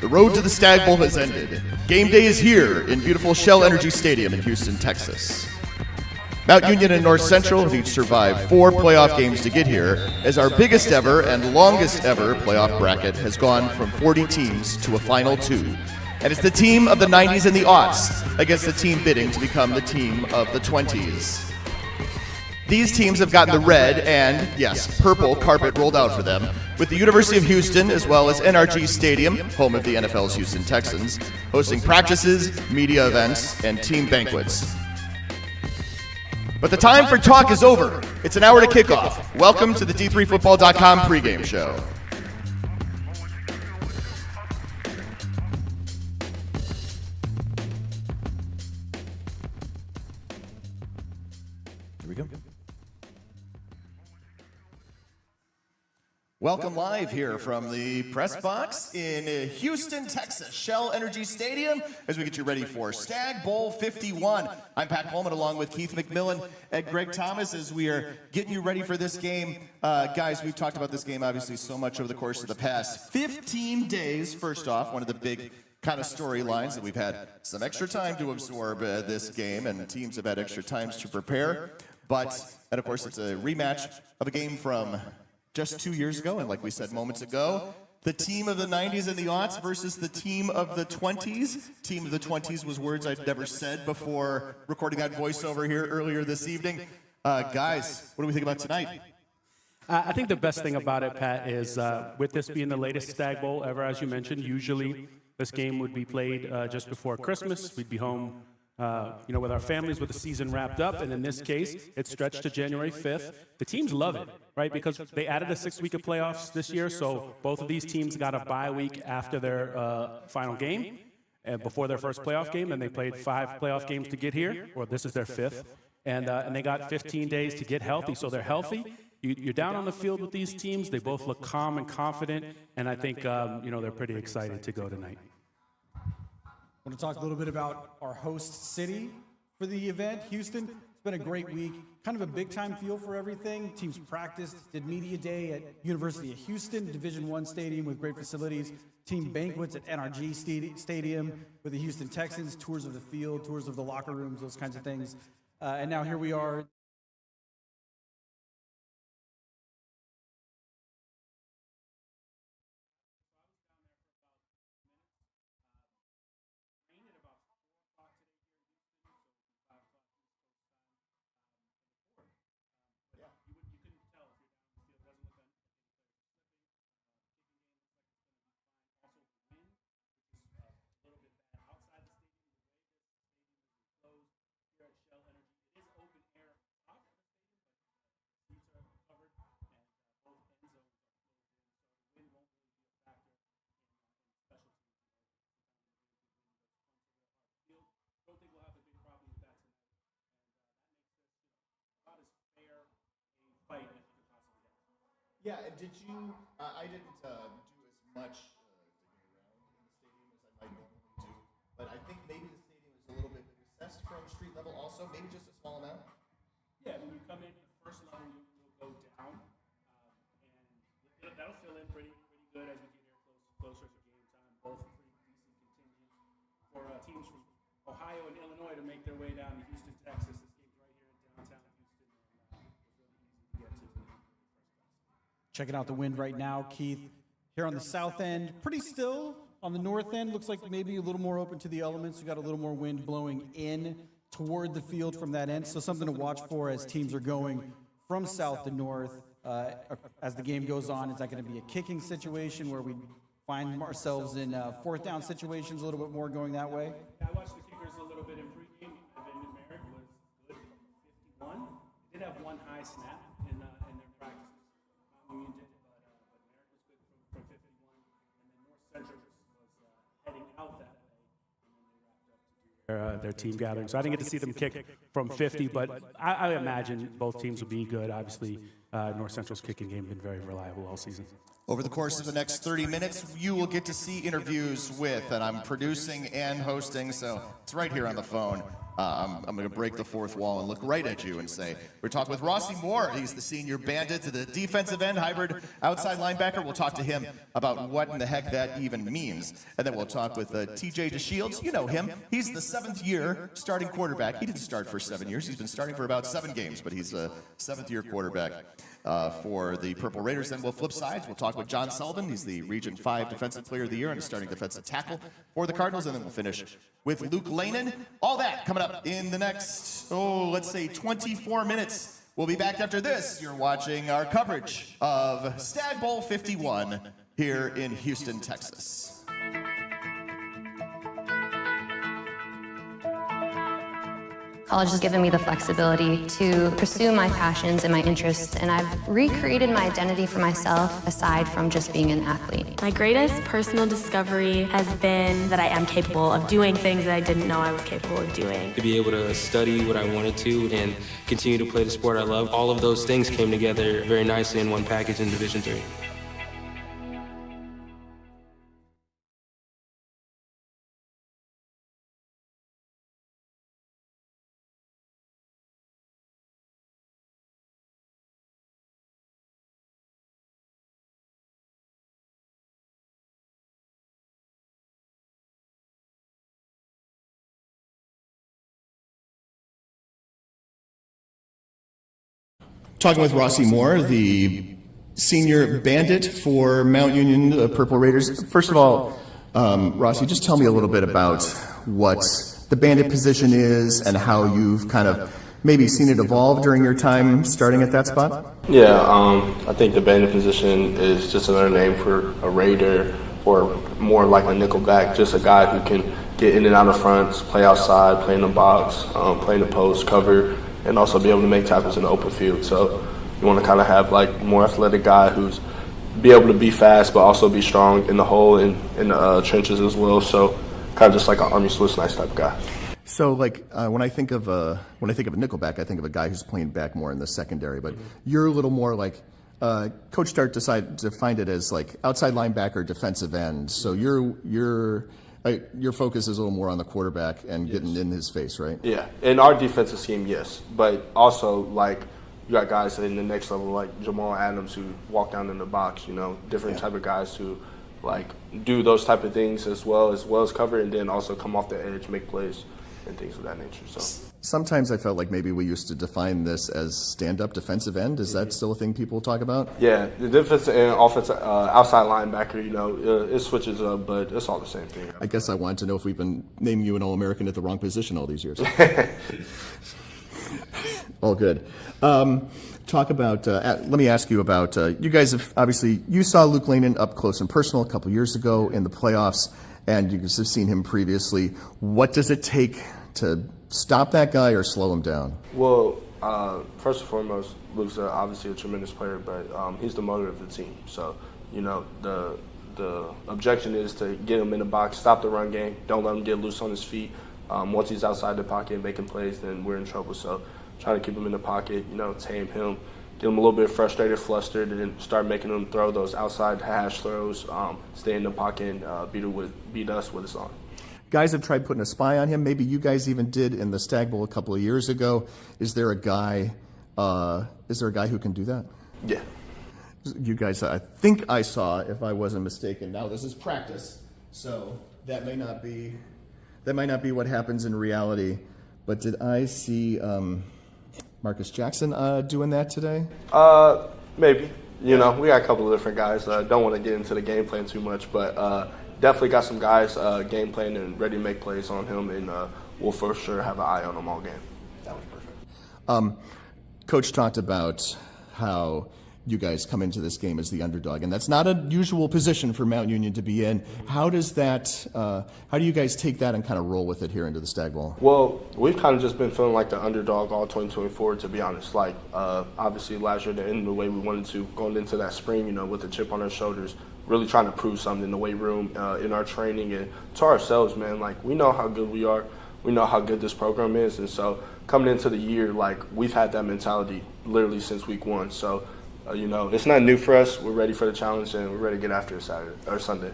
The road to the Stagg Bowl has ended. Game day is here in beautiful Shell Energy Stadium in Houston, Texas. Mount Union and North Central have each survived 4 playoff games to get here, as our biggest ever and longest ever playoff bracket has gone from 40 teams to a final 2. And it's the team of the 90s and the aughts against the team bidding to become the team of the 20s. These teams have gotten the red and, yes, purple carpet rolled out for them, with the University of Houston as well as NRG Stadium, home of the NFL's Houston Texans, hosting practices, media events, and team banquets. But the time for talk is over. It's an hour to kickoff. Welcome to the D3Football.com pregame show. Here we go. Welcome live here from the press box in Houston, Texas, Shell Energy Stadium, as we get you ready for Stagg Bowl 51. I'm Pat Coleman along with Keith McMillan and Greg Thomas as we are getting you ready for this game. Guys, we've talked about this game obviously so much over the course of the past 15 days. First off, one of the big kind of storylines that we've had some extra time to absorb this game, and teams have had extra times to prepare. And of course, it's a rematch of a game from just 2 years ago, and like we said moments ago, the team of the 90s and the aughts versus the team of the 20s. Team of the 20s was words I'd never said before recording that voiceover here earlier this evening. Guys, what do we think about tonight? I think the best thing about it, Pat, is with this being the latest Stagg Bowl ever, as you mentioned, usually this game would be played just before Christmas. We'd be home with our families with the season wrapped up, and in this case, it's stretched to January 5th. The teams love it, right, because they added a 6-week of playoffs this year, so both of these teams got a bye week after their final game, and before their first playoff game, and they played 5 playoff games to get here, or this is their 5th, and they got 15 days to get healthy, so they're healthy. You're down on the field with these teams. They both look calm and confident, and I think, they're pretty excited to go tonight. I want to talk a little bit about our host city for the event, Houston. It's been a great week, kind of a big-time feel for everything. Teams practiced, did media day at University of Houston, Division I stadium with great facilities, team banquets at NRG Stadium with the Houston Texans, tours of the field, tours of the locker rooms, those kinds of things. And now here we are. Yeah, did you, I didn't do as much digging around in the stadium as I might normally do, but I think maybe the stadium is a little bit recessed from street level also, maybe just a small amount? Yeah, when you come in, the first level you'll go down, and that'll fill in pretty good as we get here closer to game time. Both pretty decent contingent for teams from Ohio and Illinois to make their way down to Houston, Texas. This game's right here in downtown Houston, and it's really easy to get to. Checking out the wind right now, Keith. Here on the south end, pretty still. On the north end, looks like maybe a little more open to the elements. We got a little more wind blowing in toward the field from that end. So something to watch for as teams are going from south to north. As the game goes on, is that going to be a kicking situation where we find ourselves in 4th down situations a little bit more going that way? I watched the kickers a little bit in pregame. Evan Merrick was good from 51. They did have one high snap in their practice. Union did, but Merrick was good from 51, and then North Central was heading out that way, and then they wrapped up to do their team gathering. So I didn't get to see them kick from 50, but I imagine both teams will be good. Obviously, North Central's kicking game has been very reliable all season. Over the course of the next 30 minutes, you will get to see interviews with, and I'm producing and hosting, so it's right here on the phone, I'm going to break the fourth wall and look right at you and say, we're talking with Rossi Moore. He's the senior bandit to the defensive end, hybrid outside linebacker. We'll talk to him about what in the heck that even means. And then we'll talk with TJ DeShields. You know him. He's the 7th-year starting quarterback. He didn't start for 7 years. He's been starting for about 7 games, but he's a 7th-year quarterback for the Purple Raiders. Then we'll flip sides. We'll talk with John Sullivan. He's the Region 5 Defensive Player of the Year and a starting defensive tackle for the Cardinals. And then we'll finish with Luke Lehnen. All that coming up in the next, let's say 24 minutes. We'll be back after this. You're watching our coverage of Stagg Bowl 51 here in Houston, Texas. College has given me the flexibility to pursue my passions and my interests, and I've recreated my identity for myself aside from just being an athlete. My greatest personal discovery has been that I am capable of doing things that I didn't know I was capable of doing. To be able to study what I wanted to and continue to play the sport I love, all of those things came together very nicely in one package in Division III. Talking with Rossi Moore, the senior bandit for Mount Union, the Purple Raiders. First of all, Rossi, just tell me a little bit about what the bandit position is and how you've kind of maybe seen it evolve during your time starting at that spot. Yeah, I think the bandit position is just another name for a Raider, or more like a nickelback, just a guy who can get in and out of fronts, play outside, play in the box, play in the post, cover, and also be able to make tackles in the open field. So you want to kind of have like more athletic guy who's be able to be fast but also be strong in the hole and in the trenches as well. So kind of just like an Army Swiss knife type of guy. So like when I think of a nickelback, I think of a guy who's playing back more in the secondary. But you're a little more like Coach Stark decided to find it as like outside linebacker, defensive end. So your focus is a little more on the quarterback and getting in his face, right? Yeah, in our defensive scheme, yes. But also, like, you got guys in the next level, like Jamal Adams, who walk down in the box, different type of guys who, like, do those type of things as well as cover, and then also come off the edge, make plays, and things of that nature. So sometimes I felt like maybe we used to define this as stand-up defensive end. Is that still a thing people talk about? Yeah, the defensive and offensive outside linebacker, it switches up, but it's all the same thing. I guess I wanted to know if we've been naming you an All-American at the wrong position all these years. All good. Talk about, let me ask you about, you guys have, obviously, you saw Luke Lehnen up close and personal a couple years ago in the playoffs, and you guys have seen him previously. What does it take to stop that guy or slow him down? Well, first and foremost, Luke's obviously a tremendous player, but he's the motor of the team. So, the objection is to get him in the box, stop the run game, don't let him get loose on his feet. Once he's outside the pocket making plays, then we're in trouble. So trying to keep him in the pocket, tame him, get him a little bit frustrated, flustered, and then start making him throw those outside hash throws, stay in the pocket, and beat us with his arm. Guys have tried putting a spy on him. Maybe you guys even did in the Stagg Bowl a couple of years ago. Is there a guy who can do that? Yeah. You guys, I think I saw, if I wasn't mistaken. Now this is practice, so that may not be what happens in reality. But did I see Marcus Jackson doing that today? Maybe. We got a couple of different guys. Don't want to get into the game plan too much, but definitely got some guys game plan and ready to make plays on him, and we'll for sure have an eye on him all game. That was perfect. Coach talked about how you guys come into this game as the underdog, and that's not a usual position for Mount Union to be in. How does that? How do you guys take that and kind of roll with it here into the Stagg Bowl? Well, we've kind of just been feeling like the underdog all 2024, to be honest. Like, obviously last year didn't end the way we wanted to, going into that spring, with a chip on our shoulders, really trying to prove something in the weight room, in our training, and to ourselves, man. Like, we know how good we are. We know how good this program is, and so coming into the year, like, we've had that mentality literally since week one. So, it's not new for us. We're ready for the challenge, and we're ready to get after it Sunday.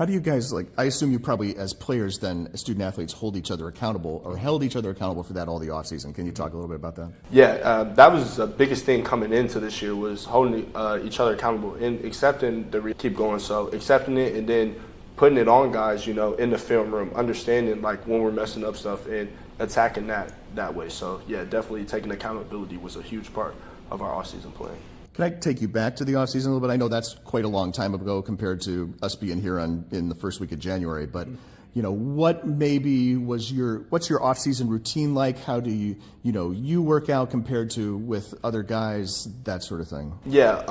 How do you guys, like, I assume you probably, as players then, as student athletes, hold each other accountable or held each other accountable for that all the offseason. Can you talk a little bit about that? Yeah, that was the biggest thing coming into this year was holding each other accountable and accepting keep going. So accepting it and then putting it on guys, you know, in the film room, understanding like when we're messing up stuff and attacking that way. So yeah, definitely taking accountability was a huge part of our offseason plan. Can I take you back to the offseason a little bit? I know that's quite a long time ago compared to us being here in the first week of January, but you know, what maybe was what's your offseason routine like? How do you work out compared to with other guys, that sort of thing? Yeah,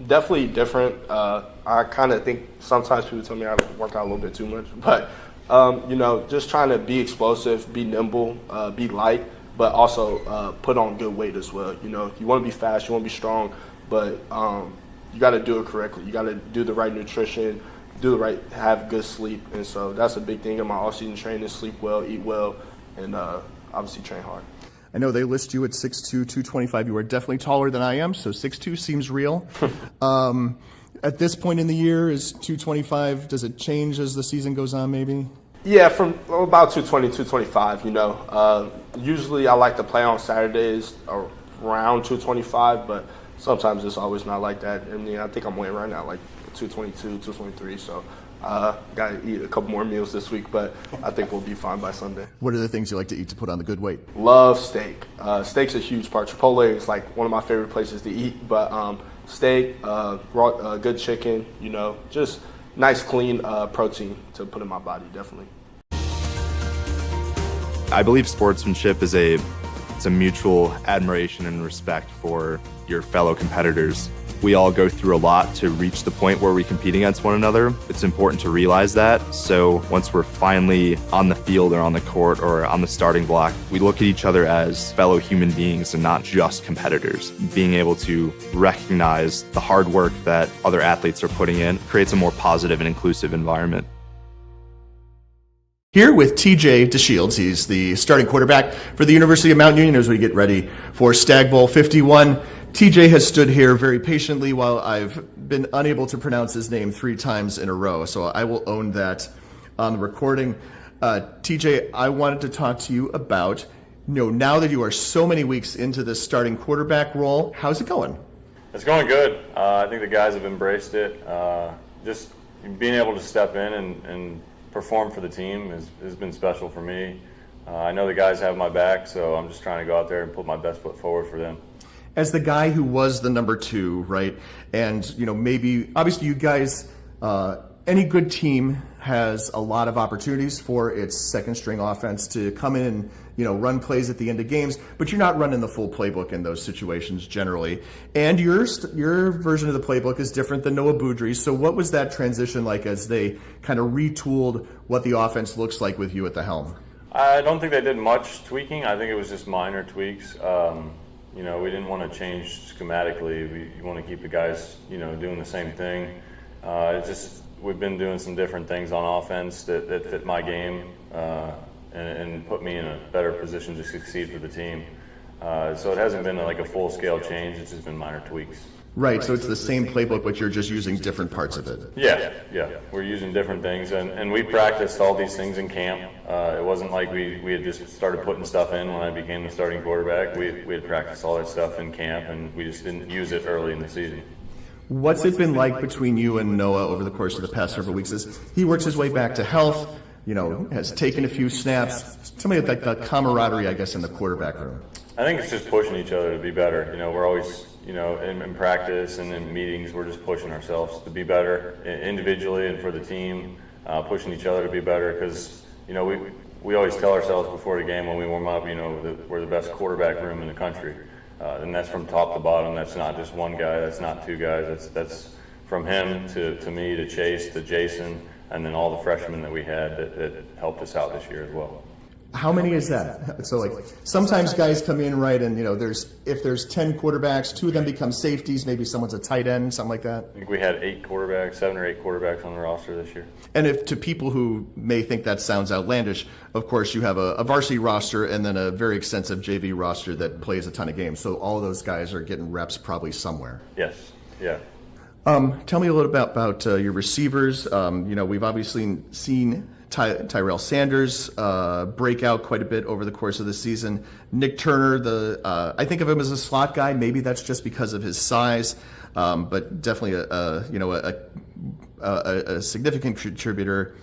definitely different. I kind of think sometimes people tell me I work out a little bit too much, but you know, just trying to be explosive, be nimble, be light, but also put on good weight as well. You know, you want to be fast, you want to be strong, but you got to do it correctly. You got to do the right nutrition, have good sleep, and so that's a big thing in my off-season training: sleep well, eat well, and obviously train hard. I know they list you at 6'2", 225. You are definitely taller than I am, so 6'2" seems real. At this point in the year, is 225? Does it change as the season goes on? Maybe. Yeah, from about 220, 225. You know, usually I like to play on Saturdays around 225, but sometimes it's always not like that. I mean, I think I'm weighing right now like 222, 223. So got to eat a couple more meals this week, but I think we'll be fine by Sunday. What are the things you like to eat to put on the good weight? Love steak. Steak's a huge part. Chipotle is like one of my favorite places to eat, but steak, good chicken, you know, just nice clean protein to put in my body, definitely. I believe sportsmanship is a mutual admiration and respect for your fellow competitors. We all go through a lot to reach the point where we compete against one another. It's important to realize that. So once we're finally on the field or on the court or on the starting block, we look at each other as fellow human beings and not just competitors. Being able to recognize the hard work that other athletes are putting in creates a more positive and inclusive environment. Here with TJ DeShields, he's the starting quarterback for the University of Mount Union as we get ready for Stagg Bowl 51. TJ has stood here very patiently while I've been unable to pronounce his name 3 times in a row, so I will own that on the recording. TJ, I wanted to talk to you about, now that you are so many weeks into this starting quarterback role, how's it going? It's going good. I think the guys have embraced it. Just being able to step in and perform for the team has been special for me. I know the guys have my back, so I'm just trying to go out there and put my best foot forward for them. As the guy who was the number 2, right, and maybe obviously you guys, any good team has a lot of opportunities for its second string offense to come in and run plays at the end of games, but you're not running the full playbook in those situations generally. And your version of the playbook is different than Noah Boudry's. So what was that transition like as they kind of retooled what the offense looks like with you at the helm? I don't think they did much tweaking. I think it was just minor tweaks. We didn't want to change schematically. We want to keep the guys, doing the same thing. We've been doing some different things on offense that fit my game and put me in a better position to succeed for the team. So it hasn't been like a full-scale change. It's just been minor tweaks. Right, so it's the same playbook, but you're just using different parts of it. Yeah. We're using different things, and we practiced all these things in camp. It wasn't like we had just started putting stuff in when I became the starting quarterback. We had practiced all that stuff in camp, and we just didn't use it early in the season. What's it been like between you and Noah over the course of the past several weeks as he works his way back to health, has taken a few snaps? Tell me about the camaraderie, I guess, in the quarterback room. I think it's just pushing each other to be better. We're always, in practice and in meetings, we're just pushing ourselves to be better individually and for the team, pushing each other to be better because, we always tell ourselves before the game when we warm up, we're the best quarterback room in the country. And that's from top to bottom. That's not just one guy. That's not 2 guys. That's from him to me to Chase to Jason and then all the freshmen that we had that helped us out this year as well. How many is that? So sometimes guys come in, right, and if there's 10 quarterbacks, 2 of them become safeties, maybe someone's a tight end, something like that. I think we had 7 or 8 quarterbacks on the roster this year. And if to people who may think that sounds outlandish, of course you have a varsity roster and then a very extensive JV roster that plays a ton of games. So all of those guys are getting reps probably somewhere. Yes. Yeah. Tell me a little bit about your receivers. We've obviously seen Tyrell Sanders break out quite a bit over the course of the season. Nick Turner, I think of him as a slot guy. Maybe that's just because of his size, but definitely a significant contributor.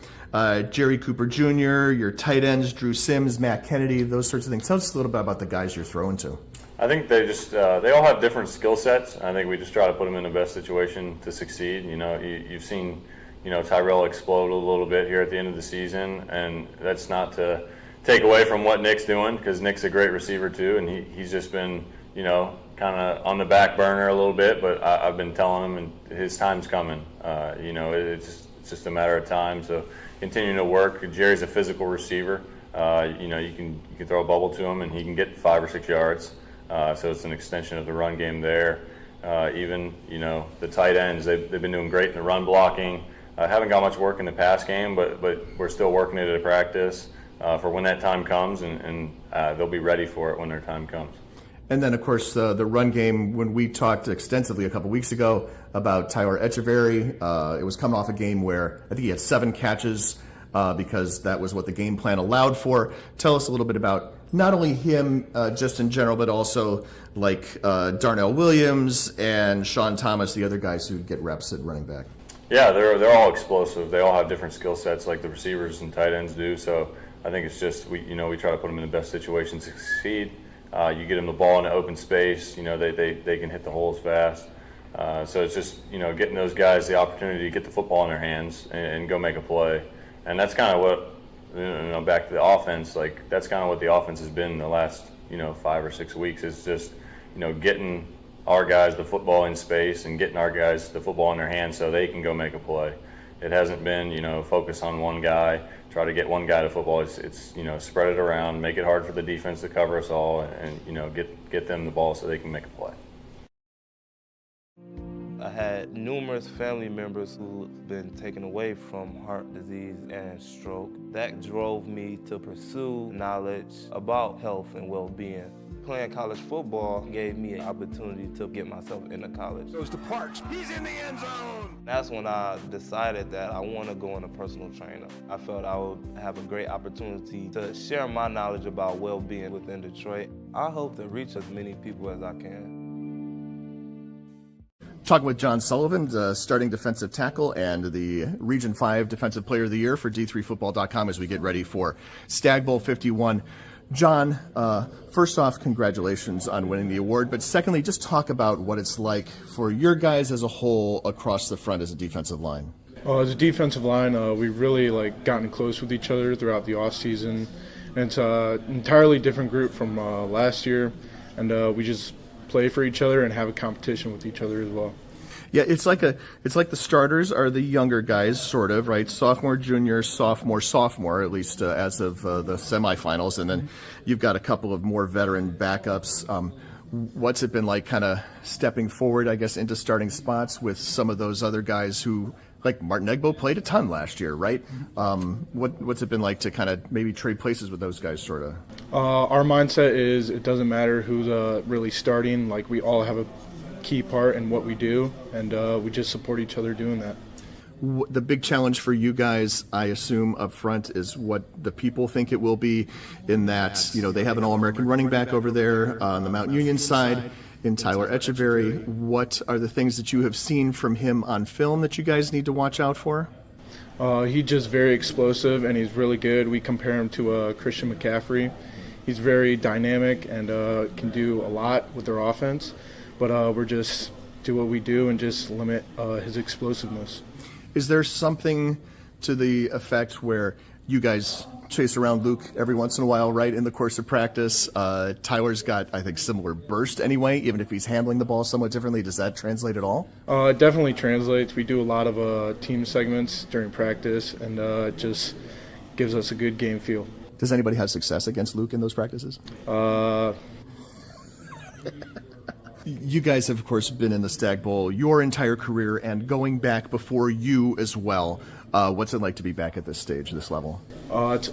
Jerry Cooper Jr., your tight ends, Drew Sims, Matt Kennedy, those sorts of things. Tell us a little bit about the guys you're throwing to. I think they all have different skill sets. I think we just try to put them in the best situation to succeed. You've seen, Tyrell explode a little bit here at the end of the season, and that's not to take away from what Nick's doing, because Nick's a great receiver too, and he's just been, kind of on the back burner a little bit, but I've been telling him, and his time's coming. It's just a matter of time. So continuing to work. Jerry's a physical receiver. You can throw a bubble to him, and he can get 5 or 6 yards. So it's an extension of the run game there. Even, the tight ends, they've been doing great in the run blocking. Haven't got much work in the pass game, but we're still working it at practice for when that time comes, and they'll be ready for it when their time comes. And then, of course, the run game, when we talked extensively a couple weeks ago about Tyler Echeverry, it was coming off a game where I think he had 7 catches because that was what the game plan allowed for. Tell us a little bit about not only him just in general, but also like Darnell Williams and Sean Thomas, the other guys who get reps at running back. Yeah, they're all explosive. They all have different skill sets like the receivers and tight ends do. So I think it's just we try to put them in the best situation to succeed. You get them the ball in an open space, they can hit the holes fast. So it's just, getting those guys the opportunity to get the football in their hands and go make a play. And that's kind of what, back to the offense, that's kind of what the offense has been the last, 5 or 6 weeks. It's just, getting our guys the football in space and getting our guys the football in their hands so they can go make a play. It hasn't been, focus on one guy, try to get one guy to football. It's spread it around, make it hard for the defense to cover us all, and get them the ball so they can make a play. I had numerous family members who've been taken away from heart disease and stroke. That drove me to pursue knowledge about health and well-being. Playing college football gave me an opportunity to get myself into college. Goes to Parks. He's in the end zone. That's when I decided that I want to go into personal trainer. I felt I would have a great opportunity to share my knowledge about well-being within Detroit. I hope to reach as many people as I can. Talking with John Sullivan, starting defensive tackle and the Region 5 Defensive Player of the Year for D3Football.com as we get ready for Stagg Bowl 51. John, first off, congratulations on winning the award. But secondly, just talk about what it's like for your guys as a whole across the front as a defensive line. As a defensive line, we've really gotten close with each other throughout the off season. And it's an entirely different group from last year. And we just play for each other and have a competition with each other as well. Yeah, it's like the starters are the younger guys, sort of, right? Sophomore, junior, sophomore, at least as of the semifinals, and then you've got a couple of more veteran backups. What's it been like, kind of stepping forward, I guess, into starting spots with some of those other guys who, like Martin Egbo, played a ton last year, right? What's it been like to kind of maybe trade places with those guys, sort of? Our mindset is it doesn't matter who's really starting. We all have a key part in what we do, and we just support each other doing that. The big challenge for you guys, I assume, up front is what the people think it will be, in that, they have an All-American running back over there on the Mount Union side in Tyler Echeverry. What are the things that you have seen from him on film that you guys need to watch out for? He's just very explosive, and he's really good. We compare him to Christian McCaffrey. He's very dynamic and can do a lot with their offense. But we're just do what we do and just limit his explosiveness. Is there something to the effect where you guys chase around Luke every once in a while, right, in the course of practice? Tyler's got, I think, similar burst anyway, even if he's handling the ball somewhat differently. Does that translate at all? It definitely translates. We do a lot of team segments during practice, and it just gives us a good game feel. Does anybody have success against Luke in those practices? You guys have, of course, been in the Stagg Bowl your entire career, and going back before you as well. What's it like to be back at this stage, this level? It's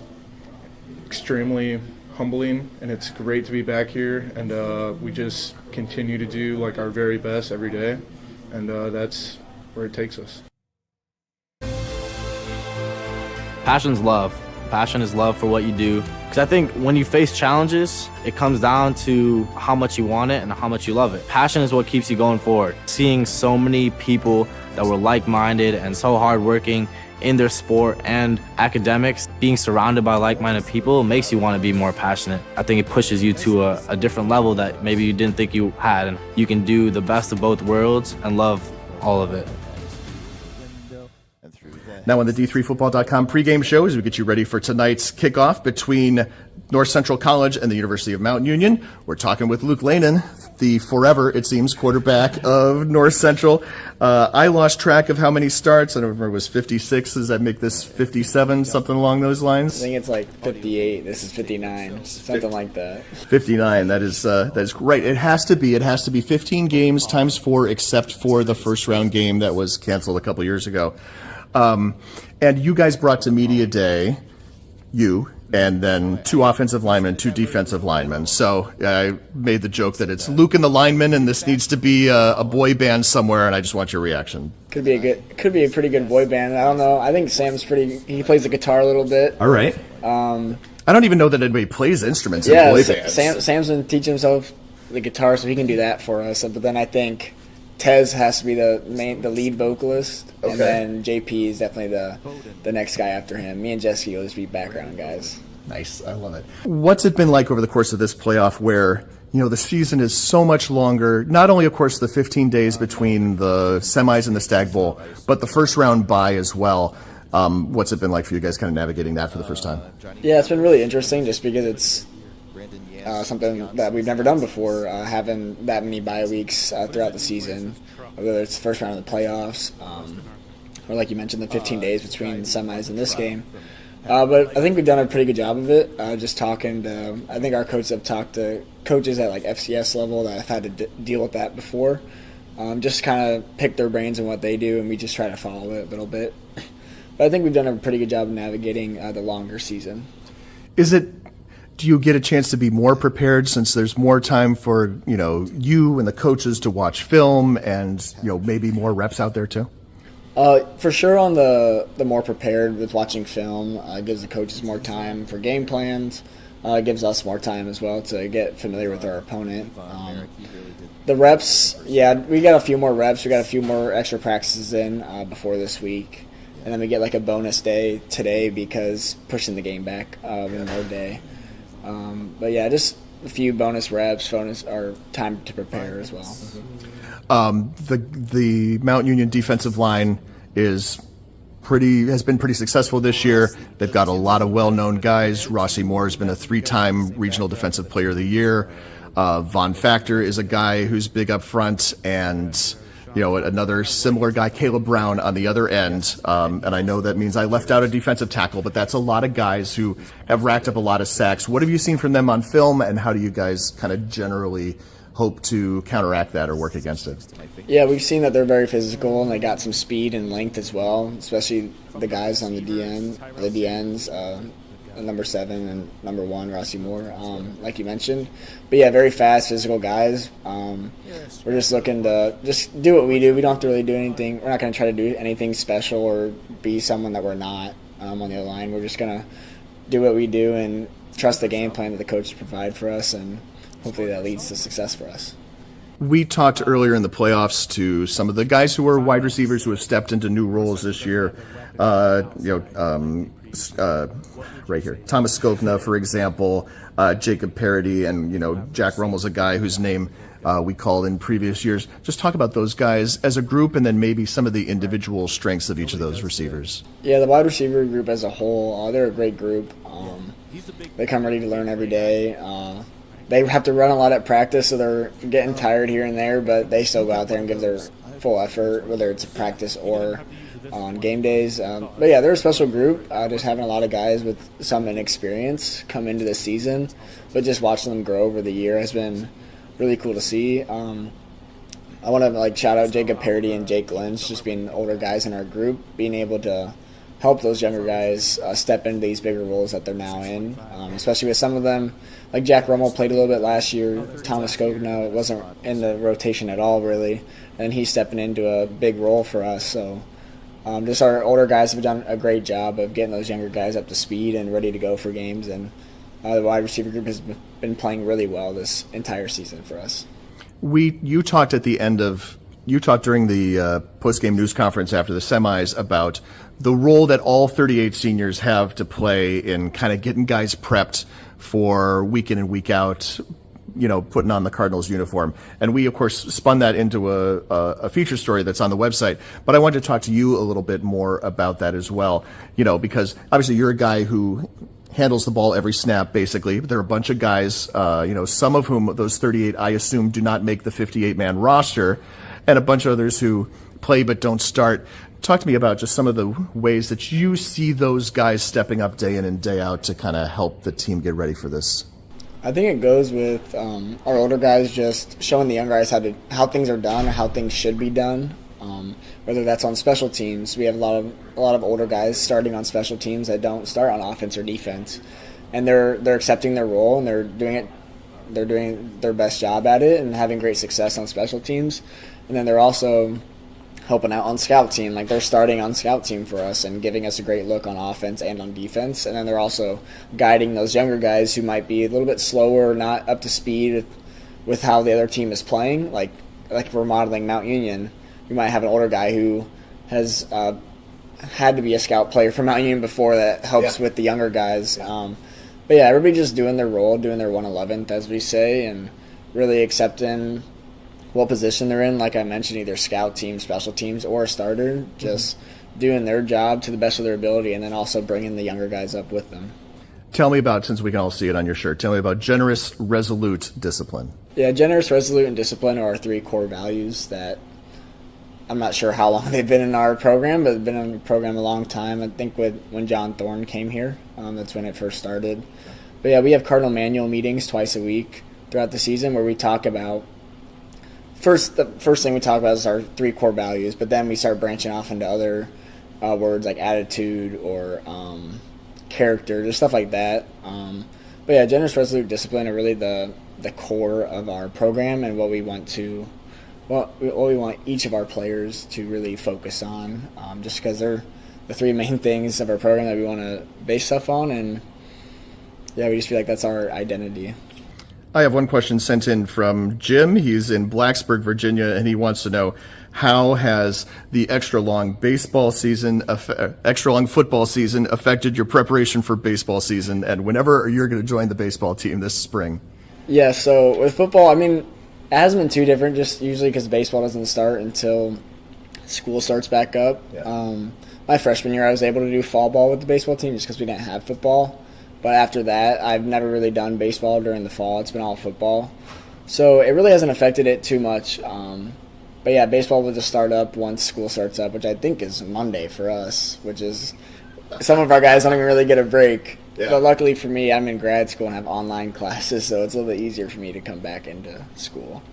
extremely humbling, and it's great to be back here. And we just continue to do our very best every day, and that's where it takes us. Passion's love. Passion is love for what you do. Because I think when you face challenges, it comes down to how much you want it and how much you love it. Passion is what keeps you going forward. Seeing so many people that were like-minded and so hardworking in their sport and academics, being surrounded by like-minded people makes you want to be more passionate. I think it pushes you to a different level that maybe you didn't think you had. And you can do the best of both worlds and love all of it. Now on the D3Football.com pregame show, as we get you ready for tonight's kickoff between North Central College and the University of Mount Union, we're talking with Luke Lehnen, the forever, it seems, quarterback of North Central. I lost track of how many starts. I don't remember, it was 56. Does that make this 57, something along those lines? I think it's like 58. This is 59, something like that. 59. That is right. It has to be 15 games times 4, except for the first round game that was canceled a couple years ago. And you guys brought to media day, and then 2 offensive linemen, 2 defensive linemen. So I made the joke that it's Luke and the linemen, and this needs to be a boy band somewhere. And I just want your reaction. Could be a pretty good boy band. I don't know. I think Sam's he plays the guitar a little bit. All right. I don't even know that anybody plays instruments in boy bands. Sam's been teaching himself the guitar, so he can do that for us. But then I think Tez has to be the lead vocalist, and then JP is definitely the next guy after him. Me and Jesse will just be background guys. Nice, I love it. What's it been like over the course of this playoff, where the season is so much longer? Not only, of course, the 15 days between the semis and the Stagg Bowl, but the first round bye as well. What's it been like for you guys, kind of navigating that for the first time? Yeah, it's been really interesting, just because it's something that we've never done before, having that many bye weeks throughout the season, whether it's the first round of the playoffs, or like you mentioned, the 15 days between the semis and this game. But I think we've done a pretty good job of it. Just talking to, I think our coaches have talked to coaches at like FCS level that have had to deal with that before. Just kind of pick their brains on what they do, and we just try to follow it a little bit. But I think we've done a pretty good job of navigating the longer season. Do you get a chance to be more prepared since there's more time for you and the coaches to watch film, and maybe more reps out there too? For sure, on the more prepared with watching film, gives the coaches more time for game plans. Gives us more time as well to get familiar with our opponent. The reps, we got a few more reps. We got a few more extra practices in before this week, and then we get like a bonus day today because pushing the game back one more day. But yeah, just a few bonus reps, or time to prepare as well. The Mount Union defensive line has been pretty successful this year. They've got a lot of well-known guys. Rossi Moore has been a 3-time Regional Defensive Player of the Year. Von Factor is a guy who's big up front, and another similar guy, Caleb Brown, on the other end. And I know that means I left out a defensive tackle, but that's a lot of guys who have racked up a lot of sacks. What have you seen from them on film, and how do you guys kind of generally hope to counteract that or work against it? Yeah, we've seen that they're very physical, and they got some speed and length as well, especially the guys on the DNs, number 7 and number 1, Rossi Moore, like you mentioned. But yeah, very fast, physical guys. We're just looking to just do what we do. We don't have to really do anything. We're not going to try to do anything special or be someone that we're not on the other line. We're just going to do what we do and trust the game plan that the coaches provide for us, and hopefully that leads to success for us. We talked earlier in the playoffs to some of the guys who are wide receivers who have stepped into new roles this year. Right here, Thomas Skopna, for example, Jacob Parody, and Jack Rummel's a guy whose name we called in previous years. Just talk about those guys as a group, and then maybe some of the individual strengths of each of those receivers. Yeah, the wide receiver group as a whole, they're a great group. They come ready to learn every day. They have to run a lot at practice, so they're getting tired here and there, but they still go out there and give their full effort, whether it's a practice or on game days. But yeah, they're a special group. Just having a lot of guys with some inexperience come into the season, but just watching them grow over the year has been really cool to see. I want to shout out Jacob Parody and Jake Lynch, just being older guys in our group, being able to help those younger guys step into these bigger roles that they're now in, especially with some of them. Like Jack Rummel played a little bit last year. Thomas Skogno wasn't in the rotation at all, really, and he's stepping into a big role for us. So just our older guys have done a great job of getting those younger guys up to speed and ready to go for games, and the wide receiver group has been playing really well this entire season for us. You talked during the post-game news conference after the semis about the role that all 38 seniors have to play in kind of getting guys prepped for week in and week out, putting on the Cardinals uniform. And we, of course, spun that into a feature story that's on the website. But I wanted to talk to you a little bit more about that as well, because obviously you're a guy who handles the ball every snap, basically. There are a bunch of guys, some of whom, those 38, I assume, do not make the 58-man roster, and a bunch of others who play but don't start. Talk to me about just some of the ways that you see those guys stepping up day in and day out to kind of help the team get ready for this. I think it goes with our older guys just showing the young guys how things are done or how things should be done. Whether that's on special teams, we have a lot of older guys starting on special teams that don't start on offense or defense, and they're accepting their role and they're doing their best job at it and having great success on special teams. And then they're also helping out on scout team. Like, they're starting on scout team for us and giving us a great look on offense and on defense. And then they're also guiding those younger guys who might be a little bit slower, not up to speed with how the other team is playing. Like if we're modeling Mount Union, we might have an older guy who has had to be a scout player for Mount Union before that helps with the younger guys. But yeah, everybody just doing their role, doing their 111th, as we say, and really accepting what position they're in. Like I mentioned, either scout team, special teams, or a starter, just doing their job to the best of their ability, and then also bringing the younger guys up with them. Tell me about, since we can all see it on your shirt, tell me about generous, resolute, discipline. Yeah, generous, resolute, and discipline are our 3 core values that I'm not sure how long they've been in our program, but they've been in the program a long time. I think when John Thorne came here, that's when it first started. But yeah, we have Cardinal Manual meetings twice a week throughout the season where we talk about the first thing we talk about is our 3 core values, but then we start branching off into other words like attitude or character, just stuff like that. But yeah, generous, resolute, discipline are really the core of our program and what we want each of our players to really focus on, just because they're the 3 main things of our program that we want to base stuff on, and yeah, we just feel like that's our identity. I have one question sent in from Jim. He's in Blacksburg, Virginia, and he wants to know, how has the extra long football season affected your preparation for baseball season, and whenever you're going to join the baseball team this spring? Yeah, so with football, I mean, it hasn't been too different, just usually because baseball doesn't start until school starts back up. Yeah. My freshman year, I was able to do fall ball with the baseball team just because we didn't have football. But after that, I've never really done baseball during the fall. It's been all football. So it really hasn't affected it too much. But yeah, baseball will just start up once school starts up, which I think is Monday for us, which is some of our guys don't even really get a break. Yeah. But luckily for me, I'm in grad school and have online classes, so it's a little bit easier for me to come back into school.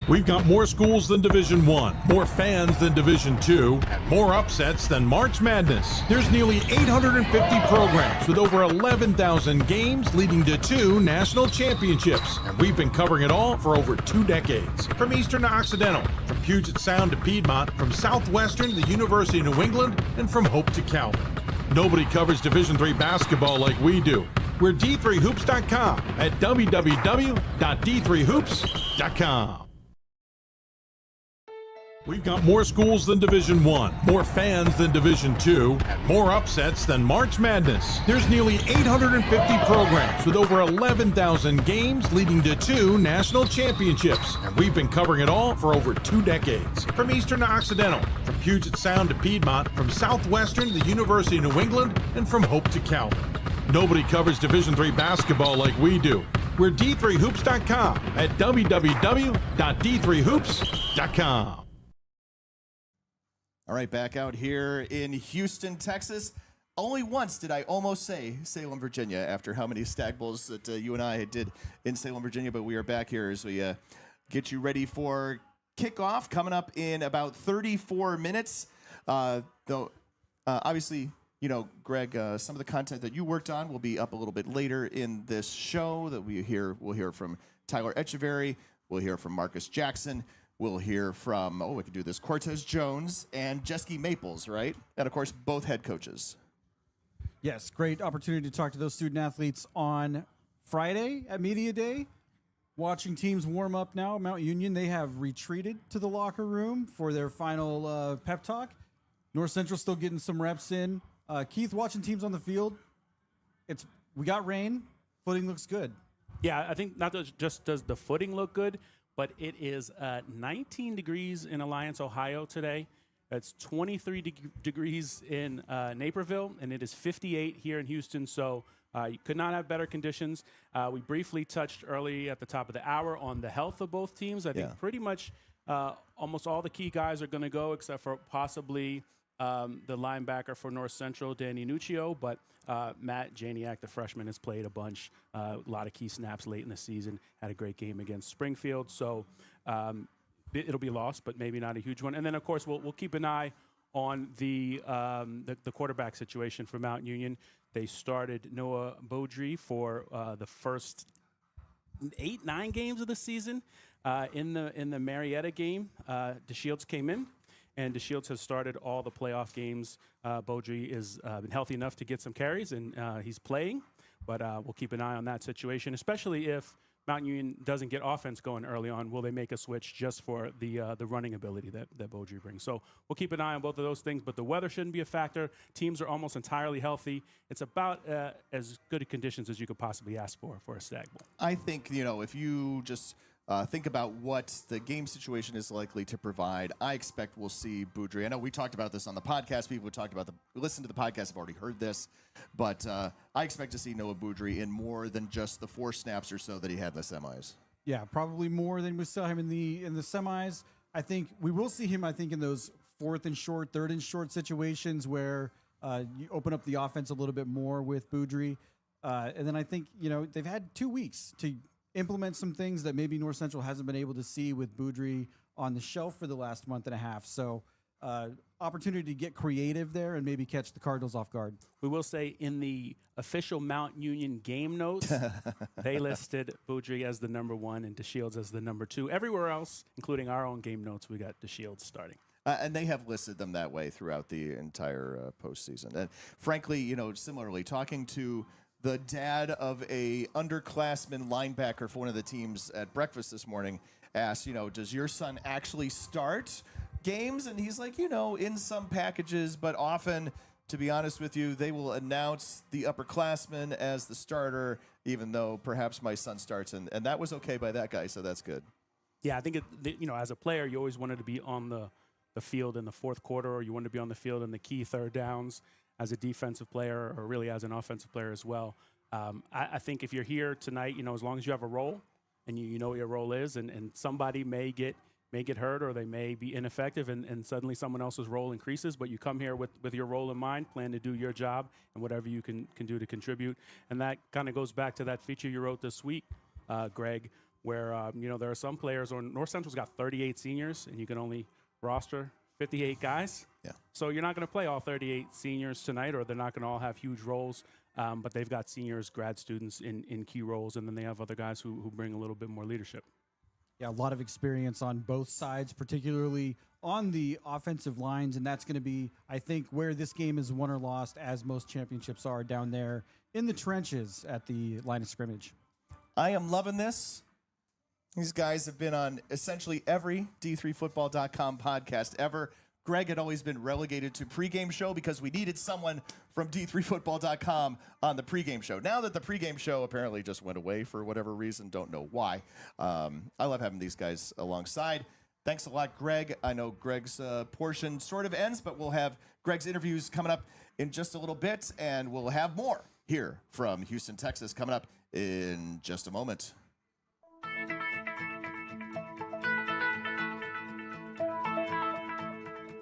We've got more schools than Division I, more fans than Division II, and more upsets than March Madness. There's nearly 850 programs with over 11,000 games leading to 2 national championships. And we've been covering it all for over 2 decades. From Eastern to Occidental, from Puget Sound to Piedmont, from Southwestern to the University of New England, and from Hope to Calvin. Nobody covers Division III basketball like we do. We're D3Hoops.com at www.d3hoops.com. We've got more schools than Division I, more fans than Division II, and more upsets than March Madness. There's nearly 850 programs with over 11,000 games leading to 2 national championships. And we've been covering it all for over 2 decades. From Eastern to Occidental, from Puget Sound to Piedmont, from Southwestern to the University of New England, and from Hope to Calvin. Nobody covers Division III basketball like we do. We're D3Hoops.com at www.d3hoops.com. All right, back out here in Houston, Texas. Only once did I almost say Salem, Virginia, after how many Stagg Bowls that you and I did in Salem, Virginia, but we are back here as we get you ready for kickoff coming up in about 34 minutes. Though Obviously, you know, Greg, some of the content that you worked on will be up a little bit later in this show. That we'll hear from Tyler Echeverry. We'll hear from Marcus Jackson. We'll hear from, we could do this, Cortez Jones and Jeske Maples, right? And, of course, both head coaches. Yes, great opportunity to talk to those student athletes on Friday at Media Day. Watching teams warm up now. Mount Union, they have retreated to the locker room for their final pep talk. North Central still getting some reps in. Keith, watching teams on the field, we got rain. Footing looks good. Yeah, I think not just does the footing look good, but it is 19 degrees in Alliance, Ohio today. It's 23 degrees in Naperville, and it is 58 here in Houston. So you could not have better conditions. We briefly touched early at the top of the hour on the health of both teams. I think pretty much almost all the key guys are going to go, except for possibly the linebacker for North Central, Danny Nuccio, but Matt Janiak, the freshman, has played a bunch, a lot of key snaps late in the season, had a great game against Springfield. So it'll be lost, but maybe not a huge one. And then, of course, we'll keep an eye on the quarterback situation for Mount Union. They started Noah Beaudry for the first 8-9 games of the season. In the Marietta game, DeShields came in. And DeShields has started all the playoff games. Beaudry has been healthy enough to get some carries, and he's playing. But we'll keep an eye on that situation, especially if Mount Union doesn't get offense going early on. Will they make a switch just for the running ability that Beaudry brings? So we'll keep an eye on both of those things. But the weather shouldn't be a factor. Teams are almost entirely healthy. It's about as good a conditions as you could possibly ask for a Stagg Bowl. I think, if you just think about what the game situation is likely to provide, I expect we'll see Beaudry. I know we talked about this on the podcast. People who talked about listen to the podcast have already heard this, but I expect to see Noah Beaudry in more than just the 4 snaps or so that he had in the semis. Yeah, probably more than we saw him in the semis. I think we will see him, in those 4th and short, 3rd and short situations where you open up the offense a little bit more with Beaudry. And then I think, they've had 2 weeks to implement some things that maybe North Central hasn't been able to see with Beaudry on the shelf for the last month and a half. So opportunity to get creative there and maybe catch the Cardinals off guard. We will say in the official Mount Union game notes, they listed Beaudry as the number 1 and DeShields as the number 2. Everywhere else, including our own game notes, we got DeShields starting. And they have listed them that way throughout the entire postseason. And frankly, similarly, talking to the dad of a underclassman linebacker for one of the teams at breakfast this morning, asked, does your son actually start games? And he's like, in some packages, but often, to be honest with you, they will announce the upperclassman as the starter, even though perhaps my son starts. And that was okay by that guy, so that's good. Yeah, I think, as a player, you always wanted to be on the field in the 4th quarter, or you wanted to be on the field in the key 3rd downs. As a defensive player, or really as an offensive player as well. I think if you're here tonight, as long as you have a role and you know what your role is, and somebody may get hurt or they may be ineffective, and suddenly someone else's role increases, but you come here with your role in mind, plan to do your job and whatever you can do to contribute. And that kind of goes back to that feature you wrote this week, Greg, where there are some players, or North Central's got 38 seniors, and you can only roster 58 guys. Yeah. So you're not going to play all 38 seniors tonight, or they're not going to all have huge roles. But they've got seniors, grad students in key roles, and then they have other guys who bring a little bit more leadership. Yeah, a lot of experience on both sides, particularly on the offensive lines, and that's going to be, I think, where this game is won or lost, as most championships are, down there in the trenches at the line of scrimmage. I am loving this. These guys have been on essentially every D3Football.com podcast ever. Greg had always been relegated to pregame show because we needed someone from D3Football.com on the pregame show. Now that the pregame show apparently just went away for whatever reason, don't know why. I love having these guys alongside. Thanks a lot, Greg. I know Greg's portion sort of ends, but we'll have Greg's interviews coming up in just a little bit, and we'll have more here from Houston, Texas, coming up in just a moment.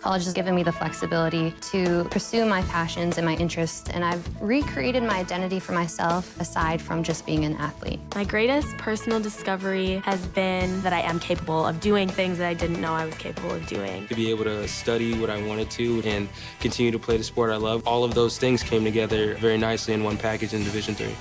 College has given me the flexibility to pursue my passions and my interests, and I've recreated my identity for myself aside from just being an athlete. My greatest personal discovery has been that I am capable of doing things that I didn't know I was capable of doing. To be able to study what I wanted to and continue to play the sport I love, all of those things came together very nicely in one package in Division III.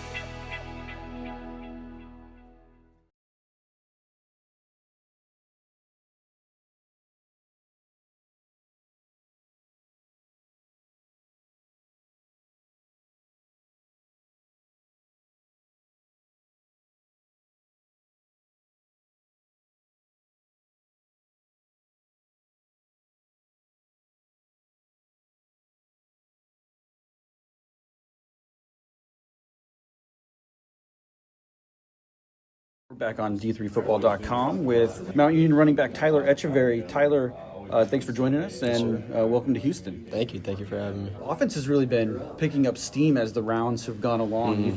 We're back on D3Football.com with Mount Union running back Tyler Echeverry. Tyler, thanks for joining us, and welcome to Houston. Thank you for having me. Offense has really been picking up steam as the rounds have gone along. You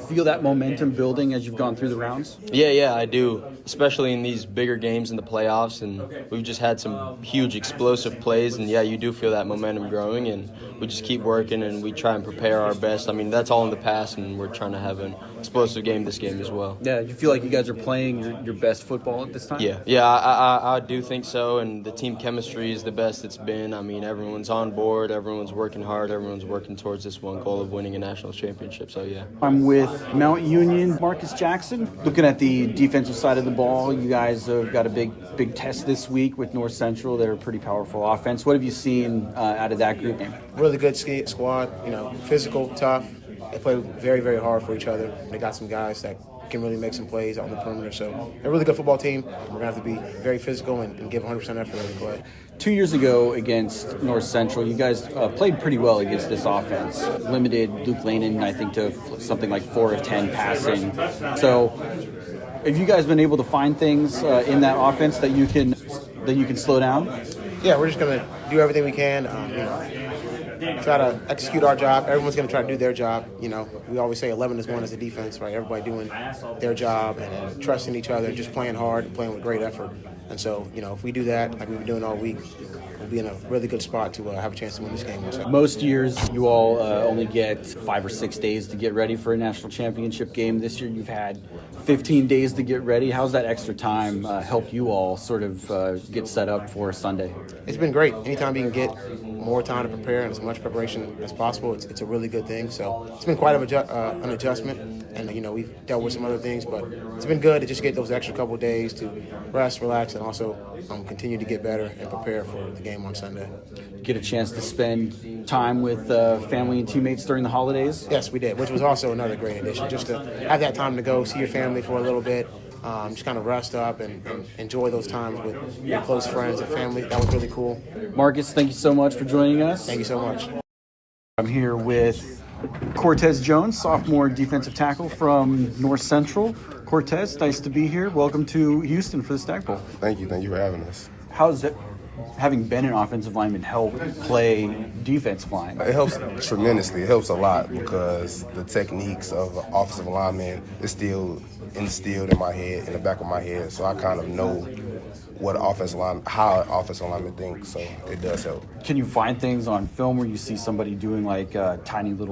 feel that momentum building as you've gone through the rounds? Yeah, I do, especially in these bigger games in the playoffs, and we've just had some huge explosive plays, and yeah, you do feel that momentum growing, and we just keep working and we try and prepare our best. I mean, that's all in the past, and we're trying to have an explosive game this game as well. Yeah, you feel like you guys are playing your best football at this time? Yeah, I do think so, and the team chemistry is the best it's been. I mean, everyone's on board, everyone's working hard, everyone's working towards this one goal of winning a national championship, so yeah. I'm with Mount Union, Marcus Jackson. Looking at the defensive side of the ball, you guys have got a big test this week with North Central. They're a pretty powerful offense. What have you seen out of that group game? Really good squad, physical, tough. They play very, very hard for each other. They got some guys that can really make some plays on the perimeter. So they're a really good football team. We're going to have to be very physical and give 100% effort every play. 2 years ago against North Central, you guys played pretty well against this offense. Limited Luke Lehnen, I think, to something like 4 of 10 passing. So have you guys been able to find things in that offense that you can slow down? Yeah, we're just going to do everything we can. Try to execute our job. Everyone's going to try to do their job. We always say 11 is 1 as a defense, right? Everybody doing their job and trusting each other and just playing hard and playing with great effort. And so, if we do that like we've been doing all week, we'll be in a really good spot to have a chance to win this game. Most years, you all only get 5 or 6 days to get ready for a national championship game. This year, you've had 15 days to get ready. How's that extra time help you all sort of get set up for Sunday? It's been great. Anytime you can get more time to prepare and as much preparation as possible, it's a really good thing. So it's been quite an adjustment, and we've dealt with some other things, but it's been good to just get those extra couple of days to rest, relax, and also continue to get better and prepare for the game on Sunday. Get a chance to spend time with family and teammates during the holidays? Yes, we did, which was also another great addition. Just to have that time to go see your family for a little bit, just kind of rest up and enjoy those times with your close friends and family. That was really cool. Marcus, thank you so much for joining us. Thank you so much. I'm here with Cortez Jones, sophomore defensive tackle from North Central. Cortez, nice to be here. Welcome to Houston for the Stagg Bowl. Thank you for having us. How's it, having been an offensive lineman, help play defensive line? It helps tremendously. It helps a lot because the techniques of offensive lineman is still instilled in my head, in the back of my head, so I kind of know how an offensive lineman thinks, so it does help. Can you find things on film where you see somebody doing like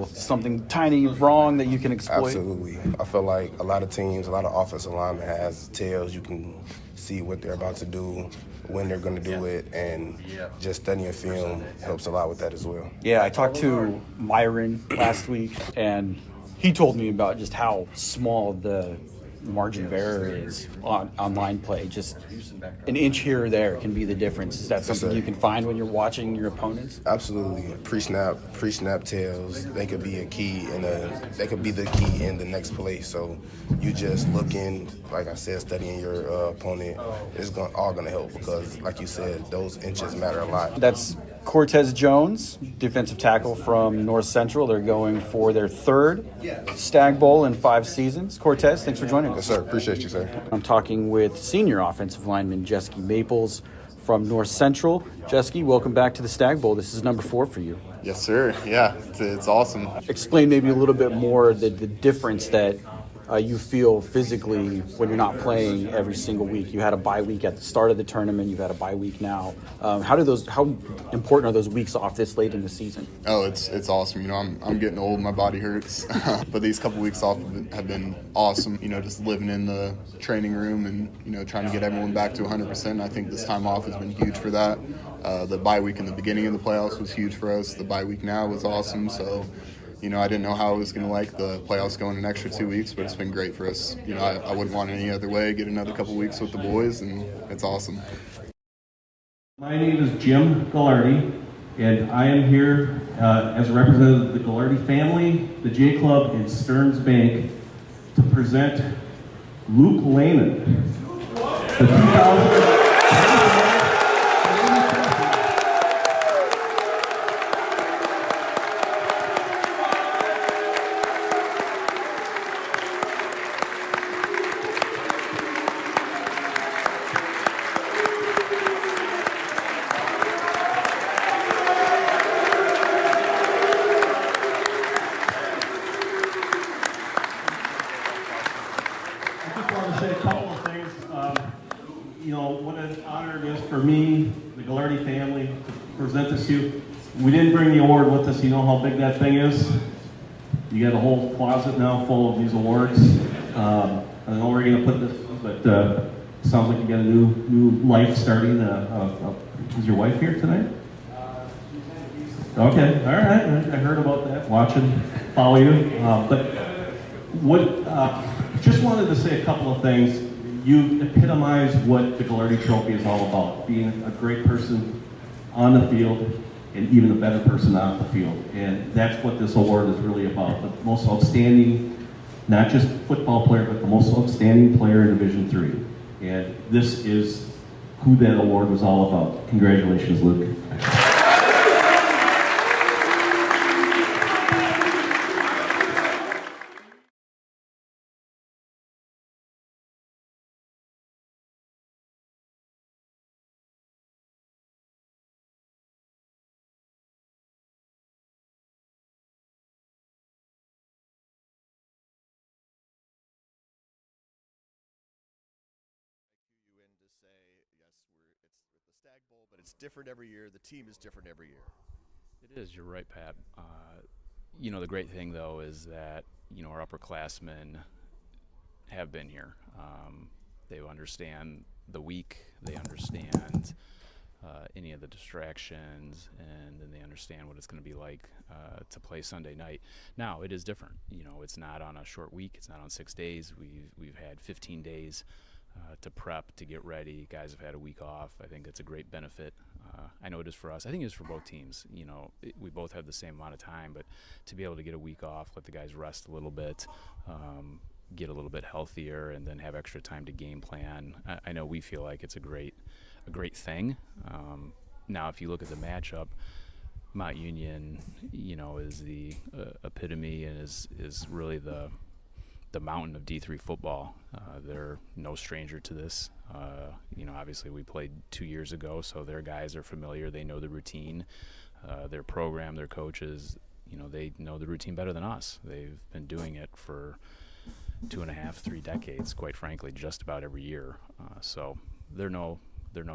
something tiny wrong that you can exploit? Absolutely. I feel like a lot of teams, a lot of offensive linemen has tails. You can see what they're about to do, when they're going to do it, and just studying film helps a lot with that as well. Yeah, I talked to Myron last week, and he told me about just how small the margin of error is on line play. Just an inch here or there can be the difference. Is that something you can find when you're watching your opponents? Absolutely. Pre-snap tails, they could be a key they could be the key in the next play. So you just looking, like I said, studying your opponent is all gonna help because, like you said, those inches matter a lot. That's Cortez Jones, defensive tackle from North Central. They're going for their 3rd Stagg Bowl in 5 seasons. Cortez, thanks for joining us. Yes, sir. Appreciate you, sir. I'm talking with senior offensive lineman Jeske Maples from North Central. Jeske, welcome back to the Stagg Bowl. This is number 4 for you. Yes, sir. Yeah, it's awesome. Explain maybe a little bit more the difference that you feel physically when you're not playing every single week. You had a bye week at the start of the tournament. You've had a bye week now. How important are those weeks off this late in the season? Oh, it's awesome. You know, I'm getting old. My body hurts. But these couple weeks off have been awesome. You know, just living in the training room and, you know, trying to get everyone back to 100%. I think this time off has been huge for that. The bye week in the beginning of the playoffs was huge for us. The bye week now was awesome. So, you know, I didn't know how I was going to like the playoffs going an extra 2 weeks, but it's been great for us. You know, I wouldn't want it any other way. Get another couple weeks with the boys, and it's awesome. My name is Jim Gallardi, and I am here as a representative of the Gallardi family, the J Club, and Stearns Bank to present Luke Lehnen, the 2000. For me, the Gallardi family, to present this to you. We didn't bring the award with us. You know how big that thing is? You got a whole closet now full of these awards. I don't know where you're going to put this, but it sounds like you got a new life starting. Is your wife here tonight? Okay, all right. I heard about that. Watching, follow you. Just wanted to say a couple of things. You epitomize what the Gallardi Trophy is all about, being a great person on the field and even a better person off the field. And that's what this award is really about, the most outstanding, not just football player, but the most outstanding player in Division III. And this is who that award was all about. Congratulations, Luke. The Stagg Bowl, but it's different every year. The team is different every year. It is. You're right, Pat. You know, the great thing, though, is that, you know, our upperclassmen have been here. They understand the week. They understand any of the distractions, and then they understand what it's going to be like to play Sunday night. Now, it is different. You know, it's not on a short week. It's not on 6 days. We've had 15 days to prep, to get ready. Guys have had a week off. I think it's a great benefit. I know it is for us. I think it is for both teams. You know, we both have the same amount of time, but to be able to get a week off, let the guys rest a little bit, get a little bit healthier, and then have extra time to game plan. I know we feel like it's a great thing. Now, if you look at the matchup, Mount Union, you know, is the epitome and is really the mountain of D3 football. They're no stranger to this. You know, obviously we played 2 years ago, so their guys are familiar. They know the routine. Their program, their coaches, you know, they know the routine better than us. They've been doing it for 2.5, 3 decades, quite frankly, just about every year. So they're no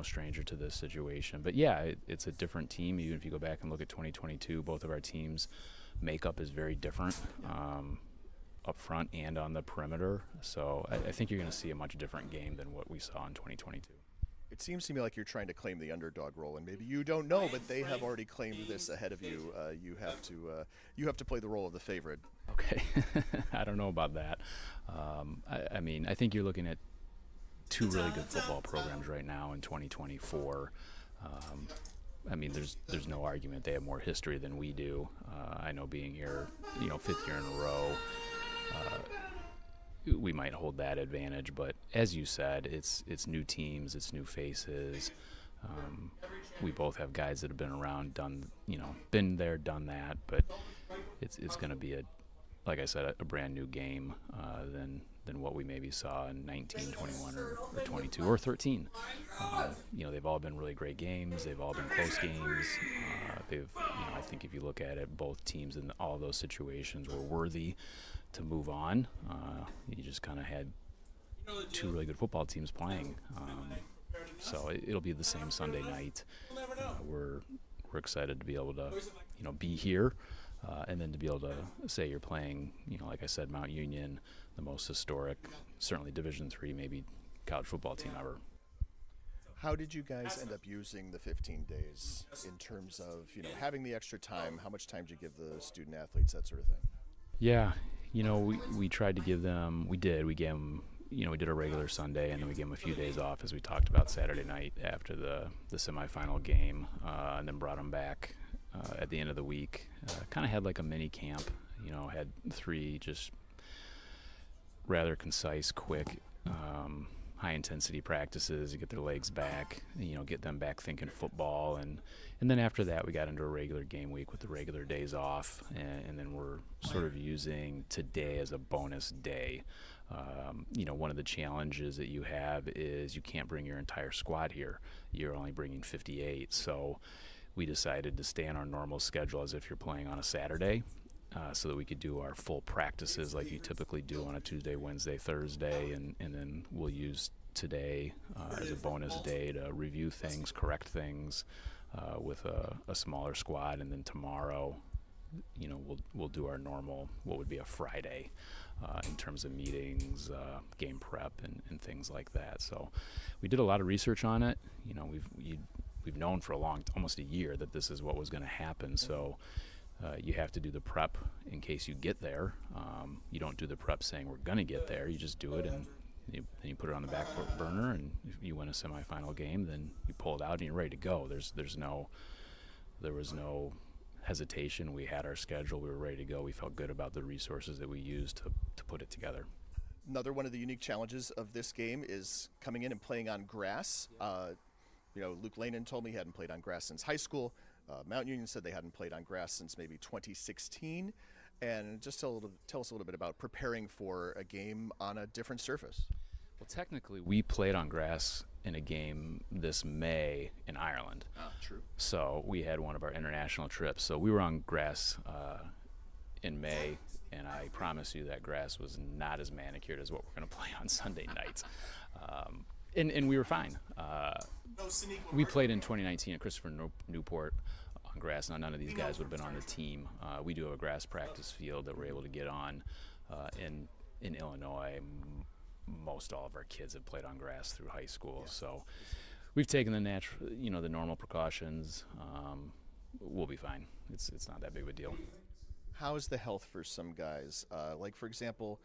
stranger to this situation. But yeah, it's a different team. Even if you go back and look at 2022, both of our teams' makeup is very different. Up front and on the perimeter. So I think you're going to see a much different game than what we saw in 2022. It seems to me like you're trying to claim the underdog role, and maybe you don't know, but they have already claimed this ahead of you. You have to play the role of the favorite. Okay, I don't know about that. I mean, I think you're looking at 2 really good football programs right now in 2024. I mean, there's no argument they have more history than we do. I know being here, you know, 5th year in a row. We might hold that advantage, but as you said, it's new teams, it's new faces. We both have guys that have been around, been there, done that, but it's going to be like I said, a brand new game than what we maybe saw in 19, 21, or 22, or 13. They've all been really great games. They've all been close games. I think if you look at it, both teams in all those situations were worthy to move on. You just kind of had two really good football teams playing. So it'll be the same Sunday night. We're excited to be able to, be here, and then to be able to say you're playing, like I said, Mount Union, the most historic, certainly Division III, maybe college football team ever. How did you guys end up using the 15 days in terms of, having the extra time? How much time did you give the student athletes, that sort of thing? Yeah, we tried to give them, we gave them, we did a regular Sunday, and then we gave them a few days off, as we talked about Saturday night after the semifinal game, and then brought them back at the end of the week. Kind of had like a mini camp, had 3 just rather concise, quick, high-intensity practices to get their legs back, get them back thinking football. And then after that, we got into a regular game week with the regular days off, and then we're sort of using today as a bonus day. One of the challenges that you have is you can't bring your entire squad here. You're only bringing 58. So we decided to stay on our normal schedule as if you're playing on a Saturday, so that we could do our full practices like you typically do on a Tuesday, Wednesday, Thursday, and then we'll use today as a bonus day to review things, correct things with a smaller squad, and then tomorrow, we'll do our normal, what would be a Friday, in terms of meetings, game prep, and things like that. So we did a lot of research on it. We've known for almost a year that this is what was going to happen. So you have to do the prep in case you get there. You don't do the prep saying we're going to get there. You just do it, and you put it on the back burner, and if you win a semifinal game, then you pull it out and you're ready to go. There was no hesitation. We had our schedule. We were ready to go. We felt good about the resources that we used to put it together. Another one of the unique challenges of this game is coming in and playing on grass. Luke Lehnen told me he hadn't played on grass since high school. Mount Union said they hadn't played on grass since maybe 2016. And just tell us a little bit about preparing for a game on a different surface. Well, technically, we played on grass in a game this May in Ireland. True. So we had one of our international trips. So we were on grass in May, and I promise you that grass was not as manicured as what we're going to play on Sunday night. And we were fine. We played in 2019 at Christopher Newport on grass. Now, none of these guys would have been on the team. We do have a grass practice field that we're able to get on in Illinois. Most all of our kids have played on grass through high school, so we've taken the normal precautions. We'll be fine. It's not that big of a deal. How is the health for some guys? Like, for example,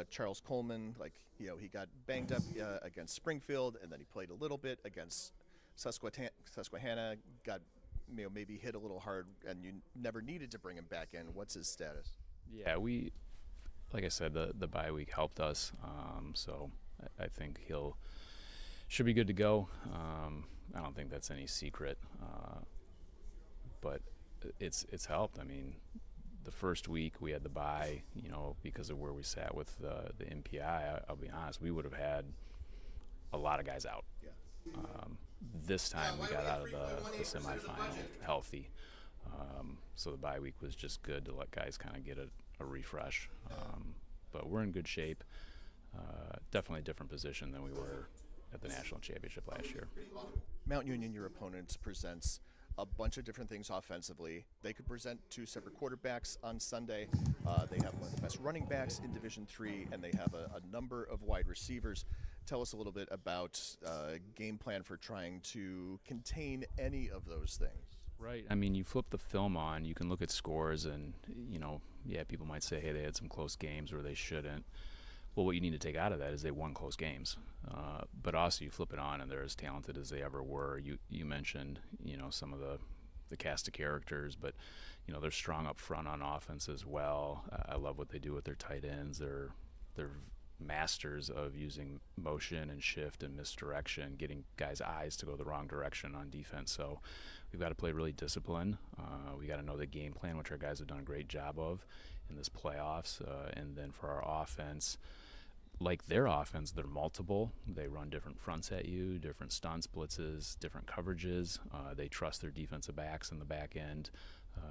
Charles Coleman, he got banged up against Springfield, and then he played a little bit against Susquehanna, got maybe hit a little hard, and you never needed to bring him back in. What's his status? Yeah, like I said, the bye week helped us, so I think should be good to go. I don't think that's any secret, but it's helped. I mean, the first week we had the bye, because of where we sat with the MPI. I'll be honest, we would have had a lot of guys out. This time we got out of the semifinal healthy, so the bye week was just good to let guys kind of get a refresh. But we're in good shape. Definitely a different position than we were at the national championship last year. Mount Union, your opponent, presents a bunch of different things offensively. They could present 2 separate quarterbacks on Sunday. They have one of the best running backs in Division III, and they have a number of wide receivers. Tell us a little bit about game plan for trying to contain any of those things. Right. I mean, you flip the film on, you can look at scores, and, people might say, hey, they had some close games or they shouldn't. Well, what you need to take out of that is they won close games. But also you flip it on, and they're as talented as they ever were. You mentioned, some of the cast of characters, but, they're strong up front on offense as well. I love what they do with their tight ends. They're masters of using motion and shift and misdirection, getting guys' eyes to go the wrong direction on defense. So we've got to play really disciplined. We got to know the game plan, which our guys have done a great job of, in this playoffs. And then for our offense, like their offense, they're multiple. They run different fronts at you, different stunts, blitzes, different coverages. They trust their defensive backs in the back end.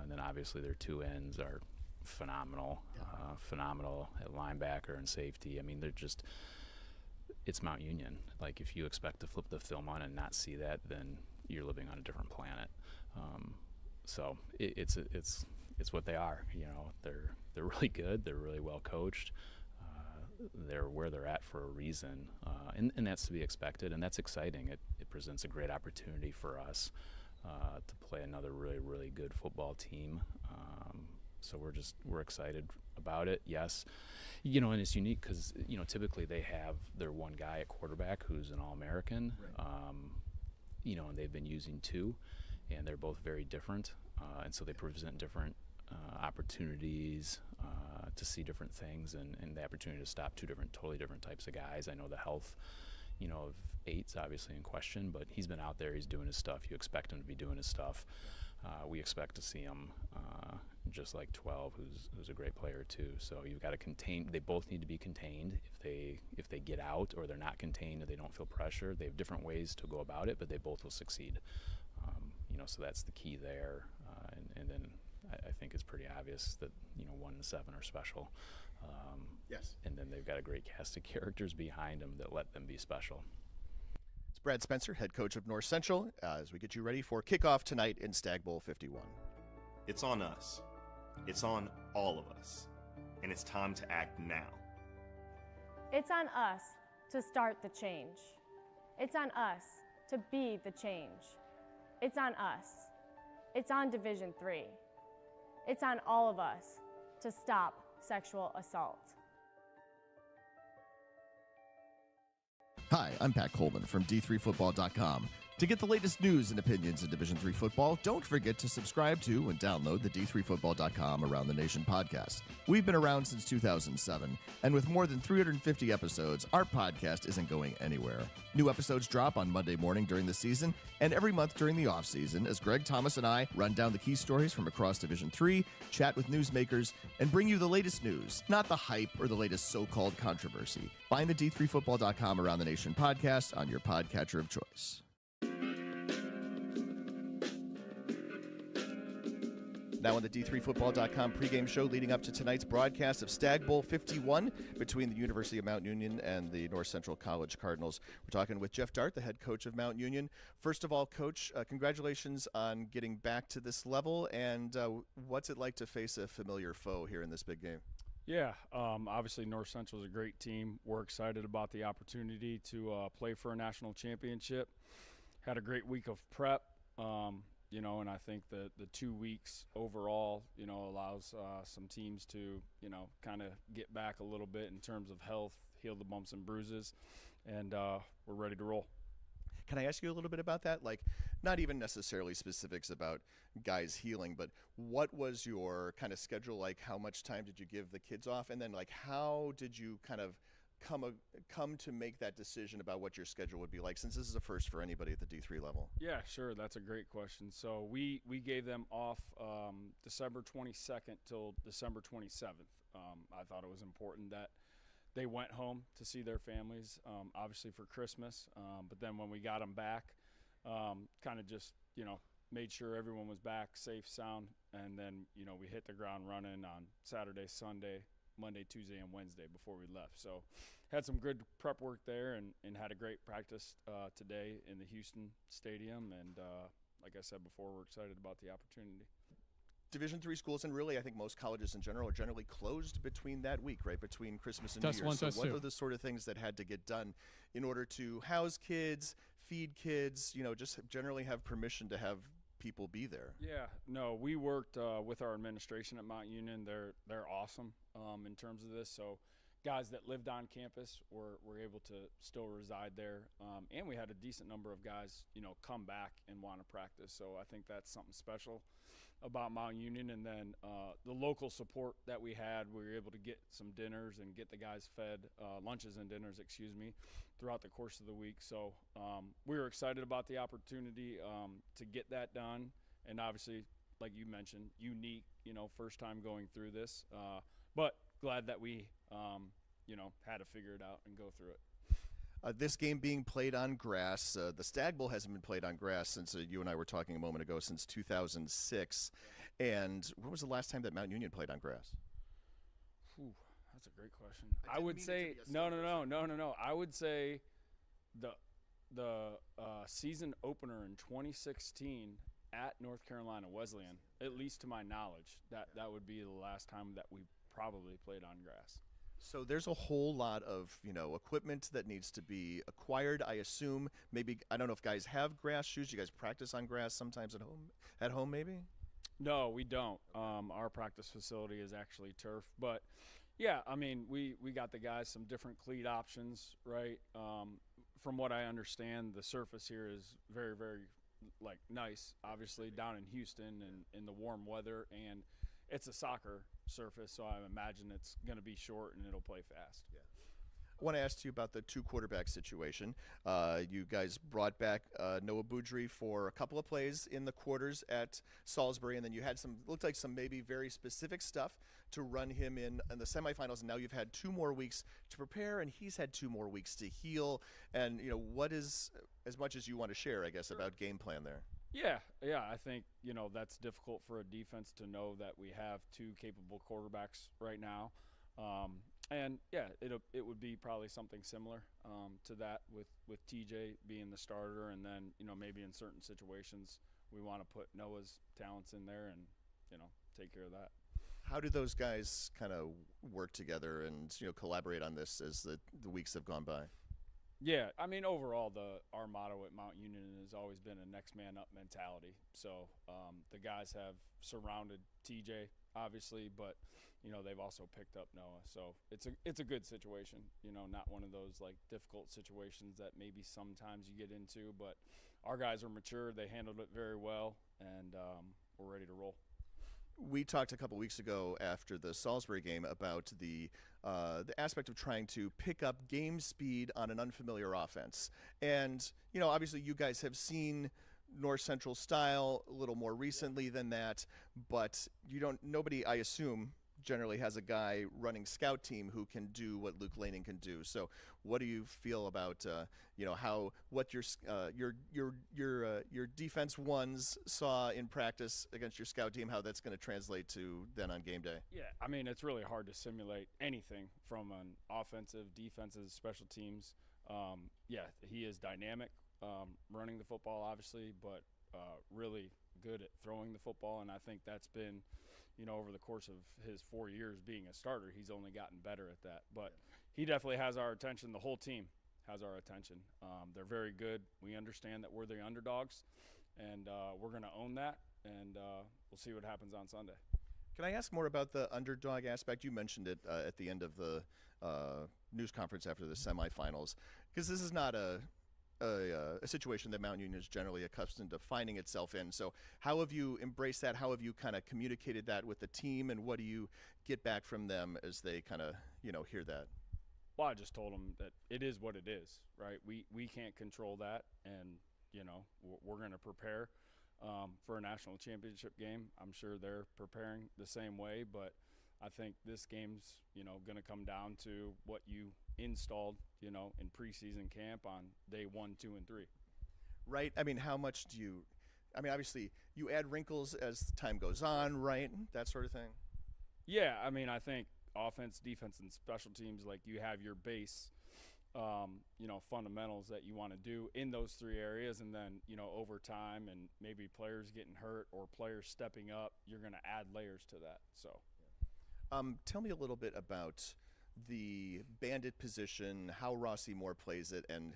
And then obviously their two ends are phenomenal at linebacker and safety. I mean, they're just, it's Mount Union. Like, if you expect to flip the film on and not see that, then you're living on a different planet. So it's what they are. You know, they're really good. They're really well coached. They're where they're at for a reason, and that's to be expected, and that's exciting. It presents a great opportunity for us to play another really, really good football team. So we're excited about it. Yes, you know, and it's unique because, you know, typically they have their one guy at quarterback who's an All-American, you know, and they've been using two, and they're both very different, and so they present different opportunities to see different things, and the opportunity to stop two totally different types of guys. I know the health, you know, of Eight's obviously in question, but he's been out there, he's doing his stuff. You expect him to be doing his stuff. We expect to see him just like 12, who's a great player too. So you've got to contain. They both need to be contained. If they get out or they're not contained or they don't feel pressure, they have different ways to go about it, but they both will succeed. You know, so that's the key there. And then I think it's pretty obvious that, you know, 1 and 7 are special. Yes. And then they've got a great cast of characters behind them that let them be special. It's Brad Spencer, head coach of North Central, as we get you ready for kickoff tonight in Stagg Bowl 51. It's on us. It's on all of us. And it's time to act now. It's on us to start the change. It's on us to be the change. It's on us. It's on Division III. It's on all of us to stop sexual assault. Hi, I'm Pat Coleman from D3Football.com. To get the latest news and opinions in Division III football, don't forget to subscribe to and download the D3Football.com Around the Nation podcast. We've been around since 2007, and with more than 350 episodes, our podcast isn't going anywhere. New episodes drop on Monday morning during the season and every month during the offseason as Greg Thomas and I run down the key stories from across Division III, chat with newsmakers, and bring you the latest news, not the hype or the latest so-called controversy. Find the D3Football.com Around the Nation podcast on your podcatcher of choice. Now on the D3Football.com pregame show leading up to tonight's broadcast of Stagg Bowl 51 between the University of Mount Union and the North Central College Cardinals. We're talking with Jeff Dart, the head coach of Mount Union. First of all, Coach, congratulations on getting back to this level, and what's it like to face a familiar foe here in this big game? Yeah, obviously North Central is a great team. We're excited about the opportunity to play for a national championship. Had a great week of prep. You know, and I think the 2 weeks overall, you know, allows some teams to, you know, kind of get back a little bit in terms of health, heal the bumps and bruises, and we're ready to roll. Can I ask you a little bit about that? Like, not even necessarily specifics about guys healing, but what was your kind of schedule like? How much time did you give the kids off? And then, like, how did you kind of come to make that decision about what your schedule would be like, since this is a first for anybody at the D3 level? Yeah, sure. That's a great question. So we gave them off December 22nd till December 27th. I thought it was important that they went home to see their families, obviously for Christmas. But then when we got them back, kind of just, you know, made sure everyone was back safe, sound. And then, you know, we hit the ground running on Saturday, Sunday, Monday, Tuesday, and Wednesday before we left. So had some good prep work there and had a great practice today in the Houston Stadium. And like I said before, we're excited about the opportunity. Division III schools, and really I think most colleges in general, are generally closed between that week, right, between Christmas and New Year's. So what are the sort of things that had to get done in order to house kids, feed kids, you know, just generally have permission to have people be there? Yeah, no, we worked with our administration at Mount Union. They're awesome in terms of this. So guys that lived on campus were able to still reside there. And we had a decent number of guys, you know, come back and want to practice. So I think that's something special about Mount Union. And then the local support that we had, we were able to get some dinners and get the guys fed, lunches and dinners, throughout the course of the week. So we were excited about the opportunity to get that done. And obviously like you mentioned, unique, first time going through this. But glad that we, had to figure it out and go through it. This game being played on grass, the Stagg Bowl hasn't been played on grass since you and I were talking a moment ago, since 2006. And when was the last time that Mount Union played on grass? Whew, that's a great question. I would say no. I would say the season opener in 2016 at North Carolina Wesleyan, at least to my knowledge, that would be the last time that we probably played on grass. So there's a whole lot of, equipment that needs to be acquired, I assume. Maybe, I don't know if guys have grass shoes. You guys practice on grass sometimes at home maybe? No, we don't. Our practice facility is actually turf. But, yeah, I mean, we got the guys some different cleat options, right? From what I understand, the surface here is very, very, nice, obviously, down in Houston and in the warm weather. And it's a soccer surface, so I imagine it's going to be short and it'll play fast. Yeah. I want to ask you about the two quarterback situation. You guys brought back Noah Boudry for a couple of plays in the quarters at Salisbury, and then you had looked like some maybe very specific stuff to run him in the semifinals, and now you've had 2 more weeks to prepare, and he's had 2 more weeks to heal. And, what is, as much as you want to share, I guess, about game plan there? Yeah, I think, that's difficult for a defense to know that we have 2 capable quarterbacks right now. And, yeah, it would be probably something similar to that with TJ being the starter, and then, maybe in certain situations we want to put Noah's talents in there and, take care of that. How do those guys kind of work together and, collaborate on this as the weeks have gone by? Yeah, I mean, overall, our motto at Mount Union has always been a next man up mentality. So the guys have surrounded TJ, obviously, but they've also picked up Noah. So it's a good situation. Not one of those difficult situations that maybe sometimes you get into. But our guys are mature. They handled it very well, and we're ready to roll. We talked a couple weeks ago after the Salisbury game about the aspect of trying to pick up game speed on an unfamiliar offense. And, obviously you guys have seen North Central style a little more recently than that, but nobody, I assume, generally has a guy running scout team who can do what Luke Lehnen can do. So what do you feel about what your defense ones saw in practice against your scout team, how that's going to translate to then on game day? Yeah, I mean, it's really hard to simulate anything from an offensive, defensive, special teams. Yeah, he is dynamic running the football, obviously, but really good at throwing the football, and I think that's been over the course of his 4 years being a starter, he's only gotten better at that. But he definitely has our attention. The whole team has our attention. They're very good. We understand that we're the underdogs, and we're going to own that, and we'll see what happens on Sunday. Can I ask more about the underdog aspect? You mentioned it at the end of the news conference after the semifinals, because this is not a situation that Mount Union is generally accustomed to finding itself in. So how have you embraced that? How have you kind of communicated that with the team, and what do you get back from them as they kind of, hear that? Well, I just told them that it is what it is, right? We can't control that, and, we're going to prepare for a national championship game. I'm sure they're preparing the same way, but I think this game's, going to come down to what you installed, in preseason camp on day 1, 2, and 3. Right. I mean, how much do you – I mean, obviously, you add wrinkles as time goes on, right? That sort of thing. Yeah, I mean, I think offense, defense, and special teams, you have your base, fundamentals that you want to do in those 3 areas, and then, over time and maybe players getting hurt or players stepping up, you're going to add layers to that. So, tell me a little bit about the bandit position, how Rossi more plays it, and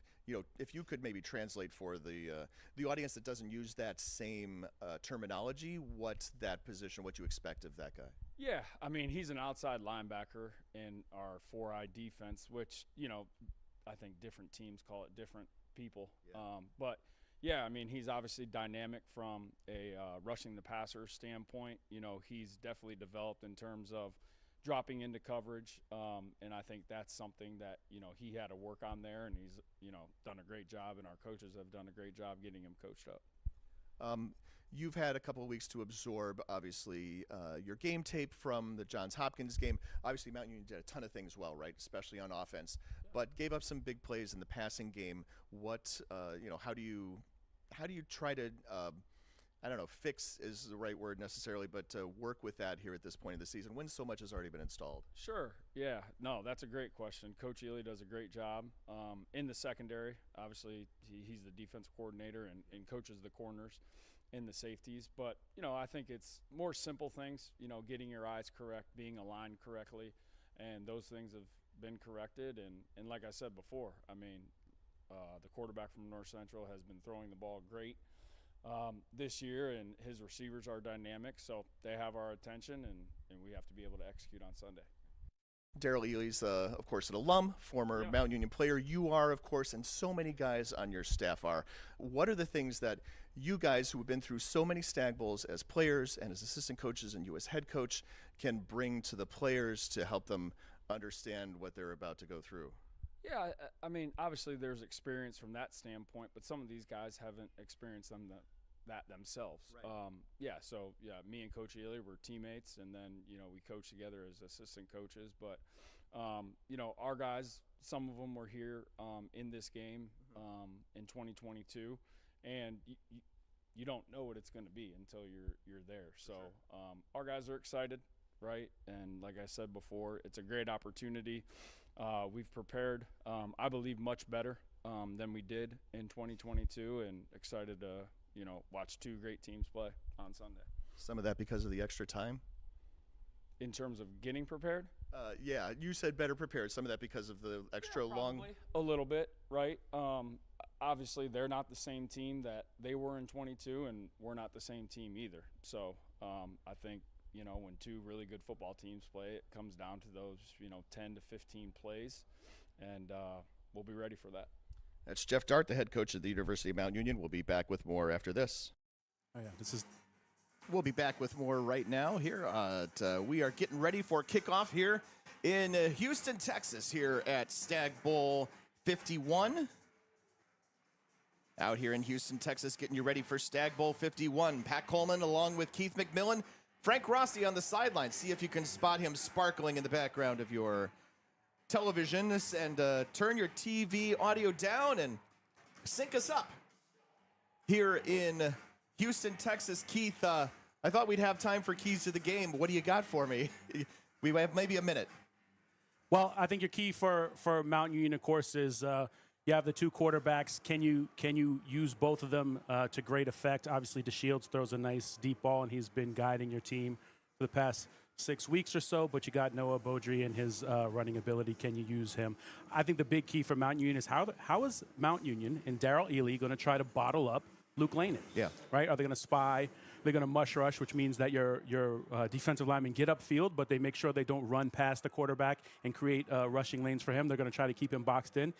if you could maybe translate for the audience that doesn't use that same terminology, what that position, what you expect of that guy. Yeah, I mean, he's an outside linebacker in our 4-eye defense, which I think different teams call it different people. Yeah. But yeah, I mean, he's obviously dynamic from a rushing the passer standpoint. He's definitely developed in terms of dropping into coverage, and I think that's something that he had to work on there, and he's done a great job, and our coaches have done a great job getting him coached up. You've had a couple of weeks to absorb, obviously, your game tape from the Johns Hopkins game. Obviously, Mount Union did a ton of things well, right, especially on offense, but gave up some big plays in the passing game. What, how do you try to, I don't know, fix is the right word necessarily, but work with that here at this point of the season when so much has already been installed? Sure. Yeah. No, that's a great question. Coach Ely does a great job in the secondary. Obviously, he's the defense coordinator and coaches the corners and the safeties. But, I think it's more simple things, getting your eyes correct, being aligned correctly, and those things have been corrected. And like I said before, the quarterback from North Central has been throwing the ball great this year, and his receivers are dynamic, so they have our attention, and we have to be able to execute on Sunday. Darrell Ely's, of course, an alum, former Mount Union player. You are, of course, and so many guys on your staff are. What are the things that you guys who have been through so many Stagg Bowls as players and as assistant coaches and you as head coach can bring to the players to help them understand what they're about to go through? Yeah, obviously there's experience from that standpoint, but some of these guys haven't experienced that themselves. Right. Me and Coach Ely were teammates, and then, we coached together as assistant coaches. But, our guys, some of them were here in this game in 2022, and you don't know what it's going to be until you're there. So our guys are excited, right? And like I said before, it's a great opportunity. We've prepared, I believe, much better than we did in 2022, and excited to, watch two great teams play on Sunday. Some of that because of the extra time? In terms of getting prepared? Yeah, you said better prepared. Some of that because of the extra long? A little bit, right? Obviously, they're not the same team that they were in 22, and we're not the same team either. So I think, when two really good football teams play, it comes down to those, 10 to 15 plays, and we'll be ready for that. That's Jeff Dart, the head coach of the University of Mount Union. We'll be back with more after this. Oh, yeah, We'll be back with more right now here. We are getting ready for kickoff here in Houston, Texas, here at Stagg Bowl 51. Out here in Houston, Texas, getting you ready for Stagg Bowl 51. Pat Coleman along with Keith McMillan. Frank Rossi on the sideline. See if you can spot him sparkling in the background of your television, and turn your TV audio down and sync us up here in Houston, Texas. Keith, I thought we'd have time for keys to the game. What do you got for me? We have maybe a minute. Well, I think your key for Mount Union, of course, is you have the two quarterbacks. Can you use both of them to great effect? Obviously, DeShields throws a nice deep ball, and he's been guiding your team for the past 6 weeks or so, but you got Noah Beaudry and his running ability. Can you use him? I think the big key for Mount Union is how is Mount Union and Darrell Ely going to try to bottle up Luke Lehnen? Yeah. Right? Are they going to spy? They're going to mush rush, which means that your defensive linemen get upfield, but they make sure they don't run past the quarterback and create rushing lanes for him. They're going to try to keep him boxed in.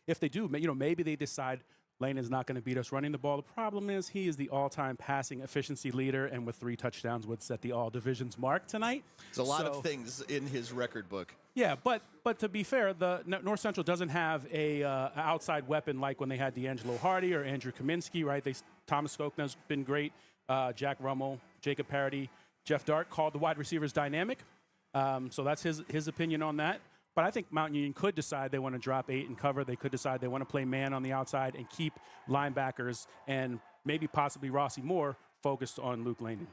If they do, maybe they decide Lehnen's not going to beat us running the ball. The problem is he is the all-time passing efficiency leader, and with 3 touchdowns would set the all-divisions mark tonight. There's a lot of things in his record book. Yeah, but to be fair, the North Central doesn't have a outside weapon like when they had D'Angelo Hardy or Andrew Kaminsky, right? Thomas Skokna's been great. Jack Rummel, Jacob Parody, Jeff Dart called the wide receivers dynamic. So that's his opinion on that. But I think Mount Union could decide they want to drop 8 and cover. They could decide they want to play man on the outside and keep linebackers and maybe possibly Rossy Moore focused on Luke Lehnen.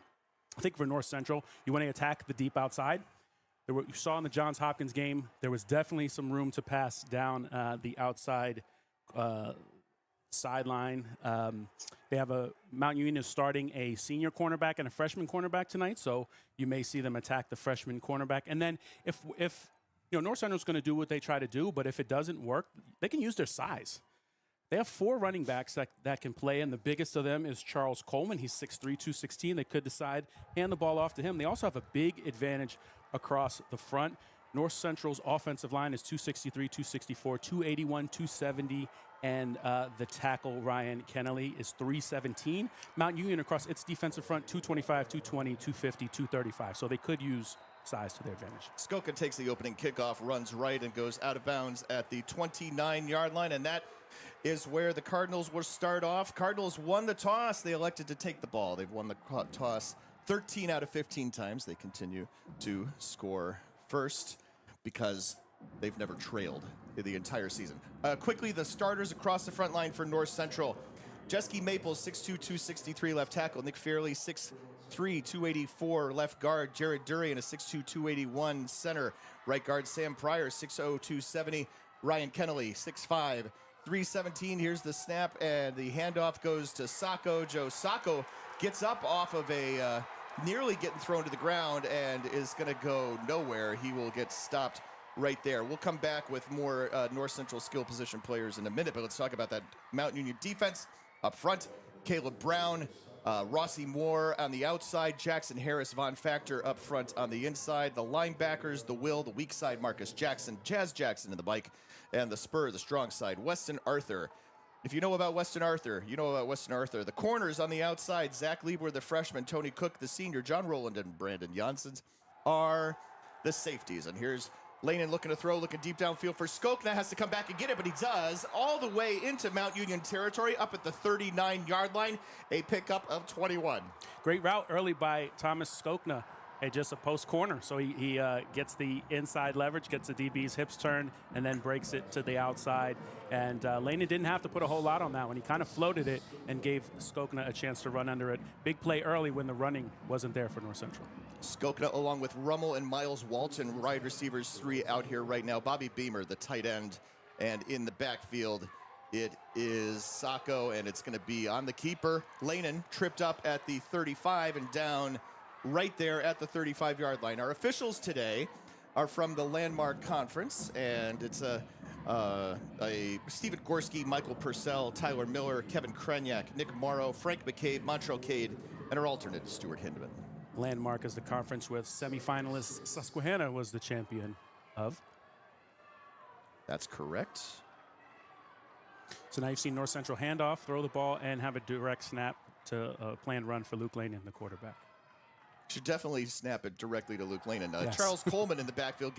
I think for North Central, you want to attack the deep outside. You saw in the Johns Hopkins game, there was definitely some room to pass down the outside sideline. They have Mount Union is starting a senior cornerback and a freshman cornerback tonight, so you may see them attack the freshman cornerback. And then if North Central is going to do what they try to do, but if it doesn't work, they can use their size. They have 4 running backs that can play, and the biggest of them is Charles Coleman. He's 6'3", 216. They could decide, hand the ball off to him. They also have a big advantage across the front. North Central's offensive line is 263, 264, 281, 270, and the tackle, Ryan Kennelly, is 317. Mount Union across its defensive front, 225, 220, 250, 235. So they could use size to their advantage. Skokna takes the opening kickoff, runs right, and goes out of bounds at the 29-yard line, and that is where the Cardinals will start off. Cardinals won the toss. They elected to take the ball. They've won the toss 13 out of 15 times. They continue to score first because they've never trailed the entire season. Quickly, the starters across the front line for North Central. Jeske Maples, 6'2", 263 left tackle. Nick Fairley, 6'3", 284 left guard. Jared Durian, a 6'2", 281 center. Right guard Sam Pryor, 6'0", 270. Ryan Kennelly, 6'5", 317. Here's the snap, and the handoff goes to Sacco. Joe Sacco gets up off of a nearly getting thrown to the ground and is going to go nowhere. He will get stopped right there. We'll come back with more North Central skill position players in a minute, but let's talk about that Mount Union defense. Up front, Caleb Brown, Rossi Moore on the outside, Jackson Harris, Von Factor up front on the inside. The linebackers, the weak side, Marcus Jackson, Jazz Jackson in the bike, and the spur, the strong side, Weston Arthur. If you know about Weston Arthur, you know about Weston Arthur. The corners on the outside, Zach Lieber, the freshman, Tony Cook, the senior, John Rowland, and Brandon Janssens are the safeties. And here's Lehnen looking to throw, looking deep downfield for Skokna, has to come back and get it, but he does, all the way into Mount Union territory, up at the 39-yard line, a pickup of 21. Great route early by Thomas Skokna, just a post corner. So he gets the inside leverage, gets the DB's hips turned, and then breaks it to the outside. And Lehnen didn't have to put a whole lot on that one. He kind of floated it and gave Skokna a chance to run under it. Big play early when the running wasn't there for North Central. Skokna along with Rummel and Miles Walton, wide receivers 3 out here right now. Bobby Beamer, the tight end, and in the backfield, it is Sacco, and it's going to be on the keeper. Lehnen tripped up at the 35 and down right there at the 35-yard line. Our officials today are from the Landmark Conference, and it's a Stephen Gorski, Michael Purcell, Tyler Miller, Kevin Krenyak, Nick Morrow, Frank McCabe, Montrell Cade, and our alternate is Stuart Hindeman. Landmark is the conference with semifinalists Susquehanna was the champion of. That's correct. So now you've seen North Central handoff, throw the ball, and have a direct snap to a planned run for Luke Lehnen, the quarterback. Should definitely snap it directly to Luke Lehnen. Yes. Charles Coleman in the backfield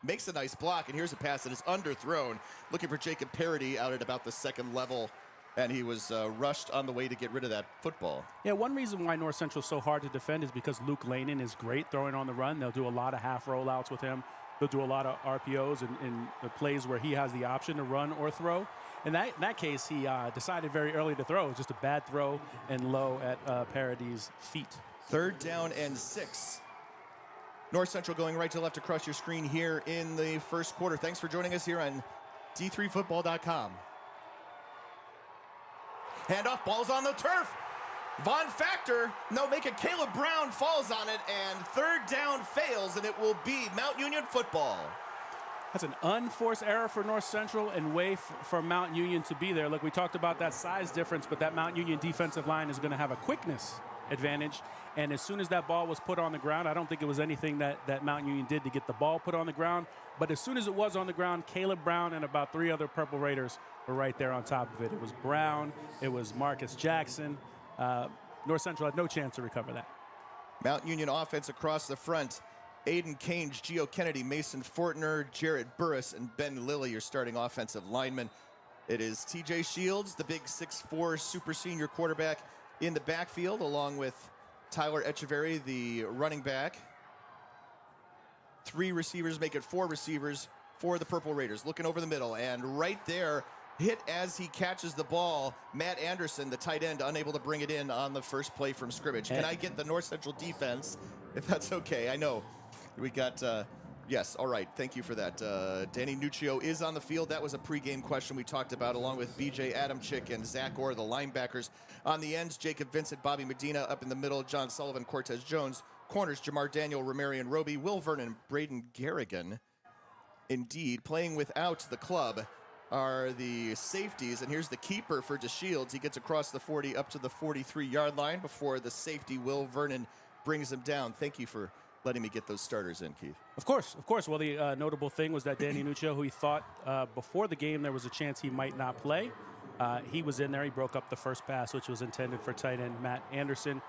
makes a nice block, and here's a pass that is underthrown. Looking for Jacob Parody out at about the second level, and he was rushed on the way to get rid of that football. Yeah, one reason why North Central is so hard to defend is because Luke Lehnen is great throwing on the run. They'll do a lot of half rollouts with him. They'll do a lot of RPOs and the plays where he has the option to run or throw. In that case, he decided very early to throw. It was just a bad throw and low at Parody's feet. 3rd down and 6. North Central going right to left across your screen here in the first quarter. Thanks for joining us here on D3Football.com. Handoff, ball's on the turf. Von Factor, make it. Caleb Brown falls on it, and 3rd down fails, and it will be Mount Union football. That's an unforced error for North Central and way for Mount Union to be there. Look, we talked about that size difference, but that Mount Union defensive line is going to have a quickness advantage. And as soon as that ball was put on the ground, I don't think it was anything that Mount Union did to get the ball put on the ground. But as soon as it was on the ground, Caleb Brown and about 3 other Purple Raiders were right there on top of it. It was Brown. It was Marcus Jackson. North Central had no chance to recover that. Mount Union offense across the front. Aiden Cange, Gio Kennedy, Mason Fortner, Jarrett Burris, and Ben Lilly, your starting offensive linemen. It is TJ Shields, the big 6'4" super senior quarterback in the backfield, along with Tyler Echeverry, the running back. 3 receivers make it 4 receivers for the Purple Raiders. Looking over the middle, and right there, hit as he catches the ball, Matt Anderson, the tight end, unable to bring it in on the first play from scrimmage. Can I get the North Central defense, if that's okay? I know we got, yes, all right, thank you for that. Danny Nuccio is on the field. That was a pregame question we talked about, along with BJ Adamczyk and Zach Orr, the linebackers. On the ends, Jacob Vincent, Bobby Medina up in the middle, John Sullivan, Cortez Jones. Corners, Jamar Daniel, Romarian Roby, Will Vernon, Braden Garrigan. Indeed, playing without the club are the safeties, and here's the keeper for DeShields. He gets across the 40 up to the 43-yard line before the safety, Will Vernon, brings him down. Thank you for letting me get those starters in, Keith. Of course. Well, the notable thing was that Danny Nuccio, who he thought before the game there was a chance he might not play, he was in there. He broke up the first pass, which was intended for tight end Matt Anderson,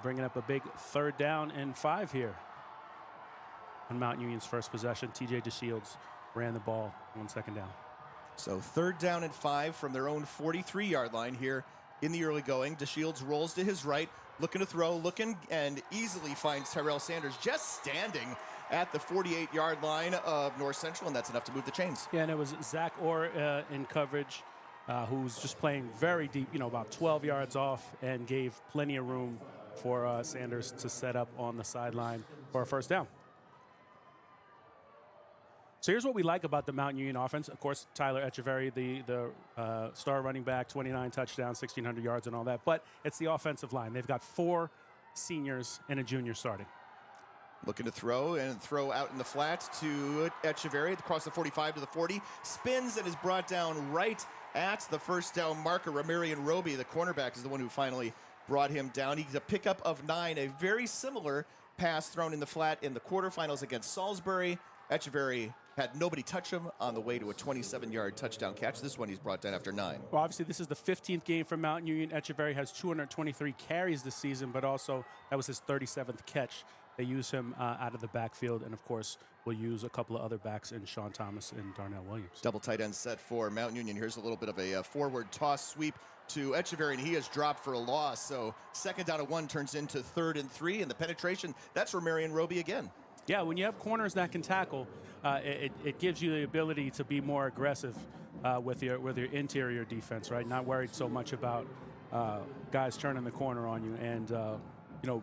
bringing up a big 3rd down and 5 here. On Mount Union's first possession, TJ DeShields ran the ball 1 second down. So 3rd down and 5 from their own 43-yard line here in the early going. DeShields rolls to his right, looking to throw, and easily finds Tyrell Sanders just standing at the 48-yard line of North Central, and that's enough to move the chains. Yeah, and it was Zach Orr in coverage, who's just playing very deep, about 12 yards off, and gave plenty of room for Sanders to set up on the sideline for a first down. So here's what we like about the Mount Union offense. Of course, Tyler Echeverry, the star running back, 29 touchdowns, 1,600 yards and all that. But it's the offensive line. They've got 4 seniors and a junior starting. Looking to throw out in the flat to Echeverry across the 45 to the 40. Spins and is brought down right at the first down marker. Ramarian Roby, the cornerback, is the one who finally brought him down. He's a pickup of 9, a very similar pass thrown in the flat in the quarterfinals against Salisbury. Echeverry had nobody touch him on the way to a 27-yard touchdown catch. This one he's brought down after 9. Well, obviously, this is the 15th game for Mount Union. Echeverry has 223 carries this season, but also that was his 37th catch. They use him out of the backfield, and, of course, we'll use a couple of other backs in Sean Thomas and Darnell Williams. Double tight end set for Mount Union. Here's a little bit of a forward toss sweep to Echeverry, and he has dropped for a loss. So 2nd down and 1 turns into 3rd and 3, and the penetration, that's Ramarian Roby again. Yeah, when you have corners that can tackle, it gives you the ability to be more aggressive with your interior defense, right? Not worried so much about guys turning the corner on you. And,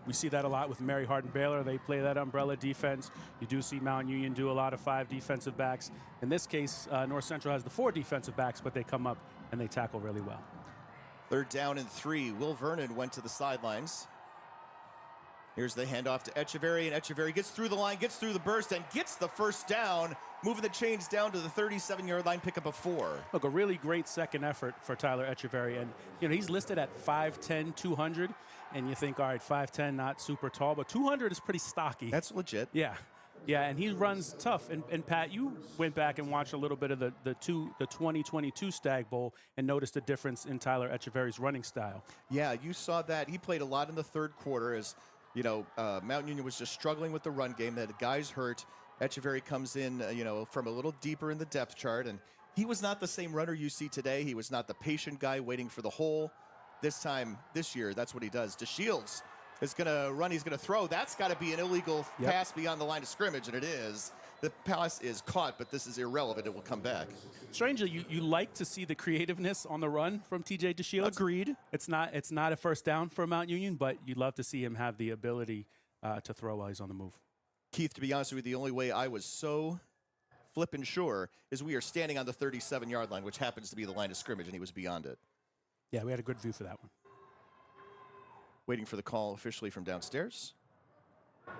we see that a lot with Mary Hardin Baylor. They play that umbrella defense. You do see Mount Union do a lot of 5 defensive backs. In this case, North Central has the 4 defensive backs, but they come up and they tackle really well. 3rd down and 3. Will Vernon went to the sidelines. Here's the handoff to Echeverry, and Echeverry gets through the line, gets through the burst, and gets the first down, moving the chains down to the 37-yard line, pickup of 4. Look, a really great second effort for Tyler Echeverry. And, he's listed at 5'10", 200, and you think, all right, 5'10", not super tall, but 200 is pretty stocky. That's legit. Yeah. Yeah, and he runs tough. And Pat, you went back and watched a little bit of the 2022 Stagg Bowl and noticed a difference in Tyler Echeverry's running style. Yeah, you saw that. He played a lot in the 3rd quarter as Mount Union was just struggling with the run game. They had guys hurt. Echeverry comes in, from a little deeper in the depth chart, and he was not the same runner you see today. He was not the patient guy waiting for the hole. This year, that's what he does. DeShields is going to run. He's going to throw. That's got to be an illegal pass beyond the line of scrimmage, and it is. The pass is caught, but this is irrelevant. It will come back. Strangely, you like to see the creativeness on the run from TJ DeShields. Agreed. It's not a first down for Mount Union, but you'd love to see him have the ability to throw while he's on the move. Keith, to be honest with you, the only way I was so flippin' sure is we are standing on the 37-yard line, which happens to be the line of scrimmage, and he was beyond it. Yeah, we had a good view for that one. Waiting for the call officially from downstairs.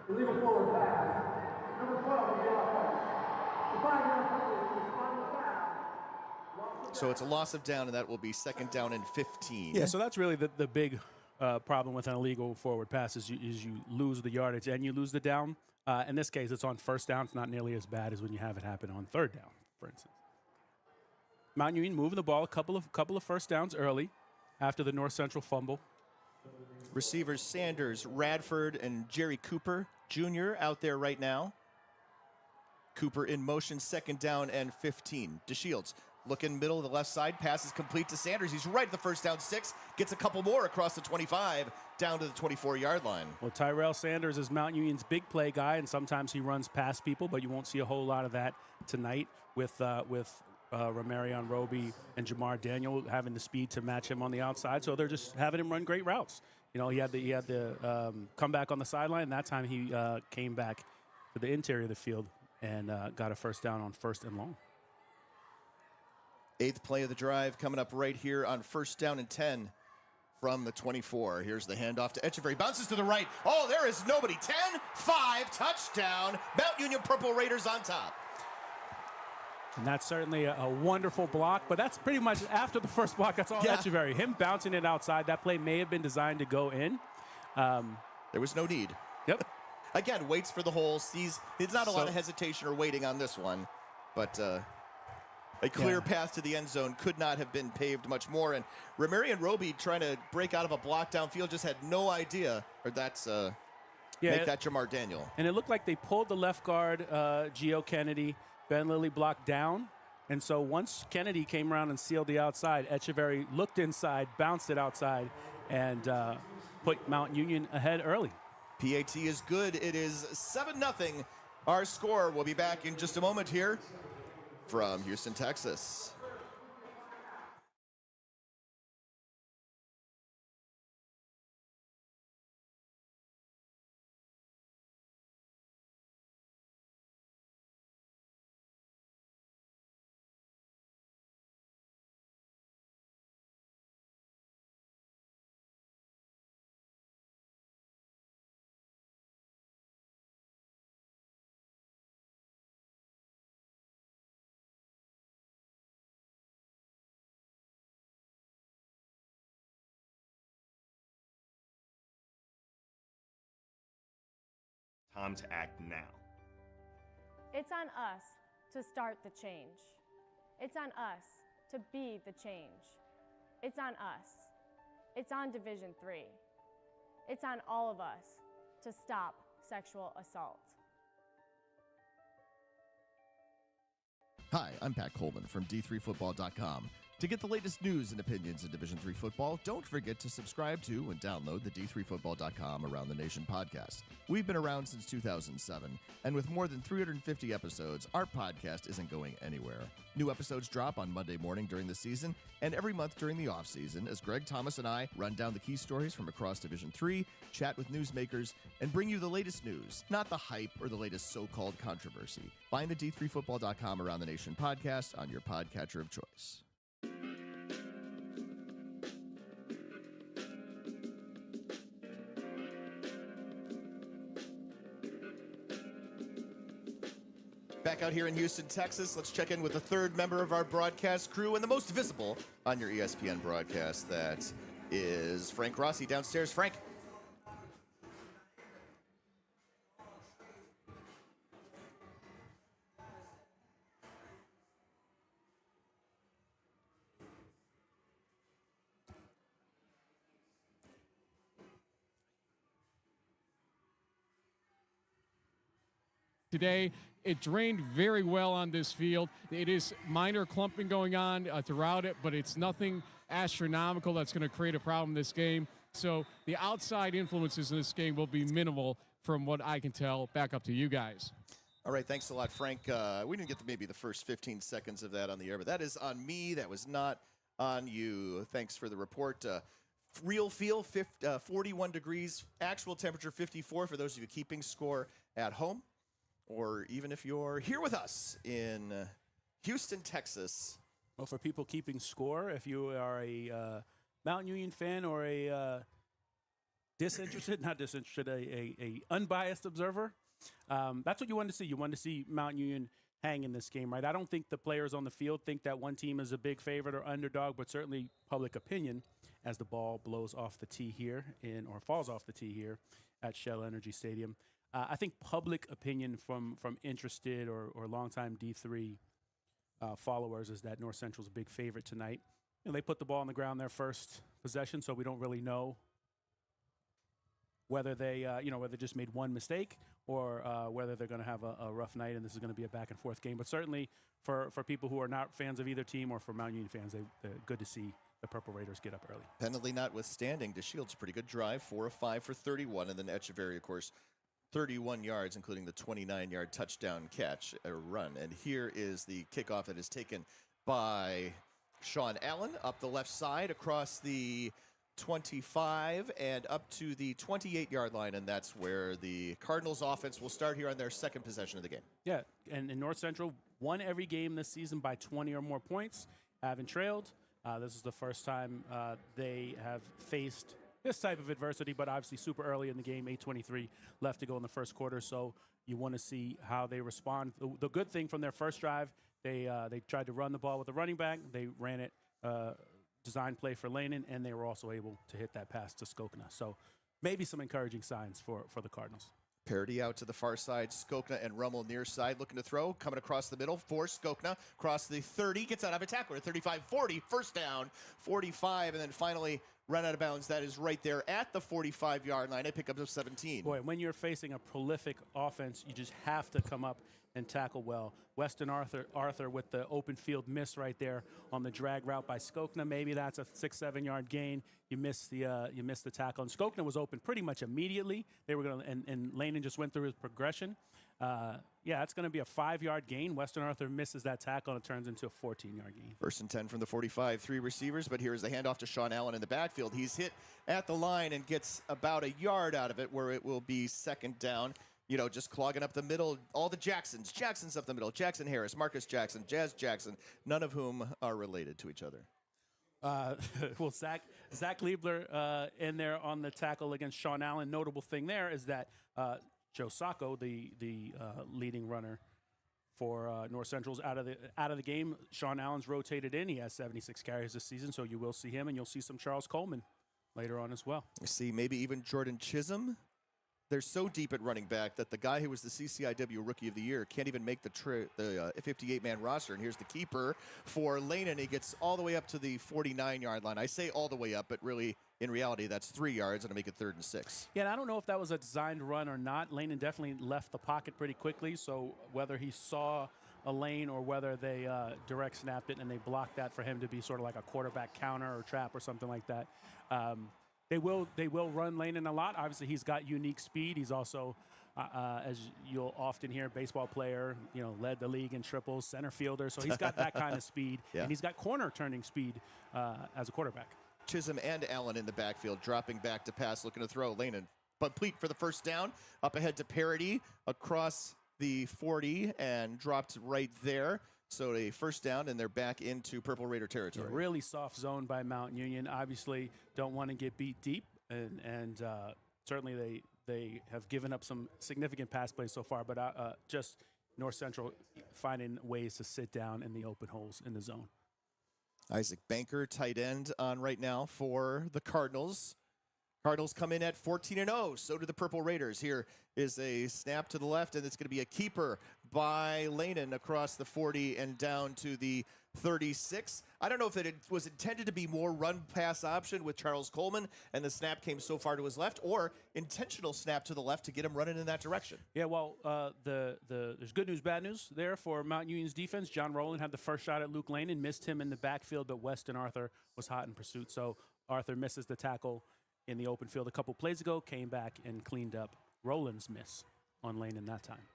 Illegal forward pass. Number 12, So it's a loss of down, and that will be 2nd down and 15. Yeah, so that's really the big problem with an illegal forward pass is you lose the yardage and you lose the down. In this case, it's on 1st down. It's not nearly as bad as when you have it happen on 3rd down, for instance. Mount Union moving the ball a couple of first downs early after the North Central fumble. Receivers Sanders, Radford, and Jerry Cooper Jr. out there right now. Cooper in motion, 2nd down and 15. DeShields looking middle of the left side. Pass is complete to Sanders. He's right at the first down 6. Gets a couple more across the 25 down to the 24-yard line. Well, Tyrell Sanders is Mount Union's big play guy, and sometimes he runs past people, but you won't see a whole lot of that tonight with Ramarian Roby and Jamar Daniel having the speed to match him on the outside. So they're just having him run great routes. He had the comeback on the sideline. That time he came back to the interior of the field and got a first down on 1st and long. 8th play of the drive coming up right here on 1st down and 10 from the 24. Here's the handoff to Echeverry. Bounces to the right. Oh, there is nobody. 10-5 touchdown. Mount Union Purple Raiders on top. And that's certainly a wonderful block, but that's pretty much after the first block. That's all Echeverry. Him bouncing it outside. That play may have been designed to go in. There was no need. Yep. Again, waits for the hole. Sees there's not a lot of hesitation or waiting on this one, but a clear path to the end zone could not have been paved much more. And Ramarian Roby trying to break out of a block downfield just had no idea, or that's make that Jamar Daniel. And it looked like they pulled the left guard, Gio Kennedy. Ben Lilly blocked down, And so once Kennedy came around and sealed the outside, Echeverry looked inside, bounced it outside, and put Mount Union ahead early. PAT is good. It is 7-0. Our score. We'll be back in just a moment here from Houston, Texas. Time to act now. It's on us to start the change. It's on us to be the change. It's on us. It's on Division III. It's on all of us to stop sexual assault. Hi, I'm Pat Coleman from D3Football.com. To get the latest news and opinions in Division III football, don't forget to subscribe to and download the D3Football.com Around the Nation podcast. We've been around since 2007, and with more than 350 episodes, our podcast isn't going anywhere. New episodes drop on Monday morning during the season and every month during the offseason as Greg Thomas and I run down the key stories from across Division III, chat with newsmakers, and bring you the latest news, not the hype or the latest so-called controversy. Find the D3Football.com Around the Nation podcast on your podcatcher of choice. Back out here in Houston, Texas, let's check in with the third member of our broadcast crew and the most visible on your ESPN broadcast. That is Frank Rossi downstairs. Frank. Today, it drained very well on this field. It is minor clumping going on throughout it, but it's nothing astronomical that's going to create a problem in this game. So the outside influences in this game will be minimal from what I can tell. Back up to you guys. All right, thanks a lot, Frank. We didn't get to maybe the first 15 seconds of that on the air, but that is on me. That was not on you. Thanks for the report. Real feel, 41 degrees. Actual temperature, 54 for those of you keeping score at home. Or even if you're here with us in Houston, Texas. Well, for people keeping score, if you are a Mount Union fan or a a unbiased observer, that's what you want to see. You want to see Mount Union hang in this game, right? I don't think the players on the field think that one team is a big favorite or underdog, but certainly public opinion as the ball blows off the tee here or falls off the tee here at Shell Energy Stadium. I think public opinion from interested or longtime D3 followers is that North Central's a big favorite tonight. And they put the ball on the ground their first possession, so we don't really know whether they, whether they just made one mistake or whether they're going to have a rough night and this is going to be a back-and-forth game. But certainly for people who are not fans of either team or for Mount Union fans, they're good to see the Purple Raiders get up early. Penalty notwithstanding, DeShields, pretty good drive, 4 of 5 for 31, and then Echeverry, of course, 31 yards, including the 29-yard touchdown catch, a run. And here is the kickoff that is taken by Sean Allen up the left side across the 25 and up to the 28-yard line, and that's where the Cardinals offense will start here on their second possession of the game. Yeah, and North Central won every game this season by 20 or more points, haven't trailed. This is the first time they have faced this type of adversity, but obviously super early in the game, 8:23 left to go in the first quarter, so you want to see how they respond. The good thing from their first drive, they tried to run the ball with the running back. They ran it, design play for Lehnen, and they were also able to hit that pass to Skokna. So maybe some encouraging signs for the Cardinals. Parity out to the far side. Skokna and Rummel near side looking to throw. Coming across the middle for Skokna. Across the 30. Gets out of a tackler. 35-40. First down. 45. And then finally run out of bounds. That is right there at the 45-yard line. They pick up to 17. Boy, when you're facing a prolific offense, you just have to come up and tackle well. Weston Arthur with the open field miss right there on the drag route by Skokna. Maybe that's a 6-7 yard gain. You missed the tackle. And Skokna was open pretty much immediately. They were going to, and Lehnen just went through his progression. Yeah, it's going to be a 5-yard gain. Weston Arthur misses that tackle, and it turns into a 14-yard gain. 1st and 10 from the 45, 3 receivers, but here's the handoff to Sean Allen in the backfield. He's hit at the line and gets about a yard out of it, where it will be 2nd down. You know, just clogging up the middle. All the Jacksons. Jackson's up the middle. Jackson Harris, Marcus Jackson, Jazz Jackson, none of whom are related to each other. Well, Zach Liebler in there on the tackle against Sean Allen. Notable thing there is that Joe Sacco, the leading runner for North Central's out of the game. Sean Allen's rotated in. He has 76 carries this season, so you will see him, and you'll see some Charles Coleman later on as well. You see maybe even Jordan Chisholm. They're so deep at running back that the guy who was the CCIW Rookie of the Year can't even make the 58-man roster. And here's the keeper for Lehnen. He gets all the way up to the 49-yard line. I say all the way up, but really, in reality, that's 3 yards, and it'll make it 3rd and 6. Yeah, and I don't know if that was a designed run or not. Lehnen definitely left the pocket pretty quickly, so whether he saw a lane or whether they direct snapped it and they blocked that for him to be sort of like a quarterback counter or trap or something like that. They will run Lehnen a lot. Obviously, he's got unique speed. He's also, as you'll often hear, baseball player, you know, led the league in triples, center fielder. So he's got that kind of speed. Yeah. And he's got corner turning speed as a quarterback. Chisholm and Allen in the backfield, dropping back to pass, looking to throw. Lehnen complete for the 1st down. Up ahead to Parody across the 40 and dropped right there. So a 1st down, and they're back into Purple Raider territory. Yeah, really soft zone by Mount Union. Obviously, don't want to get beat deep, and certainly they have given up some significant pass plays so far. But just North Central finding ways to sit down in the open holes in the zone. Isaac Banker, tight end, on right now for the Cardinals. Cardinals come in at 14-0. So do the Purple Raiders. Here is a snap to the left, and it's going to be a keeper by Lehnen across the 40 and down to the 36. I don't know if it was intended to be more run-pass option with Charles Coleman, and the snap came so far to his left, or intentional snap to the left to get him running in that direction. Yeah, well, there's good news, bad news there for Mount Union's defense. John Rowland had the first shot at Luke Lehnen, missed him in the backfield, but Weston Arthur was hot in pursuit. So Arthur misses the tackle in the open field a couple plays ago, came back and cleaned up Rowland's miss on Lehnen that time.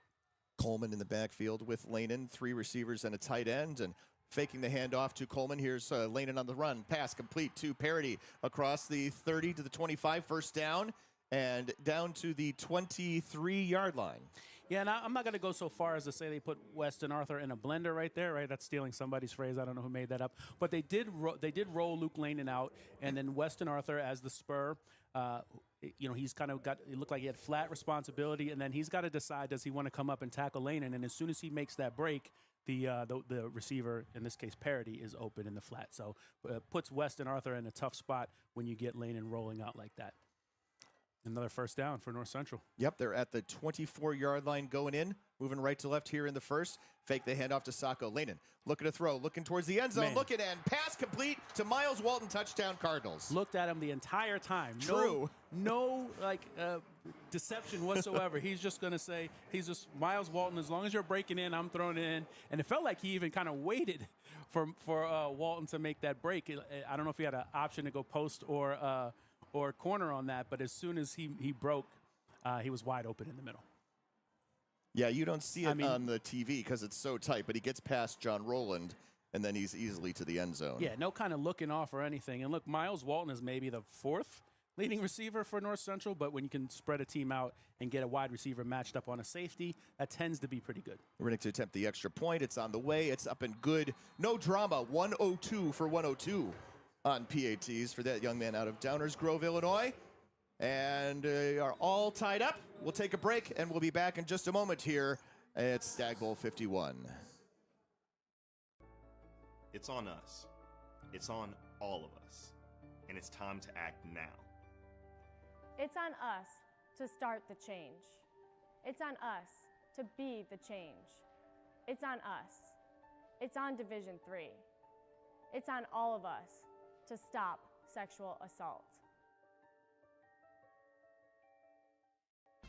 Coleman in the backfield with Lehnen, 3 receivers and a tight end, and faking the handoff to Coleman. Here's Lehnen on the run. Pass complete to Parody across the 30 to the 25, 1st down, and down to the 23-yard line. Yeah, and I'm not going to go so far as to say they put Weston Arthur in a blender right there, right? That's stealing somebody's phrase. I don't know who made that up. But they did roll Luke Lehnen out, and then Weston Arthur as the spur. You know, he's kind of got, it looked like he had flat responsibility, and then he's got to decide, does he want to come up and tackle Lehnen? And as soon as he makes that break, the receiver, in this case Parody, is open in the flat. So puts Weston Arthur in a tough spot when you get Lehnen rolling out like that. Another 1st down for North Central. Yep, they're at the 24-yard line going in, moving right to left here in the 1st. Fake the handoff to Sacco. Lehnen looking to throw, looking towards the end zone, looking, and pass complete to Miles Walton, touchdown Cardinals. Looked at him the entire time. True. No deception whatsoever. He's just going to say, he's just Miles Walton, as long as you're breaking in, I'm throwing it in. And it felt like he even kind of waited for Walton to make that break. I don't know if he had an option to go post or corner on that, but as soon as he broke, he was wide open in the middle. Yeah, you don't see it on the TV because it's so tight, but he gets past John Rowland, and then he's easily to the end zone. Yeah, no kind of looking off or anything. And look, Miles Walton is maybe the 4th leading receiver for North Central, but when you can spread a team out and get a wide receiver matched up on a safety, that tends to be pretty good. We're going to attempt the extra point. It's on the way. It's up and good. No drama. 102 for 102 on PATs for that young man out of Downers Grove, Illinois. And are all tied up. We'll take a break, and we'll be back in just a moment here at Stagg Bowl 51. It's on us. It's on all of us. And it's time to act now. It's on us to start the change. It's on us to be the change. It's on us. It's on Division III. It's on all of us to stop sexual assault.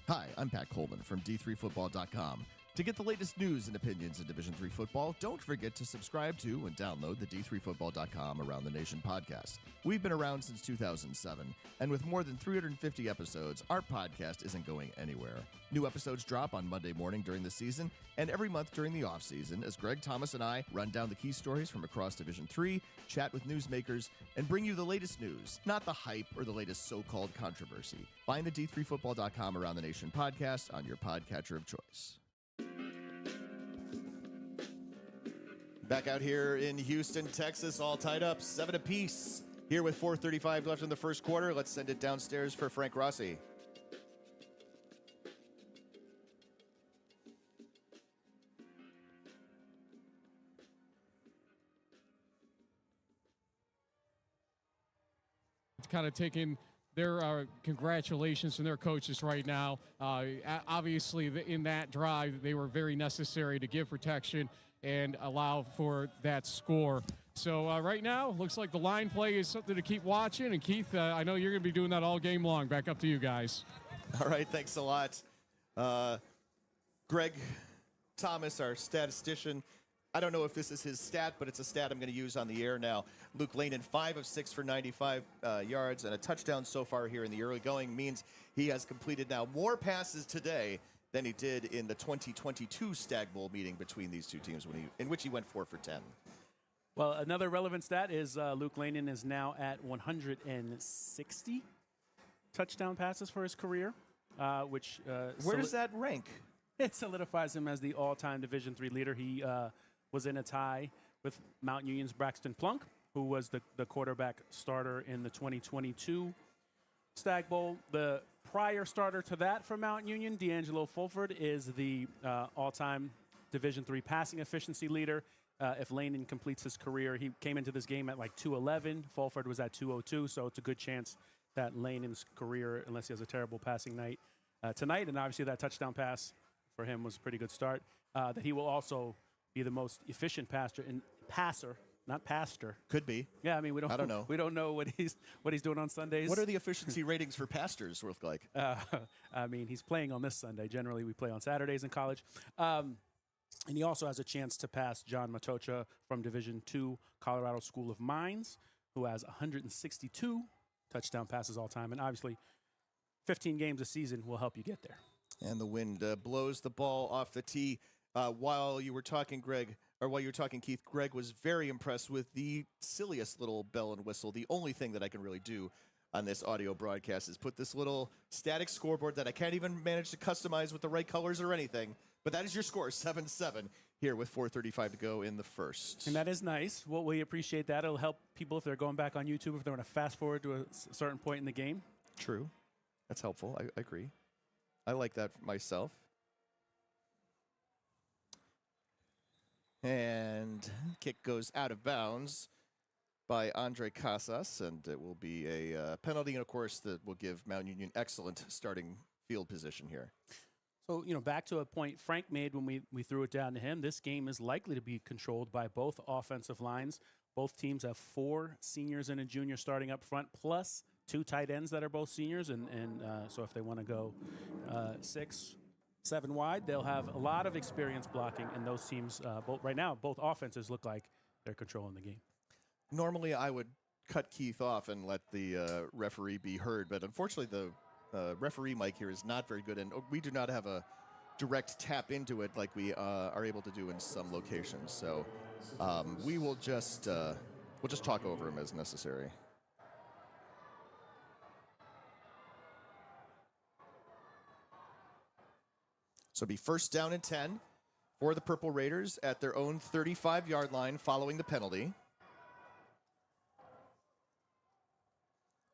Hi, I'm Pat Coleman from D3Football.com. To get the latest news and opinions in Division III football, don't forget to subscribe to and download the D3Football.com Around the Nation podcast. We've been around since 2007, and with more than 350 episodes, our podcast isn't going anywhere. New episodes drop on Monday morning during the season and every month during the offseason as Greg, Thomas, and I run down the key stories from across Division III, chat with newsmakers, and bring you the latest news, not the hype or the latest so-called controversy. Find the D3Football.com Around the Nation podcast on your podcatcher of choice. Back out here in Houston, Texas, all tied up, 7 apiece. Here with 4:35 left in the first quarter, let's send it downstairs for Frank Rossi. It's kind of taking their congratulations from their coaches right now. Obviously, in that drive, they were very necessary to give protection and allow for that score. So right now, looks like the line play is something to keep watching. And Keith, I know you're going to be doing that all game long. Back up to you guys. All right, thanks a lot. Greg Thomas, our statistician. I don't know if this is his stat, but it's a stat I'm going to use on the air now. Luke Lehnen, 5 of 6 for 95 yards and a touchdown so far here in the early going means he has completed now more passes today than he did in the 2022 Stagg Bowl meeting between these two teams, in which he went 4 for 10. Well, another relevant stat is Luke Lehnen is now at 160 touchdown passes for his career, which where does that rank? It solidifies him as the all-time Division III leader. He was in a tie with Mount Union's Braxton Plunk, who was the quarterback starter in the 2022 Stagg Bowl. The prior starter to that for Mount Union, D'Angelo Fulford, is the all-time Division III passing efficiency leader. If Lehnen completes his career, he came into this game at like 211. Fulford was at 202, so it's a good chance that Lehnen's career, unless he has a terrible passing night tonight, and obviously that touchdown pass for him was a pretty good start, that he will also be the most efficient passer. Not pastor. Could be. Yeah, I mean, I don't know. We don't know what he's doing on Sundays. What are the efficiency ratings for pastors look like? I mean, he's playing on this Sunday. Generally, we play on Saturdays in college. And he also has a chance to pass John Matocha from Division II Colorado School of Mines, who has 162 touchdown passes all time. And obviously, 15 games a season will help you get there. And the wind blows the ball off the tee. While you were talking, Keith, Greg was very impressed with the silliest little bell and whistle. The only thing that I can really do on this audio broadcast is put this little static scoreboard that I can't even manage to customize with the right colors or anything. But that is your score, 7-7, here with 4:35 to go in the first. And that is nice. Well, we appreciate that. It'll help people if they're going back on YouTube, if they're going to fast forward to a certain point in the game. True. That's helpful. I agree. I like that myself. And kick goes out of bounds by Andre Casas, and it will be a penalty, and of course that will give Mount Union excellent starting field position here. So, back to a point Frank made when we threw it down to him, this game is likely to be controlled by both offensive lines. Both teams have 4 seniors and a junior starting up front, plus 2 tight ends that are both seniors, and so if they want to go 6, 7 wide, they'll have a lot of experience blocking, and those teams, both offenses look like they're controlling the game. Normally, I would cut Keith off and let the referee be heard, but unfortunately, the referee mic here is not very good, and we do not have a direct tap into it like we are able to do in some locations. So we will just we'll just talk over him as necessary. So it'll be first down and 10 for the Purple Raiders at their own 35-yard line following the penalty.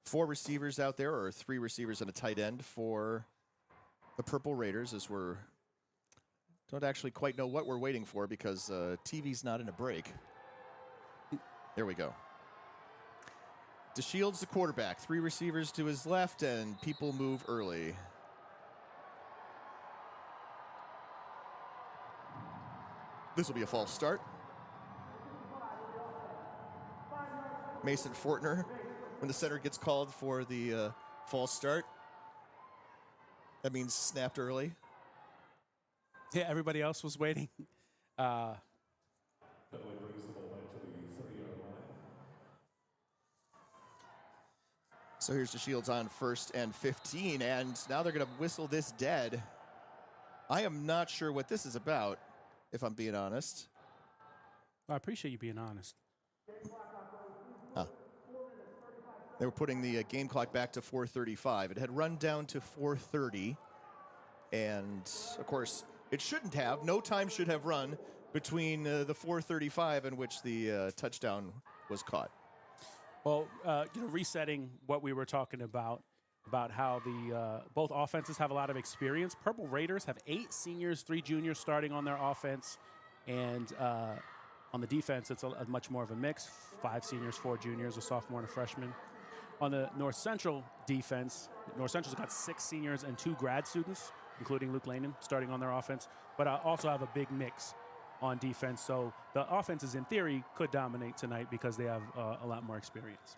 4 receivers out there, or 3 receivers and a tight end for the Purple Raiders, as don't actually quite know what we're waiting for because TV's not in a break. There we go. DeShields, the quarterback. 3 receivers to his left, and people move early. This will be a false start. Mason Fortner, when the center gets called for the false start, that means snapped early. Yeah, everybody else was waiting. So here's DeShields on 1st and 15, and now they're going to whistle this dead. I am not sure what this is about, if I'm being honest. I appreciate you being honest. They were putting the game clock back to 4:35. It had run down to 4:30, and of course, it shouldn't have. No time should have run between the 4:35 in which the touchdown was caught. Well, resetting what we were talking about how the both offenses have a lot of experience. Purple Raiders have 8 seniors, 3 juniors starting on their offense, and on the defense, it's a much more of a mix. 5 seniors, 4 juniors, a sophomore and a freshman. On the North Central defense, North Central's got 6 seniors and 2 grad students, including Luke Lehnen, starting on their offense, but also have a big mix on defense. So the offenses, in theory, could dominate tonight because they have a lot more experience.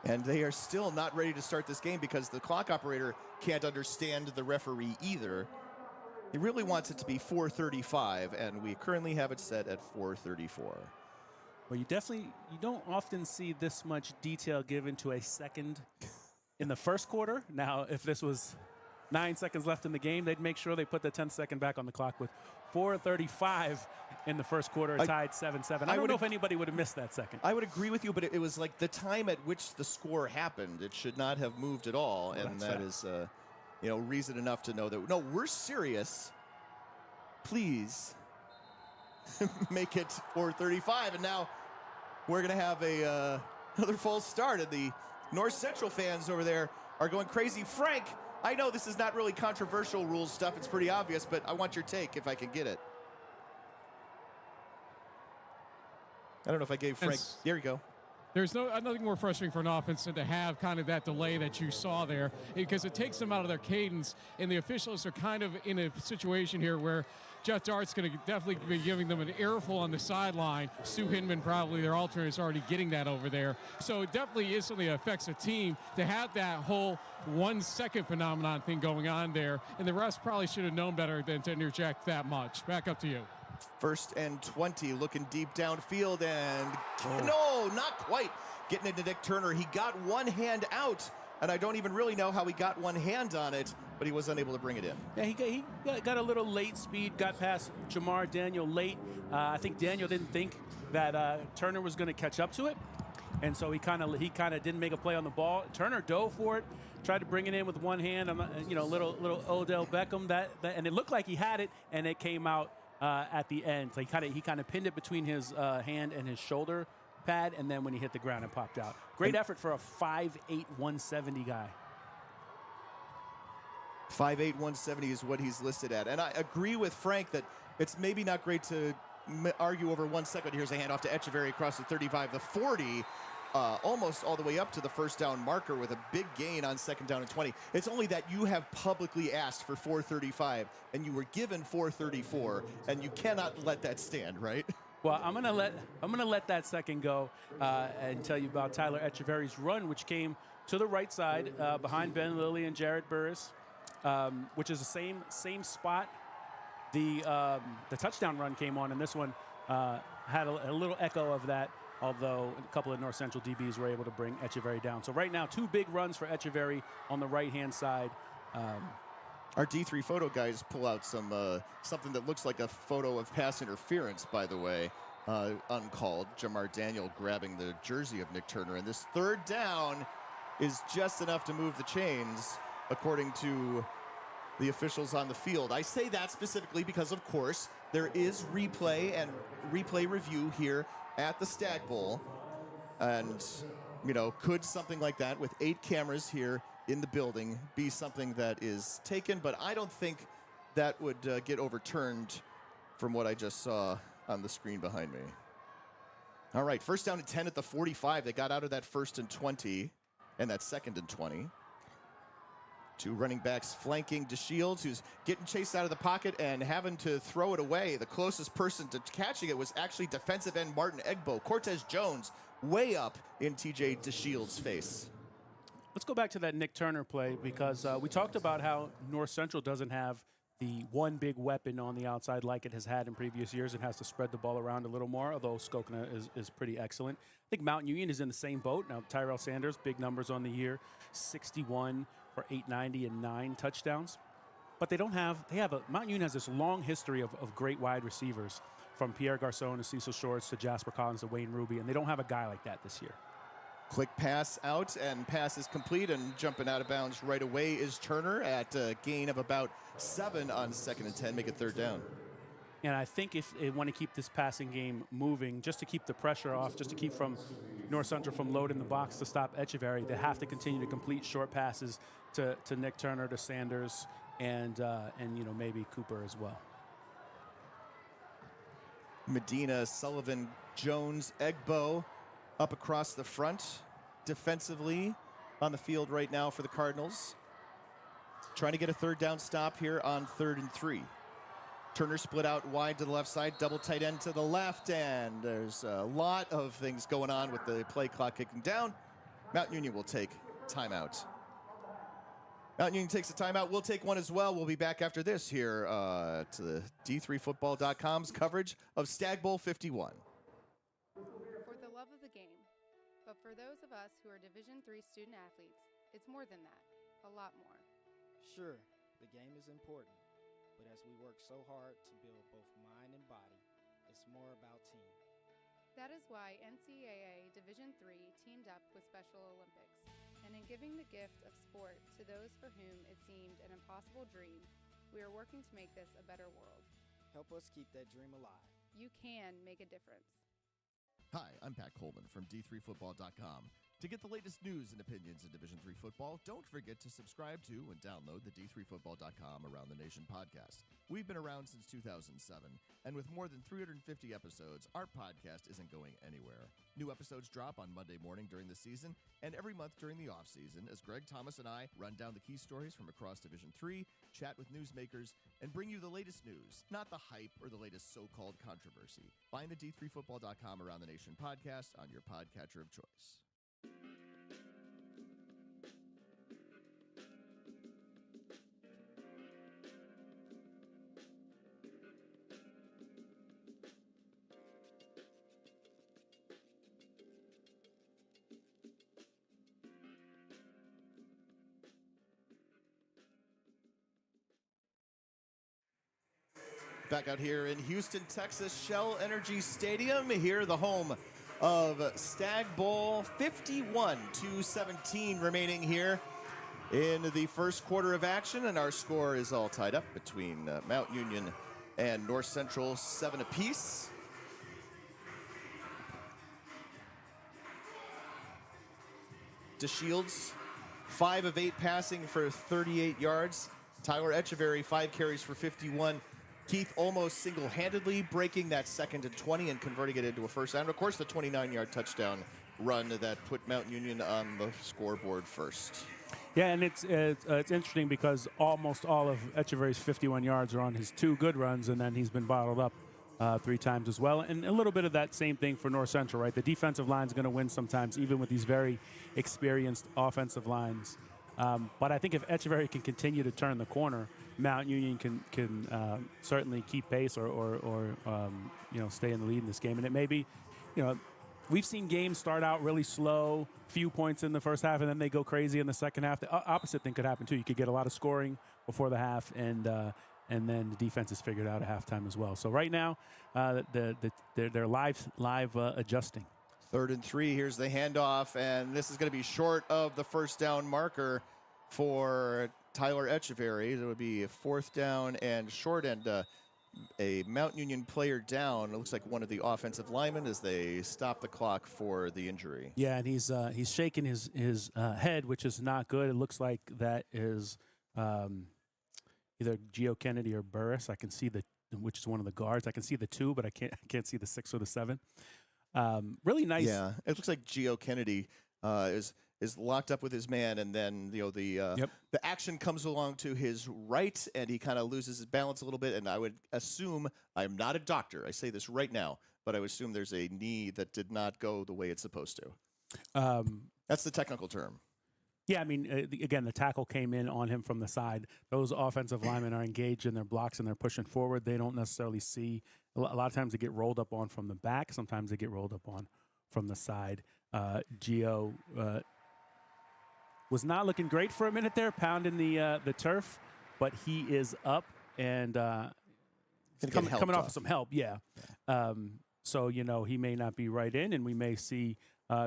And they are still not ready to start this game because the clock operator can't understand the referee either. He really wants it to be 4:35, and we currently have it set at 4:34. Well, you don't often see this much detail given to a second in the first quarter. Now, if this was 9 seconds left in the game, they'd make sure they put the 10th second back on the clock with 4:35 in the first quarter, tied 7-7. I don't know if anybody would have missed that second. I would agree with you, but it was like the time at which the score happened. It should not have moved at all, and that is reason enough to know that, no, we're serious. Please make it 4:35, and now we're going to have another false start, and the North Central fans over there are going crazy. Frank, I know this is not really controversial rules stuff. It's pretty obvious, but I want your take if I can get it. I don't know if I gave Frank. There you go. There's nothing more frustrating for an offense than to have kind of that delay that you saw there, because it takes them out of their cadence, and the officials are kind of in a situation here where Jeff Dart's going to definitely be giving them an earful on the sideline. Stu Hinman, probably their alternate, is already getting that over there. So it definitely is something that affects a team to have that whole 1 second phenomenon thing going on there, and the refs probably should have known better than to interject that much. Back up to you. 1st and 20, looking deep downfield, and no, not quite getting into Nick Turner. He got one hand out, and I don't even really know how he got one hand on it, but he was unable to bring it in. Yeah, he got a little late speed, got past Jamar Daniel late. I think Daniel didn't think that Turner was going to catch up to it, and so he kind of didn't make a play on the ball. Turner dove for it, tried to bring it in with one hand. Little Odell Beckham and it looked like he had it, and it came out at the end. So he kind of pinned it between his hand and his shoulder pad, and then when he hit the ground, it popped out. Great effort for a 5'8", 170 guy. 5'8", 170 is what he's listed at. And I agree with Frank that it's maybe not great to argue over 1 second. Here's a handoff to Echeverry across the 35, the 40, almost all the way up to the first down marker with a big gain on 2nd down and 20. It's only that you have publicly asked for 4:35, and you were given 4:34, and you cannot let that stand, right? Well, I'm gonna let that second go and tell you about Tyler Echeverry's run, which came to the right side behind Ben Lilly and Jared Burris, which is the same spot the touchdown run came on, and this one had a little echo of that, although a couple of North Central DBs were able to bring Echeverry down. So right now, 2 big runs for Echeverry on the right-hand side. Our D3 photo guys pull out something that looks like a photo of pass interference, by the way, uncalled. Jamar Daniel grabbing the jersey of Nick Turner. And this 3rd down is just enough to move the chains, according to the officials on the field. I say that specifically because, of course, there is replay and replay review here at the Stagg Bowl. And, could something like that with 8 cameras here in the building be something that is taken? But I don't think that would get overturned from what I just saw on the screen behind me. All right, 1st down and 10 at the 45. They got out of that 1st and 20 and that 2nd and 20. 2 running backs flanking DeShields, who's getting chased out of the pocket and having to throw it away. The closest person to catching it was actually defensive end Martin Egbo. Cortez Jones way up in TJ DeShields' face. Let's go back to that Nick Turner play, because we talked about how North Central doesn't have the one big weapon on the outside like it has had in previous years. It has to spread the ball around a little more, although Skokna is pretty excellent. I think Mount Union is in the same boat. Now, Tyrell Sanders, big numbers on the year, 61 for 890 and 9 touchdowns. But Mount Union has this long history of great wide receivers, from Pierre Garçon to Cecil Shorts to Jasper Collins to Wayne Ruby, and they don't have a guy like that this year. Quick pass out, and pass is complete, and jumping out of bounds right away is Turner at a gain of about 7 on 2nd and 10, make it 3rd down. And I think if they want to keep this passing game moving, just to keep the pressure off, just to keep North Central from loading the box to stop Echeverry, they have to continue to complete short passes to Nick Turner, to Sanders, and maybe Cooper as well. Medina, Sullivan, Jones, Egbo up across the front defensively on the field right now for the Cardinals. Trying to get a 3rd down stop here on 3rd and 3. Turner split out wide to the left side, double tight end to the left, and there's a lot of things going on with the play clock kicking down. Mount Union will take timeout. Mount Union takes a timeout. We'll take one as well. We'll be back after this here to the D3Football.com's coverage of Stagg Bowl 51. For the love of the game, but for those of us who are Division III student athletes, it's more than that, a lot more. Sure, the game is important, but as we work so hard to build both mind and body, it's more about team. That is why NCAA Division III teamed up with Special Olympics. And in giving the gift of sport to those for whom it seemed an impossible dream, we are working to make this a better world. Help us keep that dream alive. You can make a difference. Hi, I'm Pat Coleman from D3Football.com. To get the latest news and opinions in Division III football, don't forget to subscribe to and download the D3Football.com Around the Nation podcast. We've been around since 2007, and with more than 350 episodes, our podcast isn't going anywhere. New episodes drop on Monday morning during the season and every month during the offseason as Greg Thomas and I run down the key stories from across Division III, chat with newsmakers, and bring you the latest news, not the hype or the latest so-called controversy. Find the D3Football.com Around the Nation podcast on your podcatcher of choice. Back out here in Houston, Texas, Shell Energy Stadium. Here, the home of Stagg Bowl 51, 2:17 remaining here in the first quarter of action, and our score is all tied up between Mount Union and North Central, 7 apiece. DeShields, 5 of 8 passing for 38 yards. Tyler Echeverry, 5 carries for 51. Keith almost single-handedly breaking that 2nd and 20 and converting it into a first down. Of course, the 29-yard touchdown run that put Mount Union on the scoreboard first. Yeah, and it's interesting because almost all of Echeverry's 51 yards are on his 2 good runs, and then he's been bottled up 3 times as well. And a little bit of that same thing for North Central, right? The defensive line's going to win sometimes, even with these very experienced offensive lines. But I think if Echeverry can continue to turn the corner, Mount Union can certainly keep pace or stay in the lead in this game. And it may be, we've seen games start out really slow, few points in the first half, and then they go crazy in the second half. The opposite thing could happen too. You could get a lot of scoring before the half, and then the defense is figured out at halftime as well. So right now, they're live adjusting. 3rd and 3. Here's the handoff, and this is going to be short of the first down marker for Tyler Echeverry. It would be a 4th down and short, and a Mount Union player down. It looks like one of the offensive linemen as they stop the clock for the injury. Yeah, and he's shaking his head, which is not good. It looks like that is either Gio Kennedy or Burris. I can see which is one of the guards. I can see the 2, but I can't see the 6 or the 7. Really nice. Yeah, it looks like Gio Kennedy is locked up with his man, and then the action comes along to his right, and he kind of loses his balance a little bit. And I would assume, I'm not a doctor, I say this right now, but I would assume there's a knee that did not go the way it's supposed to. That's the technical term. Yeah, I mean, again, the tackle came in on him from the side. Those offensive linemen are engaged in their blocks and they're pushing forward. They don't necessarily see. A lot of times they get rolled up on from the back. Sometimes they get rolled up on from the side. Gio was not looking great for a minute there, pounding the turf, but he is up and coming off of some help. Yeah. So, he may not be right in, and we may see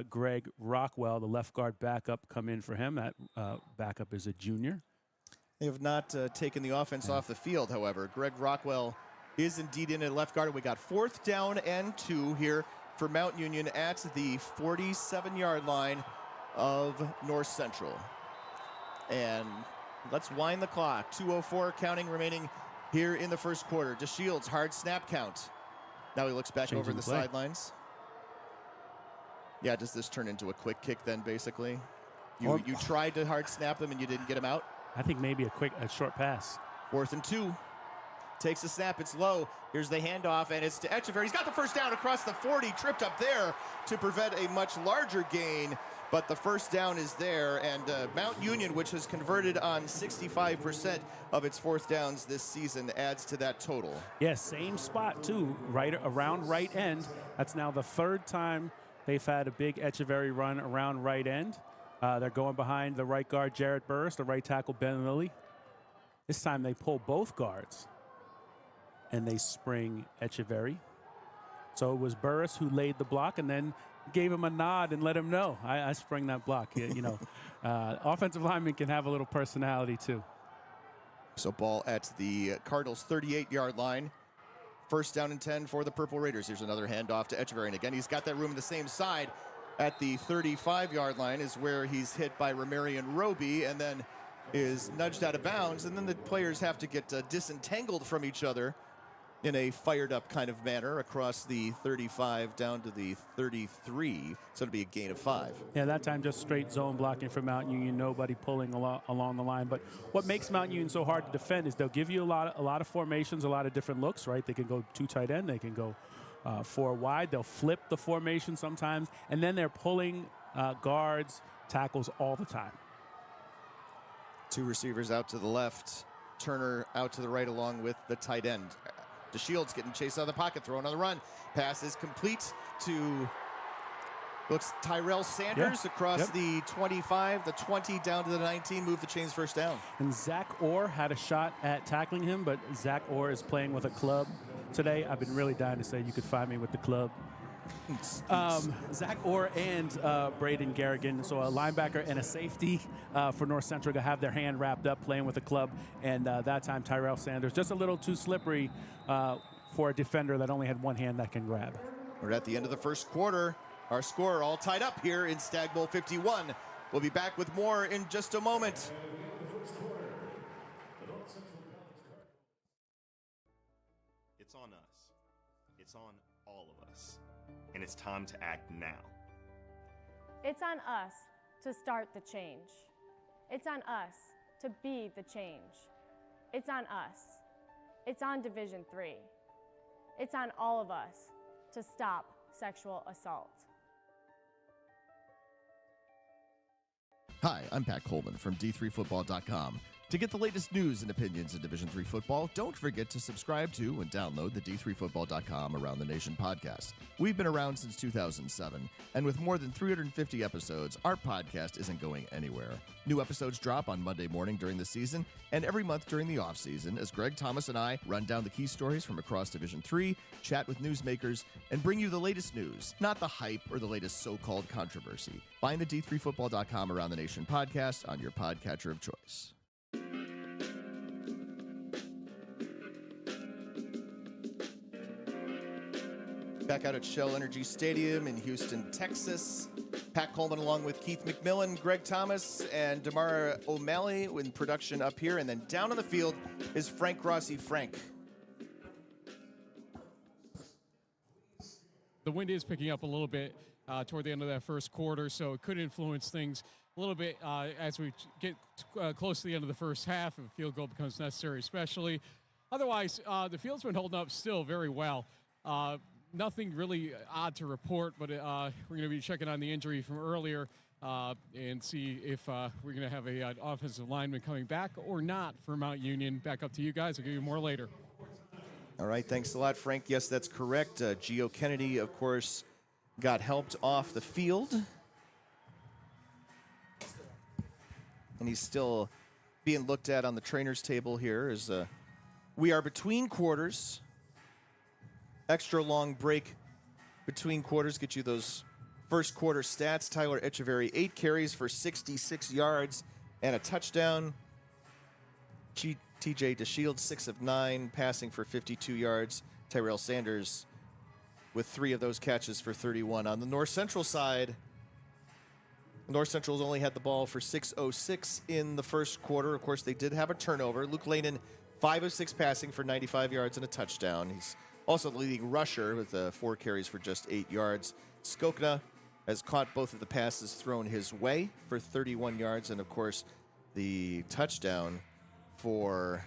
Greg Rockwell, the left guard backup, come in for him. That backup is a junior. They have not taken the offense off the field, however. Greg Rockwell is indeed in at left guard. We got 4th down and 2 here for Mount Union at the 47-yard line of North Central. And let's wind the clock. 2:04 counting remaining here in the first quarter. DeShields, hard snap count. Now he looks back over the sidelines. Yeah, does this turn into a quick kick then, basically? You tried to hard snap them and you didn't get him out? I think maybe a short pass. 4th and 2. Takes the snap, it's low. Here's the handoff, and it's to Echeverry. He's got the first down across the 40, tripped up there to prevent a much larger gain, but the first down is there, and Mount Union, which has converted on 65% of its 4th downs this season, adds to that total. Yes, same spot, too, right around right end. That's now the 3rd time they've had a big Echeverry run around right end. They're going behind the right guard, Jared Burris, the right tackle, Ben Lilly. This time they pull both guards, and they spring Echeverry. So it was Burris who laid the block and then gave him a nod and let him know, I sprung that block. Offensive linemen can have a little personality, too. So ball at the Cardinals' 38-yard line. 1st down and 10 for the Purple Raiders. Here's another handoff to Echeverry. And again, he's got that room the same side. At the 35-yard line is where he's hit by Ramarian Roby and then is nudged out of bounds. And then the players have to get disentangled from each other in a fired-up kind of manner across the 35 down to the 33. So it'll be a gain of 5. Yeah, that time just straight zone blocking for Mount Union, nobody pulling along the line. But what makes Mount Union so hard to defend is they'll give you a lot of formations, a lot of different looks, right? They can go 2 tight end, they can go 4 wide. They'll flip the formation sometimes, and then they're pulling guards, tackles all the time. 2 receivers out to the left, Turner out to the right along with the tight end. DeShields getting chased out of the pocket, throwing on the run. Pass is complete to, looks Tyrell Sanders across the 25, the 20, down to the 19, move the chains, first down. And Zach Orr had a shot at tackling him, but Zach Orr is playing with a club today. I've been really dying to say you could find me with the club. Zach Orr and Braden Garrigan, so a linebacker and a safety for North Central, to have their hand wrapped up playing with the club, and that time Tyrell Sanders just a little too slippery for a defender that only had one hand that can grab. We're at the end of the first quarter. Our score all tied up here in Stagg Bowl 51. We'll be back with more in just a moment. It's on us. It's on all of us. And it's time to act now. It's on us to start the change. It's on us to be the change. It's on us. It's on Division III. It's on all of us to stop sexual assault. Hi, I'm Pat Coleman from D3Football.com. To get the latest news and opinions in Division III football, don't forget to subscribe to and download the D3Football.com Around the Nation podcast. We've been around since 2007, and with more than 350 episodes, our podcast isn't going anywhere. New episodes drop on Monday morning during the season and every month during the off-season as Greg Thomas and I run down the key stories from across Division III, chat with newsmakers, and bring you the latest news, not the hype or the latest so-called controversy. Find the D3Football.com Around the Nation podcast on your podcatcher of choice. Back out at Shell Energy Stadium in Houston, Texas. Pat Coleman along with Keith McMillan, Greg Thomas, and Damara O'Malley in production up here. And then down on the field is Frank Rossy. Frank. The wind is picking up a little bit toward the end of that first quarter, so it could influence things a little bit as we get close to the end of the first half, if a field goal becomes necessary especially. Otherwise, the field's been holding up still very well. Nothing really odd to report, but we're going to be checking on the injury from earlier and see if we're going to have an offensive lineman coming back or not for Mount Union. Back up to you guys. I'll give you more later. All right, thanks a lot, Frank. Yes, that's correct. Gio Kennedy, of course, got helped off the field. And he's still being looked at on the trainer's table here as we are between quarters. Extra long break between quarters. Get you those first quarter stats. Tyler Echeverry, 8 carries for 66 yards and a touchdown. TJ DeShields, 6 of 9, passing for 52 yards. Tyrell Sanders with 3 of those catches for 31. On the North Central side, North Central's only had the ball for 6:06 in the first quarter. Of course, they did have a turnover. Luke Lehnen, 5 of 6 passing for 95 yards and a touchdown. He's also the leading rusher with 4 carries for just 8 yards. Skokna has caught both of the passes thrown his way for 31 yards. And, of course, the touchdown for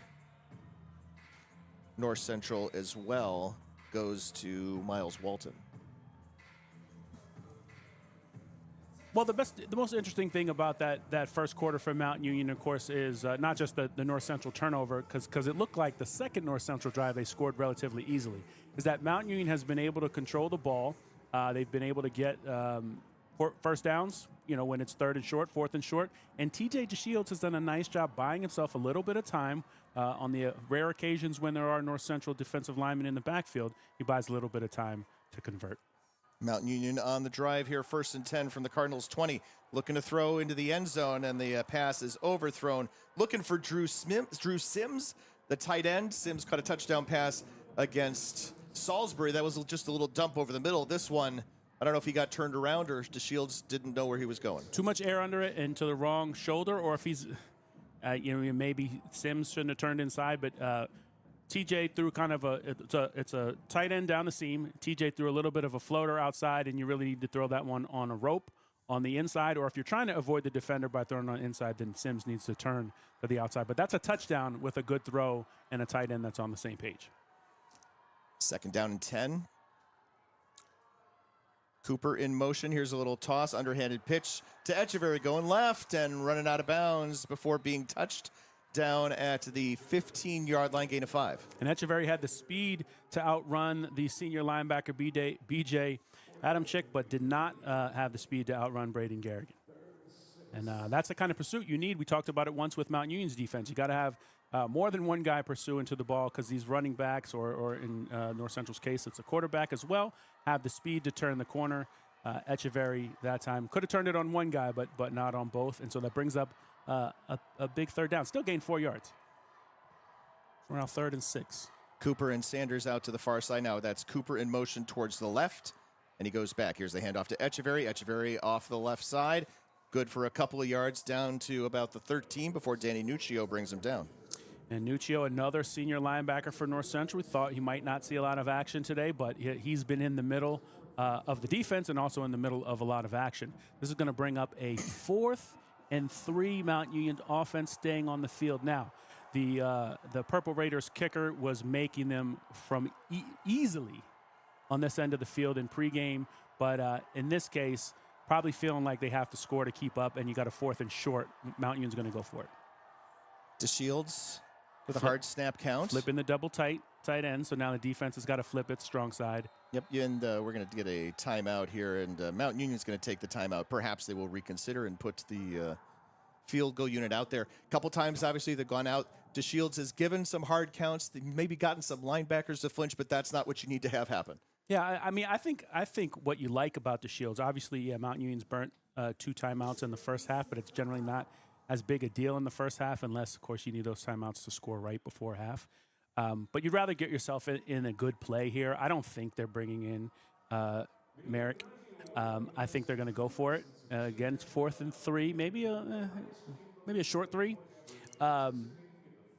North Central as well goes to Miles Walton. Well, the most interesting thing about that first quarter for Mount Union, of course, is not just the North Central turnover, because it looked like the second North Central drive they scored relatively easily, is that Mount Union has been able to control the ball. They've been able to get first downs, when it's 3rd and short, 4th and short. And TJ DeShields has done a nice job buying himself a little bit of time on the rare occasions when there are North Central defensive linemen in the backfield. He buys a little bit of time to convert. Mount Union on the drive here, 1st and 10 from the Cardinals' 20. Looking to throw into the end zone, and the pass is overthrown. Looking for Drew Sims, the tight end. Sims caught a touchdown pass against Salisbury. That was just a little dump over the middle. This one, I don't know if he got turned around or DeShields didn't know where he was going. Too much air under it and to the wrong shoulder, or if he's, maybe Sims shouldn't have turned inside, but TJ threw kind of it's a tight end down the seam. TJ threw a little bit of a floater outside, and you really need to throw that one on a rope on the inside. Or if you're trying to avoid the defender by throwing on the inside, then Sims needs to turn to the outside. But that's a touchdown with a good throw and a tight end that's on the same page. 2nd down and 10. Cooper in motion. Here's a little toss, underhanded pitch to Echeverry going left and running out of bounds before being touched down at the 15-yard line, gain of 5. And Echeverry had the speed to outrun the senior linebacker BJ Adamczyk, but did not have the speed to outrun Braden Garrigan. And that's the kind of pursuit you need. We talked about it once with Mount Union's defense. You got to have more than one guy pursuing to the ball, because these running backs, or in North Central's case, it's a quarterback as well, have the speed to turn the corner. Echeverry that time could have turned it on one guy, but not on both. And so that brings up a big 3rd down. Still gained 4 yards. We're now 3rd and 6. Cooper and Sanders out to the far side now. That's Cooper in motion towards the left, and he goes back. Here's the handoff to Echeverry. Echeverry off the left side. Good for a couple of yards down to about the 13 before Danny Nuccio brings him down. And Nuccio, another senior linebacker for North Central. We thought he might not see a lot of action today, but he's been in the middle of the defense and also in the middle of a lot of action. This is going to bring up a 4th and 3 Mount Union offense staying on the field. Now, the Purple Raiders kicker was making them from easily on this end of the field in pregame, but in this case, probably feeling like they have to score to keep up, and you got a 4th and short. Mount Union's going to go for it. DeShields with a hard snap count. Flipping the double tight end, so now the defense has got to flip it strong side. Yep, and we're going to get a timeout here, and Mount Union's going to take the timeout. Perhaps they will reconsider and put the field goal unit out there. A couple times, obviously, they've gone out. DeShields has given some hard counts. They've maybe gotten some linebackers to flinch, but that's not what you need to have happen. Yeah, I mean, I think what you like about DeShields, obviously, Mount Union's burnt 2 timeouts in the first half, but it's generally not as big a deal in the first half, unless, of course, you need those timeouts to score right before half. But you'd rather get yourself in a good play here. I don't think they're bringing in Merrick. I think they're going to go for it. Again, it's 4th and 3, maybe a short 3.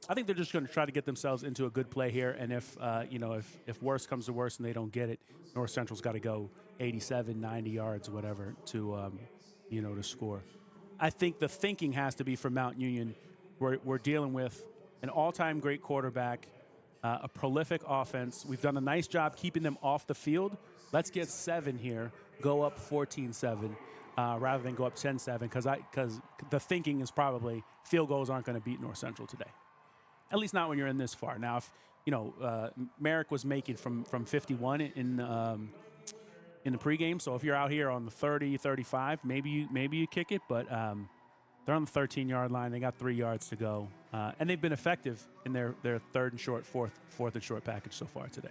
I think they're just going to try to get themselves into a good play here, and if worse comes to worse and they don't get it, North Central's got to go 87, 90 yards, whatever, to score. I think the thinking has to be for Mount Union. We're dealing with an all-time great quarterback, a prolific offense. We've done a nice job keeping them off the field, let's get 7 here, go up 14-7, rather than go up 10-7, because the thinking is probably field goals aren't going to beat North Central today. At least not when you're in this far. Now, if Merrick was making from 51 in the pregame, so if you're out here on the 30, 35, maybe you kick it, but they're on the 13-yard line. They got 3 yards to go, and they've been effective in their third and short, fourth and short package so far today.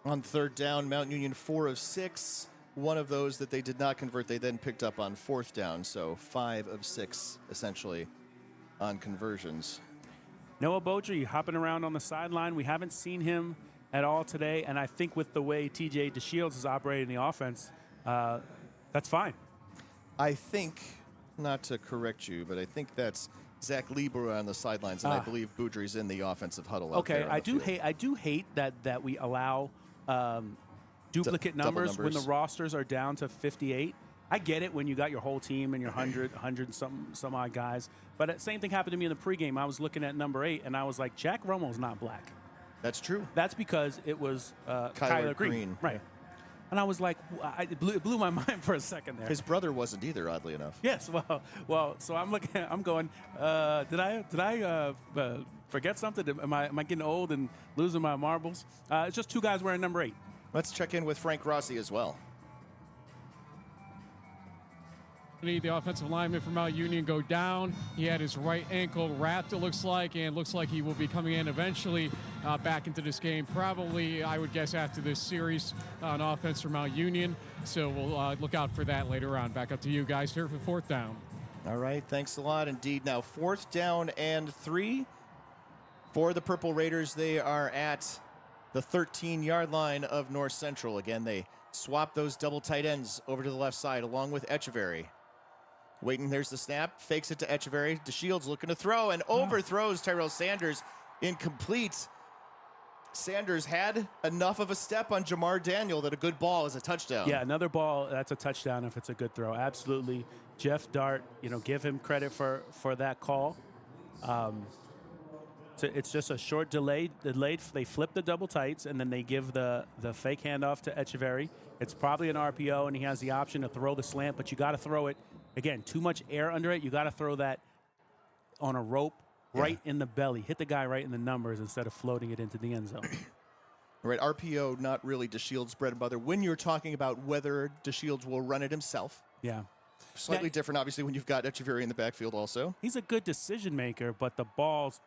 On third down, Mount Union 4 of 6. One of those that they did not convert, they then picked up on fourth down, so 5 of 6 essentially on conversions. Noah Beaudry hopping around on the sideline. We haven't seen him at all today, and I think with the way TJ DeShields is operating the offense, that's fine. I think, not to correct you, but I think that's Zach Lieber on the sidelines, and I believe Boudry's in the offensive huddle. Okay, I do hate that we allow duplicate numbers when the rosters are down to 58. I get it when you got your whole team and your 100 some odd guys, but the same thing happened to me in the pregame. I was looking at number 8, and I was like, Jack Romo's not black. That's true. That's because it was Kyler Green. Right. And I was like, it blew my mind for a second there. His brother wasn't either, oddly enough. Yes, well. So I'm looking. I'm going. Did I forget something? Am I getting old and losing my marbles? It's just 2 guys wearing number 8. Let's check in with Frank Rossi as well. The offensive lineman from Mount Union go down. He had his right ankle wrapped, it looks like, and looks like he will be coming in eventually back into this game, probably, I would guess, after this series on offense for Mount Union. So we'll look out for that later on. Back up to you guys here for fourth down. All right, thanks a lot indeed. Now, fourth down and 3 for the Purple Raiders. They are at the 13-yard line of North Central. Again, they swap those double tight ends over to the left side along with Echeverry. Waiting, there's the snap, fakes it to Echeverry. DeShields looking to throw and overthrows Tyrell Sanders. Incomplete. Sanders had enough of a step on Jamar Daniel that a good ball is a touchdown. Yeah, another ball, that's a touchdown if it's a good throw. Absolutely. Jeff Dart, give him credit for that call. So it's just a short delay. They flip the double tights, and then they give the fake handoff to Echeverry. It's probably an RPO, and he has the option to throw the slant, but you got to throw it. Again, too much air under it. You got to throw that on a rope right in the belly. Hit the guy right in the numbers instead of floating it into the end zone. Right, RPO, not really DeShields' bread and butter. When you're talking about whether DeShields will run it himself. Yeah. Slightly different, obviously, when you've got Echeverry in the backfield also. He's a good decision maker, but the balls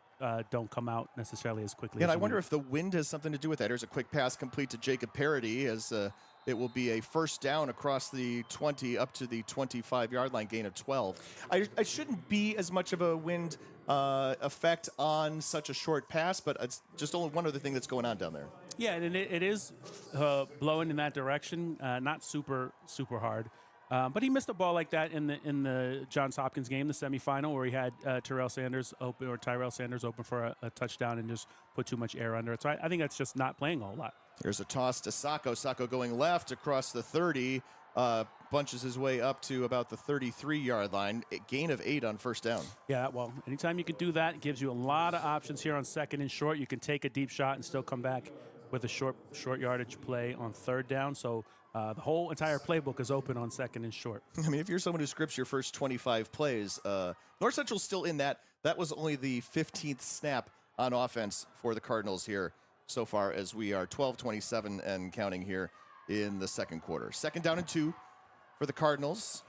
don't come out necessarily as quickly. And I wonder if the wind has something to do with that. There's a quick pass complete to Jacob Parody as it will be a first down across the 20 up to the 25-yard line, gain of 12. I shouldn't be as much of a wind effect on such a short pass, but it's just only one other thing that's going on down there. Yeah, and it is blowing in that direction, not super hard. But he missed a ball like that in the Johns Hopkins game, the semifinal, where he had Tyrell Sanders open for a touchdown and just put too much air under it. So I think that's just not playing a whole lot. Here's a toss to Sacco. Sacco going left across the 30, bunches his way up to about the 33-yard line. A gain of 8 on first down. Yeah, well, anytime you can do that, it gives you a lot of options here on second and short. You can take a deep shot and still come back with a short yardage play on third down. So the whole entire playbook is open on second and short. I mean, if you're someone who scripts your first 25 plays, North Central's still in that. That was only the 15th snap on offense for the Cardinals here so far, as we are 12-27 and counting here in the second quarter. Second down and 2 for the Cardinals.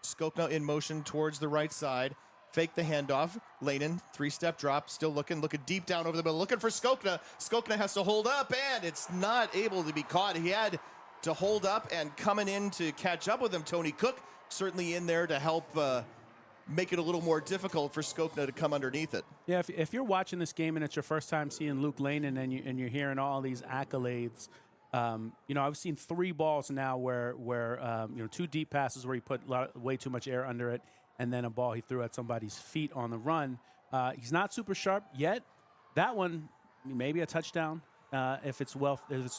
Skokna in motion towards the right side. Fake the handoff. Lehnen, 3-step drop, still looking deep down over the middle, looking for Skokna. Skokna has to hold up, and it's not able to be caught. He had to hold up, and coming in to catch up with him, Tony Cook, certainly in there to help make it a little more difficult for Skokna to come underneath it. Yeah, if you're watching this game and it's your first time seeing Luke Lehnen and you're hearing all these accolades, I've seen 3 balls now where 2 deep passes where he put way too much air under it, and then a ball he threw at somebody's feet on the run. He's not super sharp yet. That one, maybe a touchdown if it's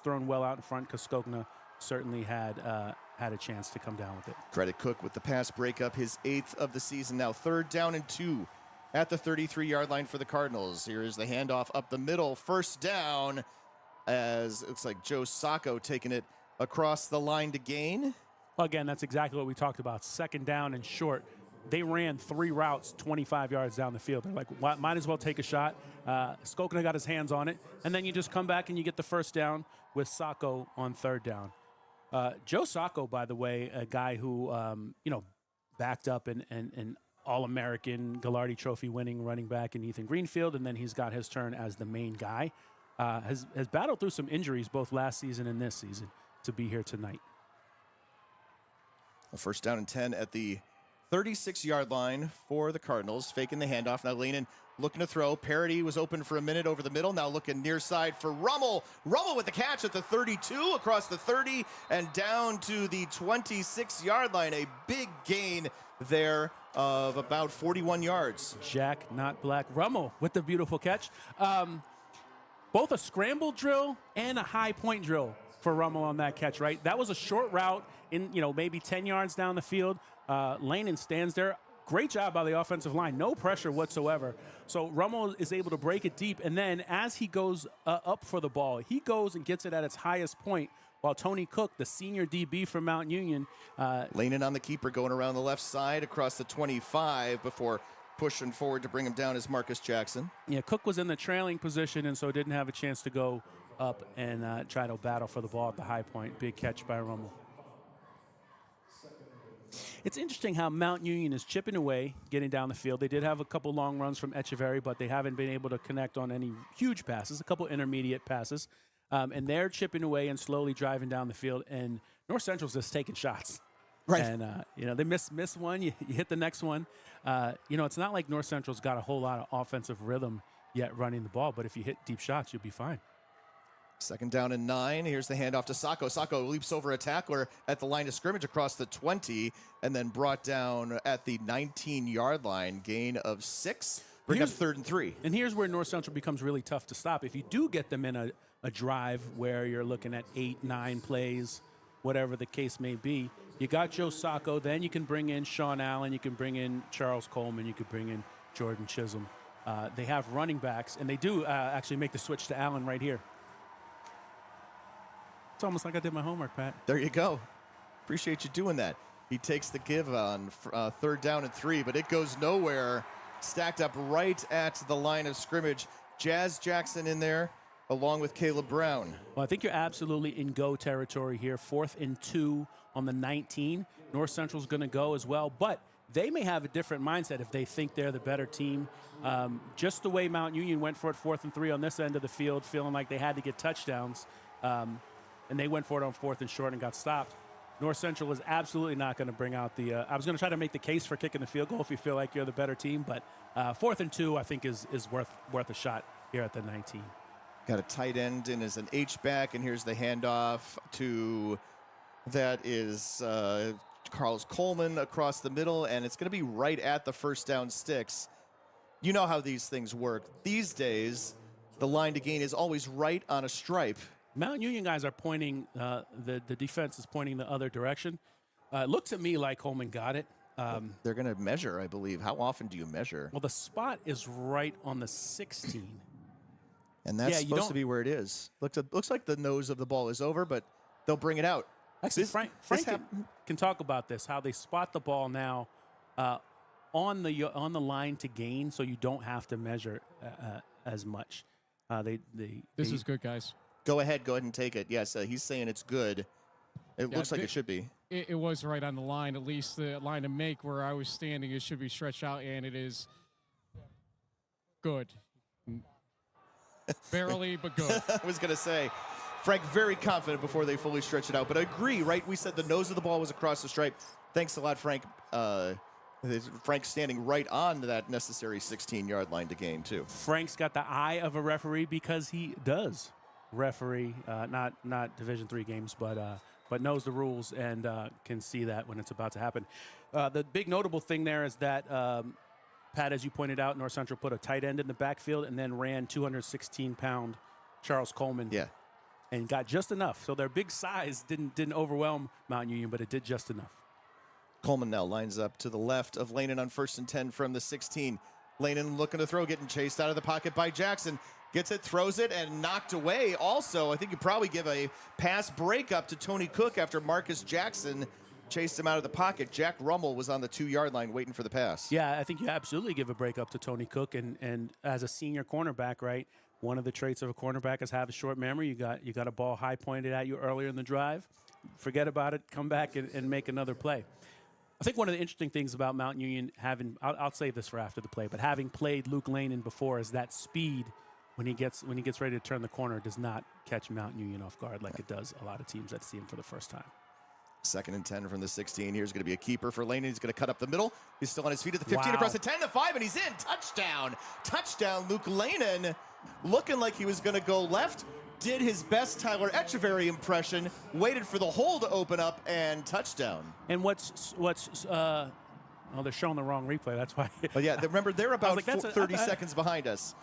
thrown well out in front, because Skokna certainly had a chance to come down with it. Credit Cook with the pass breakup, his 8th of the season. Now third down and 2 at the 33-yard line for the Cardinals. Here is the handoff up the middle. First down. as it looks like Joe Sacco taking it across the line to gain. Well, again, that's exactly what we talked about. Second down and short. They ran 3 routes 25 yards down the field. They're like, might as well take a shot. Skokina got his hands on it. And then you just come back and you get the first down with Sacco on third down. Joe Sacco, by the way, a guy who, backed up an All-American Gagliardi Trophy winning running back in Ethan Greenfield, and then he's got his turn as the main guy. Has battled through some injuries both last season and this season to be here tonight. A first down and 10 at the 36-yard line for the Cardinals, faking the handoff. Now Lehnen looking to throw. Parody was open for a minute over the middle. Now looking near side for Rummel. Rummel with the catch at the 32, across the 30, and down to the 26-yard line. A big gain there of about 41 yards. Jack, not black. Rummel with the beautiful catch. Both a scramble drill and a high point drill for Rummel on that catch, right? That was a short route in, maybe 10 yards down the field. Lehnen stands there. Great job by the offensive line. No pressure whatsoever. So Rummel is able to break it deep. And then as he goes up for the ball, he goes and gets it at its highest point while Tony Cook, the senior DB from Mount Union. Lehnen on the keeper going around the left side across the 25 before pushing forward to bring him down is Marcus Jackson. Yeah, Cook was in the trailing position and so didn't have a chance to go up and try to battle for the ball at the high point. Big catch by Rummel. It's interesting how Mount Union is chipping away, getting down the field. They did have a couple long runs from Echeverry, but they haven't been able to connect on any huge passes, a couple intermediate passes. And they're chipping away and slowly driving down the field. And North Central's just taking shots. Right. And, they miss one, you hit the next one. It's not like North Central's got a whole lot of offensive rhythm yet running the ball, but if you hit deep shots, you'll be fine. Second down and 9. Here's the handoff to Sacco. Sacco leaps over a tackler at the line of scrimmage across the 20 and then brought down at the 19-yard line. Gain of 6. Bring up 3rd and 3. And here's where North Central becomes really tough to stop. If you do get them in a drive where you're looking at 8, 9 plays, whatever the case may be, you got Joe Sacco. Then you can bring in Sean Allen. You can bring in Charles Coleman. You could bring in Jordan Chisholm. They have running backs, and they do actually make the switch to Allen right here. It's almost like I did my homework, Pat. There you go. Appreciate you doing that. He takes the give on 3rd down and 3, but it goes nowhere. Stacked up right at the line of scrimmage. Jazz Jackson in there, along with Caleb Brown. Well, I think you're absolutely in go territory here. 4th and 2 on the 19. North Central's going to go as well, but they may have a different mindset if they think they're the better team. Just the way Mount Union went for it, 4th and 3 on this end of the field, feeling like they had to get touchdowns. And they went for it on 4th and short and got stopped. North Central is absolutely not going to bring out the I was going to try to make the case for kicking the field goal if you feel like you're the better team, but 4th and 2 I think is worth a shot here at the 19. Got a tight end in as an H-back, and here's the handoff to that is Carlos Coleman across the middle, and it's going to be right at the first down sticks. You know how these things work. These days, the line to gain is always right on a stripe. Mount Union guys are pointing, the defense is pointing the other direction. It looks at me like Coleman got it. They're going to measure, I believe. How often do you measure? Well, the spot is right on the 16. And that's supposed to be where it is. Looks like the nose of the ball is over, but they'll bring it out. Actually, Frank can talk about this, how they spot the ball now on the line to gain, so you don't have to measure as much. This is good, guys. Go ahead and take it. Yes, he's saying it's good. It looks like it should be. It was right on the line, at least the line to make where I was standing. It should be stretched out, and it is good. Barely, but good. I was going to say, Frank, very confident before they fully stretch it out. But I agree, right? We said the nose of the ball was across the stripe. Thanks a lot, Frank. Frank's standing right on that necessary 16-yard line to gain, too. Frank's got the eye of a referee because he does referee, not Division III games, but knows the rules and can see that when it's about to happen. The big notable thing there is that, Pat, as you pointed out, North Central put a tight end in the backfield and then ran 216-pound Charles Coleman. Yeah. And got just enough. So their big size didn't overwhelm Mount Union, but it did just enough. Coleman now lines up to the left of Lehnen on 1st and 10 from the 16. Lehnen looking to throw, getting chased out of the pocket by Jackson. Gets it, throws it, and knocked away. Also, I think you probably give a pass breakup to Tony Cook after Marcus Jackson chased him out of the pocket. Jack Rummel was on the 2-yard line waiting for the pass. Yeah, I think you absolutely give a breakup to Tony Cook. And as a senior cornerback, right, one of the traits of a cornerback is have a short memory. You got a ball high pointed at you earlier in the drive. Forget about it. Come back and make another play. I think one of the interesting things about Mount Union having, I'll save this for after the play, but having played Luke Lehnen before is that speed when he gets ready to turn the corner does not catch Mount Union off guard like it does a lot of teams that see him for the first time. 2nd and 10 from the 16. Here's going to be a keeper for Lehnen. He's going to cut up the middle. He's still on his feet at the 15, Wow. across the 10, the 5, and he's in. Touchdown. Touchdown, Luke Lehnen. Looking like he was going to go left. Did his best Tyler Echeverry impression. Waited for the hole to open up, and touchdown. And oh, they're showing the wrong replay. That's why. But yeah, remember, they're about like, that's 30 seconds behind us.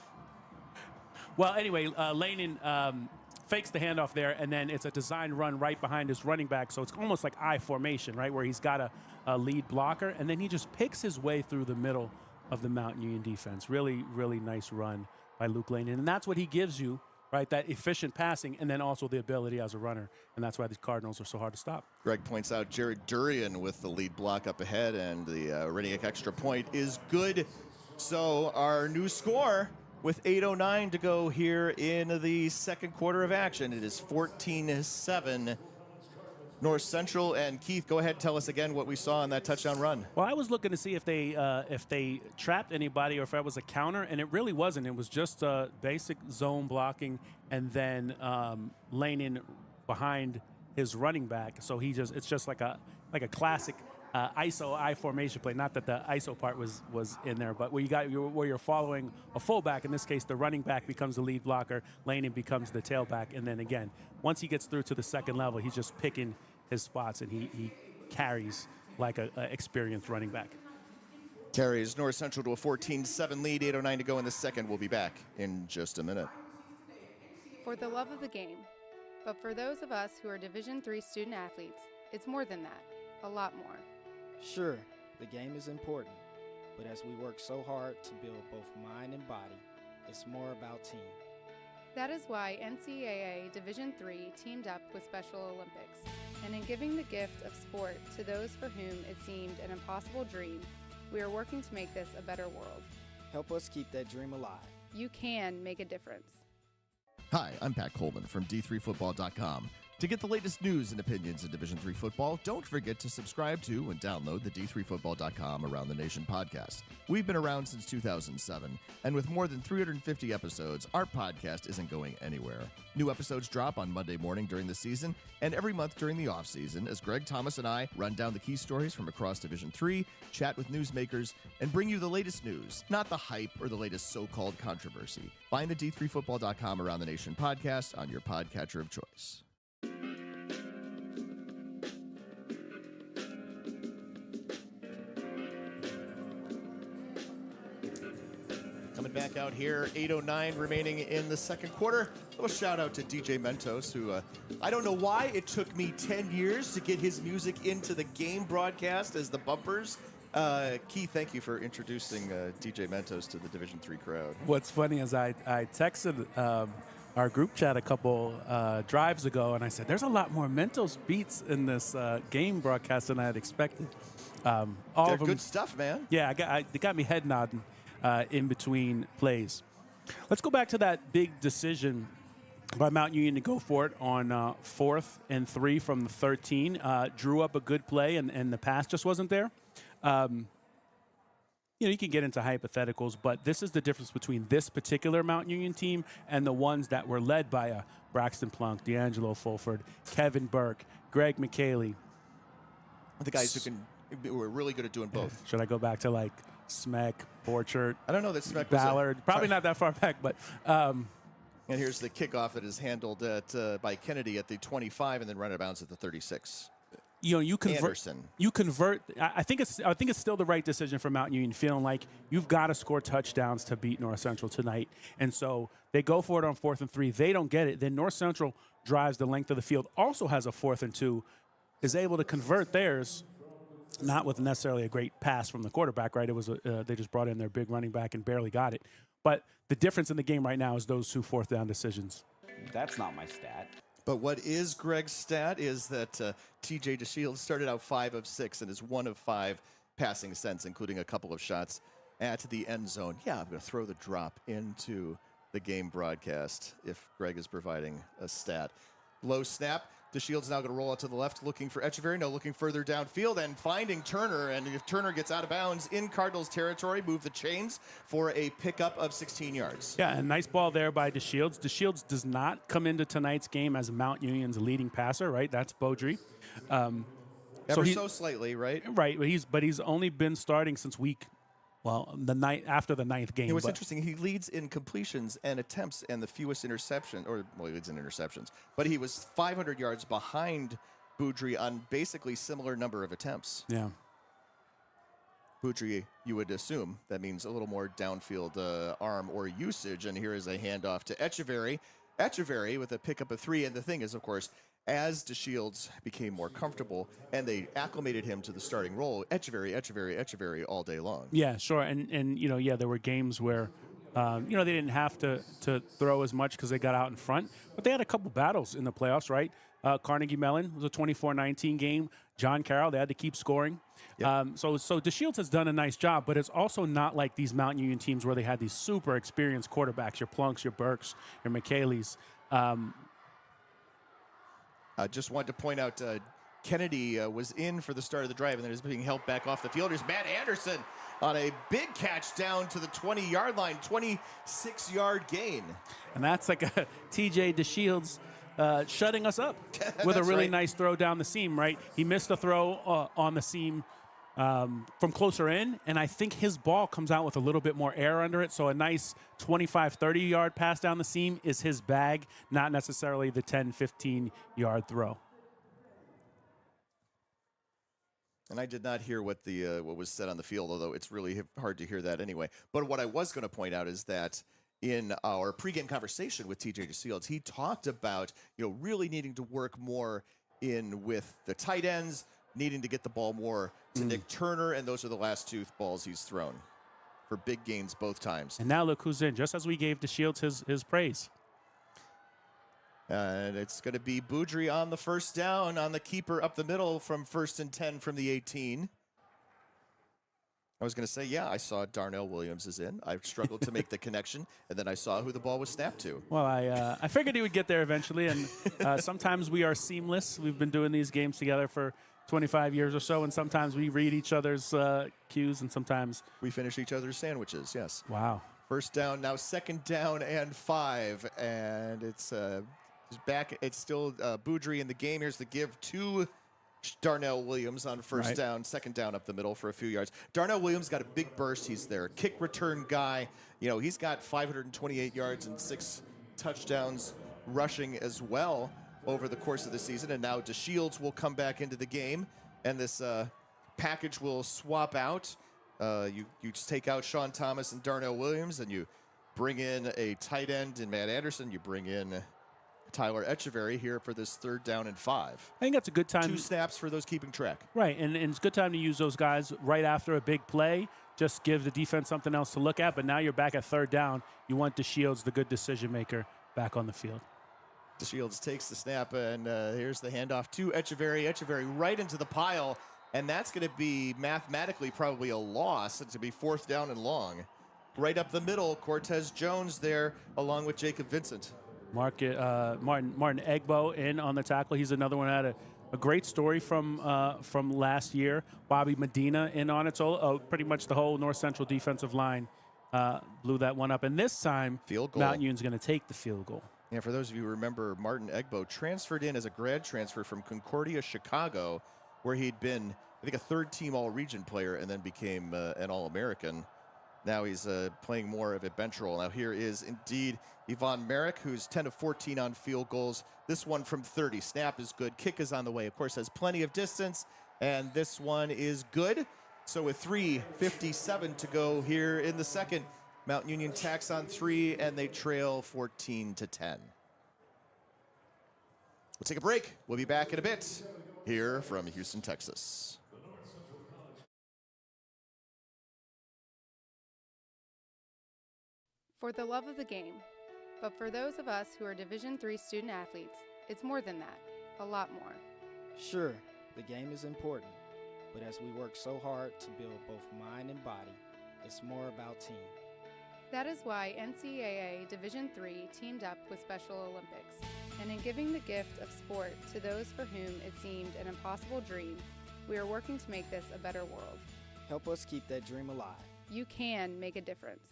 Well, anyway, Lehnen fakes the handoff there, and then it's a design run right behind his running back. So it's almost like I formation, right, where he's got a lead blocker, and then he just picks his way through the middle of the Mount Union defense. Really, really nice run by Luke Lehnen. And that's what he gives you, right, that efficient passing, and then also the ability as a runner. And that's why the Cardinals are so hard to stop. Greg points out Jared Durian with the lead block up ahead, and the Reniak extra point is good. So our new score, with 8:09 to go here in the second quarter of action, it is 14-7 North Central. And Keith, go ahead and tell us again what we saw on that touchdown run. Well, I was looking to see if they trapped anybody or if that was a counter, and it really wasn't. It was just basic zone blocking, and then Lehnen behind his running back. So it's just like a classic ISO I formation play. Not that the ISO part was in there, but where you're following a fullback. In this case, the running back becomes the lead blocker. Lehnen becomes the tailback, and then again, once he gets through to the second level, he's just picking his spots, and he carries like an experienced running back. Carries North Central to a 14-7 lead. 8:09 to go in the second. We'll be back in just a minute. For the love of the game, but for those of us who are Division III student athletes, it's more than that, a lot more. Sure, the game is important, but as we work so hard to build both mind and body, it's more about team. That is why NCAA Division III teamed up with Special Olympics, and in giving the gift of sport to those for whom it seemed an impossible dream, we are working to make this a better world. Help us keep that dream alive. You can make a difference. Hi, I'm Pat Coleman from D3Football.com. To get the latest news and opinions in Division III football, don't forget to subscribe to and download the D3Football.com Around the Nation podcast. We've been around since 2007, and with more than 350 episodes, our podcast isn't going anywhere. New episodes drop on Monday morning during the season and every month during the offseason as Greg Thomas and I run down the key stories from across Division III, chat with newsmakers, and bring you the latest news, not the hype or the latest so-called controversy. Find the D3Football.com Around the Nation podcast on your podcatcher of choice. Coming back out here, 8:09 remaining in the second quarter. A little shout out to DJ Mentos, who I don't know why it took me 10 years to get his music into the game broadcast as the bumpers. Keith, thank you for introducing DJ Mentos to the Division III crowd. What's funny is I texted our group chat a couple drives ago, and I said, there's a lot more Mentos beats in this game broadcast than I had expected. All They're of them, good stuff, man. Yeah, they got me head nodding in between plays. Let's go back to that big decision by Mount Union to go for it on 4th and 3 from the 13. Drew up a good play, and the pass just wasn't there. You can get into hypotheticals, but this is the difference between this particular Mount Union team and the ones that were led by Braxton Plunk, D'Angelo Fulford, Kevin Burke, Greg McKaylee. The guys who were really good at doing both. Should I go back to like Smeck, Borchert? I don't know that Smeck was Ballard. Probably not that far back, but. And here's the kickoff that is handled by Kennedy at the 25 and then run out of bounds at the 36. You convert. Anderson. You convert. I think it's still the right decision for Mount Union, feeling like you've got to score touchdowns to beat North Central tonight. And so they go for it on 4th and 3. They don't get it. Then North Central drives the length of the field. Also has a 4th and 2, is able to convert theirs, not with necessarily a great pass from the quarterback, right? It was they just brought in their big running back and barely got it. But the difference in the game right now is those 2 fourth down decisions. That's not my stat. But what is Greg's stat is that TJ DeShields started out 5 of 6 and is 1 of 5 passing sets, including a couple of shots at the end zone. Yeah, I'm going to throw the drop into the game broadcast if Greg is providing a stat. Low snap. DeShields now going to roll out to the left, looking for Echeverry. No, looking further downfield and finding Turner. And if Turner gets out of bounds in Cardinals territory, move the chains for a pickup of 16 yards. Yeah, a nice ball there by DeShields. DeShields does not come into tonight's game as Mount Union's leading passer, right? That's Beaudry. So slightly, right? Right, but he's only been starting since the night after the 9th game. It was interesting. He leads in completions and attempts and the fewest interceptions, he leads in interceptions. But he was 500 yards behind Beaudry on basically similar number of attempts. Yeah. Beaudry, you would assume, that means a little more downfield arm or usage. And here is a handoff to Echeverry. Echeverry with a pickup of 3. And the thing is, of course, as DeShields became more comfortable and they acclimated him to the starting role, Echeverry all day long. Yeah, sure. And there were games where, they didn't have to throw as much because they got out in front. But they had a couple battles in the playoffs, right? Carnegie Mellon was a 24-19 game. John Carroll, they had to keep scoring. Yep. So DeShields has done a nice job, but it's also not like these Mount Union teams where they had these super experienced quarterbacks, your Plunks, your Burks, your McKayleys. I just wanted to point out Kennedy was in for the start of the drive and then is being held back off the field. Here's Matt Anderson on a big catch down to the 20-yard line, 26-yard gain. And that's like a TJ DeShields shutting us up with a really nice throw down the seam, right? He missed a throw on the seam from closer in, and I think his ball comes out with a little bit more air under it, so a nice 25, 30-yard pass down the seam is his bag, not necessarily the 10, 15-yard throw. And I did not hear what was said on the field, although it's really hard to hear that anyway. But what I was going to point out is that in our pregame conversation with TJ DeShields, he talked about really needing to work more in with the tight ends, needing to get the ball more to Nick Turner, and those are the last 2 balls he's thrown for big gains both times. And now look who's in, just as we gave DeShields his praise. And it's going to be Beaudry on the first down on the keeper up the middle from 1st and 10 from the 18. I was going to say, yeah, I saw Darnell Williams is in. I struggled to make the connection, and then I saw who the ball was snapped to. Well, I figured he would get there eventually, and sometimes we are seamless. We've been doing these games together for 25 years or so, and sometimes we read each other's cues, and sometimes we finish each other's sandwiches, yes. Wow. First down, now 2nd down and 5, and it's back. It's still Beaudry in the game. Here's the give to Darnell Williams on first down, 2nd down up the middle for a few yards. Darnell Williams got a big burst. He's their kick return guy. He's got 528 yards and 6 touchdowns rushing as well over the course of the season. And now DeShields will come back into the game, and this package will swap out. You just take out Sean Thomas and Darnell Williams, and you bring in a tight end in Matt Anderson. You bring in Tyler Echeverry here for this 3rd down and 5. I think that's a good time. 2 snaps for those keeping track. Right, and it's a good time to use those guys right after a big play. Just give the defense something else to look at, but now you're back at 3rd down. You want DeShields, the good decision maker, back on the field. DeShields takes the snap, and here's the handoff to Echeverry. Echeverry right into the pile, and that's going to be mathematically probably a loss. It's going to be 4th down and long. Right up the middle, Cortez Jones there along with Jacob Vincent. Martin Egbo in on the tackle. He's another one that had a great story from last year. Bobby Medina in on it. So pretty much the whole North Central defensive line blew that one up. And this time, field goal. Mount Union's going to take the field goal. Yeah, for those of you who remember, Martin Egbo transferred in as a grad transfer from Concordia, Chicago, where he'd been, I think, a 3rd-team All-Region player and then became an All-American. Now he's playing more of a bench role. Now here is indeed Yvonne Merrick, who's 10 of 14 on field goals. This one from 30. Snap is good. Kick is on the way. Of course, has plenty of distance. And this one is good. So with 3:57 to go here in the 2nd, Mount Union tacks on 3, and they trail 14-10. We'll take a break. We'll be back in a bit here from Houston, Texas. For the love of the game. But for those of us who are Division III student athletes, it's more than that, a lot more. Sure, the game is important, but as we work so hard to build both mind and body, it's more about team. That is why NCAA Division III teamed up with Special Olympics, and in giving the gift of sport to those for whom it seemed an impossible dream, we are working to make this a better world. Help us keep that dream alive. You can make a difference.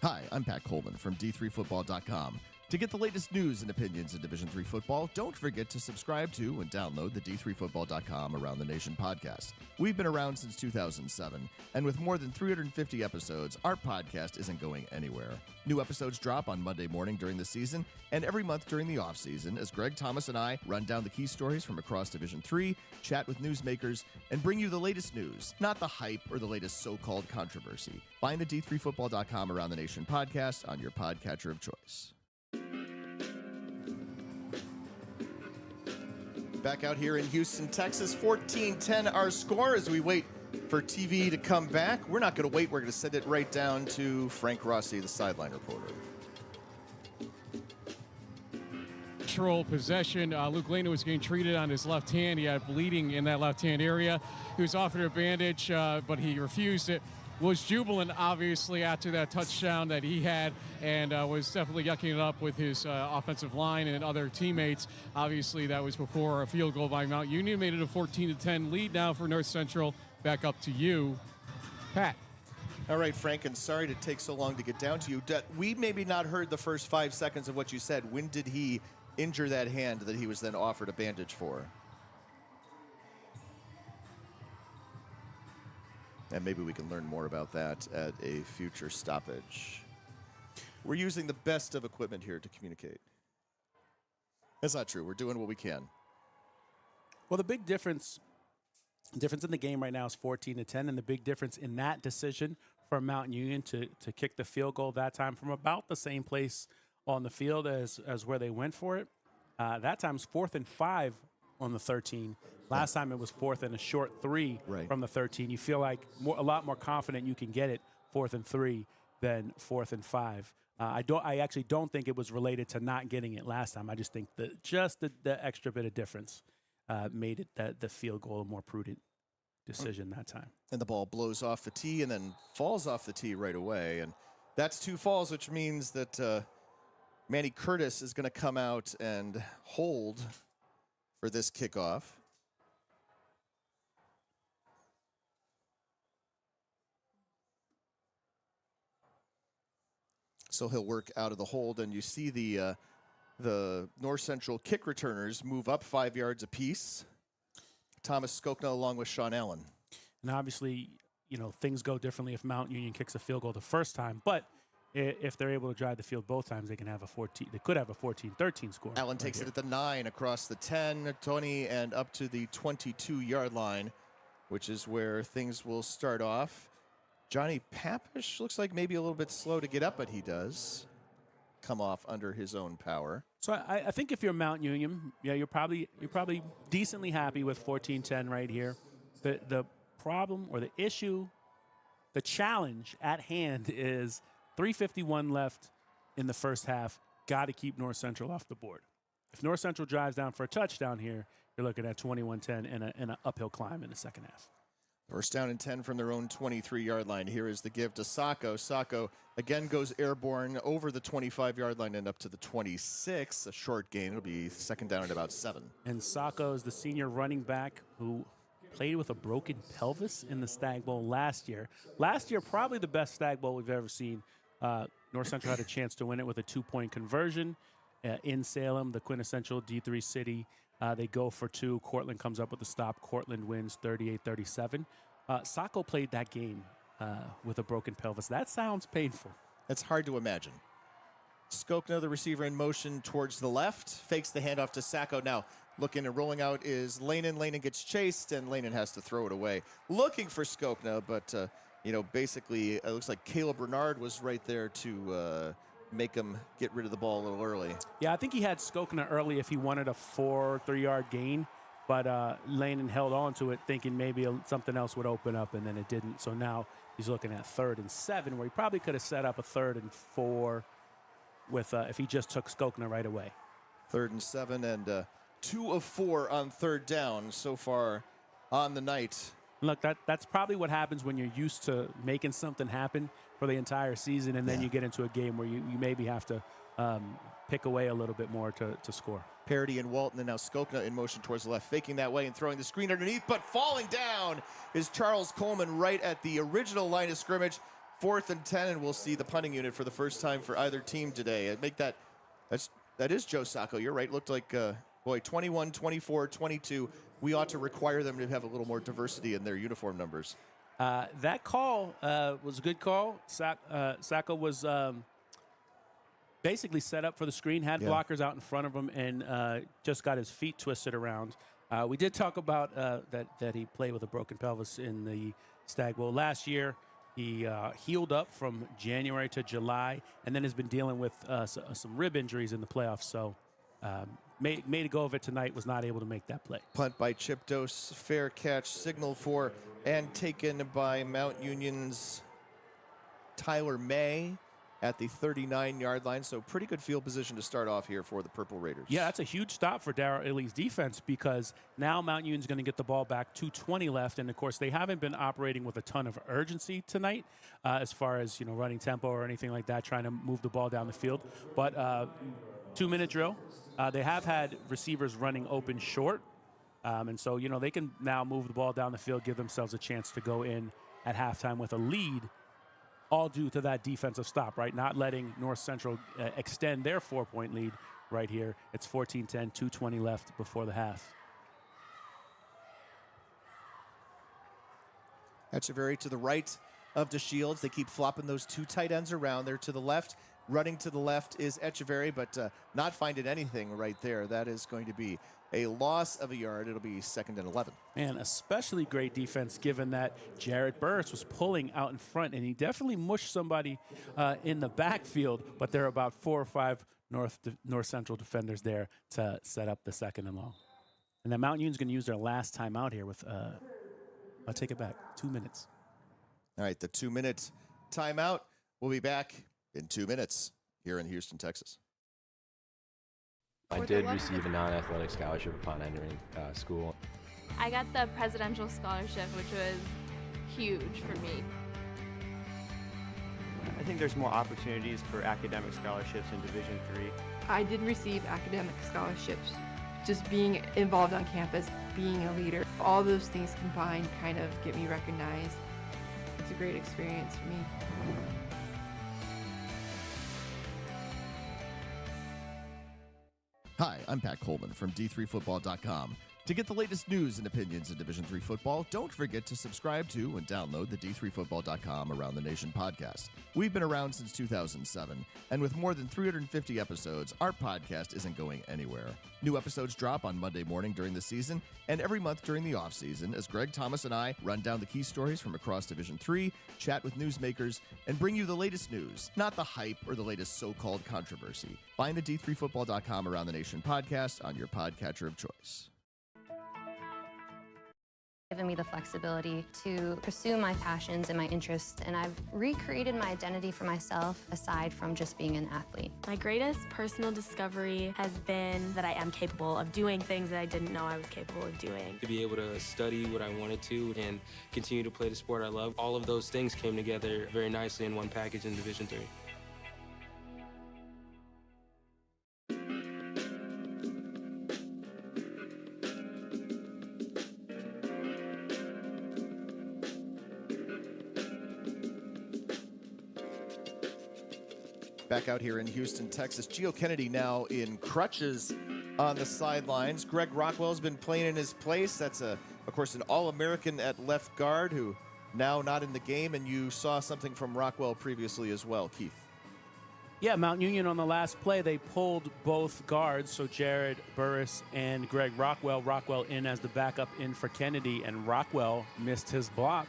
Hi, I'm Pat Coleman from D3Football.com. To get the latest news and opinions in Division III football, don't forget to subscribe to and download the D3Football.com Around the Nation podcast. We've been around since 2007, and with more than 350 episodes, our podcast isn't going anywhere. New episodes drop on Monday morning during the season and every month during the offseason as Greg Thomas and I run down the key stories from across Division III, chat with newsmakers, and bring you the latest news, not the hype or the latest so-called controversy. Find the D3Football.com Around the Nation podcast on your podcatcher of choice. Back out here in Houston, Texas, 14-10 our score as we wait for TV to come back. We're not going to wait. We're going to send it right down to Frank Rossi, the sideline reporter. Control possession. Luke Lehnen was getting treated on his left hand. He had bleeding in that left hand area. He was offered a bandage, but he refused it. Was jubilant, obviously, after that touchdown that he had, and was definitely yucking it up with his offensive line and other teammates. Obviously, that was before a field goal by Mount Union. Made it a 14-10 lead now for North Central. Back up to you, Pat. All right, Frank, and sorry to take so long to get down to you. We maybe not heard the first 5 seconds of what you said. When did he injure that hand that he was then offered a bandage for? And maybe we can learn more about that at a future stoppage. We're using the best of equipment here to communicate. That's not true. We're doing what we can. Well, the big difference in the game right now is 14-10, and the big difference in that decision for Mount Union to kick the field goal that time from about the same place on the field as where they went for it. That time's 4th and 5 on the 13. Last time it was 4th and a short 3 from the 13. You feel like a lot more confident you can get it 4th and 3 than 4th and 5. I actually don't think it was related to not getting it last time. I just think that the extra bit of difference made it the field goal a more prudent decision that time. And the ball blows off the tee and then falls off the tee right away. And that's 2 falls, which means that Manny Curtis is going to come out and hold for this kickoff. So he'll work out of the hold, and you see the North Central kick returners move up 5 yards apiece. Thomas Skokna along with Sean Allen. And obviously, things go differently if Mount Union kicks a field goal the first time, but if they're able to drive the field both times, they can have they could have a 14-13 score. Allen takes it at the 9, across the 10, 20, and up to the 22-yard line, which is where things will start off. Johnny Papish looks like maybe a little bit slow to get up, but he does come off under his own power. So I think if you're Mount Union, you're probably decently happy with 14-10 right here. The problem or the issue, the challenge at hand is 3:51 left in the first half. Got to keep North Central off the board. If North Central drives down for a touchdown here, you're looking at 21-10 and an uphill climb in the second half. First down and 10 from their own 23-yard line. Here is the give to Sacco. Sacco again goes airborne over the 25-yard line and up to the 26. A short gain. It'll be second down at about 7. And Sacco is the senior running back who played with a broken pelvis in the Stagg Bowl last year. Last year, probably the best Stagg Bowl we've ever seen. North Central had a chance to win it with a 2-point conversion in Salem, the quintessential D3 city. They go for 2. Cortland comes up with a stop. Cortland wins 38-37. Sacco played that game with a broken pelvis. That sounds painful. That's hard to imagine. Skokna, the receiver, in motion towards the left. Fakes the handoff to Sacco. Now, looking and rolling out is Lehnen. Lehnen gets chased, and Lehnen has to throw it away. Looking for Skokna, but, basically it looks like Caleb Bernard was right there to make him get rid of the ball a little early. Yeah, I think he had Skokna early if he wanted a 4 3-yard gain, but Lehnen held on to it, thinking maybe something else would open up, and then it didn't. So now he's looking at 3rd and 7, where he probably could have set up a 3rd and 4 with if he just took Skokna right away. 3rd and 7, and 2 of 4 on 3rd down so far on the night. Look, that's probably what happens when you're used to making something happen for the entire season, and then you get into a game where you maybe have to pick away a little bit more to score. Parody and Walton, and now Skokna in motion towards the left, faking that way and throwing the screen underneath, but falling down is Charles Coleman right at the original line of scrimmage. 4th and 10, and we'll see the punting unit for the first time for either team today. And that is Joe Sacco. You're right. Looked like, 21, 24, 22. We ought to require them to have a little more diversity in their uniform numbers. That call was a good call. Sacco was basically set up for the screen, had blockers out in front of him, and just got his feet twisted around. We did talk about that he played with a broken pelvis in the Stagg Bowl last year. He healed up from January to July, and then has been dealing with some rib injuries in the playoffs. So made a go of it tonight, was not able to make that play. Punt by Chip Dose, fair catch, signal for, and taken by Mount Union's Tyler May at the 39-yard line. So pretty good field position to start off here for the Purple Raiders. Yeah, that's a huge stop for Darrell Ely's defense, because now Mount Union's going to get the ball back, 2:20 left, and of course they haven't been operating with a ton of urgency tonight as far as running tempo or anything like that, trying to move the ball down the field. But 2-minute drill. They have had receivers running open short, and so they can now move the ball down the field, give themselves a chance to go in at halftime with a lead, all due to that defensive stop, right? Not letting North Central extend their 4-point lead right here. It's 14-10, 2:20 left before the half. Etcheverry to the right of DeShields. They keep flopping those 2 tight ends around. They're to the left. Running to the left is Etcheverry, but not finding anything right there. That is going to be a loss of a yard. It'll be 2nd and 11. Man, especially great defense given that Jared Burris was pulling out in front, and he definitely mushed somebody in the backfield, but there are about 4 or 5 North Central defenders there to set up the 2nd and long. And then Mount Union's going to use their last timeout here with, I'll take it back, 2 minutes. All right, the 2-minute timeout. We'll be back in 2 minutes here in Houston, Texas. I did receive a non-athletic scholarship upon entering school. I got the presidential scholarship, which was huge for me. I think there's more opportunities for academic scholarships in Division III. I did receive academic scholarships. Just being involved on campus, being a leader, all those things combined kind of get me recognized. It's a great experience for me. Hi, I'm Pat Coleman from D3Football.com. To get the latest news and opinions in Division III football, don't forget to subscribe to and download the D3Football.com Around the Nation podcast. We've been around since 2007, and with more than 350 episodes, our podcast isn't going anywhere. New episodes drop on Monday morning during the season and every month during the off-season as Greg Thomas and I run down the key stories from across Division III, chat with newsmakers, and bring you the latest news, not the hype or the latest so-called controversy. Find the D3Football.com Around the Nation podcast on your podcatcher of choice. Given me the flexibility to pursue my passions and my interests, and I've recreated my identity for myself aside from just being an athlete. My greatest personal discovery has been that I am capable of doing things that I didn't know I was capable of doing. To be able to study what I wanted to and continue to play the sport I love, all of those things came together very nicely in one package in Division III. Back out here in Houston, Texas. Gio Kennedy now in crutches on the sidelines. Greg Rockwell's been playing in his place. That's, of course, an All-American at left guard who now not in the game, and you saw something from Rockwell previously as well, Keith. Yeah, Mount Union on the last play, they pulled both guards, so Jared Burris and Greg Rockwell. Rockwell in as the backup in for Kennedy, and Rockwell missed his block,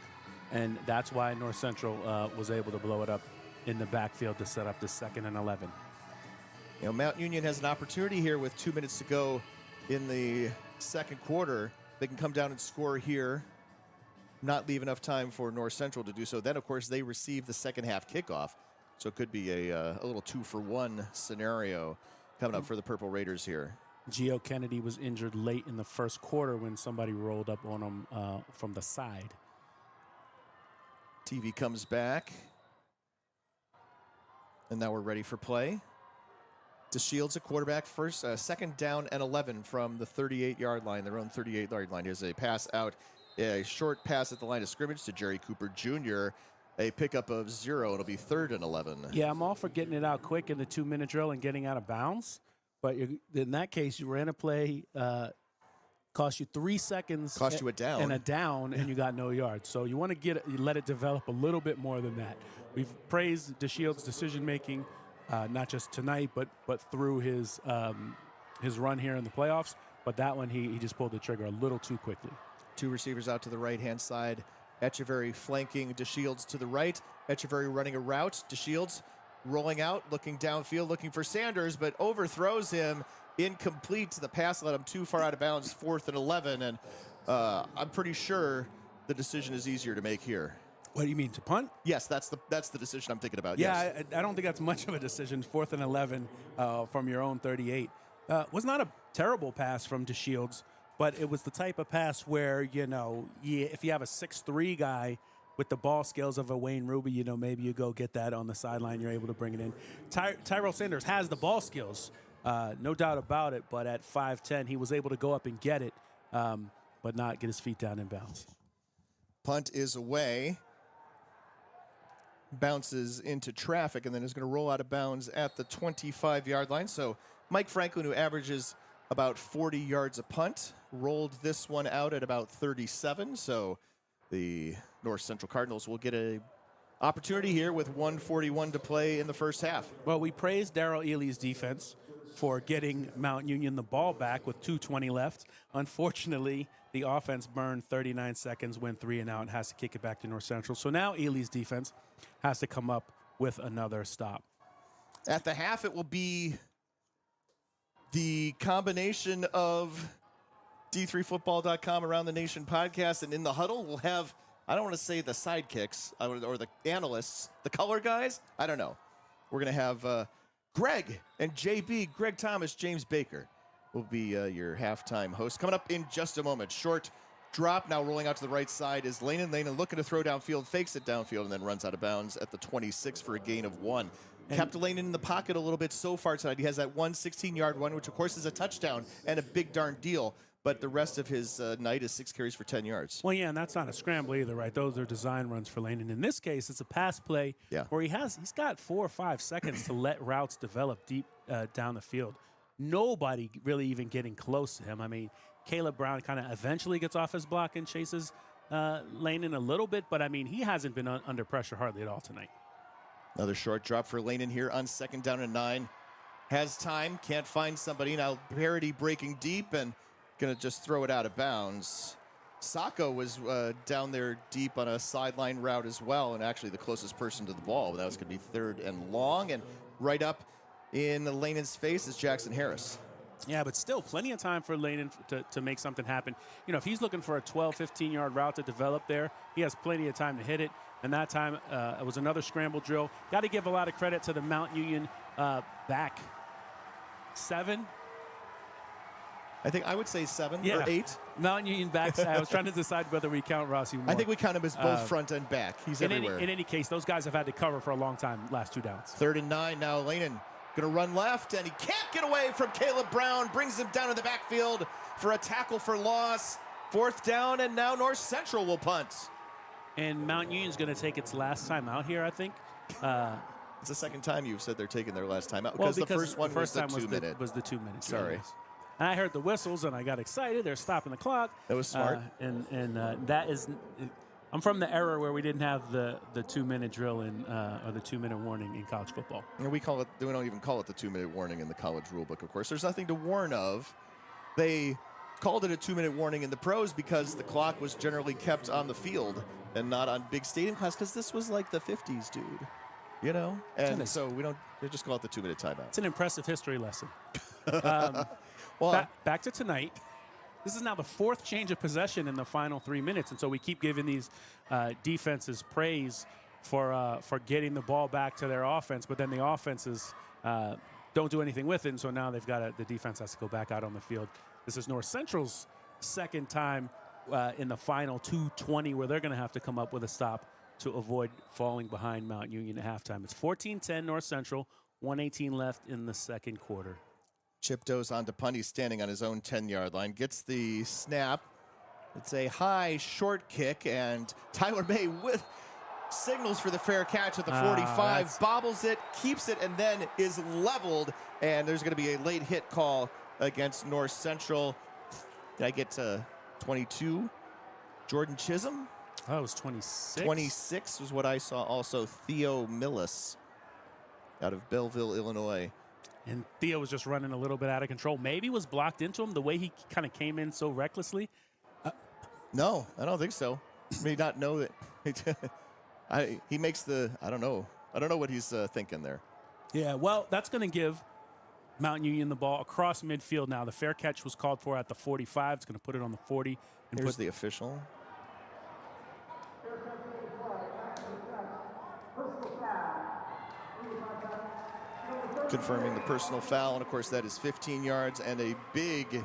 and that's why North Central was able to blow it up in the backfield to set up the 2nd and 11. You know, Mount Union has an opportunity here with 2 minutes to go in the second quarter, they can come down and score here, not leave enough time for North Central to do so. Then, of course, they receive the second half kickoff. So it could be a little 2-for-1 scenario coming up for the Purple Raiders here. Gio Kennedy was injured late in the first quarter when somebody rolled up on him from the side. TV comes back. And now we're ready for play. DeShields, a quarterback, second down and 11 from the 38-yard line, their own 38-yard line. Here's a pass out, a short pass at the line of scrimmage to Jerry Cooper Jr., a pickup of 0. It'll be 3rd and 11. Yeah, I'm all for getting it out quick in the 2-minute drill and getting out of bounds. But in that case, you ran a play, cost you 3 seconds. Cost you a down. And a down, and you got no yards. So you want to let it develop a little bit more than that. We've praised DeShields' decision-making, not just tonight, but through his run here in the playoffs. But that one, he just pulled the trigger a little too quickly. 2 receivers out to the right-hand side. Echeverry flanking DeShields to the right. Echeverry running a route. DeShields rolling out, looking downfield, looking for Sanders, but overthrows him. Incomplete. The pass led him too far out of bounds, 4th and 11. And I'm pretty sure the decision is easier to make here. What do you mean, to punt? Yes, that's the decision I'm thinking about. Yeah, yes. I don't think that's much of a decision. 4th and 11 from your own 38. Was not a terrible pass from DeShields, but it was the type of pass where, if you have a 6'3" guy with the ball skills of a Wayne Ruby, maybe you go get that on the sideline. You're able to bring it in. Tyrell Sanders has the ball skills, no doubt about it, but at 5'10", he was able to go up and get it, but not get his feet down in bounds. Punt is away. Bounces into traffic, and then is going to roll out of bounds at the 25-yard line. So Mike Franklin, who averages about 40 yards a punt, rolled this one out at about 37. So the North Central Cardinals will get a opportunity here with 1:41 to play in the first half. Well, we praised Darrell Ely's defense for getting Mount Union the ball back with 2:20 left. Unfortunately, the offense burned 39 seconds, went 3 and out, and has to kick it back to North Central. So now Ely's defense has to come up with another stop. At the half, it will be the combination of D3Football.com Around the Nation podcast, and In the Huddle, we'll have, I don't want to say the sidekicks or the analysts, the color guys. I don't know. We're going to have Greg and JB, Greg Thomas, James Baker will be your halftime host. Coming up in just a moment. Short drop, now rolling out to the right side is Lehnen. Lehnen looking to throw downfield, fakes it downfield, and then runs out of bounds at the 26 for a gain of 1. Kept Lehnen in the pocket a little bit so far tonight. He has that 16-yard one, which of course is a touchdown and a big darn deal. But the rest of his night is 6 carries for 10 yards. Well, yeah, and that's not a scramble either, right? Those are design runs for Lehnen. In this case, it's a pass play where he's got 4 or 5 seconds to let routes develop deep down the field. Nobody really even getting close to him. I mean, Caleb Brown kind of eventually gets off his block and chases Lehnen a little bit, but I mean, he hasn't been under pressure hardly at all tonight. Another short drop for Lehnen here on 2nd down and 9. Has time, can't find somebody. Now Parity breaking deep and going to just throw it out of bounds. Sacco was down there deep on a sideline route as well, and actually the closest person to the ball. That was going to be 3rd and long, and right up in Lehnen's face is Jackson Harris. Yeah, but still plenty of time for Lehnen to make something happen. If he's looking for a 12, 15-yard route to develop there, he has plenty of time to hit it. And that time it was another scramble drill. Got to give a lot of credit to the Mount Union back 7. I think I would say 7 or 8. Mount Union back. I was trying to decide whether we count Rossi more. I think we count him as both front and back. He's everywhere. In any case, those guys have had to cover for a long time last 2 downs. 3rd and 9 now. Lehnen going to run left, and he can't get away from Caleb Brown. Brings him down to the backfield for a tackle for loss. 4th down, and now North Central will punt. And Mount Union's going to take its last time out here, I think. It's the second time you've said they're taking their last time out. Well, because the first one was the 2-minute. Was the 2 minutes. Sorry. Yes. And I heard the whistles, and I got excited. They're stopping the clock. That was smart. And that is I'm from the era where we didn't have the 2-minute drill or the 2-minute warning in college football. And we don't even call it the 2-minute warning in the college rule book, of course. There's nothing to warn of. They called it a 2-minute warning in the pros because the clock was generally kept on the field and not on big stadium class, because this was like the 50s, dude. And so they just call it the 2-minute timeout. It's an impressive history lesson. Well, back to tonight. This is now the 4th change of possession in the final 3 minutes, and so we keep giving these defenses praise for getting the ball back to their offense, but then the offenses don't do anything with it, and so now they've got the defense has to go back out on the field. This is North Central's second time in the final 2:20 where they're going to have to come up with a stop to avoid falling behind Mount Union at halftime. It's 14-10 North Central, 1:18 left in the second quarter. Chip Doe's on to punt. He's standing on his own 10-yard line. Gets the snap. It's a high, short kick, and Tyler May with signals for the fair catch at the 45, bobbles it, keeps it, and then is leveled. And there's going to be a late hit call against North Central. Did I get to 22? Jordan Chisholm? Oh, it was 26. 26 was what I saw. Also, Theo Millis out of Belleville, Illinois. And Theo was just running a little bit out of control. Maybe was blocked into him the way he kind of came in so recklessly. No, I don't think so. May not know that. He makes the, I don't know what he's thinking there. Yeah, well, that's going to give Mount Union the ball across midfield now. The fair catch was called for at the 45. It's going to put it on the 40. And Here's the official. Confirming the personal foul, and of course that is 15 yards and a big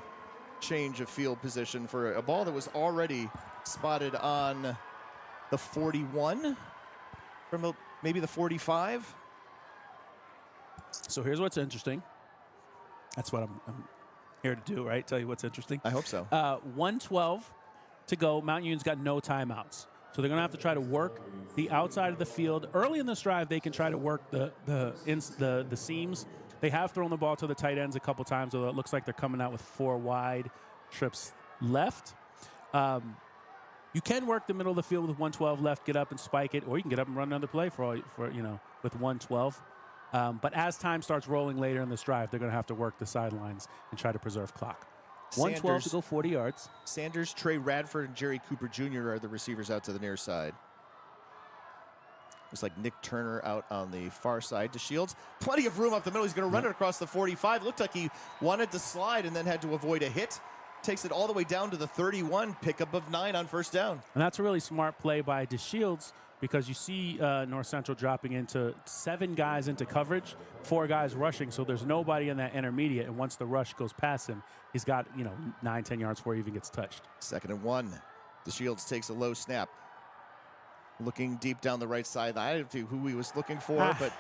change of field position for a ball that was already spotted on the 41 from maybe the 45. So here's what's interesting. That's what I'm here to do, right? Tell you what's interesting. I hope so. 1:12 to go. Mount Union's got no timeouts. So they're going to have to try to work the outside of the field. Early in this drive, they can try to work the seams. They have thrown the ball to the tight ends a couple times, although it looks like they're coming out with 4 wide trips left. You can work the middle of the field with 1:12 left, get up and spike it, or you can get up and run another play with 1:12. But as time starts rolling later in this drive, they're going to have to work the sidelines and try to preserve clock. 1:12 to go, 40 yards. Sanders, Trey Radford, and Jerry Cooper Jr. are the receivers out to the near side. Looks like Nick Turner out on the far side. DeShields, plenty of room up the middle. He's going to run it across the 45. Looked like he wanted to slide and then had to avoid a hit. Takes it all the way down to the 31. Pickup of 9 on first down. And that's a really smart play by DeShields, because you see North Central dropping into 7 guys into coverage, 4 guys rushing, so there's nobody in that intermediate, and once the rush goes past him, he's got 9-10 yards before he even gets touched. 2nd and 1. DeShields takes a low snap. Looking deep down the right side. I don't know who he was looking for, but...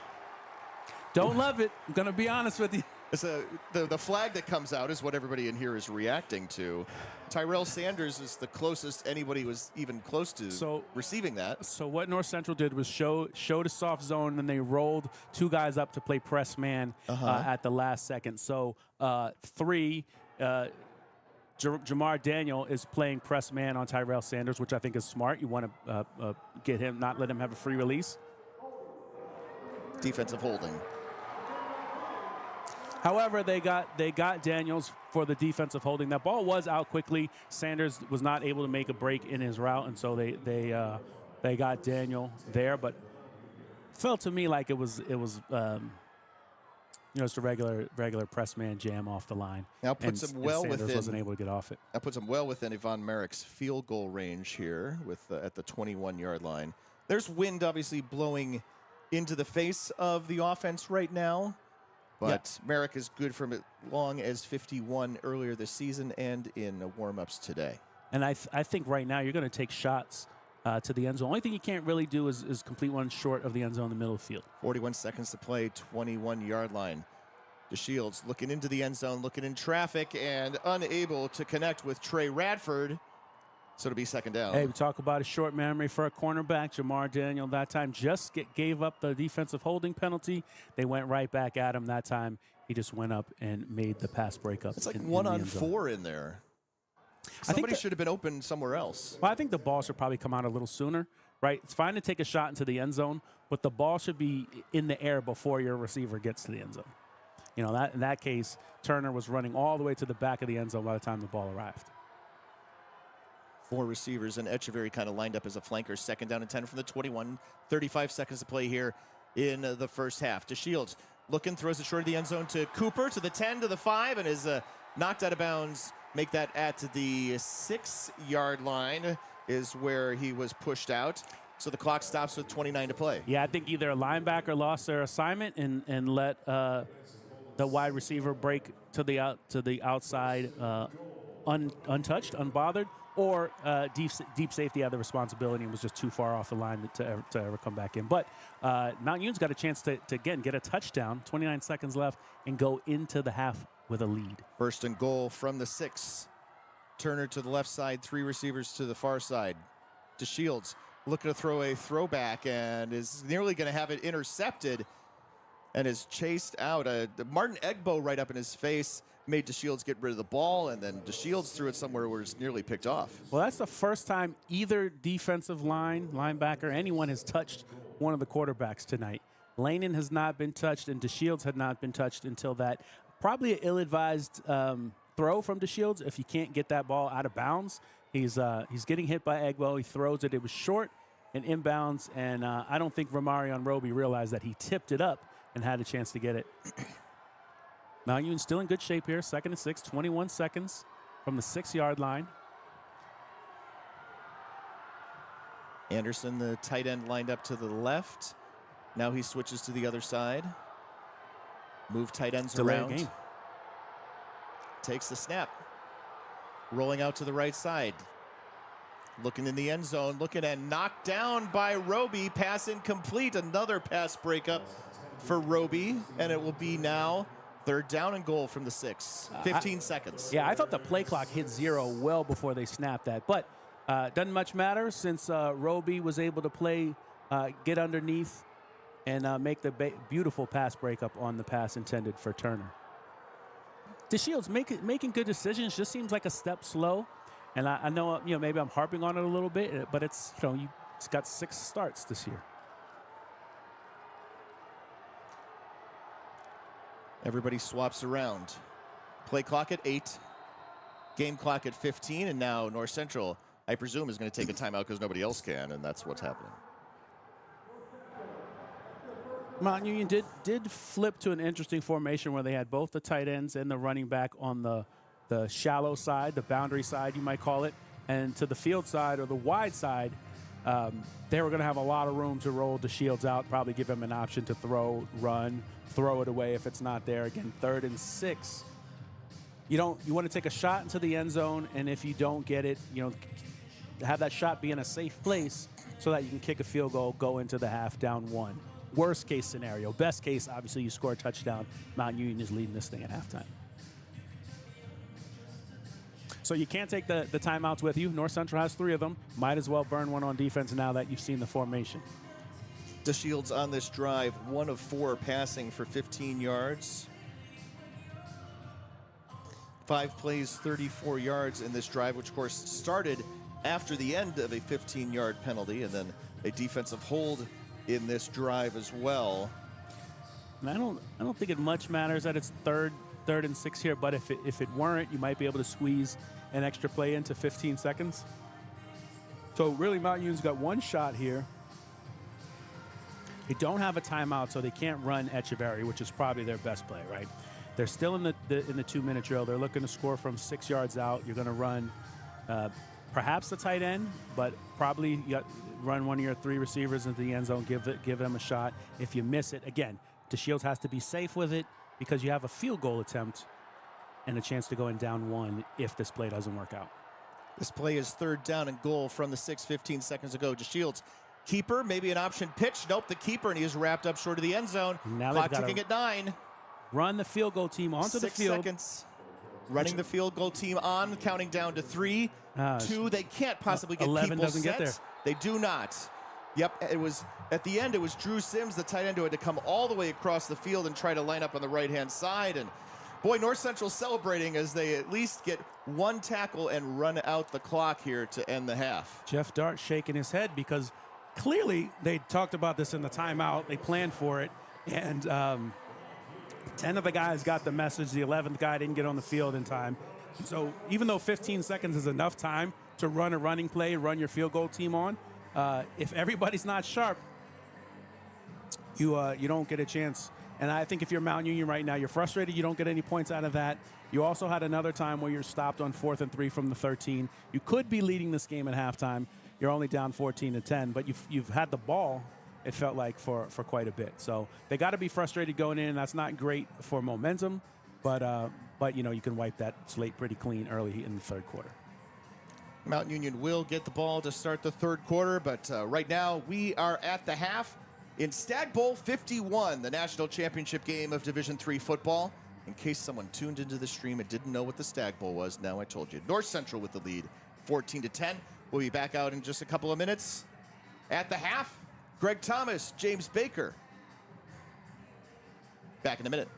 Don't love it. I'm going to be honest with you. It's the flag that comes out is what everybody in here is reacting to. Tyrell Sanders is the closest anybody was even close to receiving that. So what North Central did was show the soft zone, and they rolled 2 guys up to play press man at the last second. So 3, Jamar Daniel is playing press man on Tyrell Sanders, which I think is smart. You want to get him, not let him have a free release. Defensive holding. However, they got Daniels for the defensive holding. That ball was out quickly. Sanders was not able to make a break in his route, and so they got Daniel there. But felt to me like it was just a regular press man jam off the line. Now puts him well Sanders within. Wasn't able to get off it. That puts him well within Yvonne Merrick's field goal range here with at the 21-yard line. There's wind obviously blowing into the face of the offense right now. But Merrick is good from as long as 51 earlier this season and in warm-ups today. And I think right now you're going to take shots to the end zone. Only thing you can't really do is complete one short of the end zone in the middle of the field. 41 seconds to play, 21-yard line. DeShields looking into the end zone, looking in traffic, and unable to connect with Trey Radford. So it'll be 2nd down. Hey, we talk about a short memory for a cornerback. Jamar Daniel that time just gave up the defensive holding penalty. They went right back at him that time. He just went up and made the pass breakup. It's like 1-on-4 in there. Somebody should have been open somewhere else. Well, I think the ball should probably come out a little sooner, right? It's fine to take a shot into the end zone, but the ball should be in the air before your receiver gets to the end zone. In that case, Turner was running all the way to the back of the end zone by the time the ball arrived. 4 receivers, and Echeverry kind of lined up as a flanker. 2nd down and 10 from the 21. 35 seconds to play here in the first half. DeShields looking, throws it short of the end zone to Cooper, to the 10, to the 5, and is knocked out of bounds make that at the 6-yard line is where he was pushed out. So the clock stops with 29 to play. Yeah, I think either a linebacker lost their assignment and let the wide receiver break to the outside untouched, unbothered, or deep safety had the responsibility and was just too far off the line to ever come back in. But Mount Union's got a chance to again get a touchdown, 29 seconds left, and go into the half with a lead. First and goal from the 6. Turner to the left side, 3 receivers to the far side. DeShields looking to throw a throwback and is nearly going to have it intercepted and is chased out. Martin Egbo right up in his face made DeShields get rid of the ball, and then DeShields threw it somewhere where it's nearly picked off. Well, that's the first time either defensive line, linebacker, anyone has touched one of the quarterbacks tonight. Lehnen has not been touched, and DeShields had not been touched until that. Probably an ill-advised throw from DeShields if you can't get that ball out of bounds. He's getting hit by Egbo. He throws it. It was short and inbounds, and I don't think Romarion Roby realized that he tipped it up and had a chance to get it. Mount Union still in good shape here. 2nd and 6, 21 seconds from the 6-yard line. Anderson, the tight end, lined up to the left. Now he switches to the other side. Move tight ends around. Game. Takes the snap. Rolling out to the right side. Looking in the end zone. Looking and knocked down by Roby. Pass incomplete. Another pass breakup for Roby. And it will be now 3rd down and goal from the 6. 15 seconds. Yeah, I thought the play clock hit 0 well before they snapped that. But doesn't much matter since Roby was able to get underneath and make the beautiful pass breakup on the pass intended for Turner. DeShields making good decisions. Just seems like a step slow. And I know, maybe I'm harping on it a little bit, but it's, it's got 6 starts this year. Everybody swaps around. Play clock at 8. Game clock at 15. And now North Central, I presume, is going to take a timeout because nobody else can. And that's what's happening. Mount Union did flip to an interesting formation where they had both the tight ends and the running back on the shallow side, the boundary side, you might call it. And to the field side or the wide side, they were going to have a lot of room to roll DeShields out, probably give him an option to throw, run, throw it away if it's not there. Again, 3rd and 6. You want to take a shot into the end zone, and if you don't get it, have that shot be in a safe place so that you can kick a field goal, go into the half down 1. Worst case scenario. Best case, obviously, you score a touchdown. Mount Union is leading this thing at halftime. So you can't take the timeouts with you. North Central has 3 of them. Might as well burn one on defense now that you've seen the formation. DeShields on this drive, 1 of 4 passing for 15 yards. 5 plays, 34 yards in this drive, which, of course, started after the end of a 15-yard penalty and then a defensive hold in this drive as well. And I don't think it much matters that it's third and 6 here, but if it weren't, you might be able to squeeze an extra play into 15 seconds. So really, Mount Union's got 1 shot here. They don't have a timeout, so they can't run Echeverry, which is probably their best play, right? They're still in the 2-minute drill. They're looking to score from 6 yards out. You're going to run perhaps the tight end, but probably run one of your 3 receivers into the end zone, give them a shot. If you miss it, again, DeShields has to be safe with it because you have a field goal attempt and a chance to go in down 1 if this play doesn't work out. This play is 3rd down and goal from the 6, 15 seconds ago. DeShields, keeper, maybe an option pitch. Nope, the keeper, and he is wrapped up short of the end zone. Now clock ticking at 9. Run the field goal team onto the field. 6 seconds. Running the field goal team on, counting down to 3, 2. They can't possibly get 11 people doesn't set. get there. They do not. Yep, it was at the end. It was Drew Sims, the tight end, who had to come all the way across the field and try to line up on the right-hand side. And boy, North Central celebrating as they at least get 1 tackle and run out the clock here to end the half. Jeff Dart shaking his head because clearly they talked about this in the timeout. They planned for it, and 10 of the guys got the message. The 11th guy didn't get on the field in time. So even though 15 seconds is enough time to run a running play, run your field goal team on, if everybody's not sharp, you don't get a chance And I think if you're Mount Union right now, you're frustrated you don't get any points out of that. You also had another time where you're stopped on 4th and 3 from the 13. You could be leading this game at halftime. You're only down 14-10, but you've had the ball, it felt like, for quite a bit. So they got to be frustrated going in, and that's not great for momentum. But you know, you can wipe that slate pretty clean early in the third quarter. Mount Union will get the ball to start the third quarter, but right now we are at the half in Stagg Bowl 51, the national championship game of Division III football. In case someone tuned into the stream and didn't know what the Stagg Bowl was, now I told you. North Central with the lead, 14-10. We'll be back out in just a couple of minutes. At the half, Greg Thomas, James Baker. Back in a minute.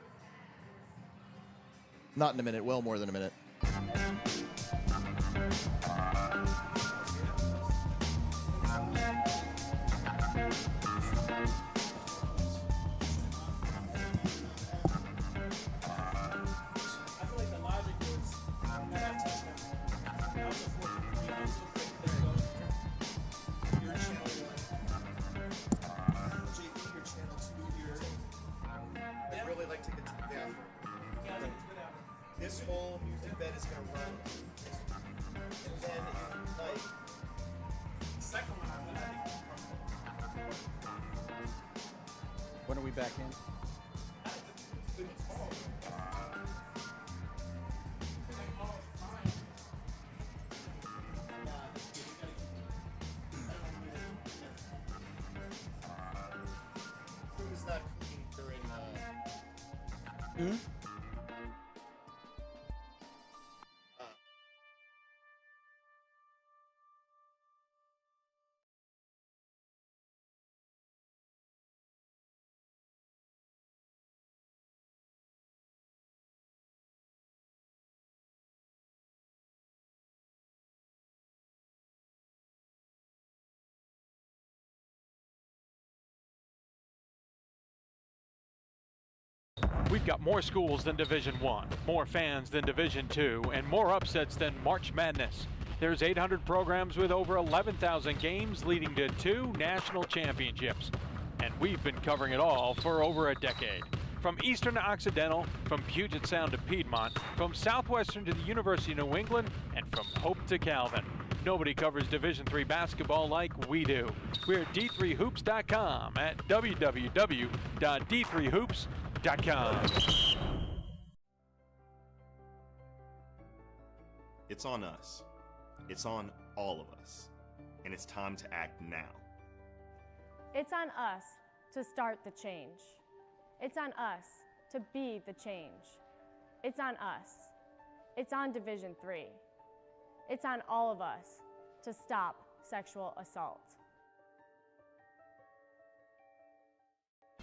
Not in a minute, well more than a minute. This whole music bed is going to run. And then, like, second one, When are we back in? Who's not cooking during We've got more schools than Division I, more fans than Division II, and more upsets than March Madness. There's 800 programs with over 11,000 games leading to 2 national championships. And we've been covering it all for over a decade. From Eastern to Occidental, from Puget Sound to Piedmont, from Southwestern to the University of New England, and from Hope to Calvin. Nobody covers Division III basketball like we do. We're at d3hoops.com at www.d3hoops.com. It's on us. It's on all of us. And it's time to act now. It's on us to start the change. It's on us to be the change. It's on us. It's on Division III. It's on all of us to stop sexual assault.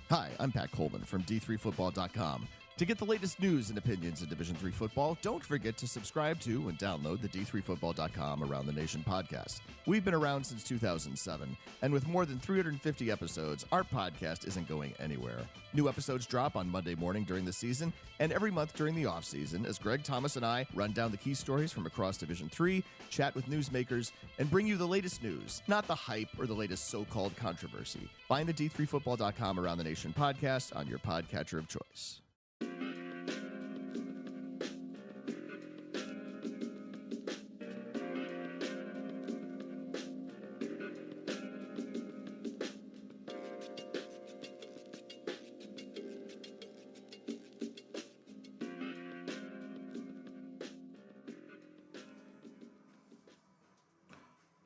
Hi, I'm Pat Coleman from D3Football.com. To get the latest news and opinions in Division III football, don't forget to subscribe to and download the D3Football.com Around the Nation podcast. We've been around since 2007, and with more than 350 episodes, our podcast isn't going anywhere. New episodes drop on Monday morning during the season and every month during the offseason as Greg Thomas and I run down the key stories from across Division III, chat with newsmakers, and bring you the latest news, not the hype or the latest so-called controversy. Find the D3Football.com Around the Nation podcast on your podcatcher of choice.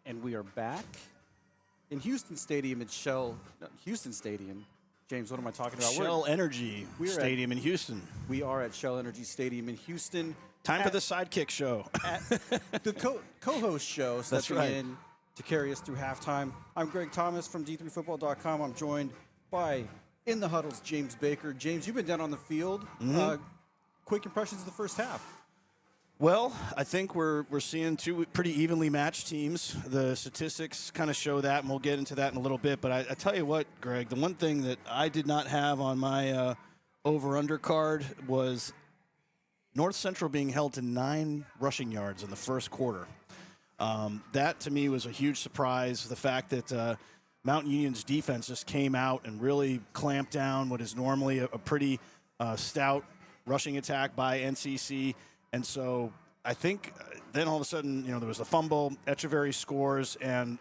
And we are back in Houston Stadium at Houston Stadium. James, what am I talking about? Shell Energy Stadium in Houston. We are at Shell Energy Stadium in Houston. Time for the Sidekick Show. The co-host show stepping in to carry us through halftime. I'm Greg Thomas from D3Football.com. I'm joined by In the Huddle's James Baker. James, you've been down on the field. Quick impressions of the first half. Well, I think we're seeing two pretty evenly matched teams. The statistics kind of show that, and we'll get into that in a little bit. But I tell you what, Greg, the one thing that I did not have on my over-under card was North Central being held to 9 rushing yards in the first quarter. That, to me, was a huge surprise. The fact that Mount Union's defense just came out and really clamped down what is normally a pretty stout rushing attack by NCC. And so I think then all of a sudden, there was a fumble, Echeverry scores, and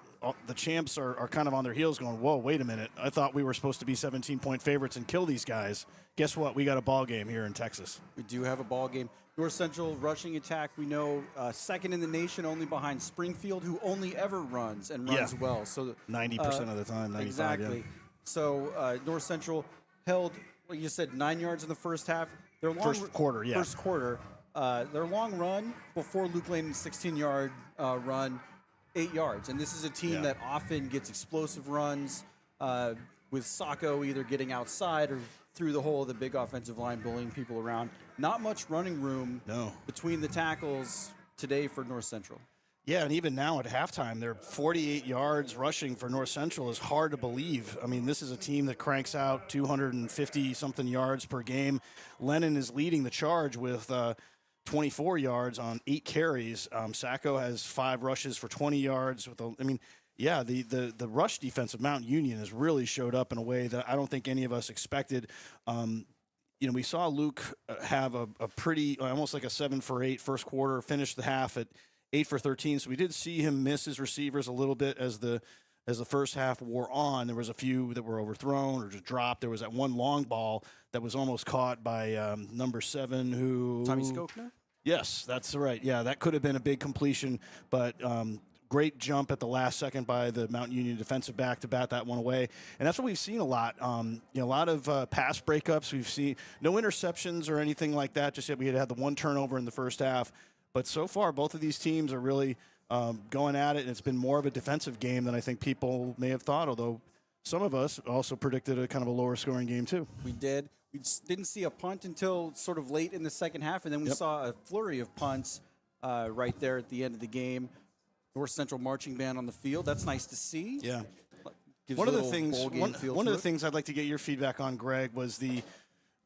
the champs are kind of on their heels going, whoa, wait a minute. I thought we were supposed to be 17-point favorites and kill these guys. Guess what? We got a ball game here in Texas. We do have a ball game. North Central rushing attack, we know, second in the nation, only behind Springfield, who only ever runs and runs well. So 90% of the time, 95. Exactly. Yeah. So North Central held, like you said, 9 yards in the first half. Their long First quarter. Their long run before Luke Lehnen's 16-yard run, 8 yards. And this is a team that often gets explosive runs with Sacco either getting outside or through the hole of the big offensive line, bullying people around. Not much running room between the tackles today for North Central. Yeah, and even now at halftime, they're 48 yards rushing for North Central is hard to believe. I mean, this is a team that cranks out 250-something yards per game. Lehnen is leading the charge with 24 yards on 8 carries. Sacco has 5 rushes for 20 yards. The rush defense of Mount Union has really showed up in a way that I don't think any of us expected. We saw Luke have a pretty, almost like a 7-for-8 first quarter, finished the half at 8 for 13. So we did see him miss his receivers a little bit as the first half wore on. There was a few that were overthrown or just dropped. There was that one long ball that was almost caught by number 7, who Tommy Skokna? Yes, that's right. Yeah, that could have been a big completion, but great jump at the last second by the Mount Union defensive back to bat that one away. And that's what we've seen a lot. A lot of pass breakups. We've seen no interceptions or anything like that. Just yet we had the one turnover in the first half. But so far, both of these teams are really going at it, and it's been more of a defensive game than I think people may have thought, although some of us also predicted a kind of a lower scoring game too. We did. We didn't see a punt until sort of late in the second half, and then we saw a flurry of punts right there at the end of the game. North Central marching band on the field. That's nice to see. Yeah. Gives one of the things I'd like to get your feedback on, Greg, was the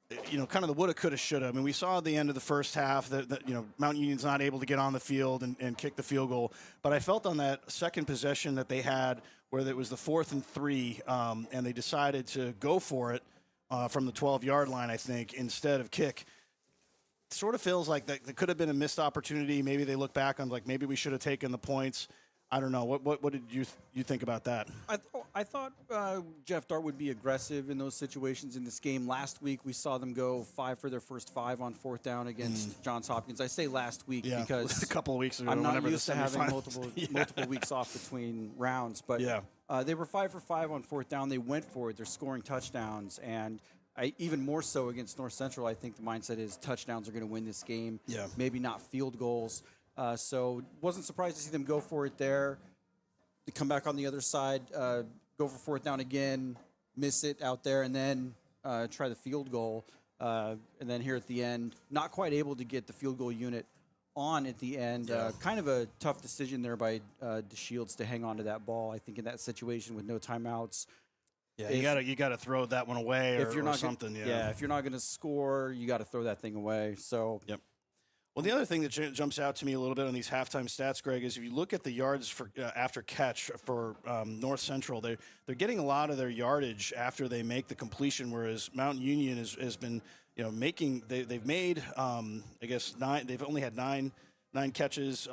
kind of the woulda, coulda, shoulda. I mean, we saw at the end of the first half that Mount Union's not able to get on the field and kick the field goal. But I felt on that second possession that they had where it was the 4th and 3, and they decided to go for it from the 12-yard line, I think, instead of kick. Sort of feels like that could have been a missed opportunity. Maybe they look back on maybe we should have taken the points. I don't know. What did you think about that? I thought Jeff Dart would be aggressive in those situations in this game. Last week we saw them go 5 for their first 5 on 4th down against Johns Hopkins. I say last week because a couple of weeks ago. I'm not used to having multiple weeks off between rounds. But they were 5 for 5 on 4th down. They went for it. They're scoring touchdowns, and even more so against North Central. I think the mindset is touchdowns are going to win this game. Yeah. Maybe not field goals. So wasn't surprised to see them go for it there. They come back on the other side, go for 4th down again, miss it out there, and then try the field goal. And then here at the end, not quite able to get the field goal unit on at the end. Kind of a tough decision there by DeShields to hang on to that ball. I think in that situation with no timeouts. Yeah, you got to throw that one away or something. If you're not going to score, you got to throw that thing away. So. Yep. Well, the other thing that jumps out to me a little bit on these halftime stats, Greg, is if you look at the yards for after catch for North Central, they're getting a lot of their yardage after they make the completion, whereas Mount Union has been making they've made I guess 9. They've only had nine catches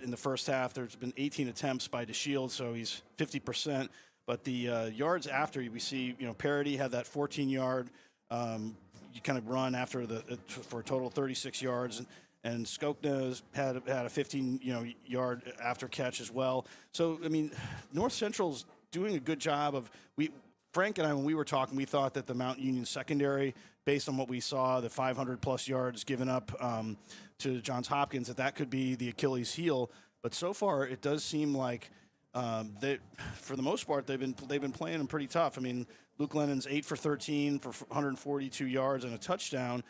in the first half. There's been 18 attempts by DeShields, so he's 50%. But the yards after, we see Parity had that 14-yard you kind of run after for a total of 36 yards. And Skokna's had a 15 yard after catch as well. So I mean, North Central's doing a good job of Frank and I, when we were talking, we thought that the Mount Union secondary, based on what we saw, the 500+ yards given up to Johns Hopkins, that could be the Achilles heel. But so far, it does seem like for the most part, they've been playing them pretty tough. I mean, Luke Lennon's 8 for 13 for 142 yards and a touchdown.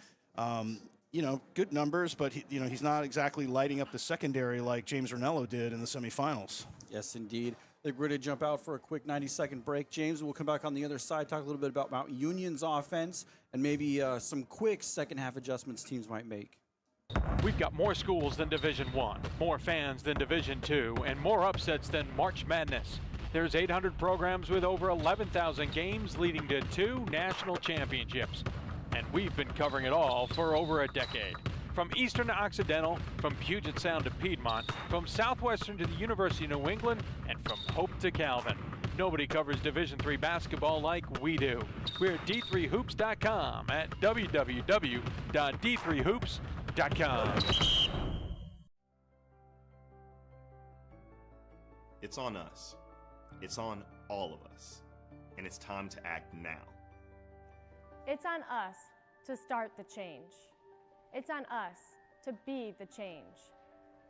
Good numbers, but he's not exactly lighting up the secondary like James Ranello did in the semifinals. Yes, indeed. They're going to jump out for a quick 90-second break. James, we'll come back on the other side, talk a little bit about Mount Union's offense and maybe some quick second-half adjustments teams might make. We've got more schools than Division I, more fans than Division II, and more upsets than March Madness. There's 800 programs with over 11,000 games leading to 2 national championships. And we've been covering it all for over a decade. From Eastern to Occidental, from Puget Sound to Piedmont, from Southwestern to the University of New England, and from Hope to Calvin. Nobody covers Division III basketball like we do. We're at d3hoops.com at www.d3hoops.com. It's on us. It's on all of us. And it's time to act now. It's on us to start the change. It's on us to be the change.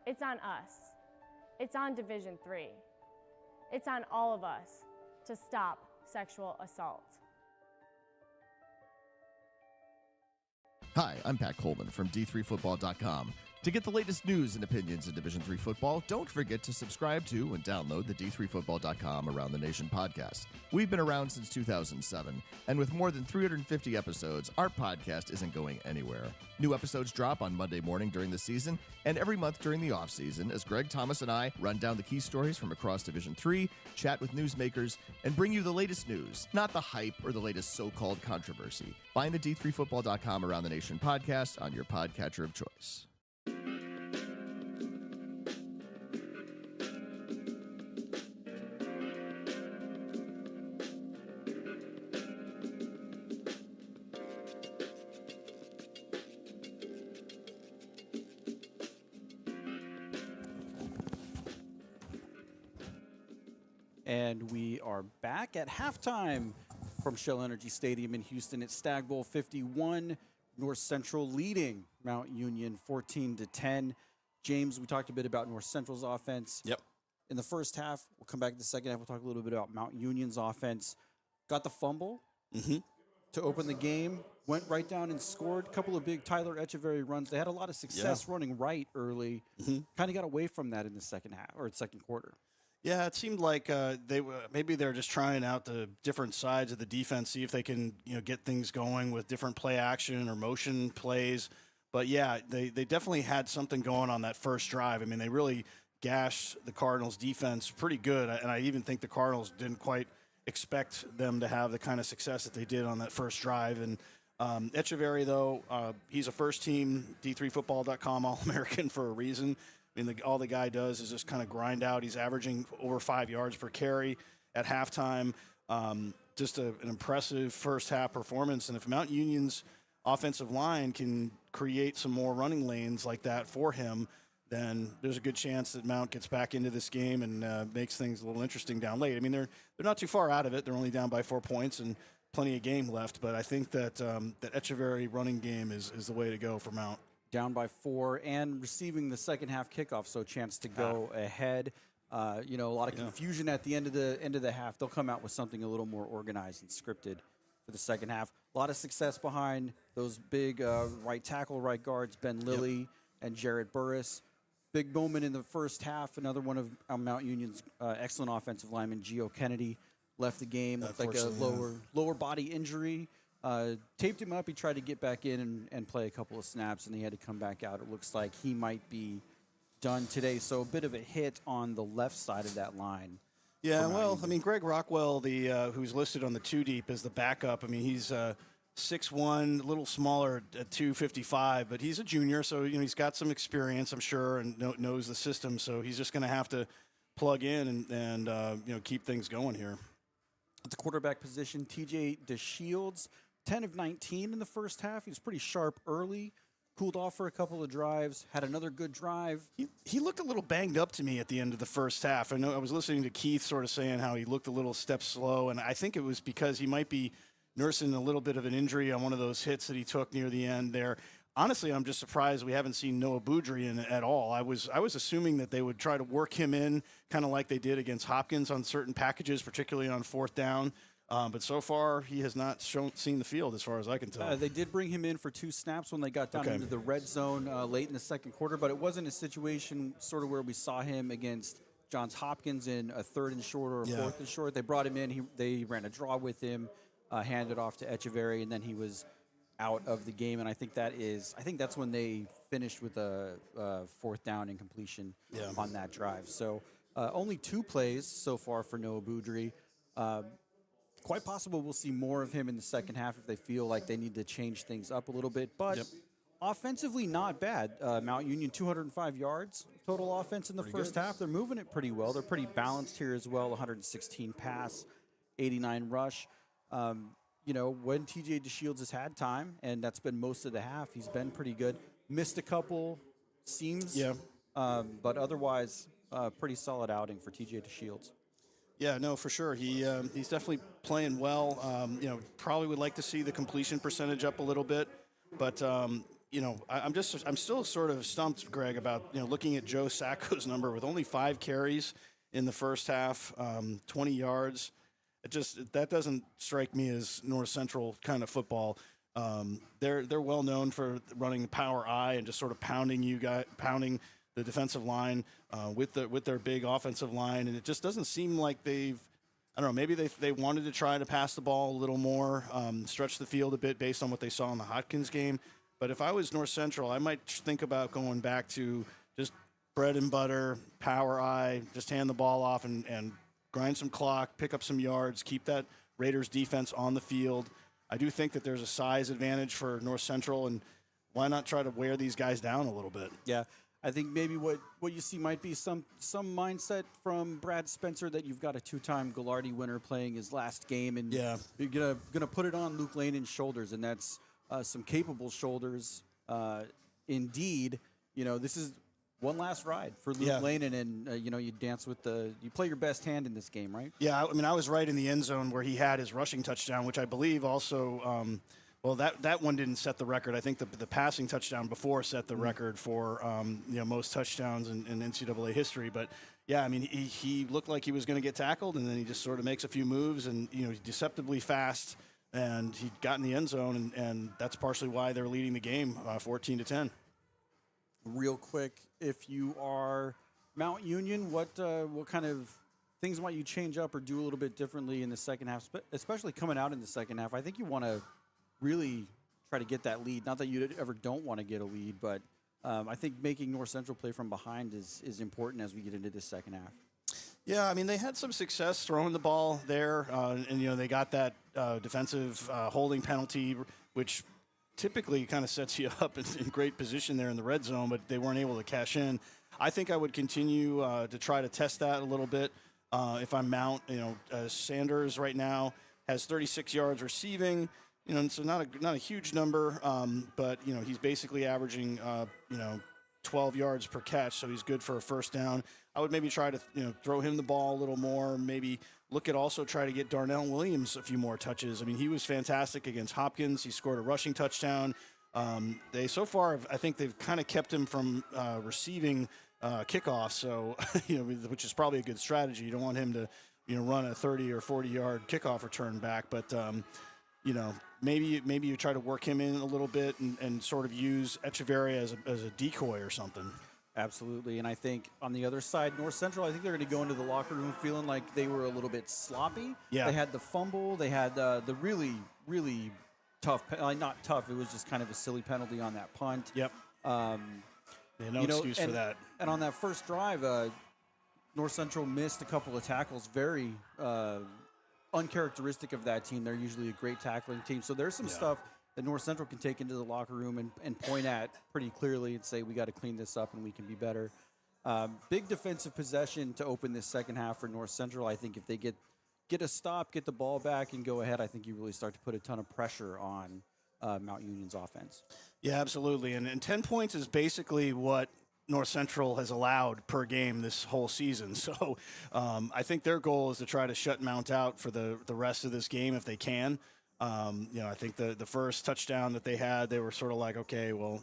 It's on us. It's on Division III. It's on all of us to stop sexual assault. Hi, I'm Pat Coleman from D3Football.com. To get the latest news and opinions in Division III football, don't forget to subscribe to and download the D3Football.com Around the Nation podcast. We've been around since 2007, and with more than 350 episodes, our podcast isn't going anywhere. New episodes drop on Monday morning during the season and every month during the offseason as Greg Thomas and I run down the key stories from across Division III, chat with newsmakers, and bring you the latest news, not the hype or the latest so-called controversy. Find the D3Football.com Around the Nation podcast on your podcatcher of choice. And we are back at halftime from Shell Energy Stadium in Houston. It's Stagg Bowl 51, North Central leading Mount Union 14-10. James, we talked a bit about North Central's offense. Yep. In the first half, we'll come back to the second half. We'll talk a little bit about Mount Union's offense. Got the fumble to open the game. Went right down and scored. A couple of big Tyler Echeverry runs. They had a lot of success running right early. Kind of got away from that in the second half or second quarter. Yeah, it seemed like maybe they're just trying out the different sides of the defense, see if they can get things going with different play action or motion plays. But yeah, they definitely had something going on that first drive. I mean, they really gashed the Cardinals' defense pretty good, and I even think the Cardinals didn't quite expect them to have the kind of success that they did on that first drive. And Echeverry, though, he's a first-team D3Football.com All-American for a reason. I mean, all the guy does is just kind of grind out. He's averaging over 5 yards per carry at halftime. Just an impressive first-half performance. And if Mount Union's offensive line can create some more running lanes like that for him, then there's a good chance that Mount gets back into this game and makes things a little interesting down late. I mean, they're not too far out of it. They're only down by 4 points and plenty of game left. But I think that that Echeverry running game is the way to go for Mount. Down by 4 and receiving the second half kickoff, so a chance to go ahead. A lot of confusion at the end of the half. They'll come out with something a little more organized and scripted for the second half. A lot of success behind those big right tackle, right guards, Ben Lilly and Jared Burris. Big moment in the first half. Another one of Mount Union's excellent offensive lineman, Gio Kennedy, left the game with like a lower body injury. Taped him up. He tried to get back in and play a couple of snaps, and he had to come back out. It looks like he might be done today. So a bit of a hit on the left side of that line. Yeah, well, I mean, Greg Rockwell, who's listed on the 2 deep as the backup. I mean, he's 6'1", a little smaller at 255, but he's a junior, so he's got some experience, I'm sure, and knows the system. So he's just going to have to plug in and keep things going here. At the quarterback position, TJ DeShields, 10 of 19 in the first half. He was pretty sharp early, cooled off for a couple of drives, had another good drive. He looked a little banged up to me at the end of the first half. I know I was listening to Keith sort of saying how he looked a little step slow, and I think it was because he might be nursing a little bit of an injury on one of those hits that he took near the end there. Honestly, I'm just surprised we haven't seen Noah Boudry in at all. I was assuming that they would try to work him in kind of like they did against Hopkins on certain packages, particularly on fourth down. But so far, he has not seen the field as far as I can tell. They did bring him in for 2 snaps when they got down into the red zone late in the second quarter, but it wasn't a situation sort of where we saw him against Johns Hopkins in a 3rd and short or a 4th and short. They brought him in. They ran a draw with him, handed off to Echeverry, and then he was out of the game. And I think that's when they finished with a 4th down incompletion on that drive. So Only 2 plays so far for Noah Boudry. Quite possible we'll see more of him in the second half if they feel like they need to change things up a little bit. But offensively, not bad. Mount Union, 205 yards total offense in the first half. They're moving it pretty well. They're pretty balanced here as well. 116 pass, 89 rush. You know, when TJ DeShields has had time, and that's been most of the half, he's been pretty good. Missed a couple seams, but otherwise, pretty solid outing for TJ DeShields. Yeah, no, for sure. He's definitely playing well. You know, probably would like to see the completion percentage up a little bit, but you know, I'm still sort of stumped, Greg, about, you know, looking at Joe Sacco's number with only 5 carries in the first half, 20 yards. That doesn't strike me as North Central kind of football. They're well known for running the power I and just sort of pounding the defensive line with their big offensive line, and it just doesn't seem like I don't know, maybe they wanted to try to pass the ball a little more, stretch the field a bit based on what they saw in the Hopkins game. But if I was North Central, I might think about going back to just bread and butter, power I, just hand the ball off and grind some clock, pick up some yards, keep that Raiders defense on the field. I do think that there's a size advantage for North Central, and why not try to wear these guys down a little bit? Yeah. I think maybe what you see might be some mindset from Brad Spencer that you've got a 2-time Gallardi winner playing his last game, and you're gonna put it on Luke Lehnen's shoulders, and that's some capable shoulders. Indeed, you know, this is one last ride for Luke Lehnen, and you know, you play your best hand in this game, right? Yeah, I mean, I was right in the end zone where he had his rushing touchdown, which I believe also. Well, that one didn't set the record. I think the passing touchdown before set the record for you know, most touchdowns in NCAA history. But yeah, I mean, he looked like he was going to get tackled, and then he just sort of makes a few moves, and you know, he's deceptively fast, and he got in the end zone, and that's partially why they're leading the game 14-10. Real quick, if you are Mount Union, what kind of things might you change up or do a little bit differently in the second half, especially coming out in the second half? I think you want to really try to get that lead. Not that you ever don't want to get a lead, but I think making North Central play from behind is important as we get into this second half. Yeah, I mean, they had some success throwing the ball there, and you know, they got that defensive holding penalty, which typically kind of sets you up in great position there in the red zone, but they weren't able to cash in. I think I would continue to try to test that a little bit. If I'm Mount, you know, Sanders right now has 36 yards receiving. You know, so not a huge number, but you know, he's basically averaging 12 yards per catch, so he's good for a first down. I would maybe try to throw him the ball a little more. Maybe look at also try to get Darnell Williams a few more touches. I mean, he was fantastic against Hopkins. He scored a rushing touchdown. They so far, I think they've kind of kept him from receiving kickoffs, so which is probably a good strategy. You don't want him to run a 30 or 40 yard kickoff return back, but maybe you try to work him in a little bit and sort of use Echeverria as a decoy or something. Absolutely, and I think on the other side, North Central, I think they're going to go into the locker room feeling like they were a little bit sloppy. Yeah. They had the fumble. They had the really, really tough, not tough, it was just kind of a silly penalty on that punt. Yep. No excuse for that. And on that first drive, North Central missed a couple of tackles, very uncharacteristic of that team. They're usually a great tackling team. So there's some stuff that North Central can take into the locker room and point at pretty clearly and say, we got to clean this up and we can be better. Big defensive possession to open this second half for North Central. I think if they get a stop, get the ball back, and go ahead, I think you really start to put a ton of pressure on Mount Union's offense. Yeah, absolutely. And 10 points is basically what North Central has allowed per game this whole season. So I think their goal is to try to shut Mount out for the rest of this game if they can. I think the first touchdown that they had, they were sort of like, okay, well,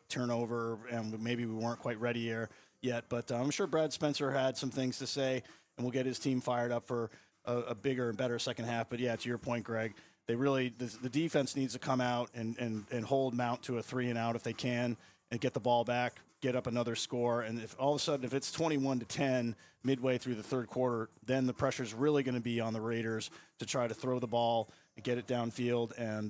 turnover, and maybe we weren't quite ready here yet. But I'm sure Brad Spencer had some things to say, and we'll get his team fired up for a bigger and better second half. But, yeah, to your point, Greg, they really the defense needs to come out and hold Mount to a 3-and-out if they can and get the ball back, get up another score. And if all of a sudden, if it's 21-10 midway through the third quarter, then the pressure is really going to be on the Raiders to try to throw the ball and get it downfield. And,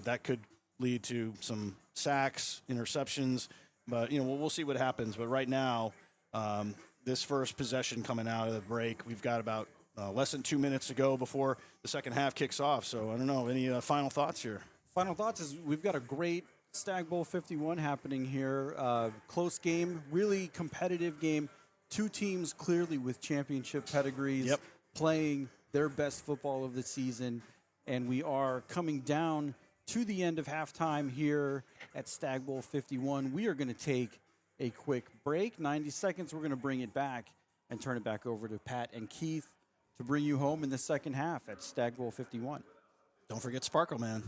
that could lead to some sacks, interceptions. But, we'll see what happens. But right now, this first possession coming out of the break. We've got about less than 2 minutes to go before the second half kicks off. So I don't know. Any final thoughts here? Final thoughts is we've got a great Stagg Bowl 51 happening here. Close game, really competitive game. Two teams clearly with championship pedigrees playing their best football of the season. And we are coming down to the end of halftime here at Stagg Bowl 51. We are going to take a quick break, 90 seconds. We're going to bring it back and turn it back over to Pat and Keith to bring you home in the second half at Stagg Bowl 51. Don't forget Sparkle Man.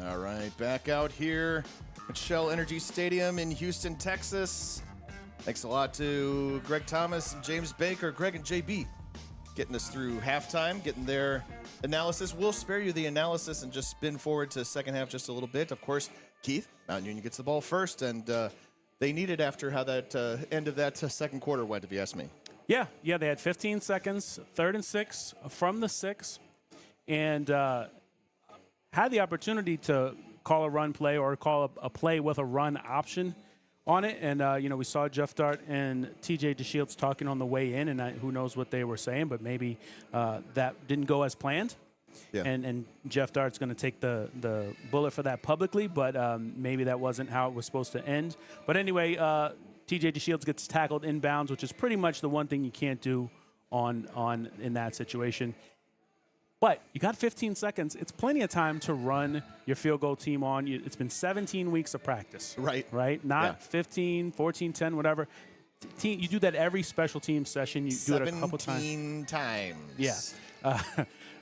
All right, back out here at Shell Energy Stadium in Houston, Texas. Thanks a lot to Greg Thomas and James Baker, Greg and JB, getting us through halftime, getting their analysis. We'll spare you the analysis and just spin forward to second half just a little bit. Of course, Keith, Mount Union gets the ball first, and they need it after how that end of that second quarter went, if you ask me. Yeah, they had 15 seconds, 3rd and 6 from the 6, and had the opportunity to call a run play or call a play with a run option on it. And, we saw Jeff Dart and TJ DeShields talking on the way in, and who knows what they were saying, but maybe that didn't go as planned. Yeah. And Jeff Dart's going to take the bullet for that publicly, but maybe that wasn't how it was supposed to end. But anyway, TJ DeShields gets tackled inbounds, which is pretty much the one thing you can't do in that situation. But you got 15 seconds. It's plenty of time to run your field goal team on. It's been 17 weeks of practice. Right? Not 15, 14, 10, whatever. You do that every special team session. You do it a couple times. 17 times. Yeah.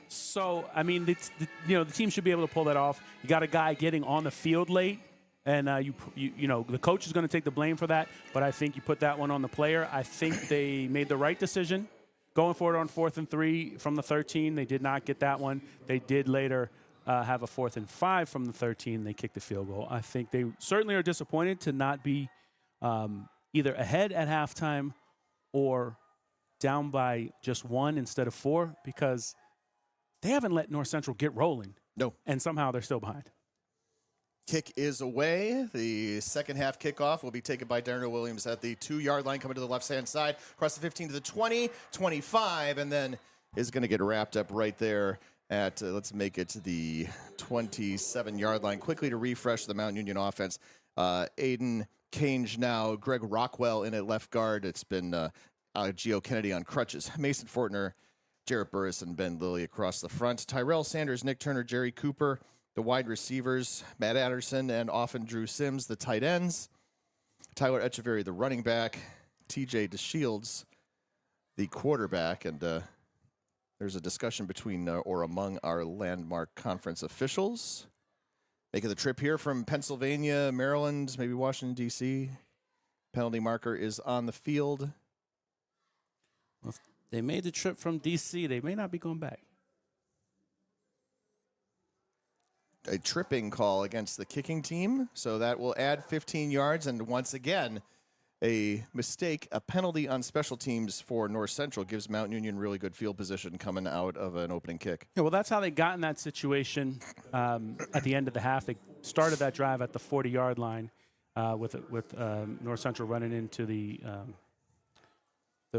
So, I mean, the team should be able to pull that off. You got a guy getting on the field late, and the coach is going to take the blame for that. But I think you put that one on the player. I think they made the right decision. Going forward on 4th and 3 from the 13, they did not get that one. They did later have a 4th and 5 from the 13. They kicked the field goal. I think they certainly are disappointed to not be either ahead at halftime or down by just 1 instead of 4, because they haven't let North Central get rolling. No. And somehow they're still behind. Kick is away. The second half kickoff will be taken by Darnell Williams at the 2-yard line, coming to the left-hand side, across the 15 to the 20, 25, and then is going to get wrapped up right there at, let's make it to the 27-yard line. Quickly to refresh the Mount Union offense. Aiden Cange now, Greg Rockwell in at left guard. It's been Gio Kennedy on crutches. Mason Fortner, Jarrett Burris, and Ben Lilly across the front. Tyrell Sanders, Nick Turner, Jerry Cooper, the wide receivers, Matt Anderson and often Drew Sims, the tight ends. Tyler Echeverry, the running back. TJ DeShields, the quarterback. And there's a discussion between or among our landmark conference officials. Making the trip here from Pennsylvania, Maryland, maybe Washington, D.C. Penalty marker is on the field. Well, if they made the trip from D.C., they may not be going back. A tripping call against the kicking team, so that will add 15 yards. And once again, a mistake, a penalty on special teams for North Central gives Mount Union really good field position coming out of an opening kick. Yeah, well, that's how they got in that situation at the end of the half. They started that drive at the 40-yard line with North Central running into the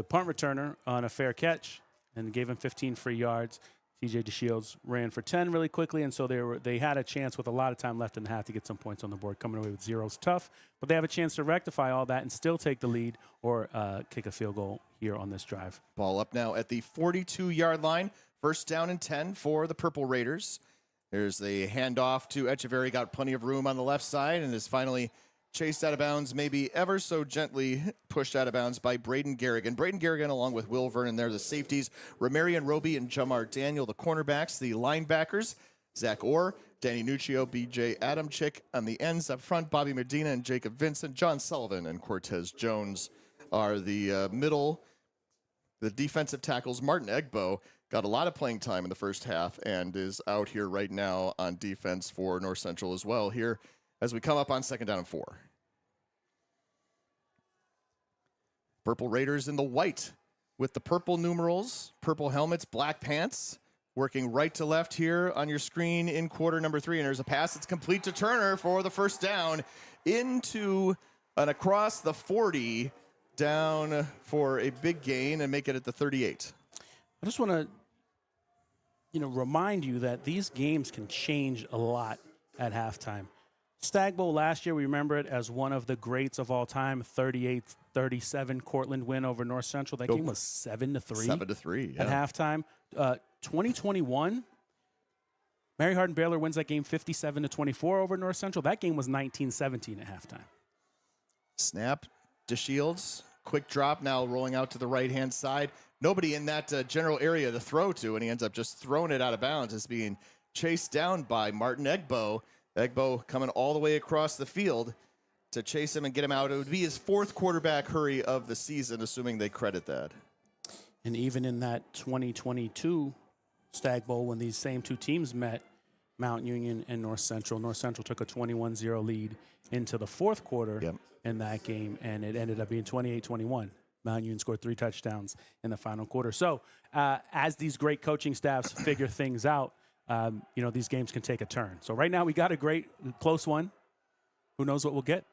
punt returner on a fair catch and gave him 15 free yards. TJ DeShields ran for 10 really quickly, and so they had a chance with a lot of time left in the half to get some points on the board. Coming away with 0 is tough, but they have a chance to rectify all that and still take the lead or kick a field goal here on this drive. Ball up now at the 42-yard line. First down and 10 for the Purple Raiders. There's the handoff to Echeverry. Got plenty of room on the left side and is finally chased out of bounds, maybe ever so gently pushed out of bounds by Braden Garrigan. Braden Garrigan along with Will Vernon, they're the safeties. Romarian Roby and Jamar Daniel, the cornerbacks. The linebackers, Zach Orr, Danny Nuccio, B.J. Adamczyk on the ends up front. Bobby Medina and Jacob Vincent. John Sullivan and Cortez Jones are the middle. The defensive tackles. Martin Egbo got a lot of playing time in the first half and is out here right now on defense for North Central as well here as we come up on 2nd down and 4. Purple Raiders in the white with the purple numerals, purple helmets, black pants. Working right to left here on your screen in quarter number 3. And there's a pass that's complete to Turner for the first down into and across the 40 down for a big gain and make it at the 38. I just want to, remind you that these games can change a lot at halftime. Stagg Bowl last year, we remember it as one of the greats of all time, 38-37 Cortland win over North Central. That game was 7-3. 7-3, at halftime. 2021, Mary Hardin Baylor wins that game 57-24 over North Central. That game was 19-17 at halftime. Snap, DeShields, quick drop now rolling out to the right-hand side. Nobody in that general area to throw to, and he ends up just throwing it out of bounds as being chased down by Martin Egbo. Egbo coming all the way across the field to chase him and get him out. It would be his 4th quarterback hurry of the season, assuming they credit that. And even in that 2022 Stagg Bowl, when these same two teams met, Mount Union and North Central took a 21-0 lead into the 4th quarter in that game, and it ended up being 28-21. Mount Union scored 3 touchdowns in the final quarter. So as these great coaching staffs figure things out, these games can take a turn. So right now we got a great, close one. Who knows what we'll get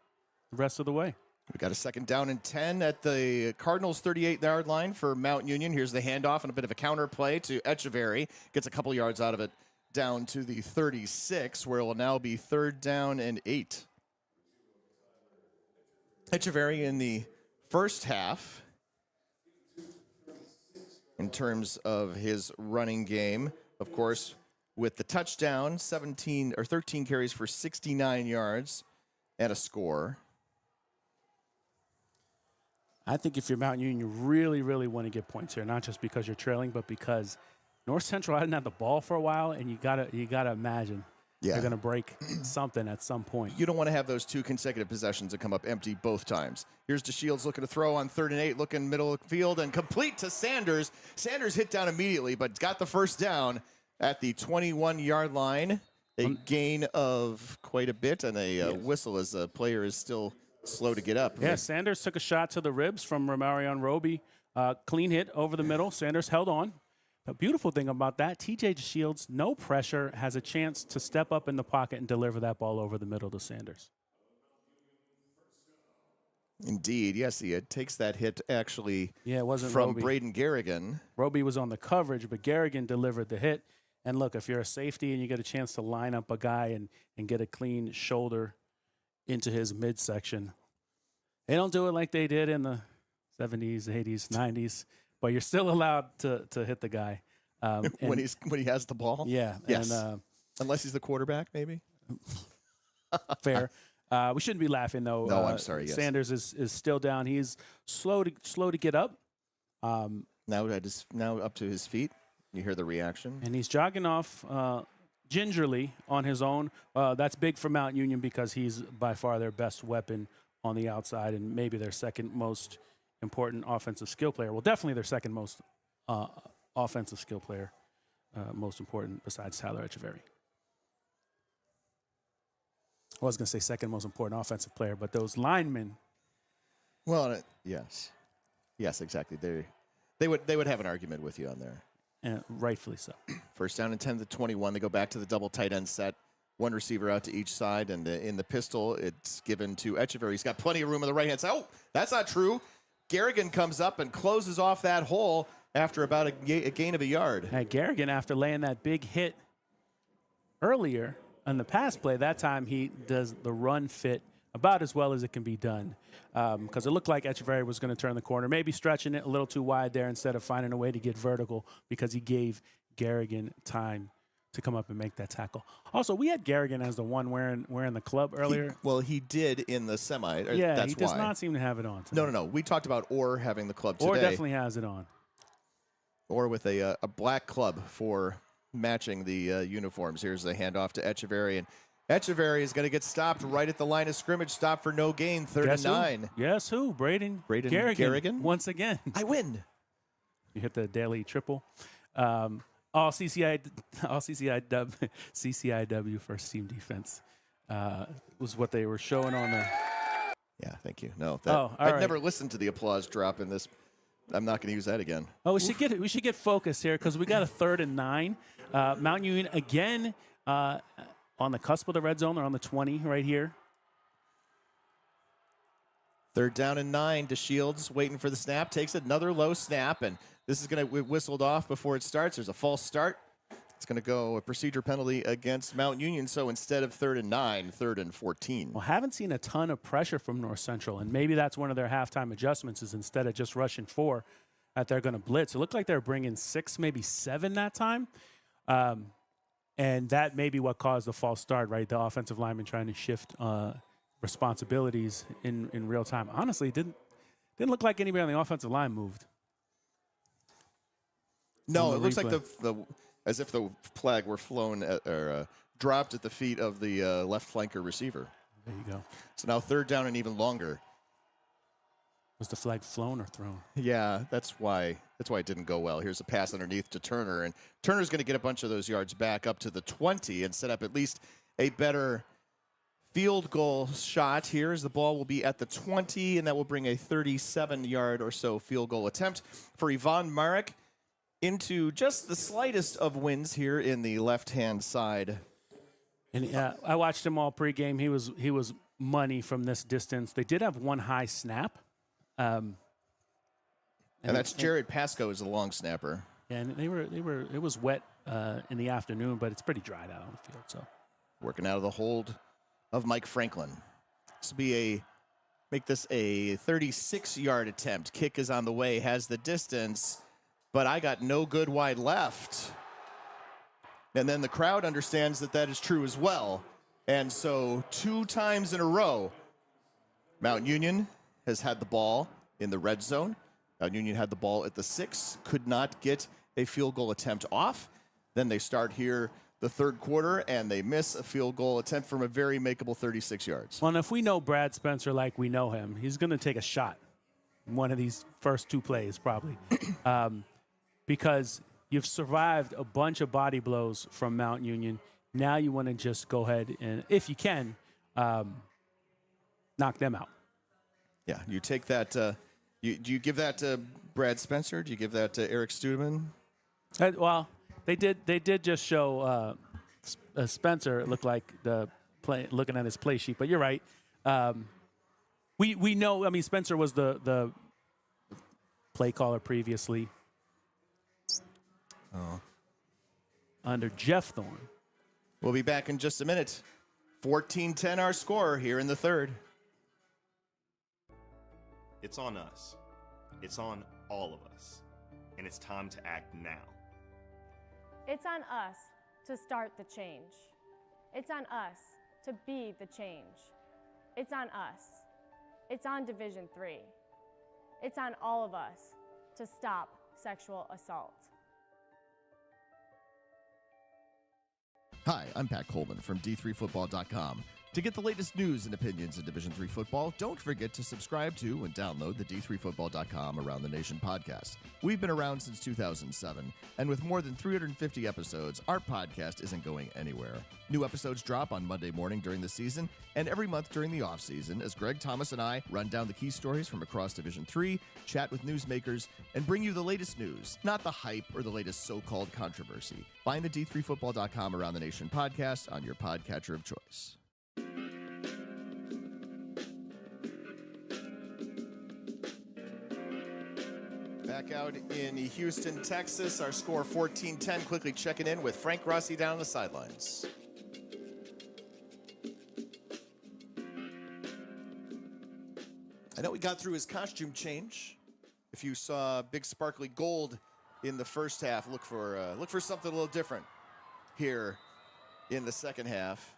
the rest of the way. We got a 2nd down and 10 at the Cardinals' 38-yard line for Mount Union. Here's the handoff and a bit of a counter play to Echeverry. Gets a couple yards out of it down to the 36, where it will now be 3rd down and 8. Echeverry in the first half, in terms of his running game, of course, with the touchdown, 13 carries for 69 yards and a score. I think if you're Mount Union, you really, really want to get points here, not just because you're trailing, but because North Central hadn't had the ball for a while, and you gotta imagine they're going to break something at some point. You don't want to have those 2 consecutive possessions that come up empty both times. Here's DeShields looking to throw on 3rd and 8, looking middle of the field, and complete to Sanders. Sanders hit down immediately, but got the first down at the 21-yard line. A gain of quite a bit, and a whistle as the player is still slow to get up. Yeah, Sanders took a shot to the ribs from Romarian Roby. Clean hit over the middle. Sanders held on. The beautiful thing about that, TJ DeShields, no pressure, has a chance to step up in the pocket and deliver that ball over the middle to Sanders. Indeed, yes, he takes that hit actually it wasn't from Roby. Braden Garrigan. Roby was on the coverage, but Garrigan delivered the hit. And look, if you're a safety and you get a chance to line up a guy and get a clean shoulder into his midsection, they don't do it like they did in the 70s, 80s, 90s, but you're still allowed to hit the guy. When he has the ball? Yeah. Yes. And, unless he's the quarterback, maybe? Fair. We shouldn't be laughing, though. No, I'm sorry. Yes. Sanders is still down. He's slow to get up. Now up to his feet. You hear the reaction. And he's jogging off gingerly on his own. That's big for Mount Union because he's by far their best weapon on the outside and maybe their 2nd most important offensive skill player. Well, definitely their 2nd most offensive skill player, most important besides Tyler Echeverry. I was going to say 2nd most important offensive player, but those linemen. Well, yes. Yes, exactly. They would have an argument with you on there. And rightfully so. 1st down and 10 to 21. They go back to the double tight end set. 1 receiver out to each side, and in the pistol, it's given to Echeverry. He's got plenty of room on the right-hand side. Oh, that's not true. Garrigan comes up and closes off that hole after about a gain of a yard. Now, Garrigan, after laying that big hit earlier on the pass play, that time he does the run fit about as well as it can be done. Because it looked like Echeverry was going to turn the corner, maybe stretching it a little too wide there instead of finding a way to get vertical because he gave Garrigan time to come up and make that tackle. Also, we had Garrigan as the one wearing the club earlier. He did in the semi. Yeah, that's he does why. not seem to have it on today. No. We talked about Orr having the club today. Orr definitely has it on. Or with a black club for matching the uniforms. Here's the handoff to Echeverry, and Echeverry is going to get stopped right at the line of scrimmage. Stop for no gain, 3rd and 9. Guess who? Braden Garrigan. Once again. I win. You hit the daily triple. All CCIW first team defense was what they were showing on the. Yeah, thank you. No, I've never listened to the applause drop in this. I'm not going to use that again. Oh, we should get focused here because we got a 3rd and 9. Mount Union again on the cusp of the red zone. They're on the 20 right here. 3rd down and 9. DeShields waiting for the snap. Takes another low snap, and this is going to be whistled off before it starts. There's a false start. It's going to go a procedure penalty against Mount Union. So instead of 3rd and 9, 3rd and 14. Well, haven't seen a ton of pressure from North Central, and maybe that's one of their halftime adjustments is instead of just rushing 4, that they're going to blitz. It looked like they're bringing 6, maybe 7 that time. And that may be what caused the false start, right? The offensive lineman trying to shift responsibilities in real time. Honestly, it didn't look like anybody on the offensive line moved. No, it looks like as if the flag were flown or dropped at the feet of the left flanker receiver. There you go. So now 3rd down and even longer. Was the flag flown or thrown? Yeah, that's why it didn't go well. Here's a pass underneath to Turner, and Turner's going to get a bunch of those yards back up to the 20 and set up at least a better field goal shot here as the ball will be at the 20, and that will bring a 37-yard or so field goal attempt for Ivan Marek into just the slightest of wins here in the left-hand side. And I watched him all pregame. He was money from this distance. They did have one high snap. And that's Jared Pasco is the long snapper. And it was wet in the afternoon, but it's pretty dried out on the field. So working out of the hold of Mike Franklin. This will make this a 36-yard attempt. Kick is on the way, has the distance, but I got no good wide left. And then the crowd understands that is true as well. And so 2 times in a row, Mount Union has had the ball in the red zone. Mount Union had the ball at the 6, could not get a field goal attempt off. Then they start here the 3rd quarter, and they miss a field goal attempt from a very makeable 36 yards. Well, and if we know Brad Spencer like we know him, he's going to take a shot in one of these first 2 plays probably. Because you've survived a bunch of body blows from Mount Union. Now you want to just go ahead and, if you can, knock them out. Yeah, you take that. Do you give that to Brad Spencer? Do you give that to Eric Studeman? Well, they did just show Spencer. It looked like the play, looking at his play sheet. But you're right. We know. I mean, Spencer was the play caller previously. Under Jeff Thorne. We'll be back in just a minute. 14-10 our score here in the 3rd. It's on us. It's on all of us. And it's time to act now. It's on us to start the change. It's on us to be the change. It's on us. It's on Division 3. It's on all of us to stop sexual assault. Hi, I'm Pat Coleman from D3Football.com. To get the latest news and opinions in Division III football, don't forget to subscribe to and download the D3Football.com Around the Nation podcast. We've been around since 2007, and with more than 350 episodes, our podcast isn't going anywhere. New episodes drop on Monday morning during the season, and every month during the off-season as Greg Thomas and I run down the key stories from across Division III, chat with newsmakers, and bring you the latest news, not the hype or the latest so-called controversy. Find the D3Football.com Around the Nation podcast on your podcatcher of choice. Back out in Houston, Texas, our score 14-10. Quickly checking in with Frank Rossi down on the sidelines. I know he got through his costume change. If you saw big sparkly gold in the first half, look for something a little different here in the second half.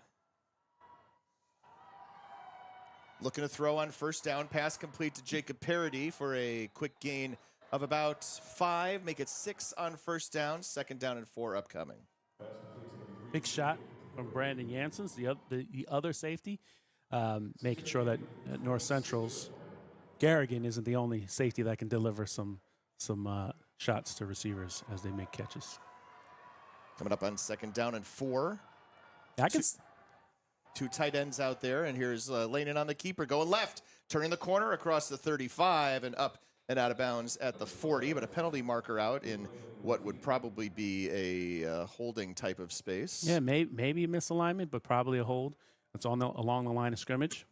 Looking to throw on first down. Pass complete to Jacob Parody for a quick gain of about 5. Make it 6 on first down. Second down and 4 upcoming. Big shot from Brandon Janssens, the other safety, making sure that North Central's Garrigan isn't the only safety that can deliver some shots to receivers as they make catches. Coming up on second down and 4. I can. Two tight ends out there, and here's Lehnen on the keeper going left, turning the corner across the 35 and up and out of bounds at the 40, but a penalty marker out in what would probably be a holding type of space. Yeah, maybe a misalignment, but probably a hold. It's along the line of scrimmage.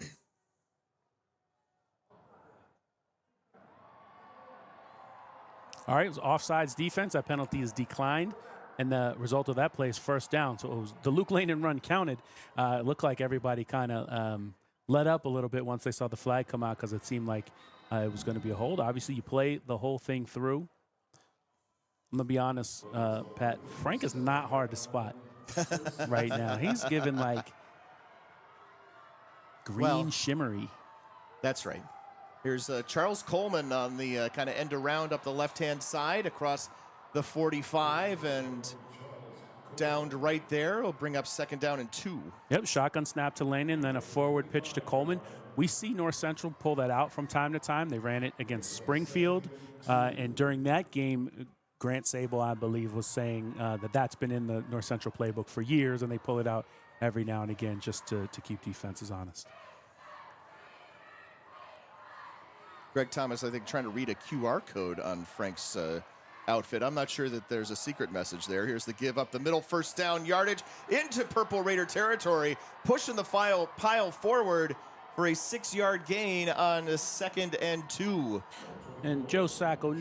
All right, it was offsides defense. That penalty is declined. And the result of that play is first down. So it was the Luke Lehnen run counted. It looked like everybody kind of let up a little bit once they saw the flag come out because it seemed like it was going to be a hold. Obviously, you play the whole thing through. I'm going to be honest, Pat, Frank is not hard to spot right now. He's given like green shimmery. That's right. Here's Charles Coleman on the kind of end around up the left-hand side across the 45 and down to right there. Will bring up second down and 2. Yep, shotgun snap to Lehnen, then a forward pitch to Coleman. We see North Central pull that out from time to time. They ran it against Springfield, and during that game, Grant Sable, I believe, was saying that's been in the North Central playbook for years, and they pull it out every now and again just to keep defenses honest. Greg Thomas, I think, trying to read a QR code on Frank's outfit. I'm not sure that there's a secret message there. Here's the give up the middle, first down yardage into Purple Raider territory, pushing the pile forward for a 6-yard gain on the second and 2. And Joe Sacco,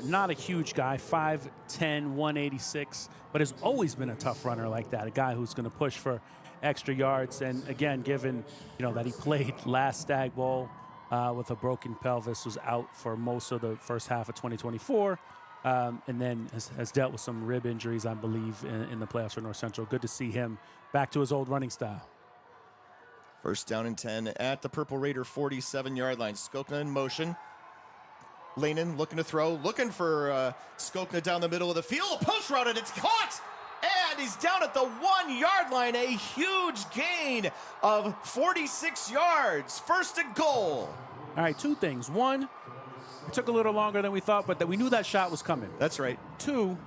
not a huge guy, 5'10", 186, but has always been a tough runner like that, a guy who's going to push for extra yards. And again, given that he played last Stagg Bowl with a broken pelvis, was out for most of the first half of 2024. And then has dealt with some rib injuries, I believe, in the playoffs for North Central. Good to see him back to his old running style. First down and 10 at the Purple Raider 47-yard line. Skokna in motion. Lehnen looking to throw, looking for Skokna down the middle of the field. A post route, and it's caught! And he's down at the 1-yard line. A huge gain of 46 yards. First and goal. All right, 2 things. 1, it took a little longer than we thought, but that we knew that shot was coming. That's right. 2,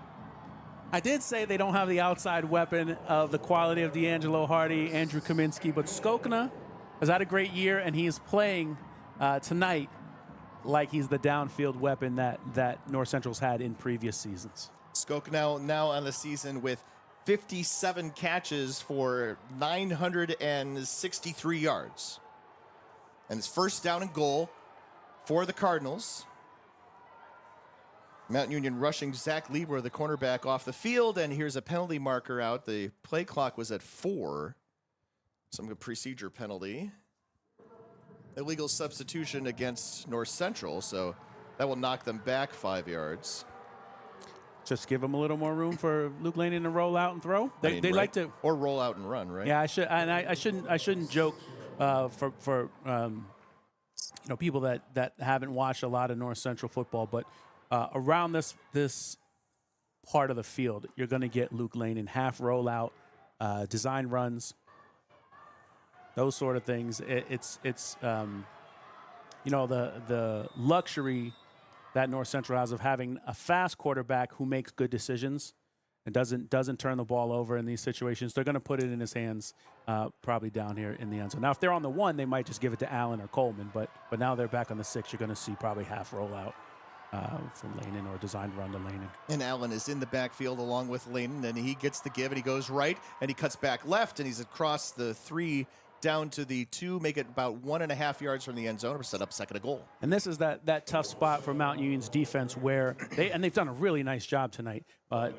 I did say they don't have the outside weapon of the quality of D'Angelo Hardy, Andrew Kaminsky, but Skokna has had a great year, and he is playing tonight like he's the downfield weapon that North Central's had in previous seasons. Skokna now on the season with 57 catches for 963 yards. And it's first down and goal for the Cardinals. Mount Union rushing Zach Lieber, the cornerback, off the field, and here's a penalty marker out. The play clock was at 4. Some procedure penalty. Illegal substitution against North Central, so that will knock them back 5 yards. Just give them a little more room for Luke Lehnen to roll out and throw. They like to, or roll out and run, right? Yeah, I shouldn't joke for people that haven't watched a lot of North Central football, but around this part of the field, you're going to get Luke Lehnen half rollout, design runs, those sort of things. It's the luxury that North Central has of having a fast quarterback who makes good decisions and doesn't turn the ball over in these situations. They're going to put it in his hands, probably down here in the end zone. Now, if they're on the 1, they might just give it to Allen or Coleman, but now they're back on the 6. You're going to see probably half rollout from Lehnen or designed run to Lehnen. And Allen is in the backfield along with Lehnen, and he gets the give, and he goes right, and he cuts back left, and he's across the 3 down to the 2, make it about 1.5 yards from the end zone, or set up second and goal. And this is that tough spot for Mount Union's defense where they've done a really nice job tonight,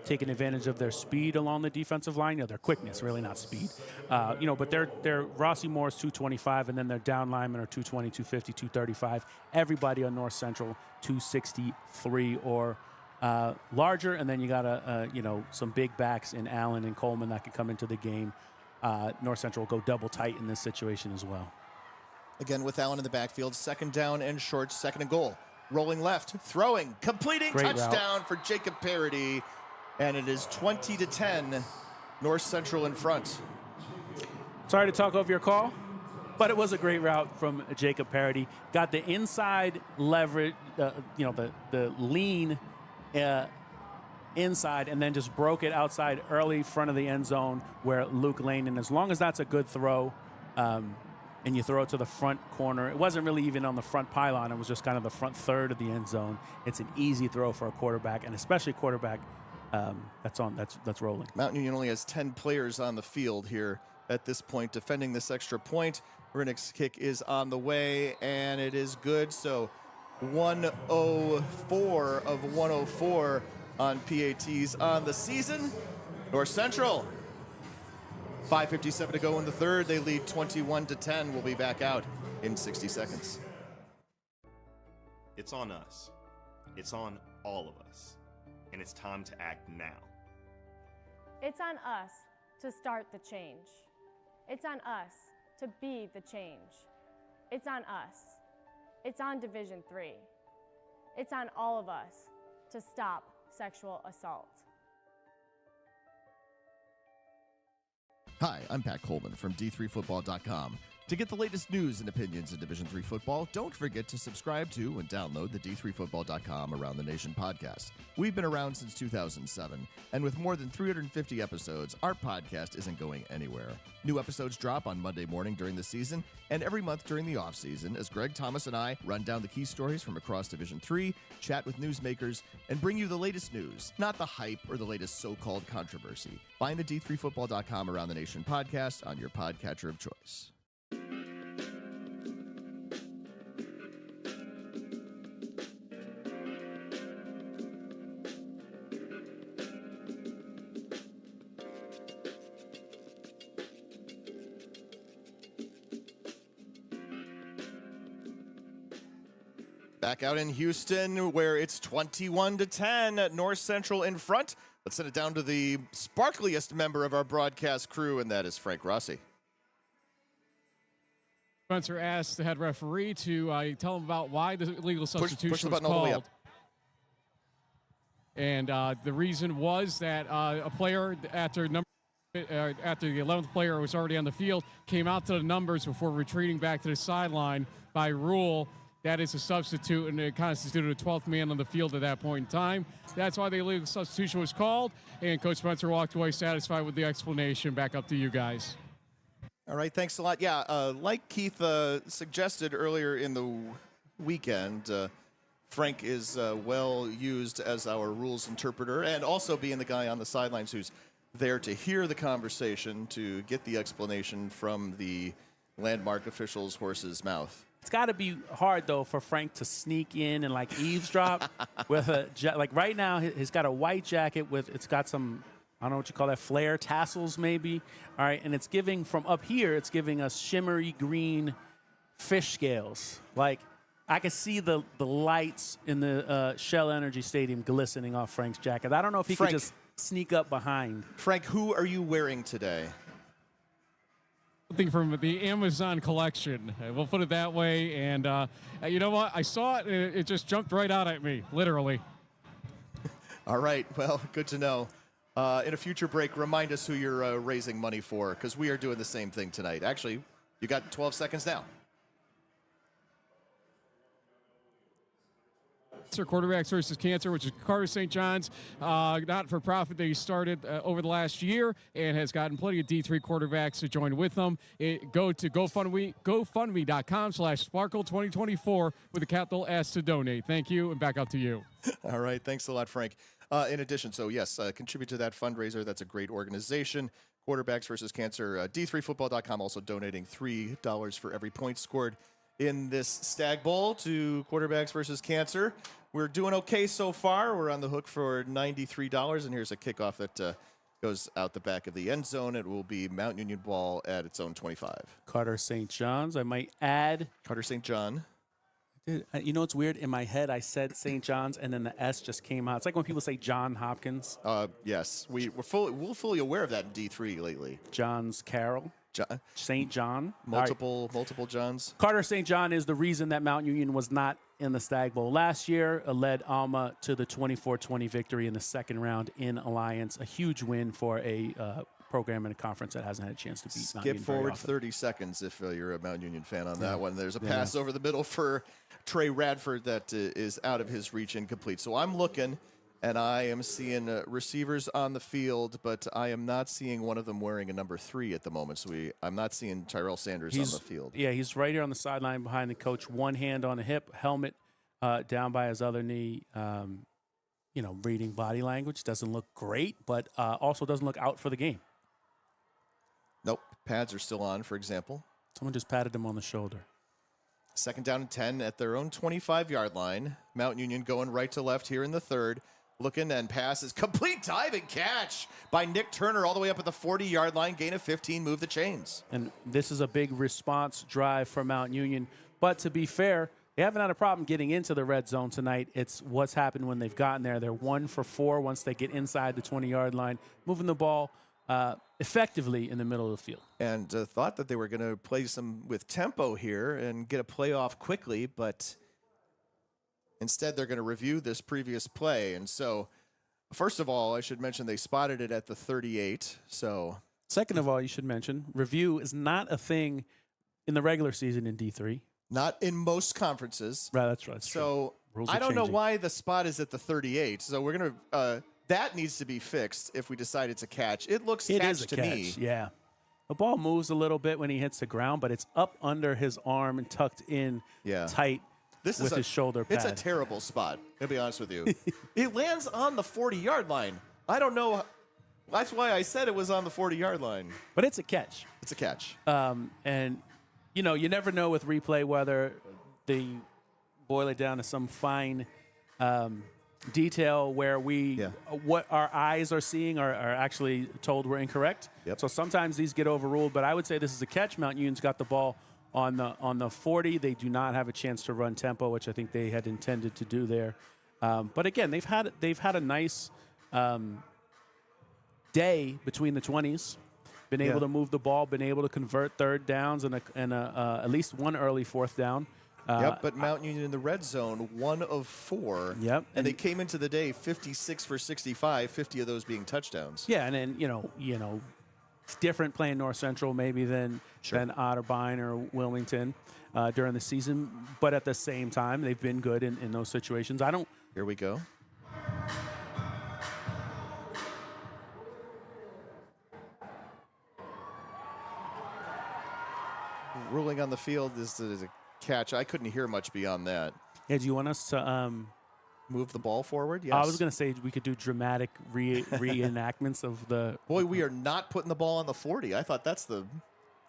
taking advantage of their speed along the defensive line, their quickness, really not speed. But they're Rossi Moore's 225, and then their down linemen are 220, 250, 235. Everybody on North Central 263 or larger, and then you got some big backs in Allen and Coleman that can come into the game. North Central will go double tight in this situation as well. Again, with Allen in the backfield, 2nd down and short, 2nd and goal. Rolling left, throwing, completing, Great touchdown route for Jacob Parody, and it is 20-10, North Central in front. Sorry to talk over your call, but it was a great route from Jacob Parody. Got the inside leverage, the lean inside, and then just broke it outside early front of the end zone where Luke Lehnen, as long as that's a good throw, and you throw it to the front corner, it wasn't really even on the front pylon, it was just kind of the front third of the end zone. It's an easy throw for a quarterback, and especially a quarterback that's rolling. Mount Union only has 10 players on the field here at this point defending this extra point. Rinnick's kick is on the way, and it is good. So 104 of 104 on PATs on the season. North Central, 5:57 to go in the third. They lead 21-10. We'll be back out in 60 seconds. It's on us. It's on all of us. And it's time to act now. It's on us to start the change. It's on us to be the change. It's on us. It's on Division III. It's on all of us to stop sexual assault. Hi, I'm Pat Coleman from D3Football.com. To get the latest news and opinions in Division III football, don't forget to subscribe to and download the D3Football.com Around the Nation podcast. We've been around since 2007, and with more than 350 episodes, our podcast isn't going anywhere. New episodes drop on Monday morning during the season and every month during the offseason as Greg Thomas and I run down the key stories from across Division III, chat with newsmakers, and bring you the latest news, not the hype or the latest so-called controversy. Find the D3Football.com Around the Nation podcast on your podcatcher of choice. Back out in Houston, where it's 21-10, North Central in front. Let's send it down to the sparkliest member of our broadcast crew, and that is Frank Rossi. Spencer asked the head referee to tell him about why the illegal substitution push the was button all the way called. up. And the reason was that a player after the 11th player was already on the field came out to the numbers before retreating back to the sideline. By rule, that is a substitute, and it constituted a 12th man on the field at that point in time. That's why the illegal substitution was called, and Coach Spencer walked away satisfied with the explanation. Back up to you guys. All right, thanks a lot. Yeah, like Keith suggested earlier in the weekend, Frank is well used as our rules interpreter and also being the guy on the sidelines who's there to hear the conversation, to get the explanation from the landmark official's horse's mouth. It's got to be hard, though, for Frank to sneak in and, like, eavesdrop with like, right now, he's got a white jacket with, it's got some, I don't know what you call that, flare tassels maybe. All right, and it's giving, from up here, it's giving us shimmery green fish scales. Like, I can see the lights in the Shell Energy Stadium glistening off Frank's jacket. I don't know if he could just sneak up behind. Frank, who are you wearing today? Something from the Amazon collection. We'll put it that way. And you know what? I saw it, and it just jumped right out at me, literally. All right. Well, good to know. In a future break, remind us who you're raising money for, because we are doing the same thing tonight. Actually, you got 12 seconds now. Quarterbacks versus Cancer, which is Carter St. John's not-for-profit that he started over the last year and has gotten plenty of D3 quarterbacks to join with them. Go to GoFundMe.com/Sparkle2024 with a capital S to donate. Thank you, and back up to you. All right. Thanks a lot, Frank. In addition, so yes, contribute to that fundraiser. That's a great organization. Quarterbacks versus Cancer. D3Football.com also donating $3 for every point scored in this Stagg Bowl to Quarterbacks versus Cancer. We're doing okay so far. We're on the hook for $93, and here's a kickoff that goes out the back of the end zone. It will be Mount Union ball at its own 25. Carter St. John's, I might add. Carter St. John. Dude, you know what's weird? In my head, I said St. John's, and then the S just came out. It's like when people say John Hopkins. Yes, we're fully aware of that in D3 lately. John's Carroll. St. John. Multiple Johns. Carter St. John is the reason that Mount Union was not in the Stagg Bowl last year. Led Alma to the 24-20 victory in the second round in Alliance. A huge win for a program in a conference that hasn't had a chance to beat Mount Union. Skip forward very often. 30 seconds if you're a Mount Union fan on that one. There's a pass over the middle for Trey Radford that is out of his reach, incomplete. So I'm looking, and I am seeing receivers on the field, but I am not seeing one of them wearing a number 3 at the moment. So I'm not seeing Tyrell Sanders on the field. Yeah, he's right here on the sideline behind the coach. One hand on the hip, helmet down by his other knee. Reading body language. Doesn't look great, but also doesn't look out for the game. Nope. Pads are still on, for example. Someone just patted him on the shoulder. Second down and 10 at their own 25-yard line. Mount Union going right to left here in the third. Looking and passes. Complete diving catch by Nick Turner all the way up at the 40-yard line. Gain of 15, move the chains. And this is a big response drive for Mount Union. But to be fair, they haven't had a problem getting into the red zone tonight. It's what's happened when they've gotten there. They're 1 for 4 once they get inside the 20-yard line, moving the ball effectively in the middle of the field. And thought that they were going to play some with tempo here and get a play off quickly, but instead they're going to review this previous play. And so, first of all, I should mention they spotted it at the 38. So, second of all, you should mention review is not a thing in the regular season in D3. Not in most conferences. Right, that's right. So, I don't know why the spot is at the 38. So, we're going to that needs to be fixed if we decide it's a catch. It looks catch to me. Yeah. The ball moves a little bit when he hits the ground, but it's up under his arm and tucked in tight with his shoulder pad. It's a terrible spot, to be honest with you. It lands on the 40-yard line. I don't know. That's why I said it was on the 40-yard line. But it's a catch. It's a catch. And, you never know with replay whether they boil it down to some fine detail where what our eyes are seeing are actually told we're incorrect. Yep. So sometimes these get overruled, but I would say this is a catch. Mount Union's got the ball on the 40. They do not have a chance to run tempo, which I think they had intended to do there. But again, they've had a nice day between the 20s. Been able to move the ball, been able to convert third downs and at least one early fourth down. But Mount Union in the red zone, 1 of 4. Yep. And they came into the day 56 for 65, 50 of those being touchdowns. Yeah, and then, it's different playing North Central maybe than Otterbein or Wilmington during the season. But at the same time, they've been good in those situations. Here we go. Ruling on the field is a catch. I couldn't hear much beyond that. Yeah, do you want us to move the ball forward? Yes. I was going to say we could do dramatic reenactments of the. Boy, we are not putting the ball on the 40. I thought that's the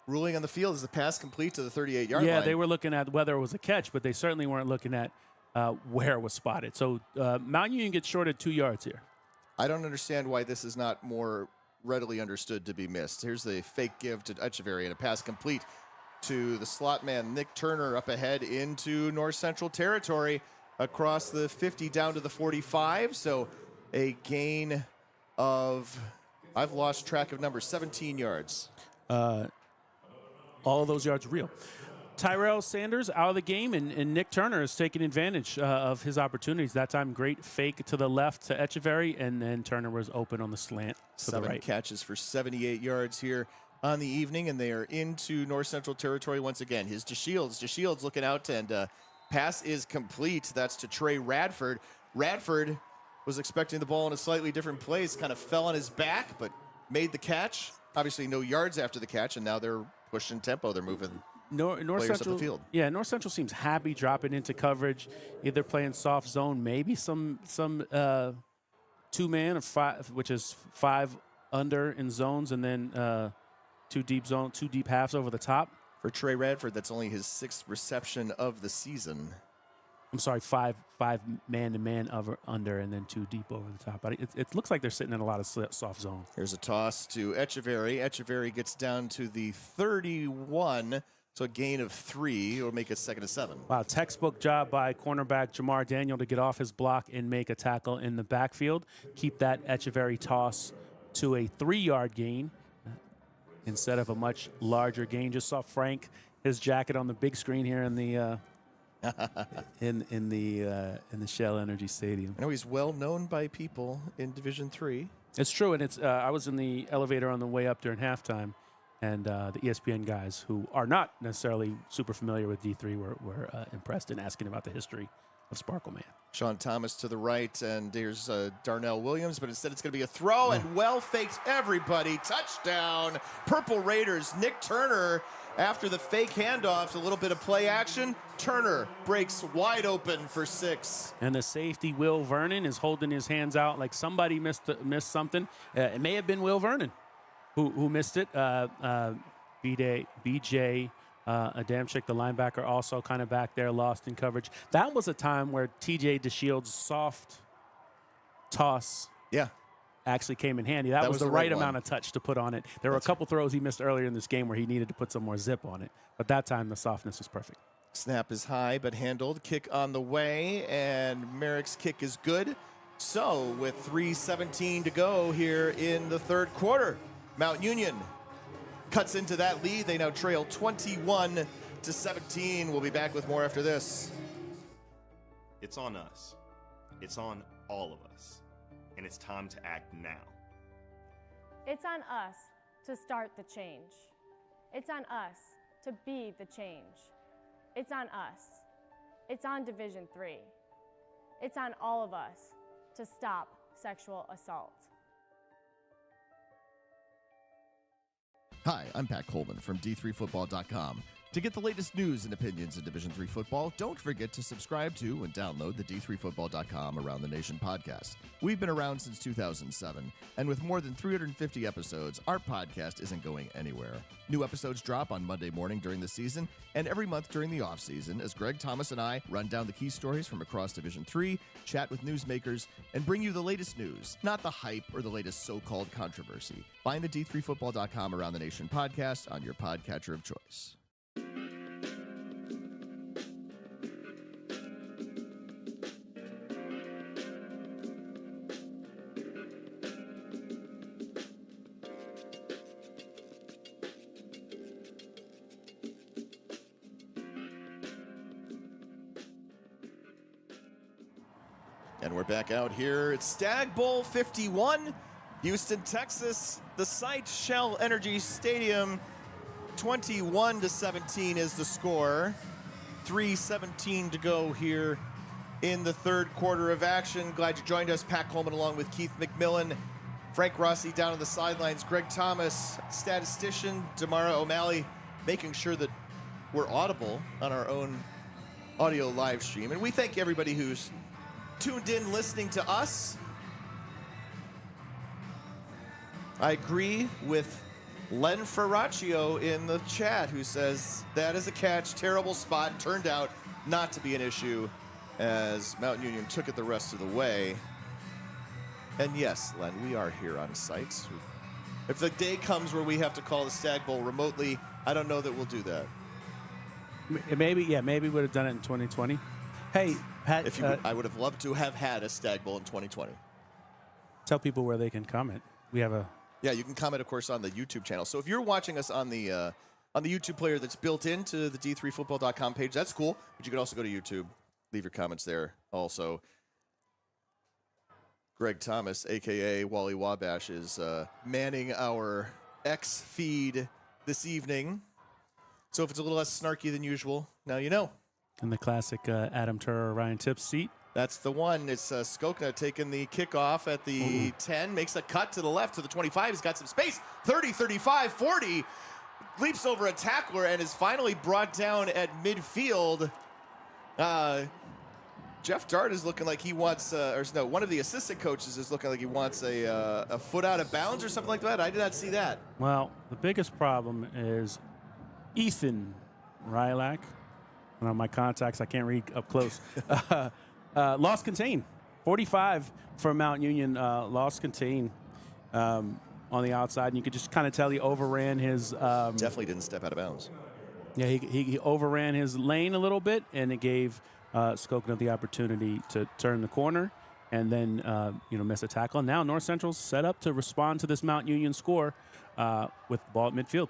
ruling on the field is the pass complete to the 38-yard line. Yeah, they were looking at whether it was a catch, but they certainly weren't looking at where it was spotted. So Mount Union gets shorted 2 yards here. I don't understand why this is not more readily understood to be missed. Here's the fake give to Echeverry and a pass complete to the slot man, Nick Turner, up ahead into North Central territory across the 50 down to the 45. So a gain of, I've lost track of numbers, 17 yards. All of those yards real. Tyrell Sanders out of the game, and Nick Turner is taking advantage of his opportunities. That time, great fake to the left to Echeverry, and then Turner was open on the slant to the right. 7 catches for 78 yards here on the evening, and they are into North Central territory once again. His DeShields looking out, and pass is complete. That's to Trey Radford. Radford was expecting the ball in a slightly different place, kind of fell on his back, but made the catch. Obviously no yards after the catch, and now they're pushing tempo. They're moving North players Central, up the field. Yeah, North Central seems happy dropping into coverage, either playing soft zone, maybe some two-man, or 5, which is 5 under in zones, and then 2 deep halves over the top. For Trey Radford, that's only his 6th reception of the season. I'm sorry, 5 man-to-man under, and then 2 deep over the top. But it looks like they're sitting in a lot of soft zone. Here's a toss to Echeverry. Echeverry gets down to the 31. So a gain of 3 or make it 2nd and 7. Wow, textbook job by cornerback Jamar Daniel to get off his block and make a tackle in the backfield. Keep that Echeverry toss to a 3-yard gain instead of a much larger gain. Just saw Frank, his jacket on the big screen here in the in the Shell Energy Stadium. I know he's well known by people in Division III. It's true, and it's. I was in the elevator on the way up during halftime, and the ESPN guys, who are not necessarily super familiar with D3, were impressed and asking about the history of Sparkle Man. Sean Thomas to the right, and there's Darnell Williams, but instead it's going to be a throw, and well faked everybody. Touchdown, Purple Raiders. Nick Turner, after the fake handoff, a little bit of play action. Turner breaks wide open for 6. And the safety, Will Vernon, is holding his hands out like somebody missed something. It may have been Will Vernon who missed it. BJ Adamczyk, the linebacker, also kind of back there, lost in coverage. That was a time where TJ DeShields' soft toss actually came in handy. That was the right amount of touch to put on it. There were a couple throws he missed earlier in this game where he needed to put some more zip on it. But that time, the softness was perfect. Snap is high but handled. Kick on the way, and Merrick's kick is good. So with 3:17 to go here in the 3rd quarter, Mount Union cuts into that lead. They now trail 21-17. We'll be back with more after this. It's on us. It's on all of us. And it's time to act now. It's on us to start the change. It's on us to be the change. It's on us. It's on Division III. It's on all of us to stop sexual assault. Hi, I'm Pat Coleman from D3Football.com. To get the latest news and opinions in Division III football, don't forget to subscribe to and download the D3Football.com Around the Nation podcast. We've been around since 2007, and with more than 350 episodes, our podcast isn't going anywhere. New episodes drop on Monday morning during the season, and every month during the off-season, as Greg Thomas and I run down the key stories from across Division III, chat with newsmakers, and bring you the latest news, not the hype or the latest so-called controversy. Find the D3Football.com Around the Nation podcast on your podcatcher of choice. And we're back out here at Stagg Bowl 51, Houston, Texas. The site, Shell Energy Stadium. 21-17 is the score. 3:17 to go here in the 3rd quarter of action. Glad you joined us. Pat Coleman along with Keith McMillan. Frank Rossi down on the sidelines. Greg Thomas, statistician. Damara O'Malley making sure that we're audible on our own audio live stream. And we thank everybody who's tuned in listening to us. I agree with Len Ferraccio in the chat, who says that is a catch, terrible spot, turned out not to be an issue as Mount Union took it the rest of the way. And yes, Len, we are here on site. If the day comes where we have to call the Stagg Bowl remotely, I don't know that we'll do that. Maybe we would have done it in 2020. Hey, Pat, I would have loved to have had a Stagg Bowl in 2020. Tell people where they can comment. We have a... Yeah, you can comment, of course, on the YouTube channel. So if you're watching us on the YouTube player that's built into the D3Football.com page, that's cool. But you can also go to YouTube, leave your comments there. Also, Greg Thomas, a.k.a. Wally Wabash, is manning our X feed this evening. So if it's a little less snarky than usual, now you know. In the classic Adam Turner, Ryan Tips seat. That's the one. It's Skokna taking the kickoff at the 10, makes a cut to the left to the 25. He's got some space. 30, 35, 40. Leaps over a tackler and is finally brought down at midfield. Jeff Dart is looking like he wants, one of the assistant coaches is looking like he wants a foot out of bounds or something like that. I did not see that. Well, the biggest problem is Ethan Rylak. On my contacts, I can't read up close. Loss contain. 45 for Mount Union. Loss contain on the outside. And you could just kind of tell he overran his... Definitely didn't step out of bounds. Yeah, he overran his lane a little bit, and it gave Skokie the opportunity to turn the corner and then miss a tackle. Now North Central's set up to respond to this Mount Union score with the ball at midfield.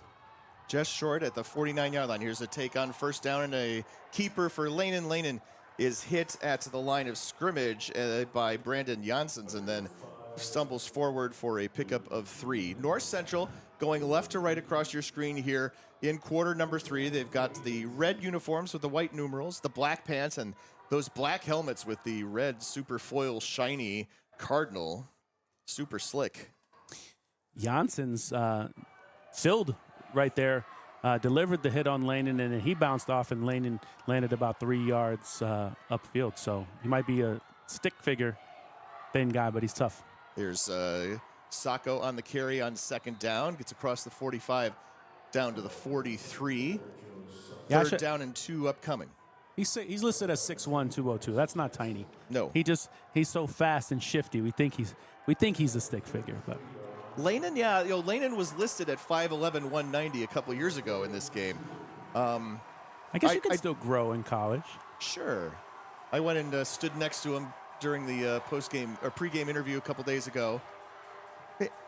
Just short at the 49-yard line. Here's a take on first down and a keeper for Lehnen. Lehnen is hit at the line of scrimmage by Brandon Janssens and then stumbles forward for a pickup of 3. North Central going left to right across your screen here in quarter number 3. They've got the red uniforms with the white numerals, the black pants, and those black helmets with the red super foil shiny cardinal. Super slick. Janssens filled right there, delivered the hit on Lehnen, and he bounced off, and Lehnen landed about 3 yards upfield. So he might be a stick figure, thin guy, but he's tough. Here's Sacco on the carry on second down. Gets across the 45 down to the 43. Third down and 2 upcoming. He's listed as 6'1", 202. That's not tiny. No. He's so fast and shifty. We think he's a stick figure, but Lehnen, Lehnen was listed at 5'11", 190 a couple years ago in this game. I guess you can still grow in college. Sure. I went and stood next to him during the post-game or pre-game interview a couple days ago.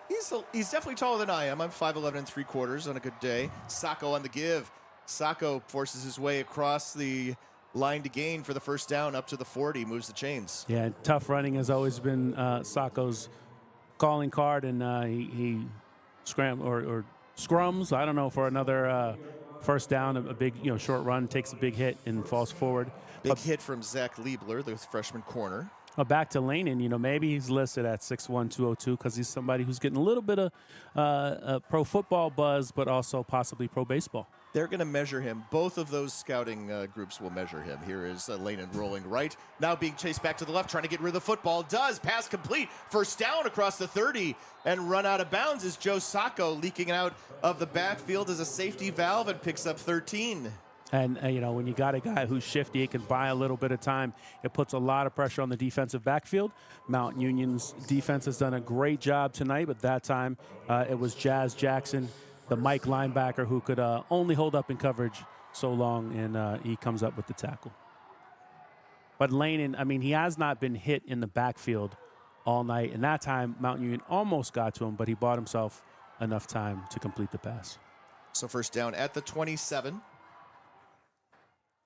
He's definitely taller than I am. I'm 5'11" ¾ on a good day. Sacco on the give. Sacco forces his way across the line to gain for the first down up to the 40, moves the chains. Yeah, tough running has always been Sacco's calling card, and he scrums, I don't know, for another first down, a big short run, takes a big hit and falls forward. Big hit from Zach Liebler, the freshman corner. Back to Lehnen, maybe he's listed at 6'1", 202 because he's somebody who's getting a little bit of pro football buzz, but also possibly pro baseball. They're going to measure him. Both of those scouting groups will measure him. Here is Lehnen rolling right. Now being chased back to the left, trying to get rid of the football. Does. Pass complete. First down across the 30 and run out of bounds is Joe Sacco leaking out of the backfield as a safety valve and picks up 13. And, when you got a guy who's shifty, it can buy a little bit of time. It puts a lot of pressure on the defensive backfield. Mount Union's defense has done a great job tonight, but that time it was Jazz Jackson, the Mike linebacker, who could only hold up in coverage so long, and he comes up with the tackle. But Lehnen, he has not been hit in the backfield all night, and that time Mount Union almost got to him, but he bought himself enough time to complete the pass. So first down at the 27.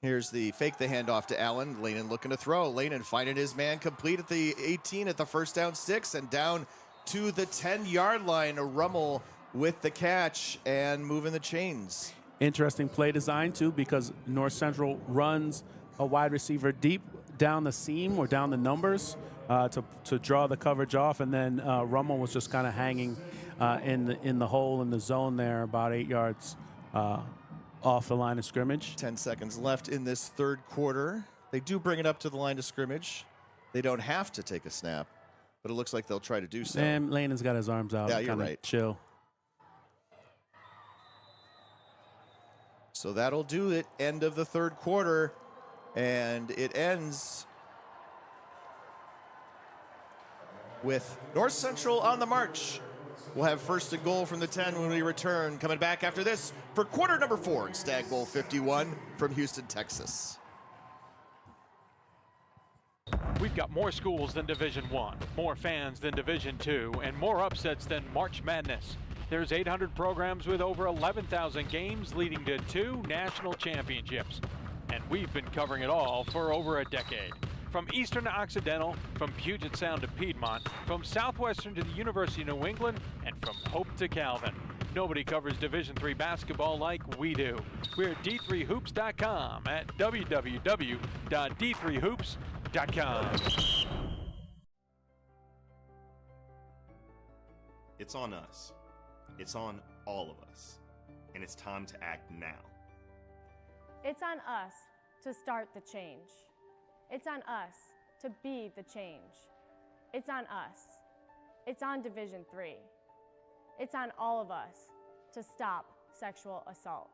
Here's the fake the handoff to Allen. Lehnen looking to throw. Lehnen finding his man complete at the 18 at the first down sticks and down to the 10-yard line. A Rummel with the catch and moving the chains. Interesting play design, too, because North Central runs a wide receiver deep down the seam or down the numbers to draw the coverage off, and then Rummel was just kind of hanging in the hole in the zone there about 8 yards off the line of scrimmage. 10 seconds left in this third quarter. They do bring it up to the line of scrimmage. They don't have to take a snap, but it looks like they'll try to do so. And Lehnen's got his arms out. Yeah, you're right. Chill. So that'll do it. End of the third quarter. And it ends with North Central on the march. We'll have first and goal from the 10 when we return. Coming back after this for quarter number 4 in Stagg Bowl 51 from Houston, Texas. We've got more schools than Division I, more fans than Division II, and more upsets than March Madness. There's 800 programs with over 11,000 games leading to 2 national championships. And we've been covering it all for over a decade. From Eastern to Occidental, from Puget Sound to Piedmont, from Southwestern to the University of New England, and from Hope to Calvin. Nobody covers Division III basketball like we do. We're at d3hoops.com at www.d3hoops.com. It's on us. It's on all of us. And it's time to act now. It's on us to start the change. It's on us to be the change. It's on us. It's on Division III. It's on all of us to stop sexual assault.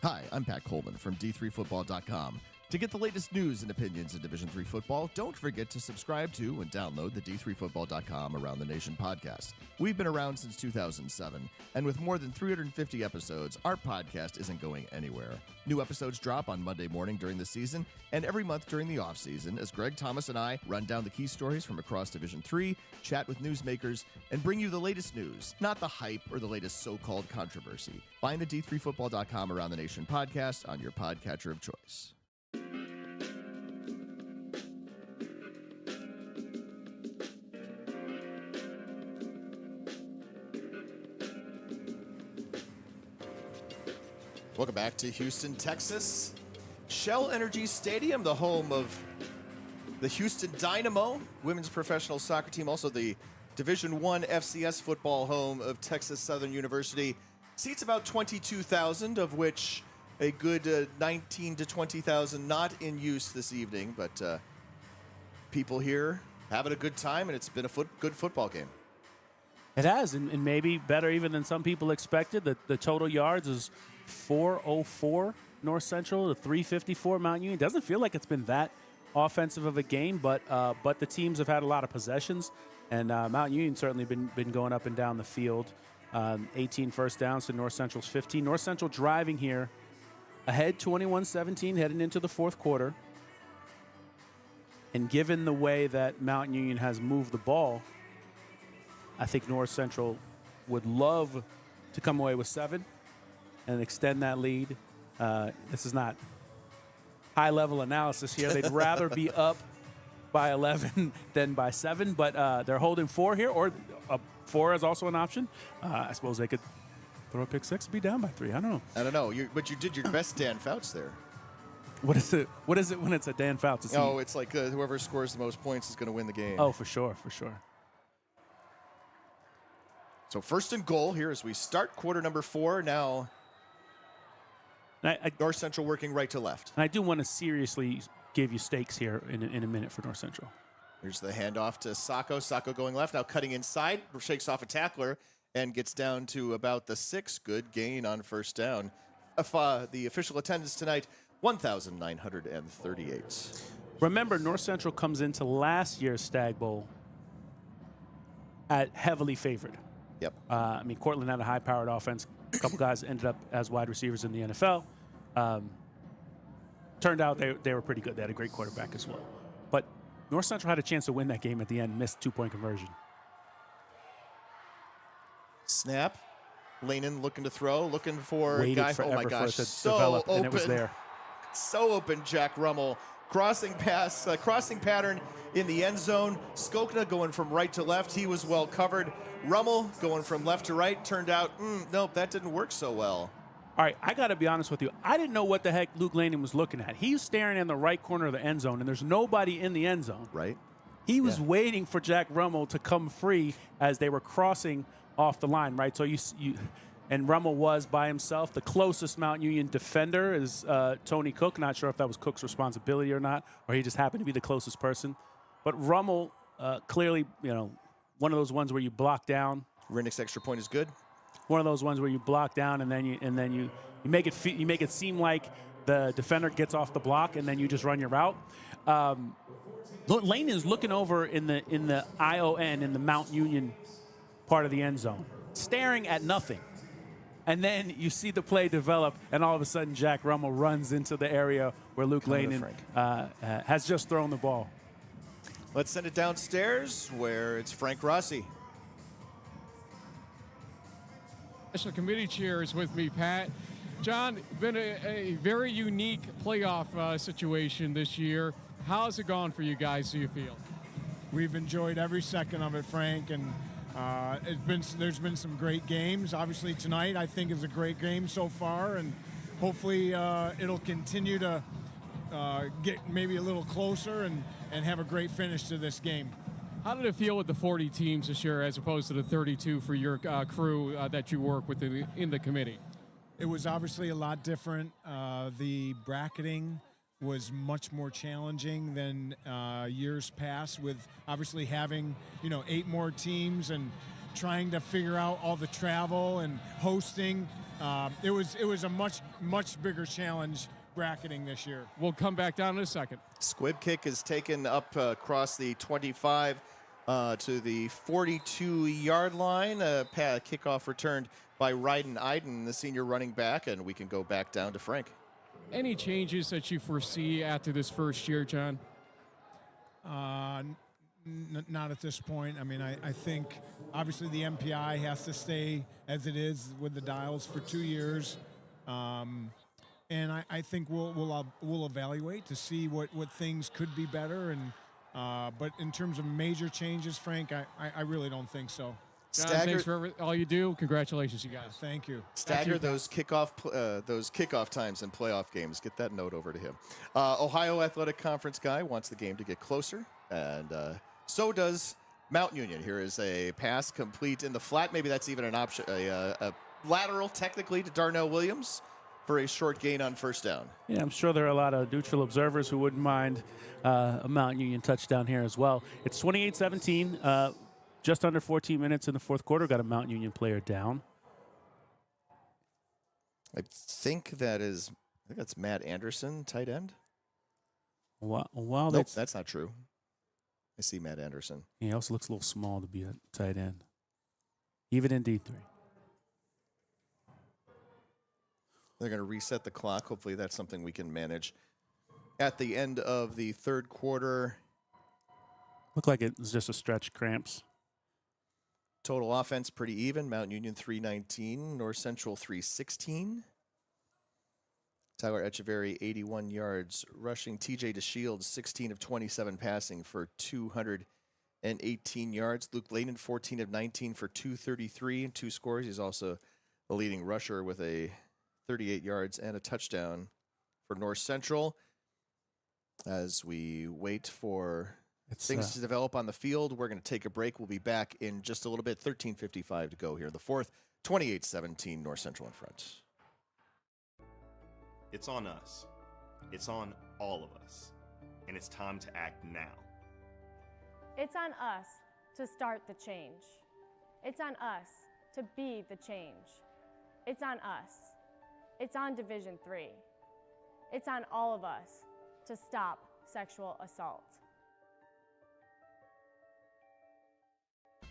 Hi, I'm Pat Coleman from D3Football.com. To get the latest news and opinions in Division III football, don't forget to subscribe to and download the D3Football.com Around the Nation podcast. We've been around since 2007, and with more than 350 episodes, our podcast isn't going anywhere. New episodes drop on Monday morning during the season and every month during the offseason as Greg Thomas and I run down the key stories from across Division III, chat with newsmakers, and bring you the latest news, not the hype or the latest so-called controversy. Find the D3Football.com Around the Nation podcast on your podcatcher of choice. Welcome back to Houston, Texas. Shell Energy Stadium, the home of the Houston Dynamo women's professional soccer team, also the Division I FCS football home of Texas Southern University. Seats about 22,000, of which a good 19 to 20,000 not in use this evening, but people here having a good time, and it's been a good football game. It has, and maybe better even than some people expected. The total yards is 404 North Central to 354 Mount Union. Doesn't feel like it's been that offensive of a game, but the teams have had a lot of possessions, and Mount Union certainly been going up and down the field. 18 first downs to North Central's 15. North Central driving here ahead 21-17 heading into the fourth quarter. And given the way that Mount Union has moved the ball, I think North Central would love to come away with 7 and extend that lead. This is not high-level analysis here. They'd rather be up by 11 than by 7, but they're holding 4 here, or 4 is also an option. I suppose they could throw a pick 6 and be down by 3. I don't know. But you did your best Dan Fouts there. What is it when it's a Dan Fouts? It's like whoever scores the most points is going to win the game. Oh, for sure. So first and goal here as we start quarter number 4 now. North Central working right to left. And I do want to seriously give you stakes here in a minute for North Central. Here's the handoff to Sacco. Sacco going left, now cutting inside, shakes off a tackler, and gets down to about the 6. Good gain on first down. The official attendance tonight, 1,938. Remember, North Central comes into last year's Stagg Bowl at heavily favored. Yep. Cortland had a high-powered offense. A couple guys ended up as wide receivers in the NFL. Turned out they were pretty good. They had a great quarterback as well. But North Central had a chance to win that game at the end, missed 2-point conversion. Snap. Lehnen looking to throw, looking for Waited a guy. forever Oh my gosh, for it to so develop, open. and it was there. So open, Jack Rummel. Crossing pass, crossing pattern in the end zone. Skokna going from right to left. He was well covered. Rummel going from left to right. Turned out, nope, that didn't work so well. All right, I got to be honest with you. I didn't know what the heck Luke Lehnen was looking at. He's staring in the right corner of the end zone, and there's nobody in the end zone. Right. He was waiting for Jack Rummel to come free as they were crossing off the line, right? So and Rummel was by himself. The closest Mount Union defender is Tony Cook. Not sure if that was Cook's responsibility or not, or he just happened to be the closest person. But Rummel, clearly, one of those ones where you block down. Rinnick's extra point is good. One of those ones where you block down and then you make it seem like the defender gets off the block and then you just run your route. Lane is looking over in the ION in the Mount Union part of the end zone, staring at nothing. And then you see the play develop, and all of a sudden Jack Rummel runs into the area where Luke Lehnen has just thrown the ball. Let's send it downstairs where it's Frank Rossi. National Committee Chair is with me, Pat. John, been a very unique playoff situation this year. How's it gone for you guys, do you feel? We've enjoyed every second of it, Frank, and there's been some great games. Obviously tonight I think is a great game so far, and hopefully it'll continue to get maybe a little closer and have a great finish to this game. How did it feel with the 40 teams this year as opposed to the 32 for your crew that you work with in the committee? It was obviously a lot different. The bracketing was much more challenging than years past, with obviously having 8 more teams and trying to figure out all the travel and hosting. It was a much bigger challenge bracketing this year. We'll come back down in a second. Squib kick is taken up across the 25 to the 42-yard line. Kickoff returned by Ryden Iden, the senior running back, and we can go back down to Frank. Any changes that you foresee after this first year, John? Not at this point. I mean, I think obviously the MPI has to stay as it is with the dials for 2 years. And I think we'll evaluate to see what things could be better. And but in terms of major changes, Frank, I really don't think so. John, thanks for all you do. Congratulations, you guys. Thank you. Stagger those kickoff times in playoff games. Get that note over to him. Ohio Athletic Conference guy wants the game to get closer, and so does Mount Union. Here is a pass complete in the flat. Maybe that's even an option, a lateral technically to Darnell Williams for a short gain on first down. Yeah, I'm sure there are a lot of neutral observers who wouldn't mind a Mount Union touchdown here as well. It's 28-17. Just under 14 minutes in the fourth quarter. Got a Mount Union player down. I think that's Matt Anderson, tight end. Well, nope, that's not true. I see Matt Anderson. He also looks a little small to be a tight end, even in D3. They're going to reset the clock. Hopefully that's something we can manage. At the end of the third quarter. Looked like it was just a stretch cramps. Total offense pretty even. Mount Union 319, North Central 316. Tyler Echeverry 81 yards rushing. TJ DeShields 16 of 27 passing for 218 yards. Luke Lehnen 14 of 19 for 233 and 2 scores. He's also the leading rusher with a 38 yards and a touchdown for North Central. As we wait for things to develop on the field, we're going to take a break. We'll be back in just a little bit. 13:55 to go here in the fourth. 28-17 North Central in front. It's on us. It's on all of us. And it's time to act now. It's on us to start the change. It's on us to be the change. It's on us. It's on Division III. It's on all of us to stop sexual assault.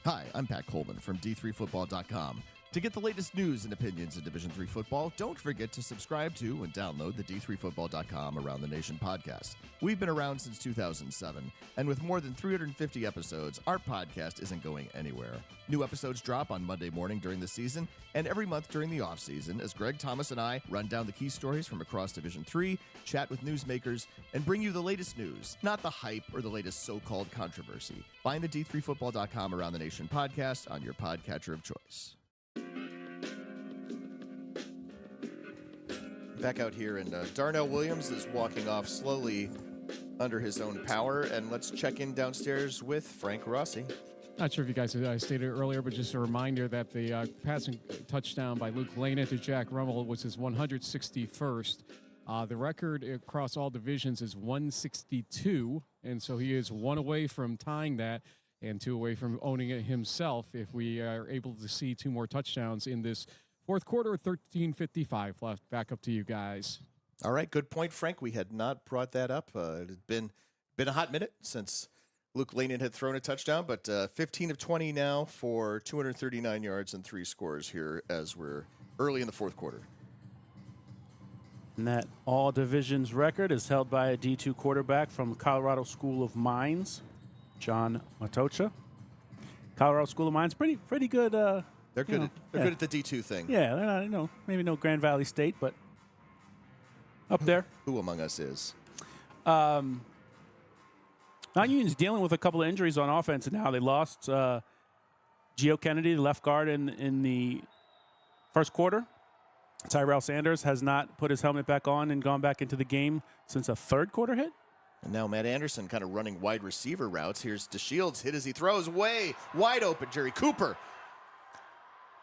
Hi, I'm Pat Coleman from D3Football.com. To get the latest news and opinions in Division III football, don't forget to subscribe to and download the D3Football.com Around the Nation podcast. We've been around since 2007, and with more than 350 episodes, our podcast isn't going anywhere. New episodes drop on Monday morning during the season and every month during the offseason as Greg Thomas and I run down the key stories from across Division III, chat with newsmakers, and bring you the latest news, not the hype or the latest so-called controversy. Find the D3Football.com Around the Nation podcast on your podcatcher of choice. Back out here, and Darnell Williams is walking off slowly under his own power. And let's check in downstairs with Frank Rossi. Not sure if you guys stated it earlier, but just a reminder that the passing touchdown by Luke Lehnen to Jack Rummel was his 161st. The record across all divisions is 162, and so he is 1 away from tying that and 2 away from owning it himself if we are able to see 2 more touchdowns in this fourth quarter. 13:55 left. Back up to you guys. All right, good point, Frank. We had not brought that up. It had been a hot minute since Luke Lehnen had thrown a touchdown, but 15 of 20 now for 239 yards and 3 scores here as we're early in the fourth quarter. And that all divisions record is held by a D2 quarterback from the Colorado School of Mines, John Matocha. Colorado School of Mines, pretty good. They're good. They're good at the D2 thing. Yeah, they're not, maybe no Grand Valley State, but up there. Who among us is? Mount Union's dealing with a couple of injuries on offense now. They lost Gio Kennedy, the left guard, in the first quarter. Tyrell Sanders has not put his helmet back on and gone back into the game since a third quarter hit. And now Matt Anderson kind of running wide receiver routes. Here's DeShields hit as he throws way wide open. Jerry Cooper.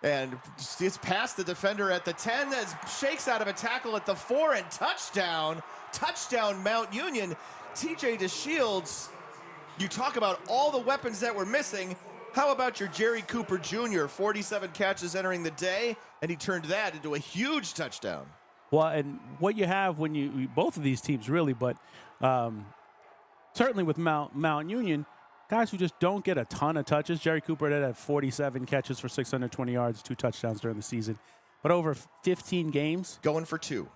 And it's past the defender at the 10 as shakes out of a tackle at the 4 and touchdown. Touchdown Mount Union. TJ DeShields, you talk about all the weapons that were missing. How about your Jerry Cooper Jr., 47 catches entering the day, and he turned that into a huge touchdown. Well, and what you have when you both of these teams really, but certainly with Mount Union, guys who just don't get a ton of touches. Jerry Cooper did have 47 catches for 620 yards, 2 touchdowns during the season. But over 15 games. Going for 2.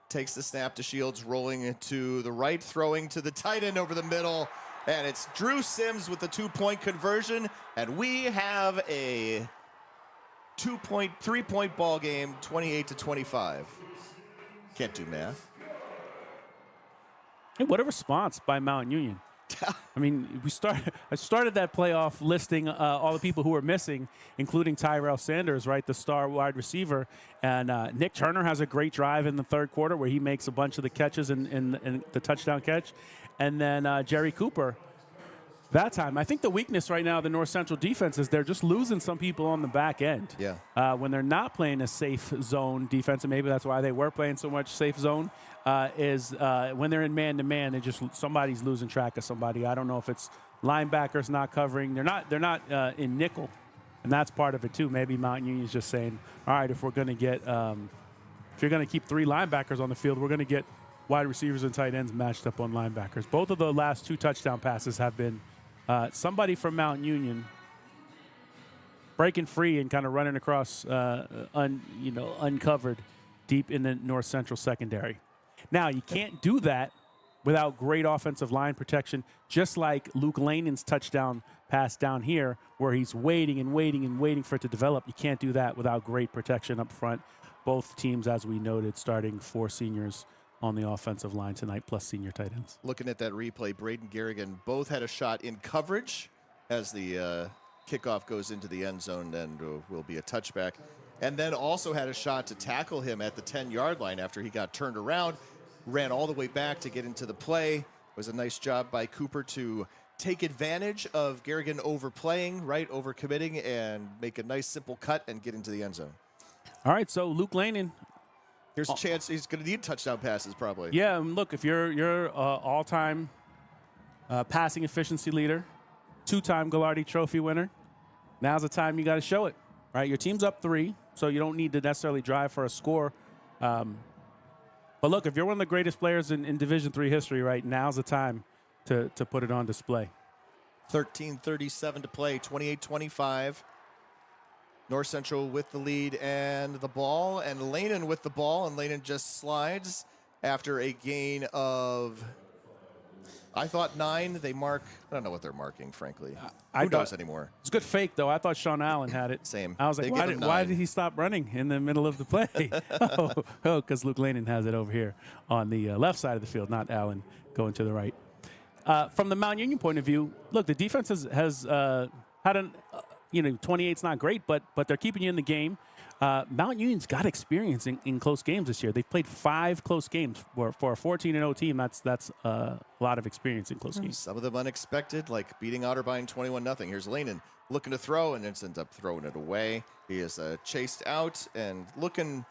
Takes the snap to DeShields, rolling to the right, throwing to the tight end over the middle. And it's Drew Sims with the 2-point conversion. And we have a 3-point ball game, 28-25. Can't do math. Hey, what a response by Mount Union. I mean, I started that playoff listing all the people who were missing, including Tyrell Sanders, right, the star wide receiver. And Nick Turner has a great drive in the third quarter where he makes a bunch of the catches in the touchdown catch. And then Jerry Cooper, that time. I think the weakness right now of the North Central defense is they're just losing some people on the back end. Yeah. When they're not playing a safe zone defense, and maybe that's why they were playing so much safe zone, is when they're in man-to-man, they just somebody's losing track of somebody. I don't know if it's linebackers not covering. They're not in nickel, and that's part of it too. Maybe Mount Union's just saying, all right, if we're going to get if you're going to keep 3 linebackers on the field, we're going to get wide receivers and tight ends matched up on linebackers. Both of the last 2 touchdown passes have been somebody from Mount Union breaking free and kind of running across, uncovered deep in the North Central secondary. Now, you can't do that without great offensive line protection, just like Luke Lehnen's touchdown pass down here, where he's waiting and waiting and waiting for it to develop. You can't do that without great protection up front. Both teams, as we noted, starting 4 seniors on the offensive line tonight, plus senior tight ends. Looking at that replay, Braden Garrigan both had a shot in coverage as the kickoff goes into the end zone and will be a touchback. And then also had a shot to tackle him at the 10-yard line after he got turned around, ran all the way back to get into the play. It was a nice job by Cooper to take advantage of Garrigan overplaying, right, overcommitting, and make a nice simple cut and get into the end zone. All right, so Luke Lehnen. Here's a chance he's going to need touchdown passes probably. Yeah, and look, if you're all-time passing efficiency leader, 2-time Gallardi Trophy winner, now's the time you got to show it, right? Your team's up 3, so you don't need to necessarily drive for a score. But look, if you're one of the greatest players in Division III history, right, now's the time to put it on display. 13:37 to play, 28-25. North Central with the lead and the ball, and Lehnen with the ball, and Lehnen just slides after a gain of, I thought 9. They mark, I don't know what they're marking, frankly. Who knows anymore? It's a good fake, though. I thought Sean Allen had it. Same. I was like, why did he stop running in the middle of the play? Because Luke Lehnen has it over here on the left side of the field, not Allen going to the right. From the Mount Union point of view, look, the defense has had an 28's not great, but they're keeping you in the game. Mount Union's got experience in close games this year. They've played 5 close games for a 14-0 team. That's a lot of experience in close games. Some of them unexpected, like beating Otterbein 21-0. Here's Lehnen looking to throw and then ends up throwing it away. He is chased out and looking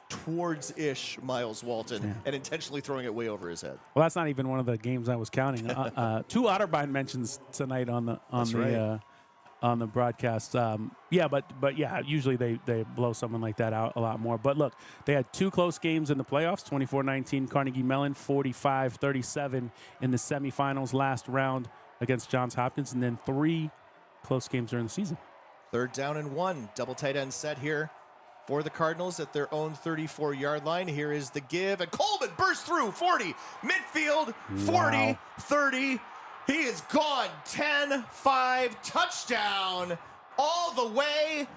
towards-ish Miles Walton and intentionally throwing it way over his head. Well, that's not even one of the games I was counting. 2 Otterbein mentions tonight on the broadcast. But usually they blow someone like that out a lot more. But look, they had 2 close games in the playoffs, 24-19 Carnegie Mellon, 45-37 in the semifinals last round against Johns Hopkins, and then 3 close games during the season. 3rd down and 1, double tight end set here for the Cardinals at their own 34-yard line. Here is the give, and Coleman bursts through 40, midfield, 40, 30. He is gone, 10-5, touchdown, all the way,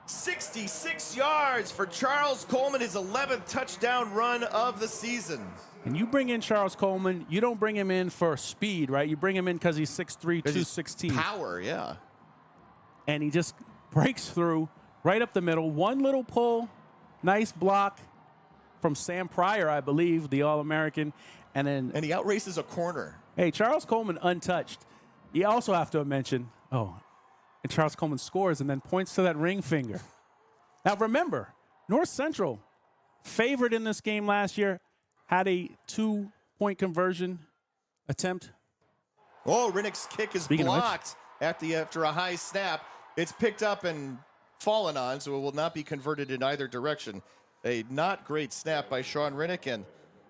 66 yards for Charles Coleman, his 11th touchdown run of the season. And you bring in Charles Coleman, you don't bring him in for speed, right? You bring him in because he's 6'3", 216. Power, yeah. And he just breaks through right up the middle, one little pull, nice block from Sam Pryor, I believe, the All-American, and he outraces a corner. Hey, Charles Coleman untouched. You also have to mention, and Charles Coleman scores and then points to that ring finger. Now remember, North Central, favored in this game last year, had a 2-point attempt. Oh, Rinnick's kick is blocked after a high snap. It's picked up and fallen on, so it will not be converted in either direction. A not great snap by Sean Rinnick, and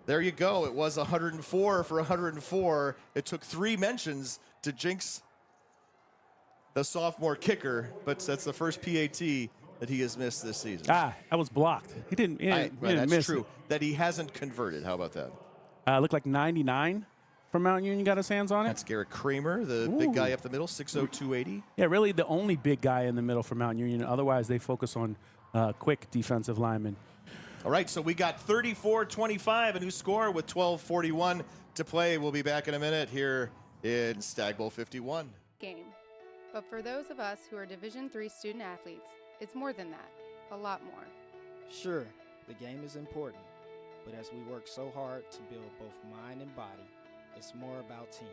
there you go. It was 104 for 104. It took 3 mentions to jinx the sophomore kicker, but that's the first PAT that he has missed this season. That was blocked. He didn't that's miss true. it. That he hasn't converted. How about that? Looked like 99 from Mount Union got his hands on it. That's Garrett Kramer, the big guy up the middle, 6'0", 280. Yeah, really the only big guy in the middle for Mount Union. Otherwise, they focus on quick defensive linemen. All right, so we got 34-25, a new score with 12:41 to play. We'll be back in a minute here in Stagg Bowl 51. Game. But for those of us who are Division III student athletes, it's more than that, a lot more. Sure, the game is important, but as we work so hard to build both mind and body, it's more about team.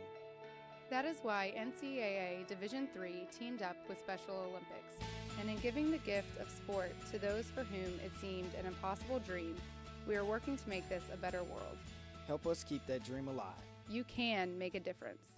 That is why NCAA Division III teamed up with Special Olympics, and in giving the gift of sport to those for whom it seemed an impossible dream, we are working to make this a better world. Help us keep that dream alive. You can make a difference.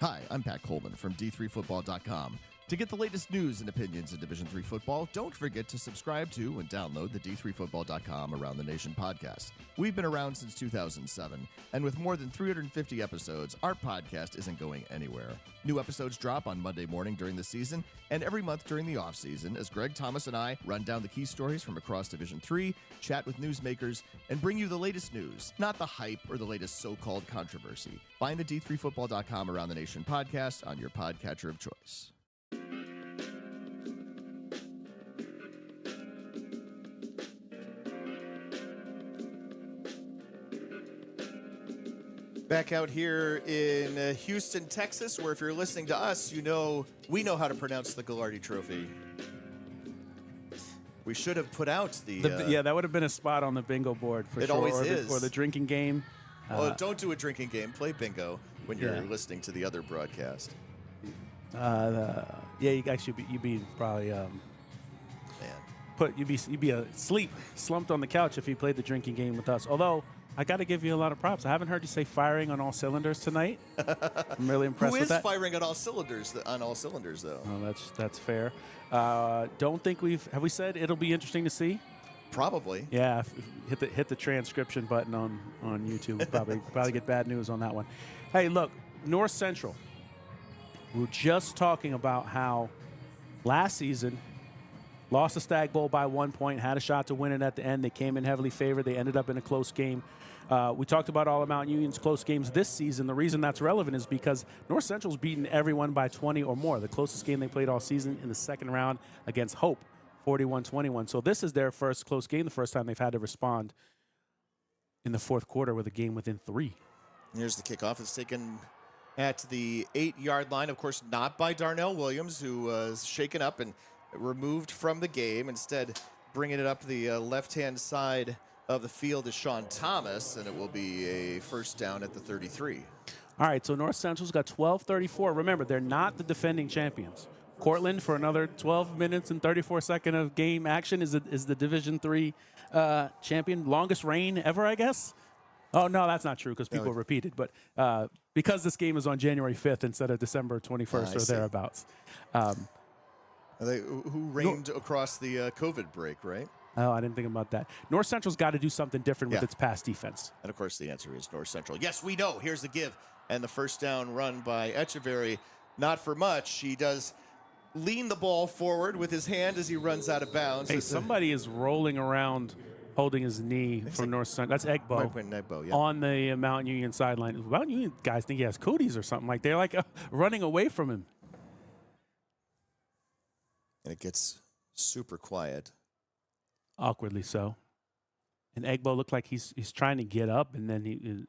Hi, I'm Pat Coleman from D3Football.com. To get the latest news and opinions in Division III football, don't forget to subscribe to and download the D3Football.com Around the Nation podcast. We've been around since 2007, and with more than 350 episodes, our podcast isn't going anywhere. New episodes drop on Monday morning during the season and every month during the offseason as Greg Thomas and I run down the key stories from across Division III, chat with newsmakers, and bring you the latest news, not the hype or the latest so-called controversy. Find the D3Football.com Around the Nation podcast on your podcatcher of choice. Back out here in Houston, Texas, where if you're listening to us, you know we know how to pronounce the Ghilardi Trophy. We should have put out the yeah, that would have been a spot on the bingo board for it sure. Always is. Or the drinking game. Well, don't do a drinking game. Play bingo when you're listening to the other broadcast. Yeah, you guys should be. You'd be probably you'd be asleep, slumped on the couch if you played the drinking game with us. Although I got to give you a lot of props. I haven't heard you say firing on all cylinders tonight. I'm really impressed with that. Who is firing on all cylinders? Though. Oh, that's fair. Don't think have we said it'll be interesting to see? Probably. Yeah, hit the transcription button on YouTube. Probably get bad news on that one. Hey, look, North Central. We were just talking about how last season lost the Stagg Bowl by 1 point, had a shot to win it at the end. They came in heavily favored. They ended up in a close game. We talked about all of Mount Union's close games this season. The reason that's relevant is because North Central's beaten everyone by 20 or more. The closest game they played all season in the second round against Hope, 41-21. So this is their first close game, the first time they've had to respond in the fourth quarter with a game within 3. Here's the kickoff. It's taken at the 8-yard line. Of course, not by Darnell Williams, who was shaken up and removed from the game. Instead, bringing it up the left-hand side of the field is Sean Thomas, and it will be a first down at the 33. All right, so North Central's got 12:34. Remember, they're not the defending champions. Cortland for another 12 minutes and 34 seconds of game action is the Division III champion. Longest reign ever, I guess. Oh, no, that's not true because people repeated. But because this game is on January 5th instead of December 21st or thereabouts. Who reigned across the COVID break, right? Oh, I didn't think about that. North Central's got to do something different with its pass defense. And, of course, the answer is North Central. Yes, we know. Here's the give. And the first down run by Echeverry. Not for much. He does lean the ball forward with his hand as he runs out of bounds. Hey, somebody is rolling around holding his knee from North Central. That's Egbo on the Mount Union sideline. Mount Union guys think he has cooties or something. Like they're like running away from him. And it gets super quiet. Awkwardly so. And Egbo looked like he's trying to get up, and then he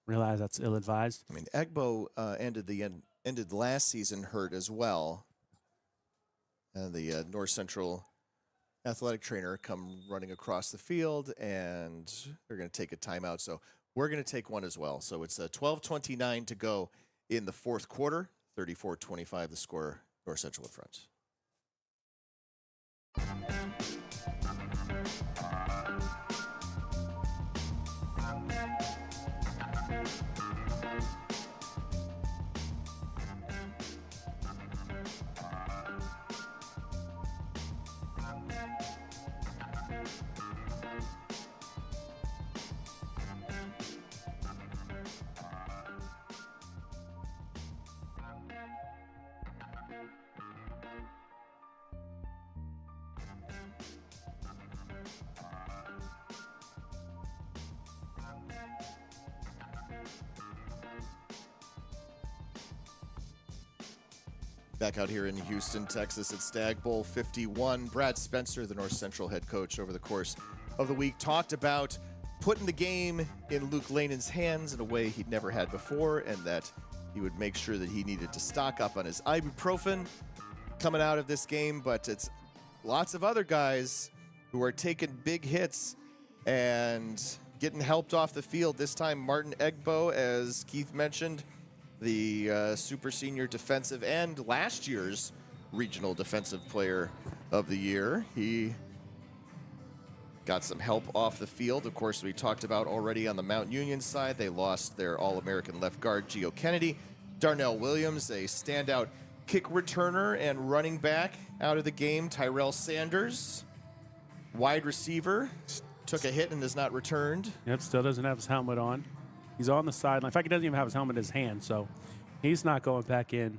realized that's ill-advised. I mean, Egbo ended last season hurt as well. And the North Central athletic trainer come running across the field, and they're going to take a timeout. So we're going to take one as well. So it's 12:29 to go in the fourth quarter. 34-25 the score. North Central in front. Back out here in Houston, Texas at Stagg Bowl 51. Brad Spencer, the North Central head coach, over the course of the week talked about putting the game in Luke Lehnen's hands in a way he'd never had before, and that he would make sure that he needed to stock up on his ibuprofen coming out of this game. But it's lots of other guys who are taking big hits and getting helped off the field. This time, Martin Egbo, as Keith mentioned, the super senior defensive end, last year's regional defensive player of the year. He got some help off the field. Of course, we talked about already on the Mount Union side, they lost their All-American left guard, Gio Kennedy. Darnell Williams, a standout kick returner and running back out of the game. Tyrell Sanders, wide receiver, took a hit and has not returned. Yep, still doesn't have his helmet on. He's on the sideline. In fact, he doesn't even have his helmet in his hand, so he's not going back in.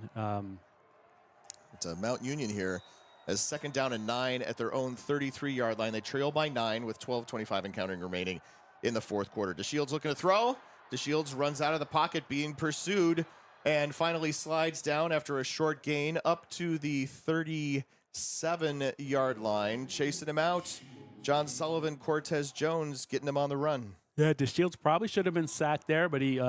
It's a Mount Union here as 2nd down and 9 at their own 33-yard line. They trail by 9 with 12:25 and counting remaining in the fourth quarter. DeShields looking to throw. DeShields runs out of the pocket being pursued and finally slides down after a short gain up to the 37-yard line. Chasing him out, John Sullivan, Cortez Jones getting him on the run. Yeah, DeShields probably should have been sacked there, but he,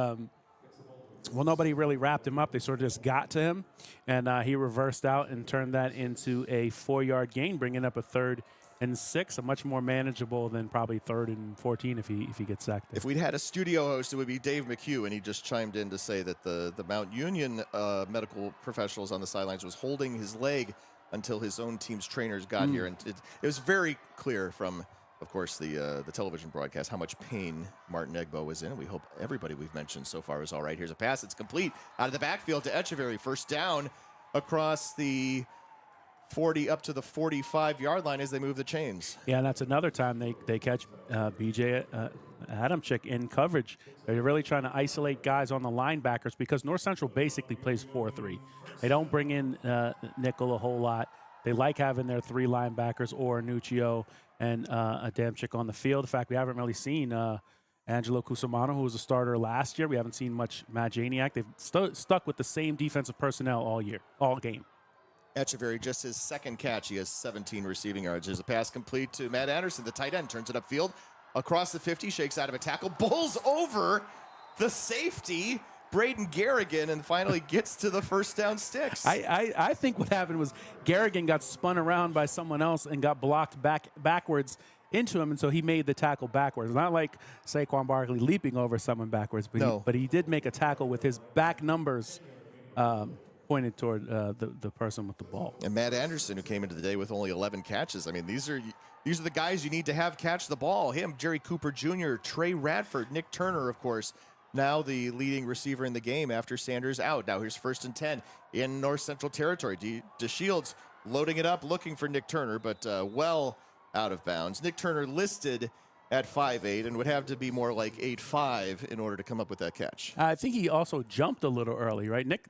nobody really wrapped him up. They sort of just got to him, and he reversed out and turned that into a 4-yard gain, bringing up a 3rd and 6, a much more manageable than probably 3rd and 14 if he gets sacked there. If we'd had a studio host, it would be Dave McHugh, and he just chimed in to say that the Mount Union medical professionals on the sidelines was holding his leg until his own team's trainers got here, and it was very clear from, of course, the television broadcast how much pain Martin Egbo was in. We hope everybody we've mentioned so far is all right. Here's a pass. It's complete out of the backfield to Echeverry. First down across the 40 up to the 45-yard line as they move the chains. Yeah, and that's another time they catch B.J. Adamczyk in coverage. They're really trying to isolate guys on the linebackers because North Central basically plays 4-3. They don't bring in nickel a whole lot. They like having their 3 linebackers or Nuccio and Adamczyk on the field. In fact, we haven't really seen Angelo Cusimano, who was a starter last year. We haven't seen much Matt Janiak. They've stuck with the same defensive personnel all year, all game. Echeverry, just his 2nd catch. He has 17 receiving yards. There's a pass complete to Matt Anderson, the tight end. Turns it upfield. Across the 50, shakes out of a tackle. Bowls over the safety, Braden Garrigan, and finally gets to the first down sticks. I think what happened was Garrigan got spun around by someone else and got blocked backwards into him, and so he made the tackle backwards. Not like Saquon Barkley leaping over someone backwards, but he did make a tackle with his back numbers pointed toward the person with the ball. And Matt Anderson, who came into the day with only 11 catches. I mean, these are the guys you need to have catch the ball. Him, Jerry Cooper Jr., Trey Radford, Nick Turner, of course, now the leading receiver in the game after Sanders out. Now here's 1st and 10 in North Central territory. DeShields loading it up, looking for Nick Turner, but well out of bounds. Nick Turner listed at 5'8" and would have to be more like 8'5" in order to come up with that catch. I think he also jumped a little early, right? Nick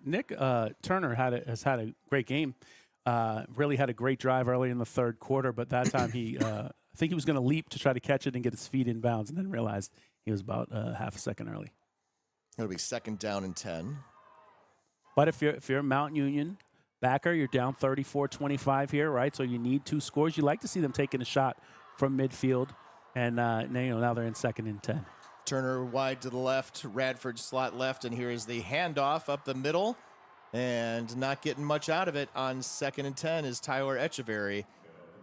Turner has had a great game. Really had a great drive early in the 3rd quarter, but that time I think he was going to leap to try to catch it and get his feet in bounds, and then realized he was about half a second early. It'll be 2nd down and 10. But if you're a Mount Union backer, you're down 34-25 here, right? So you need 2 scores. You like to see them taking a shot from midfield. And now they're in 2nd and 10. Turner wide to the left, Radford slot left, and here is the handoff up the middle. And not getting much out of it on 2nd and 10 is Tyler Echeverry.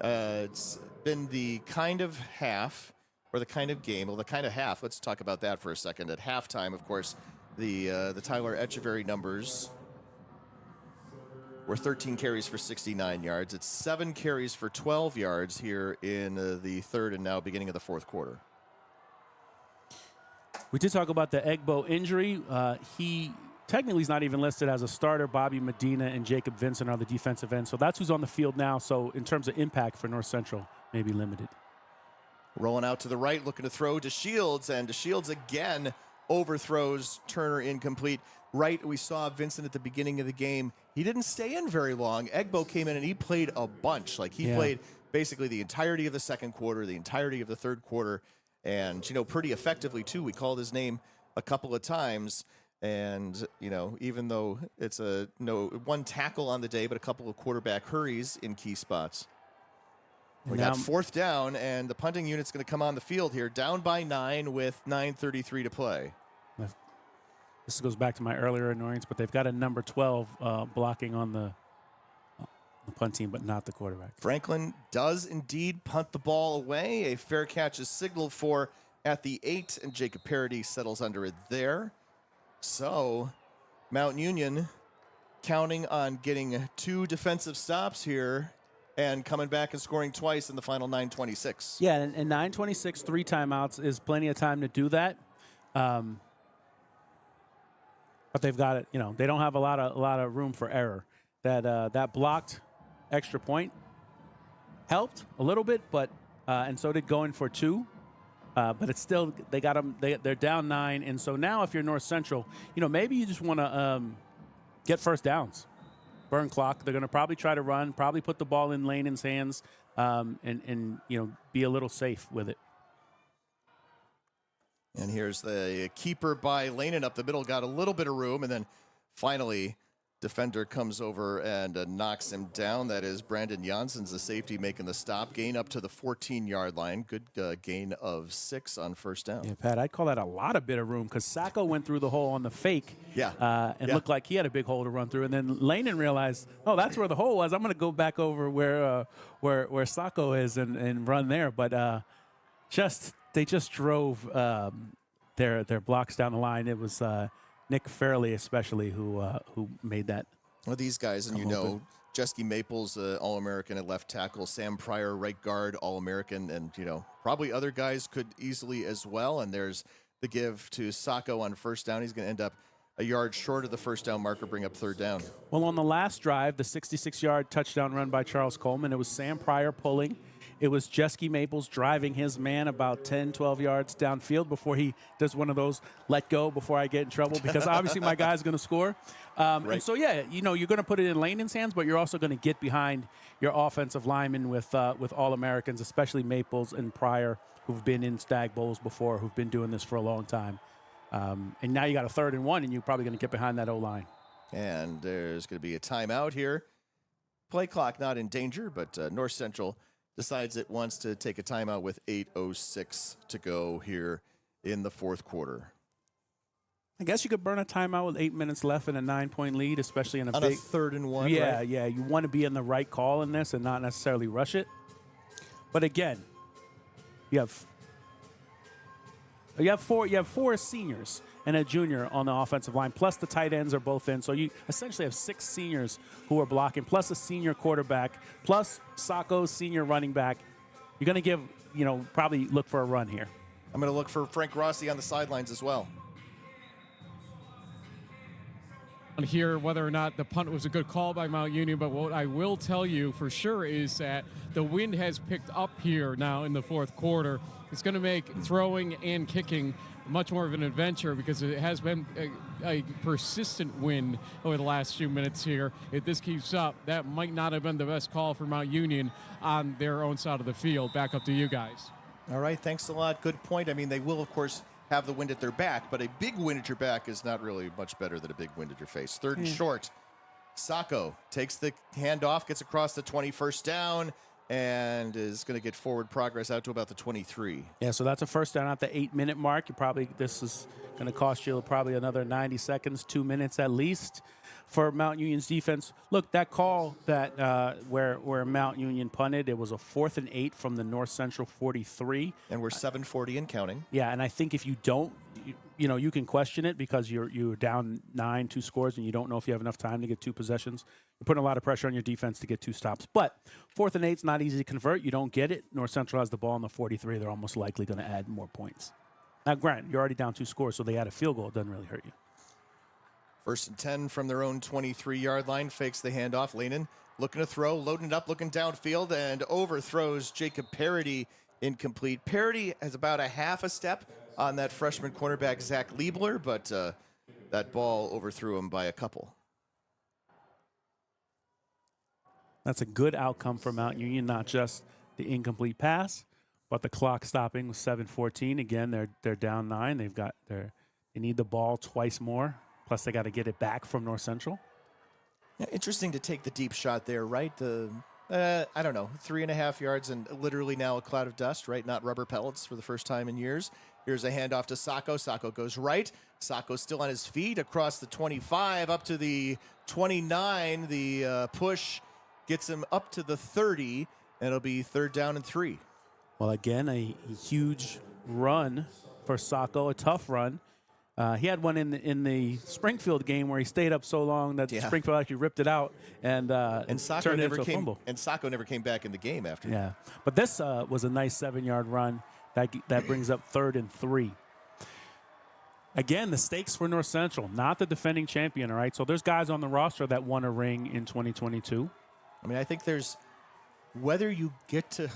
It's been the kind of half, or the kind of game, well, the kind of half. Let's talk about that for a second. At halftime, of course, the Tyler Echeverry numbers were 13 carries for 69 yards. It's 7 carries for 12 yards here in the 3rd and now beginning of the 4th quarter. We did talk about the Egbo injury. He technically is not even listed as a starter. Bobby Medina and Jacob Vincent are the defensive ends. So that's who's on the field now. So in terms of impact for North Central, maybe limited. Rolling out to the right, looking to throw DeShields, and DeShields again overthrows Turner incomplete. Right, we saw Vincent at the beginning of the game. He didn't stay in very long. Egbo came in and he played a bunch. Like he played basically the entirety of the 2nd quarter, the entirety of the 3rd quarter, and pretty effectively too. We called his name a couple of times. And, you know, even though it's one tackle on the day, but a couple of quarterback hurries in key spots. We got 4th down, and the punting unit's going to come on the field here, down by 9 with 9:33 to play. This goes back to my earlier annoyance, but they've got a number 12 blocking on the punt team, but not the quarterback. Franklin does indeed punt the ball away. A fair catch is signaled for at the 8, and Jacob Parody settles under it there. So Mount Union counting on getting 2 defensive stops here and coming back and scoring twice in the final 9:26. Yeah, and 9:26, 3 timeouts is plenty of time to do that. But they've got it. You know, they don't have a lot of room for error. That blocked extra point helped a little bit, but and so did going for 2. But it's still they got them. They're down 9, and so now if you're North Central, you know, maybe you just want to get first downs, burn clock. They're going to probably try to run, probably put the ball in Lehnen's hands, and you know, be a little safe with it. And here's the keeper by Lehnen up the middle, got a little bit of room, and then finally defender comes over and knocks him down. That is Brandon Janssens, the safety, making the stop. Gain up to the 14-yard line. Good gain of 6 on first down. Yeah, Pat, I'd call that a lot of bit of room because Sacco went through the hole on the fake. And looked like he had a big hole to run through. And then Lehnen realized, oh, that's where the hole was. I'm going to go back over where Sacco is and run there. But they just drove their blocks down the line. It was Nick Fairley especially who made that. Well, these guys, and you know, Jesky Maples, All-American at left tackle, Sam Pryor, right guard, All-American, and, you know, probably other guys could easily as well. And there's the give to Sacco on first down. He's going to end up a yard short of the first down marker, bring up 3rd down. Well, on the last drive, the 66-yard touchdown run by Charles Coleman, it was Sam Pryor pulling. It was Jesky Maples driving his man about 10, 12 yards downfield before he does one of those let go before I get in trouble, because obviously my guy's going to score. And so, yeah, you know, you're going to put it in Lehnen's hands, but you're also going to get behind your offensive linemen with All-Americans, especially Maples and Pryor, who've been in Stagg Bowls before, who've been doing this for a long time. And now you got a 3rd and 1, and you're probably going to get behind that O-line. And there's going to be a timeout here. Play clock not in danger, but North Central decides it wants to take a timeout with 8:06 to go here in the 4th quarter. I guess you could burn a timeout with 8 minutes left and a 9-point lead, especially in a big 3rd and 1. Yeah, right? yeah. You want to be in the right call in this and not necessarily rush it. But again, you have 4 seniors and a junior on the offensive line, plus the tight ends are both in. So you essentially have 6 seniors who are blocking, plus a senior quarterback, plus Sacco's senior running back. You're going to probably look for a run here. I'm going to look for Frank Rossi on the sidelines as well. Here whether or not the punt was a good call by Mount Union, but what I will tell you for sure is that the wind has picked up here now in the 4th quarter. It's going to make throwing and kicking much more of an adventure because it has been a persistent wind over the last few minutes here. If this keeps up, that might not have been the best call for Mount Union on their own side of the field. Back up to you guys. All right, thanks a lot. Good point. I mean, they will, of course, have the wind at their back, but a big wind at your back is not really much better than a big wind at your face. 3rd and short. Sacco takes the handoff, gets across the 21st down, and is going to get forward progress out to about the 23. Yeah, so that's a first down at the 8-minute mark. This is going to cost you probably another 90 seconds, 2 minutes at least for Mount Union's defense. Look, that call that where Mount Union punted, it was a 4th and 8 from the North Central 43. And we're 7:40 and counting. Yeah, and I think if you don't, you can question it because you're down 9, 2 scores, and you don't know if you have enough time to get 2 possessions. You're putting a lot of pressure on your defense to get 2 stops. But 4th and 8 is not easy to convert. You don't get it. North Central has the ball on the 43. They're almost likely going to add more points. Now, granted, you're already down 2 scores, so they add a field goal. It doesn't really hurt you. 1st and 10 from their own 23-yard line. Fakes the handoff. Lehnen looking to throw, loading it up, looking downfield, and overthrows Jacob Parody. Incomplete. Parody has about a half a step on that freshman cornerback, Zach Liebler, but that ball overthrew him by a couple. That's a good outcome for Mount Union, not just the incomplete pass, but the clock stopping with 7:14. Again, they're down 9. They need the ball twice more Plus, they got to get it back from North Central. Yeah, interesting to take the deep shot there, right? I don't know, 3.5 yards and literally now a cloud of dust, right? Not rubber pellets for the first time in years. Here's a handoff to Sacco. Sacco goes right. Sacco's still on his feet across the 25 up to the 29. The push gets him up to the 30, and it'll be 3rd down and 3. Well, again, a huge run for Sacco, a tough run. He had one in the Springfield game where he stayed up so long that Springfield actually ripped it out and Sacco turned it never into a came. fumble. And Sacco never came back in the game after. Yeah, but this was a nice 7-yard run that brings up 3rd and 3. Again, the stakes for North Central, not the defending champion. All right, so there's guys on the roster that won a ring in 2022. I mean, I think there's whether you get to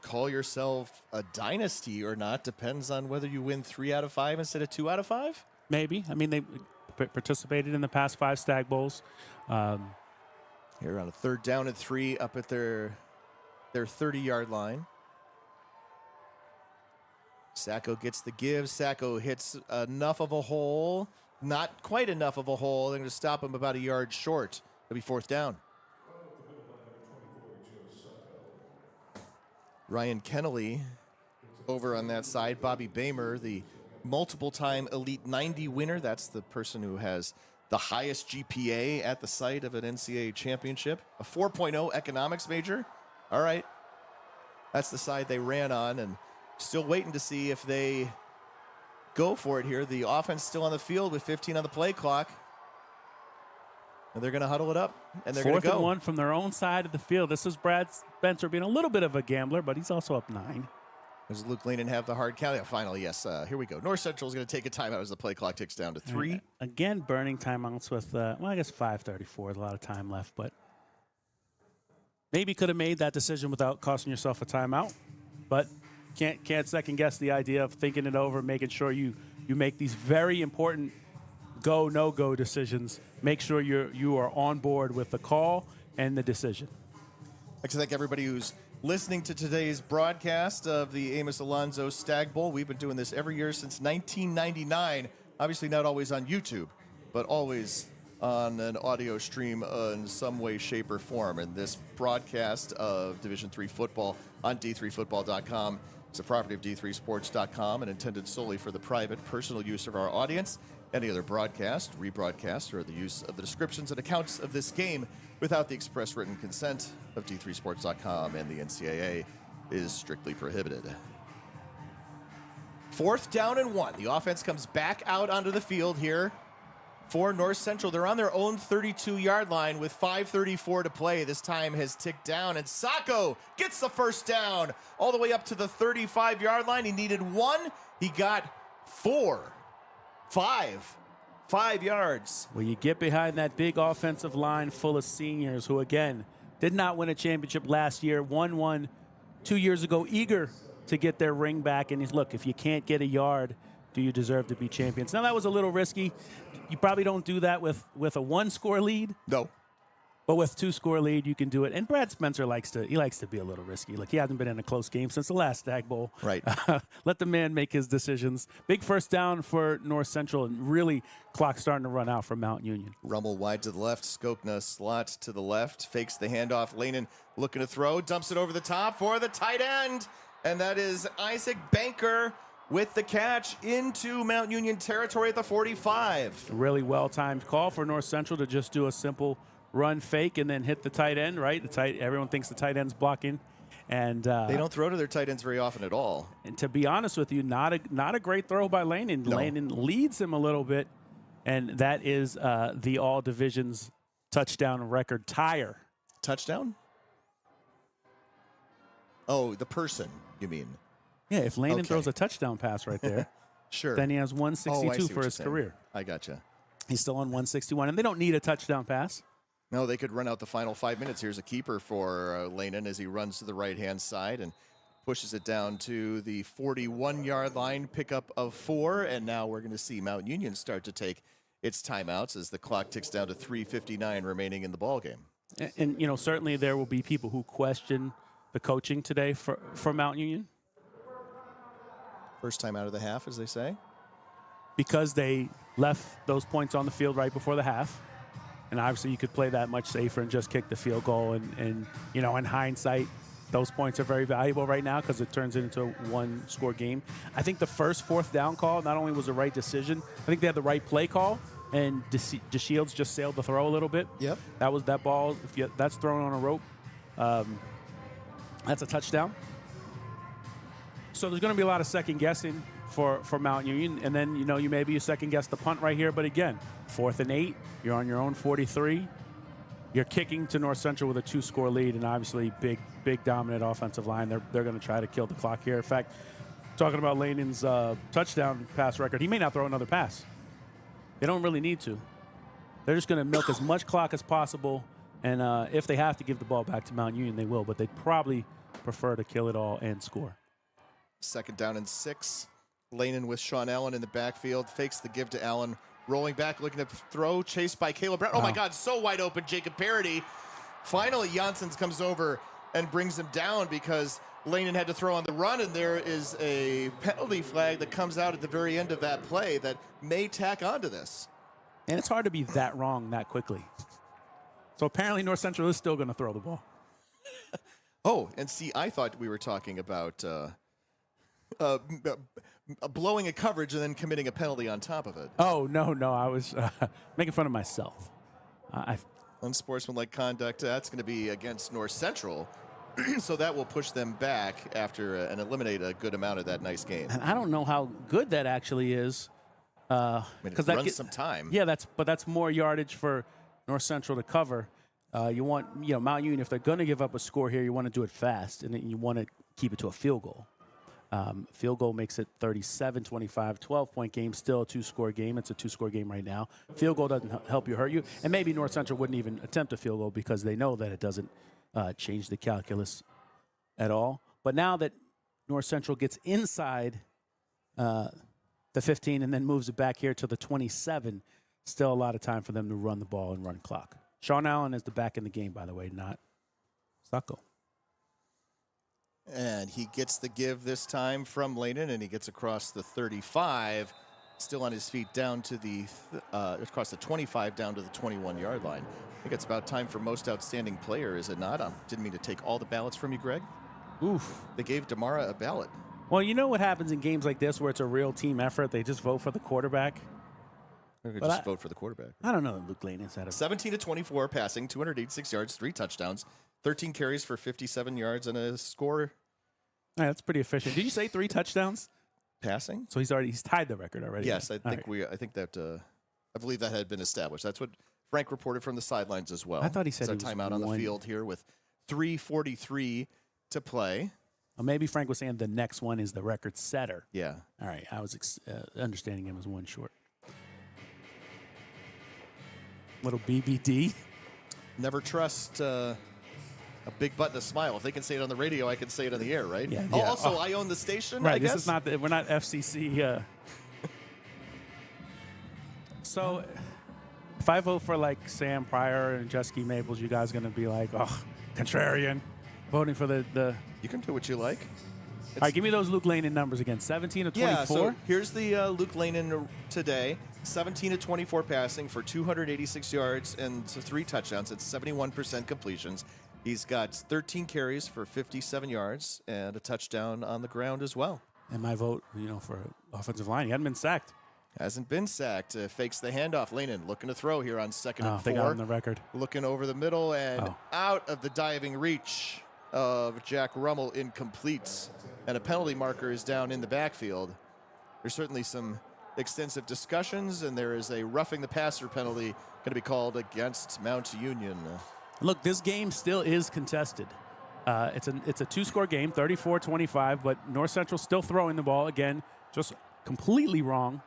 call yourself a dynasty or not depends on whether you win 3 out of 5 instead of 2 out of 5. Maybe. I mean, they participated in the past 5 Stagg Bowls. Here on a 3rd down and 3 up at their 30-yard line. Sacco gets the give. Sacco hits enough of a hole. Not quite enough of a hole. They're going to stop him about a yard short. It'll be 4th down. Ryan Kennelly over on that side. Bobby Bamer, the multiple-time Elite 90 winner. That's the person who has the highest GPA at the site of an NCAA championship. A 4.0 economics major. All right. That's the side they ran on, and still waiting to see if they go for it here. The offense still on the field with 15 on the play clock. And they're going to huddle it up, and they're going to go. 4th and 1 from their own side of the field. This is Brad Spencer being a little bit of a gambler, but he's also up 9. Does Luke Lehnen have the hard count? Yeah, finally, yes. Here we go. North Central is going to take a timeout as the play clock ticks down to 3. Again, burning timeouts with, I guess 5:34, a lot of time left, but maybe could have made that decision without costing yourself a timeout, but can't second guess the idea of thinking it over, making sure you make these very important go, no-go decisions. Make sure you are on board with the call and the decision. I'd like to thank everybody who's listening to today's broadcast of the Amos Alonzo Stagg Bowl. We've been doing this every year since 1999. Obviously not always on YouTube, but always on an audio stream in some way, shape, or form. And this broadcast of Division III football on d3football.com is a property of d3sports.com and intended solely for the private, personal use of our audience. Any other broadcast, rebroadcast, or the use of the descriptions and accounts of this game without the express written consent of d3sports.com and the NCAA is strictly prohibited. 4th down and 1. The offense comes back out onto the field here for North Central. They're on their own 32-yard line with 5:34 to play. This time has ticked down, and Sacco gets the 1st down all the way up to the 35-yard line. He needed 1. He got 5 yards. Well, you get behind that big offensive line full of seniors who, again, did not win a championship last year, won one 2 years ago, eager to get their ring back. And look, if you can't get a yard, do you deserve to be champions? Now, that was a little risky. You probably don't do that with a 1-score lead. No. But with 2-score lead, you can do it. And Brad Spencer likes to be a little risky. Like, he hasn't been in a close game since the last Stagg Bowl. Right. Let the man make his decisions. Big 1st down for North Central, and really clock starting to run out for Mount Union. Rumble wide to the left. Skopna slots to the left. Fakes the handoff. Lehnen looking to throw. Dumps it over the top for the tight end. And that is Isaac Banker with the catch into Mount Union territory at the 45. Really well-timed call for North Central to just do a simple run fake and then hit the tight end, right? Everyone thinks the tight end's blocking. And they don't throw to their tight ends very often at all. And to be honest with you, not a great throw by Lehnen. No. Lehnen leads him a little bit, and that is the all divisions touchdown record tire. Touchdown? Oh, the person, you mean? Yeah, if Lehnen throws a touchdown pass right there, sure, then he has 162 for his saying. career. I gotcha. He's still on 161, and they don't need a touchdown pass. No, they could run out the final 5 minutes. Here's a keeper for Lehnen as he runs to the right-hand side and pushes it down to the 41-yard line, pickup of 4. And now we're going to see Mount Union start to take its timeouts as the clock ticks down to 3:59 remaining in the ballgame. And, certainly there will be people who question the coaching today for Mount Union. First time out of the half, as they say. because they left those points on the field right before the half. And obviously you could play that much safer and just kick the field goal. And you know, in hindsight, those points are very valuable right now because it turns it into a one-score game. I think the first fourth down call not only was the right decision, I think they had the right play call, and DeShields just sailed the throw a little bit. Yep. That ball, that's thrown on a rope, that's a touchdown. So there's going to be a lot of second guessing for Mount Union, and then you maybe you second guess the punt right here. But again, 4th and 8, you're on your own 43. You're kicking to North Central with a 2-score lead, and obviously big dominant offensive line. They're going to try to kill the clock here. In fact, talking about Lehnen's touchdown pass record, he may not throw another pass. They don't really need to. They're just going to milk as much clock as possible, and if they have to give the ball back to Mount Union, they will. But they'd probably prefer to kill it all and score. 2nd down and 6. Lehnen with Sean Allen in the backfield. Fakes the give to Allen. Rolling back, looking to throw. Chased by Caleb Brown. Oh, my God, so wide open. Jacob Parody. Finally, Janssens comes over and brings him down because Lehnen had to throw on the run, and there is a penalty flag that comes out at the very end of that play that may tack onto this. And it's hard to be that wrong that quickly. So apparently North Central is still going to throw the ball. Oh, and see, I thought we were talking about blowing a coverage and then committing a penalty on top of it. Oh, no, I was making fun of myself. Unsportsmanlike conduct, that's going to be against North Central. So that will push them back after and eliminate a good amount of that nice game. And I don't know how good that actually is. Because that runs some time. Yeah, that's more yardage for North Central to cover. You want Mount Union, if they're going to give up a score here, you want to do it fast, and you want to keep it to a field goal. Field goal makes it 37-25, 12-point game, still a 2-score game. It's a 2-score game right now. Field goal doesn't help you, hurt you. And maybe North Central wouldn't even attempt a field goal because they know that it doesn't change the calculus at all. But now that North Central gets inside the 15 and then moves it back here to the 27, still a lot of time for them to run the ball and run clock. Sean Allen is the back in the game, by the way, not Stucco. And he gets the give this time from Lehnen, and he gets across the 35, still on his feet down to the across the 25 down to the 21-yard line. I think it's about time for most outstanding player, is it not? Didn't mean to take all the ballots from you, Greg. Oof. They gave Damara a ballot. Well, you know what happens in games like this where it's a real team effort? They just vote for the quarterback. Or could just vote for the quarterback. I don't know that Luke Lehnen had 17-24 passing, 286 yards, 3 touchdowns, 13 carries for 57 yards, and a score. Yeah, that's pretty efficient. Did you say 3 touchdowns? Passing? So he's tied the record already. Yes, I believe that had been established. That's what Frank reported from the sidelines as well. I thought he said a timeout on the field here with 3:43 to play. Well, maybe Frank was saying the next one is the record setter. Yeah. All right. I was understanding him as one short. Little BBD. Never trust a big button to smile. If they can say it on the radio, I can say it on the air, right? Yeah. Oh, also, I own the station, right, I guess? This is not we're not FCC. So if I vote for like Sam Pryor and Jesky Maples, you guys going to be like, oh, contrarian, voting for the You can do what you like. All right, give me those Luke Lehnen numbers again. 17 to 24. Yeah, so here's the Luke Lehnen today. 17 to 24 passing for 286 yards and 3 touchdowns. It's 71% completions. He's got 13 carries for 57 yards and a touchdown on the ground as well. And my vote, for offensive line, he hadn't been sacked. Hasn't been sacked. Fakes the handoff. Lehnen looking to throw here on 2nd and 4. They got on the record. Looking over the middle and out of the diving reach of Jack Rummel, incomplete. And a penalty marker is down in the backfield. There's certainly some extensive discussions, and there is a roughing the passer penalty going to be called against Mount Union. Look, this game still is contested. It's a 2-score game, 34-25, but North Central still throwing the ball. Again, just completely wrong.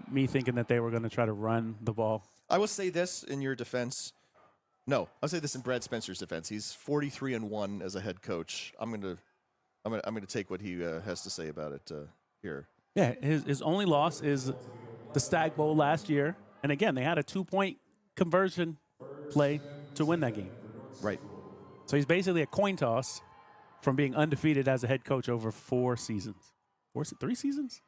Me thinking that they were going to try to run the ball. I will say this in your defense. No, I'll say this in Brad Spencer's defense. He's 43-1 as a head coach. I'm going to take what he has to say about it here. Yeah, his only loss is the Stagg Bowl last year. And again, they had a 2-point conversion play to win that game. Right. So he's basically a coin toss from being undefeated as a head coach over 4 seasons. 3 seasons?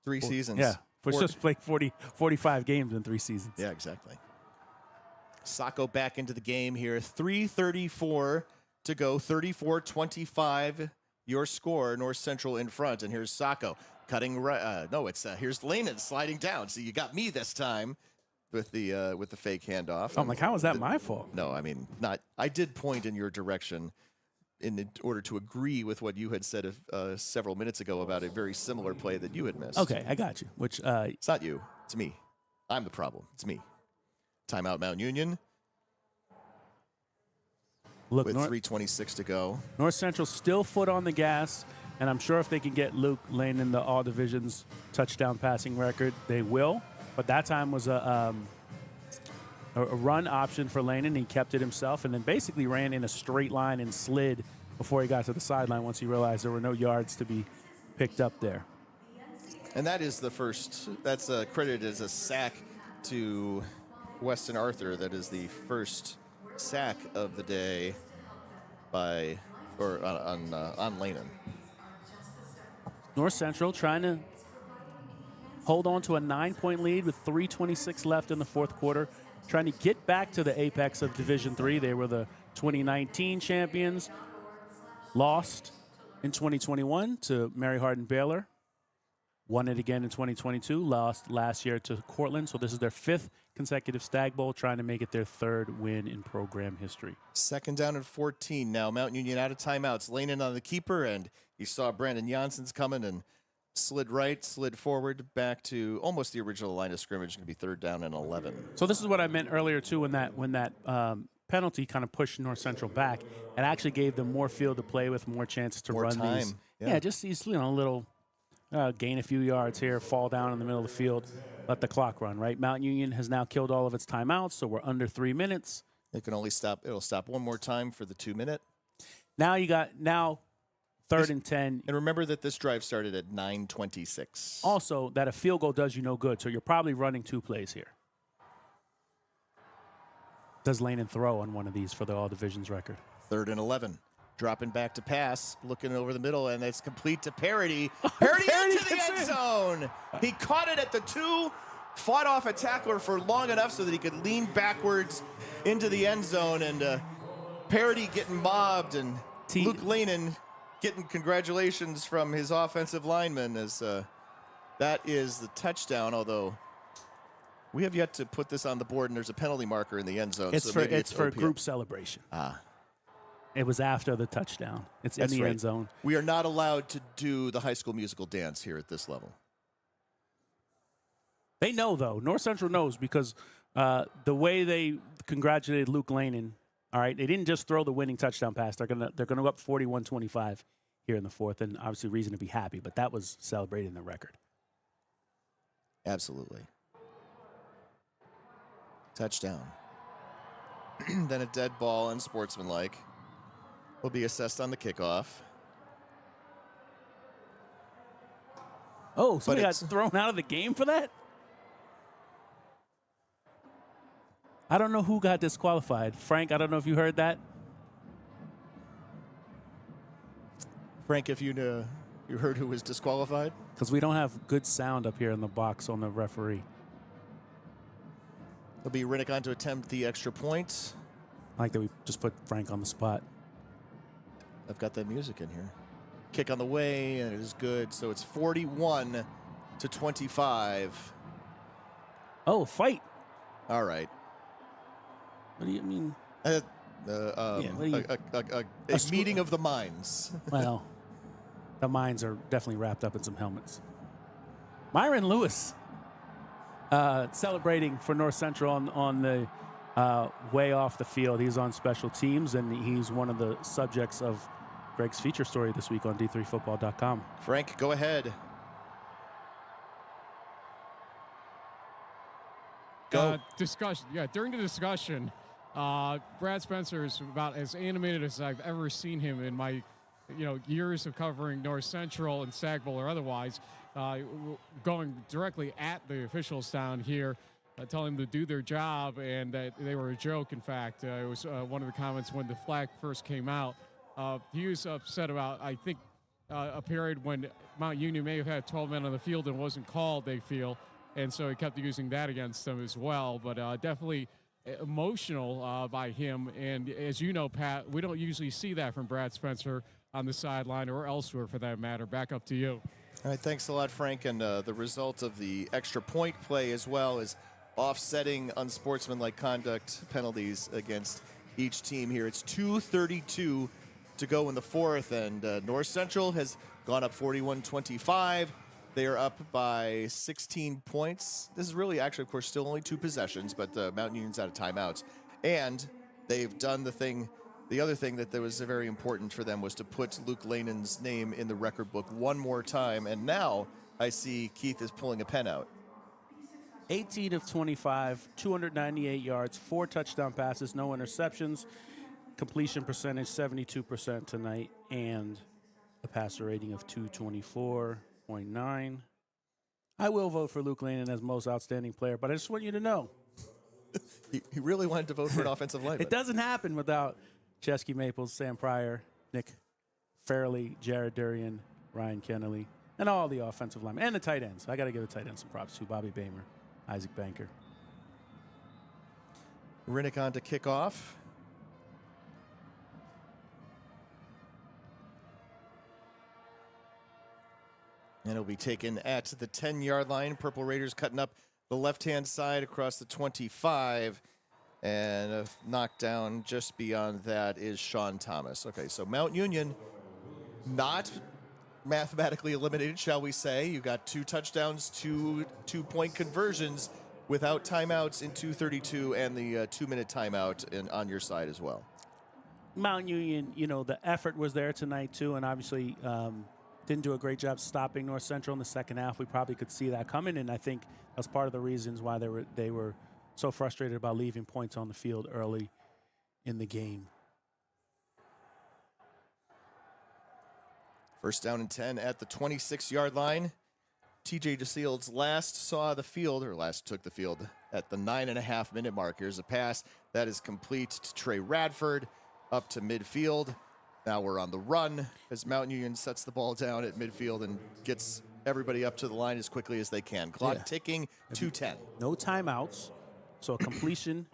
3 seasons. Yeah. just played 45 games in 3 seasons. Yeah, exactly. Sacco back into the game here. 3:34 to go. 34-25. Your score. North Central in front. And here's Sacco cutting right. Here's Lehnen sliding down. So you got me this time with the fake handoff. I'm like, how is that my fault? No, I mean, not. I did point in your direction in order to agree with what you had said several minutes ago about a very similar play that you had missed. Okay, I got you. Which it's not you. It's me. I'm the problem. It's me. Timeout, Mount Union. Look, with 3:26 to go. North Central still foot on the gas, and I'm sure if they can get Luke Lehnen the all divisions touchdown passing record, they will. But that time was a run option for Lehnen. He kept it himself, and then basically ran in a straight line and slid before he got to the sideline once he realized there were no yards to be picked up there. And that is the first. That's credited as a sack to Weston Arthur. That is the first sack of the day on Lehnen. North Central trying to hold on to a 9-point lead with 3:26 left in the fourth quarter, trying to get back to the apex of Division III. They were the 2019 champions, lost in 2021 to Mary Hardin Baylor, won it again in 2022, lost last year to Cortland. So this is their 5th consecutive Stagg Bowl, trying to make it their 3rd win in program history. 2nd down and 14 now. Mount Union out of timeouts. Lehnen on the keeper, and you saw Brandon Janssens coming and slid right, slid forward, back to almost the original line of scrimmage. Going to be 3rd down and 11. So this is what I meant earlier too, when that penalty kind of pushed North Central back. It actually gave them more field to play with, more chances to run time. these. Yeah, just these a little gain a few yards here, fall down in the middle of the field, let the clock run. Right, Mount Union has now killed all of its timeouts, so we're under 3 minutes. It can only stop. It'll stop one more time for the 2-minute. Now you got 3rd and 10. And remember that this drive started at 9:26. Also, that a field goal does you no good, so you're probably running 2 plays here. Does Lehnen throw on one of these for the all divisions record? 3rd and 11. Dropping back to pass, looking over the middle, and it's complete to Parody. Parody into the end zone. He caught it at the 2, fought off a tackler for long enough so that he could lean backwards into the end zone, and Parody getting mobbed, and Luke Lehnen getting congratulations from his offensive lineman as that is the touchdown, although we have yet to put this on the board, and there's a penalty marker in the end zone. It's for a group celebration. It was after the touchdown. It's in the end zone. We are not allowed to do the High School Musical dance here at this level. They know, though. North Central knows, because the way they congratulated Luke Lehnen, all right, they didn't just throw the winning touchdown pass. They're gonna go up 41-25 here in the 4th, and obviously reason to be happy, but that was celebrating the record. Absolutely. Touchdown. Then a dead ball, unsportsmanlike, will be assessed on the kickoff. Oh, somebody got thrown out of the game for that? I don't know who got disqualified. Frank, I don't know if you heard that. Frank, if you heard who was disqualified? Because we don't have good sound up here in the box on the referee. It'll be Riddick on to attempt the extra point. I like that we just put Frank on the spot. I've got that music in here. Kick on the way, and it is good. So it's 41-25. Oh, fight. All right. What do you mean? A meeting of the minds. Well, the minds are definitely wrapped up in some helmets. Myron Lewis celebrating for North Central on the way off the field. He's on special teams, and he's one of the subjects of Greg's feature story this week on D3Football.com. Frank, go ahead. Go. Discussion. Yeah, during the discussion, Brad Spencer is about as animated as I've ever seen him in my, years of covering North Central and Stagg Bowl or otherwise. Going directly at the officials down here, telling them to do their job, and that they were a joke. In fact, it was one of the comments when the flag first came out. He was upset about, I think, a period when Mount Union may have had 12 men on the field and wasn't called, they feel, and so he kept using that against them as well. But definitely emotional by him, and as you know, Pat, we don't usually see that from Brad Spencer on the sideline or elsewhere for that matter. Back up to you. All right, thanks a lot, Frank. And the result of the extra point play as well is offsetting unsportsmanlike conduct penalties against each team here. It's 2:32 to go in the fourth, and North Central has gone up 41-25. They are up by 16 points. This is really, actually, of course, still only 2 possessions, but Mountain Union's out of timeouts. And they've done the other thing that was very important for them was to put Luke Lehnen's name in the record book one more time. And now I see Keith is pulling a pen out. 18 of 25, 298 yards, 4 touchdown passes, no interceptions, completion percentage 72% tonight, and a passer rating of 224.9. I will vote for Luke Lehnen as most outstanding player, but I just want you to know. He really wanted to vote for an offensive lineman. It doesn't happen without Chesky Maples, Sam Pryor, Nick Fairley, Jared Durian, Ryan Kennelly, and all the offensive linemen, and the tight ends. I got to give the tight ends some props too. Bobby Bamer, Isaac Banker. Rinnick on to kick off. And it'll be taken at the 10-yard line. Purple Raiders cutting up the left-hand side across the 25. And a knockdown just beyond that is Sean Thomas. Okay, so Mount Union not mathematically eliminated, shall we say. You got 2 touchdowns, 2 two-point conversions without timeouts in 2:32 and the 2-minute timeout on your side as well. Mount Union, the effort was there tonight too, and obviously didn't do a great job stopping North Central in the second half. We probably could see that coming, and I think that's part of the reasons why they were so frustrated about leaving points on the field early in the game. First down and 10 at the 26-yard line. TJ DeShields last took the field at the 9.5-minute mark. Here's a pass that is complete to Trey Radford up to midfield. Now we're on the run as Mount Union sets the ball down at midfield and gets everybody up to the line as quickly as they can. Clock ticking, 2:10. No timeouts. So a completion.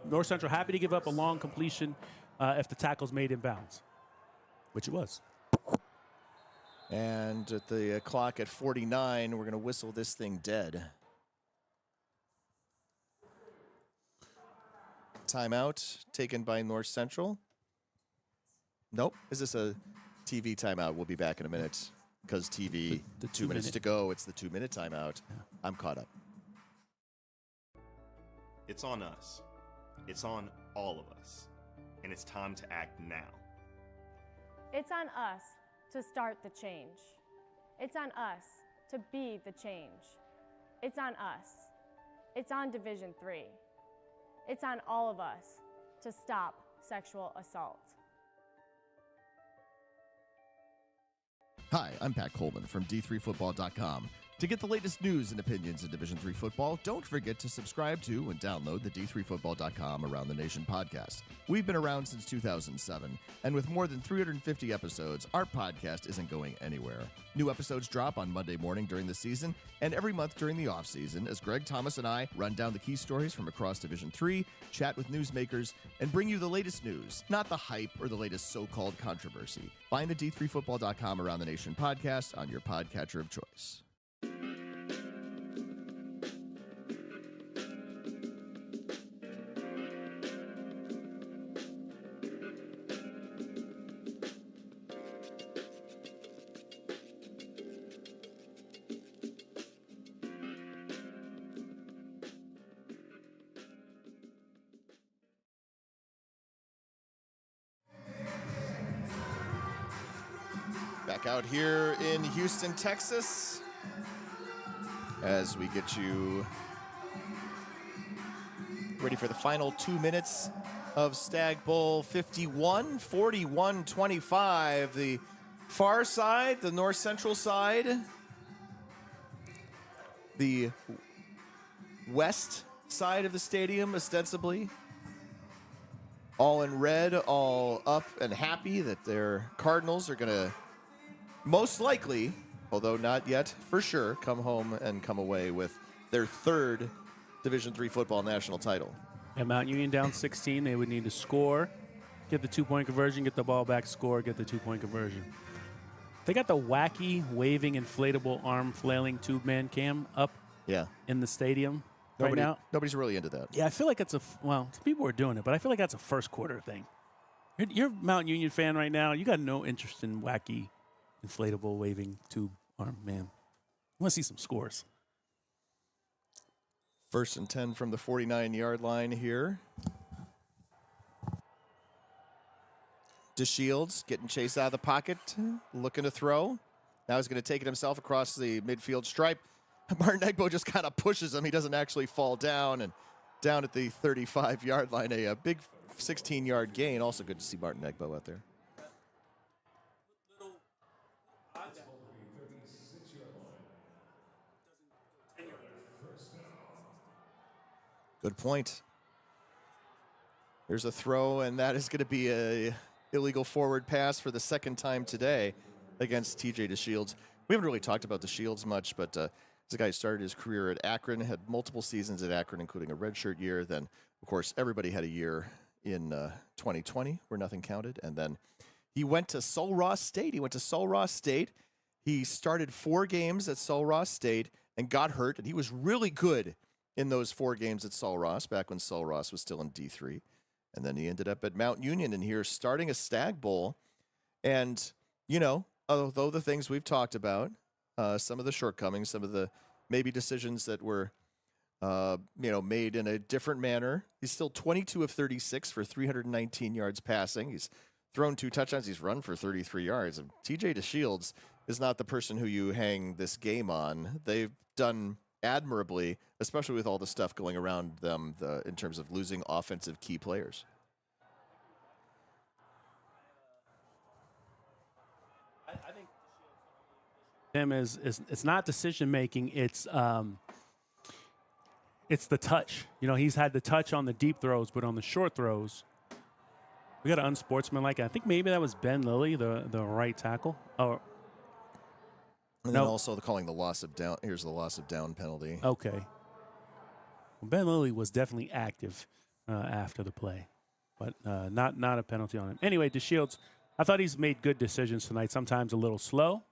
North Central happy to give up a long completion if the tackle's made in bounds, which it was. And at the clock at 49, we're going to whistle this thing dead. Timeout taken by North Central. Nope. Is this a TV timeout? We'll be back in a minute because TV, the 2 minutes to go. It's the 2-minute timeout. Yeah. I'm caught up. It's on us. It's on all of us. And it's time to act now. It's on us to start the change. It's on us to be the change. It's on us. It's on Division III. It's on all of us to stop sexual assault. Hi, I'm Pat Coleman from D3Football.com. To get the latest news and opinions in Division III football, don't forget to subscribe to and download the D3Football.com Around the Nation podcast. We've been around since 2007, and with more than 350 episodes, our podcast isn't going anywhere. New episodes drop on Monday morning during the season and every month during the off-season as Greg Thomas and I run down the key stories from across Division III, chat with newsmakers, and bring you the latest news, not the hype or the latest so-called controversy. Find the D3Football.com Around the Nation podcast on your podcatcher of choice. Back out here in Houston, Texas, as we get you ready for the final 2 minutes of Stagg Bowl 51, 41-25. The far side, the North Central side, the west side of the stadium, ostensibly, all in red, all up and happy that their Cardinals are going to most likely, although not yet for sure, come home and come away with their third Division III football national title. And Mount Union down 16. They would need to score, get the 2-point conversion, get the ball back, score, get the 2-point conversion. They got the wacky, waving, inflatable arm flailing tube-man cam up in the stadium right now. Nobody's really into that. Yeah, I feel like it's well, people are doing it, but I feel like that's a first quarter thing. You're a Mount Union fan right now. You got no interest in wacky, inflatable, waving tube arm man. I want to see some scores. 1st and 10 from the 49-yard line here. DeShields getting chased out of the pocket, looking to throw. Now he's going to take it himself across the midfield stripe. Martin Egbo just kind of pushes him. He doesn't actually fall down. And down at the 35-yard line, a big 16-yard gain. Also good to see Martin Egbo out there. Good point. There's a throw, and that is going to be a illegal forward pass for the second time today against TJ DeShields. We haven't really talked about DeShields much, but this guy started his career at Akron, had multiple seasons at Akron, including a redshirt year. Then, of course, everybody had a year in 2020 where nothing counted. And then he went to Sul Ross State. He started 4 games at Sul Ross State and got hurt, and he was really good in those 4 games at Sul Ross, back when Sul Ross was still in D3. And then he ended up at Mount Union and here starting a Stagg Bowl. And, you know, although the things we've talked about, some of the shortcomings, some of the maybe decisions that were, made in a different manner, he's still 22 of 36 for 319 yards passing. He's thrown 2 touchdowns. He's run for 33 yards. And TJ DeShields is not the person who you hang this game on. They've done admirably, especially with all the stuff going around them in terms of losing offensive key players. I think him is it's not decision making. It's the touch. You know, he's had the touch on the deep throws, but on the short throws, we got an unsportsmanlike. I think maybe that was Ben Lilly, the right tackle. And then also calling the loss of down. Here's the loss of down penalty. Okay. Well, Ben Lilly was definitely active after the play, but not a penalty on him. Anyway, DeShields, I thought he's made good decisions tonight. Sometimes a little slow,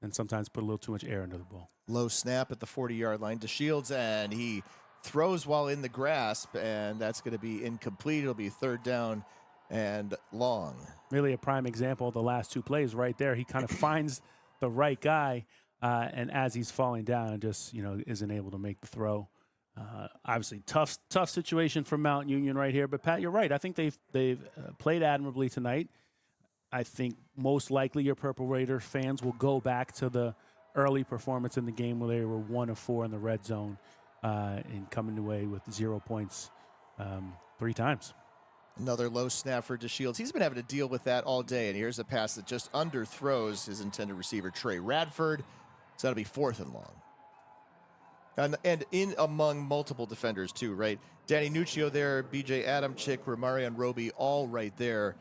and sometimes put a little too much air into the ball. Low snap at the 40-yard line. DeShields, and he throws while in the grasp, and that's going to be incomplete. It'll be 3rd down and long. Really a prime example of the last 2 plays right there. He kind of finds the right guy, and as he's falling down, just isn't able to make the throw. Obviously, tough situation for Mount Union right here. But Pat, you're right. I think they've played admirably tonight. I think most likely your Purple Raider fans will go back to the early performance in the game where they were 1 of 4 in the red zone and coming away with 0 points 3 times. Another low snap for DeShields. He's been having to deal with that all day, and here's a pass that just underthrows his intended receiver, Trey Radford. So that'll be 4th and long. And in among multiple defenders, too, right? Danny Nuccio there, B.J. Adamczyk, Romarion Roby, all right there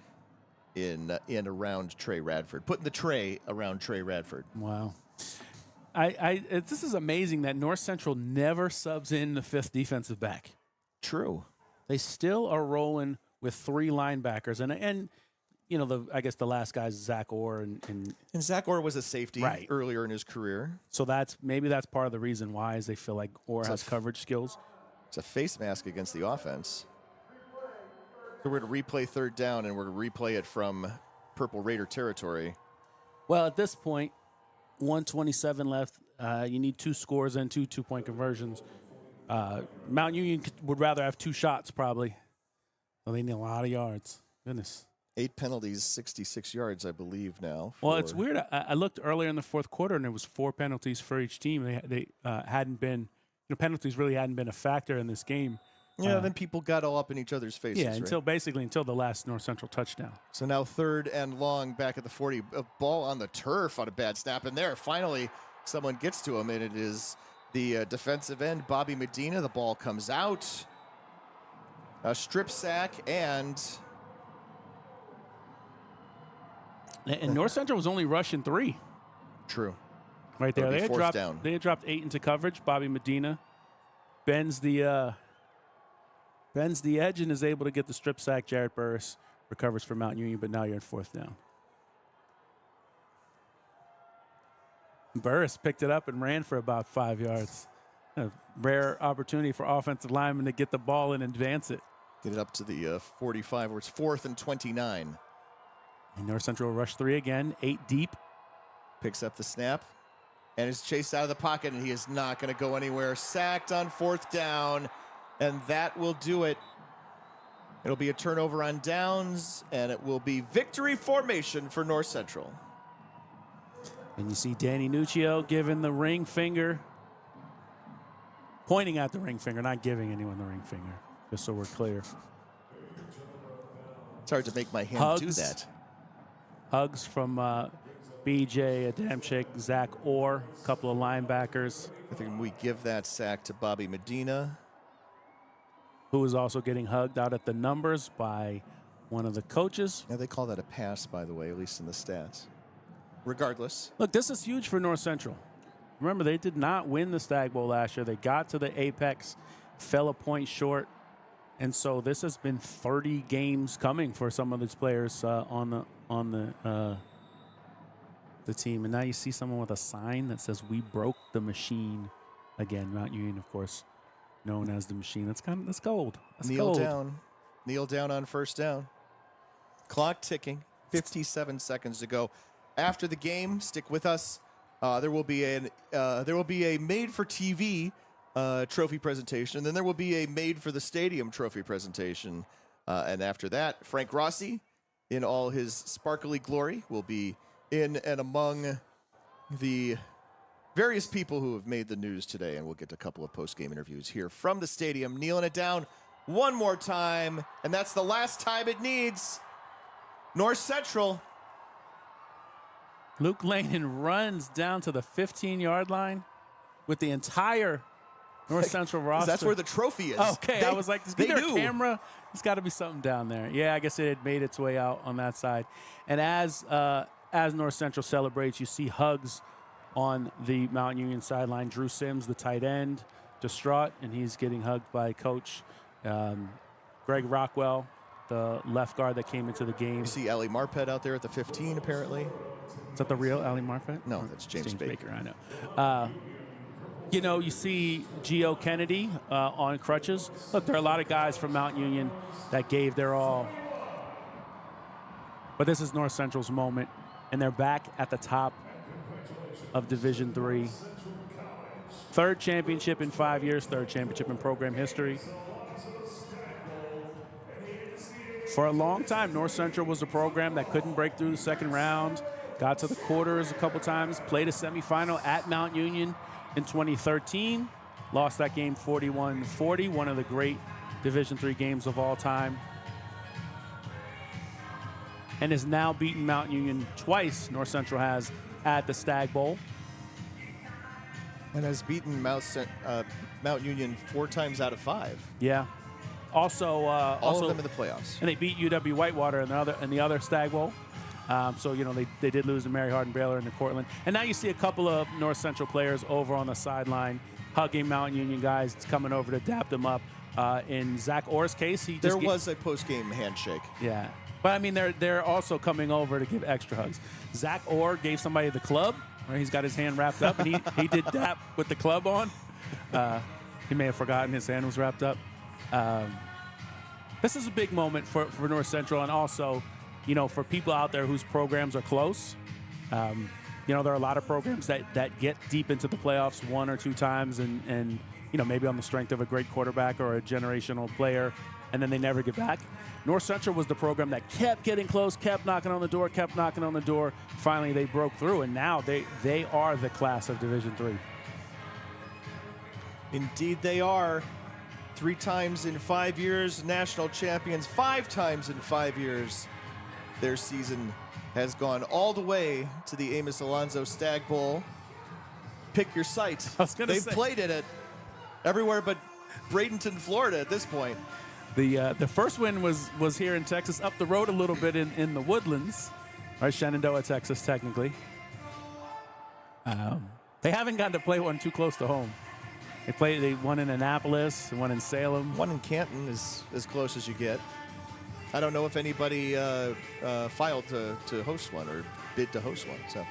in around Trey Radford, putting the tray around Trey Radford. Wow. This is amazing that North Central never subs in the 5th defensive back. True. They still are rolling with 3 linebackers, and I guess the last guy's Zach Orr, and Zach Orr was a safety earlier in his career. So maybe that's part of the reason why is they feel like Orr has coverage skills. It's a face mask against the offense. So we're going to replay 3rd down, and we're going to replay it from Purple Raider territory. Well, at this point, 1:27 left. You need 2 scores and 2 2-point conversions. Mount Union would rather have 2 shots, probably. Well, they need a lot of yards. Goodness. 8 penalties, 66 yards, I believe now. Well, it's weird. I looked earlier in the 4th quarter, and it was 4 penalties for each team. They hadn't been, penalties really hadn't been a factor in this game. Yeah, then people got all up in each other's faces. Yeah, until the last North Central touchdown. So now 3rd and long back at the 40. A ball on the turf on a bad snap. And there, finally, someone gets to him, and it is the defensive end, Bobby Medina. The ball comes out. A strip sack, and North Central was only rushing 3. True. Right there. It'll be fourth Dropped, down. they had dropped 8 into coverage. Bobby Medina bends the edge and is able to get the strip sack. Jared Burris recovers for Mount Union, but now you're in 4th down. Burris picked it up and ran for about 5 yards. A rare opportunity for offensive linemen to get the ball and advance it. Get it up to the 45, where it's 4th and 29. And North Central rush 3 again, 8 deep. Picks up the snap and is chased out of the pocket, and he is not going to go anywhere. Sacked on 4th down, and that will do it. It'll be a turnover on downs, and it will be victory formation for North Central. And you see Danny Nuccio giving the ring finger, pointing at the ring finger, not giving anyone the ring finger, just so we're clear. It's hard to make my hand do that. Hugs from BJ Adamczyk, Zach Orr, a couple of linebackers. I think we give that sack to Bobby Medina, who is also getting hugged out at the numbers by one of the coaches. Yeah, they call that a pass, by the way, at least in the stats. Regardless. Look, this is huge for North Central. Remember, they did not win the Stagg Bowl last year. They got to the apex, fell a point short. And so this has been 30 games coming for some of these players on the team. And now you see someone with a sign that says, "We broke the machine." Again, Mount Union, of course, known as the machine. That's gold. That's Kneel gold. down. Kneel down on 1st down. Clock ticking. 57 seconds to go. After the game, stick with us. There will be a made-for-TV trophy presentation, and then there will be a made-for-the-stadium trophy presentation. And after that, Frank Rossi, in all his sparkly glory, will be in and among the various people who have made the news today, and we'll get a couple of post-game interviews here from the stadium. Kneeling it down one more time, and that's the last time it needs. North Central. Luke Lehnen runs down to the 15-yard line with the entire North Central roster. That's where the trophy is. Okay, I was like, is there a camera? There's got to be something down there. Yeah, I guess it had made its way out on that side. And as North Central celebrates, you see hugs on the Mount Union sideline. Drew Sims, the tight end, distraught, and he's getting hugged by Coach Greg Rockwell, the left guard that came into the game. You see Ali Marpet out there at the 15, apparently. Is that the real Ali Marpet? No, that's James Baker. I know. You know, you see Gio Kennedy on crutches. Look, there are a lot of guys from Mount Union that gave their all. But this is North Central's moment, and they're back at the top of Division III. 3rd championship in 5 years, 3rd championship in program history. For a long time, North Central was a program that couldn't break through the 2nd round, got to the quarters a couple times, played a semifinal at Mount Union in 2013, lost that game 41-40, one of the great Division III games of all time, and has now beaten Mount Union twice, North Central has, at the Stagg Bowl. And has beaten Mount Union 4 times out of 5. Yeah. Also, all of them in the playoffs. And they beat UW Whitewater in the other Stagg Bowl. So, you know, they did lose to Mary Hardin Baylor and to Cortland. And now you see a couple of North Central players over on the sideline hugging Mount Union guys, coming over to dap them up. In Zach Orr's case, there was a post-game handshake. Yeah. But, I mean, they're also coming over to give extra hugs. Zach Orr gave somebody the club, where he's got his hand wrapped up, and he did dap with the club on. He may have forgotten his hand was wrapped up. This is a big moment for North Central, and also, you know, for people out there whose programs are close. You know, there are a lot of programs that get deep into the playoffs 1 or 2 times and you know, maybe on the strength of a great quarterback or a generational player, and then they never get back. North Central was the program that kept getting close, kept knocking on the door. Finally, they broke through, and now they are the class of Division III. Indeed, they are. 3 times in 5 years, national champions. 5 times in 5 years. Their season has gone all the way to the Amos Alonzo Stagg Bowl. Pick your site. They've played it at everywhere but Bradenton, Florida at this point. The first win was here in Texas, up the road a little bit in the Woodlands, right? Shenandoah, Texas, technically. They haven't gotten to play one too close to home. They won in Annapolis, one in Salem. One in Canton is as close as you get. I don't know if anybody filed to host one or bid to host one. So.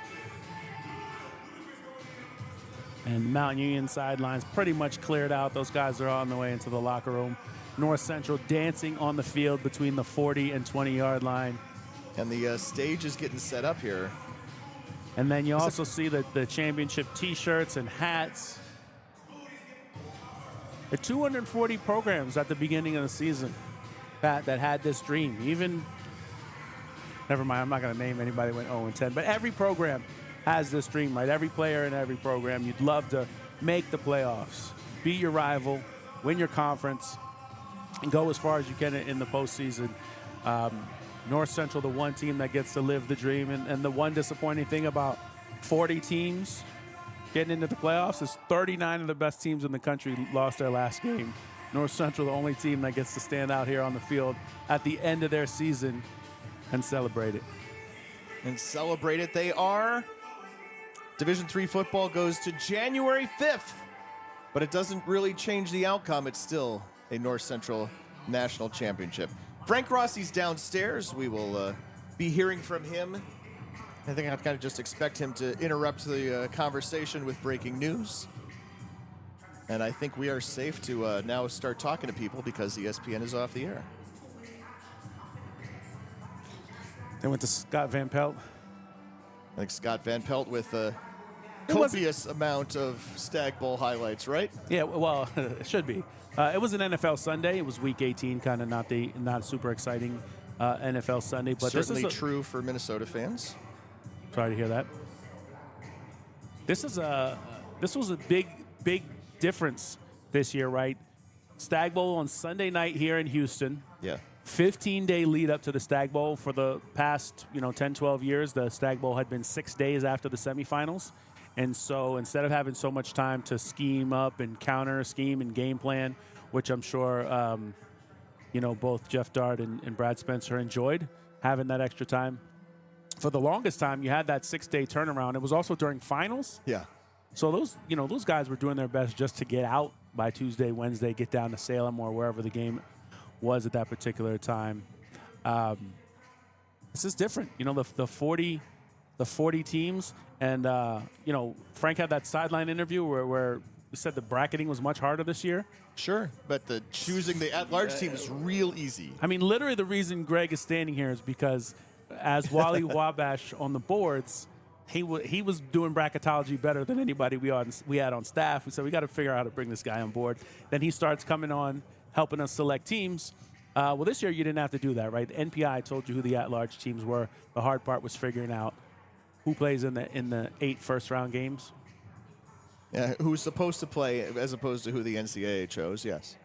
And Mount Union sidelines pretty much cleared out. Those guys are on the way into the locker room. North Central dancing on the field between the 40 and 20-yard line. And the stage is getting set up here. And then you also see the championship T-shirts and hats. The 240 programs at the beginning of the season that had this dream. Even, never mind, I'm not going to name anybody that went 0-10, but every program has this dream, right? Every player in every program, you'd love to make the playoffs, beat your rival, win your conference, and go as far as you can in the postseason. North Central, the one team that gets to live the dream, and the one disappointing thing about 40 teams getting into the playoffs is 39 of the best teams in the country lost their last game. North Central, the only team that gets to stand out here on the field at the end of their season and celebrate it. And celebrate it they are. Division III football goes to January 5th, but it doesn't really change the outcome. It's still a North Central national championship. Frank Rossi's downstairs. We will be hearing from him. I think I've got to just expect him to interrupt the conversation with breaking news. And I think we are safe to now start talking to people because ESPN is off the air. They went to Scott Van Pelt. I think Scott Van Pelt with a copious amount of Stagg Bowl highlights, right? Yeah, well, it should be. It was an NFL Sunday. It was Week 18, kind of not super exciting NFL Sunday, but certainly this is true for Minnesota fans. Sorry to hear that. This was a big difference this year, right? Stagg Bowl on Sunday night here in Houston. Yeah. 15-day lead up to the Stagg Bowl. For the past 10, 12 years, the Stagg Bowl had been 6 days after the semifinals. And so instead of having so much time to scheme up and counter scheme and game plan, which I'm sure both Jeff Dart and Brad Spencer enjoyed, having that extra time. For the longest time, you had that 6-day turnaround. It was also during finals. Yeah. So those guys were doing their best just to get out by Tuesday, Wednesday, get down to Salem or wherever the game was at that particular time. This is different. The 40 teams, and Frank had that sideline interview where he said the bracketing was much harder this year. Sure, but choosing the at-large team is real easy. I mean, literally the reason Greg is standing here is because as Wally Wabash on the boards, he was doing bracketology better than anybody we had on staff. We said, we got to figure out how to bring this guy on board. Then he starts coming on, helping us select teams. Well, this year you didn't have to do that, right? The NPI told you who the at-large teams were. The hard part was figuring out who plays in the 8 first-round games. Yeah, who's supposed to play as opposed to who the NCAA chose, yes.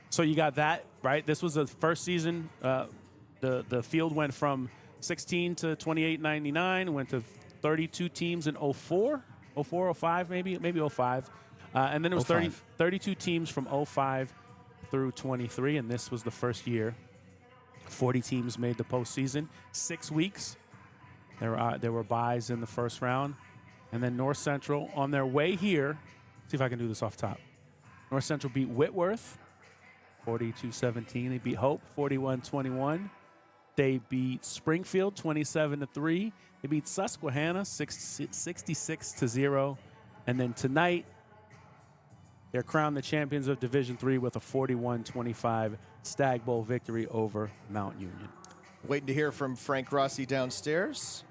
So you got that, right? This was the first season. The field went from 16 to 28.99, went to 32 teams in 04, 05 maybe 05. And then it was 32 teams from 05 through 23, and this was the first year 40 teams made the postseason. 6 weeks. There were byes in the first round. And then North Central on their way here, see if I can do this off top. North Central beat Whitworth 42-17. They beat Hope 41-21. They beat Springfield 27-3. They beat Susquehanna 66-0. And then tonight, they're crowned the champions of Division III with a 41-25 Stagg Bowl victory over Mount Union. Waiting to hear from Frank Rossi downstairs.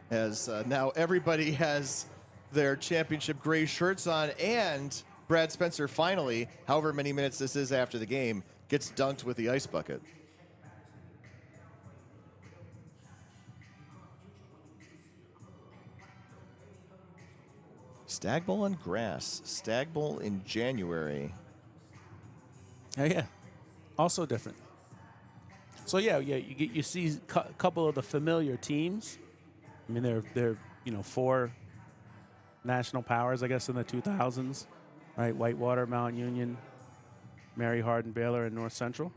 As now everybody has their championship gray shirts on, and Brad Spencer finally, however many minutes this is after the game, gets dunked with the ice bucket. Stagg Bowl on grass. Stagg Bowl in January. Oh, yeah. Also different. So, you see a couple of the familiar teams. I mean, they're 4 national powers, I guess, in the 2000s, right? Whitewater, Mount Union, Mary Hardin, Baylor, and North Central.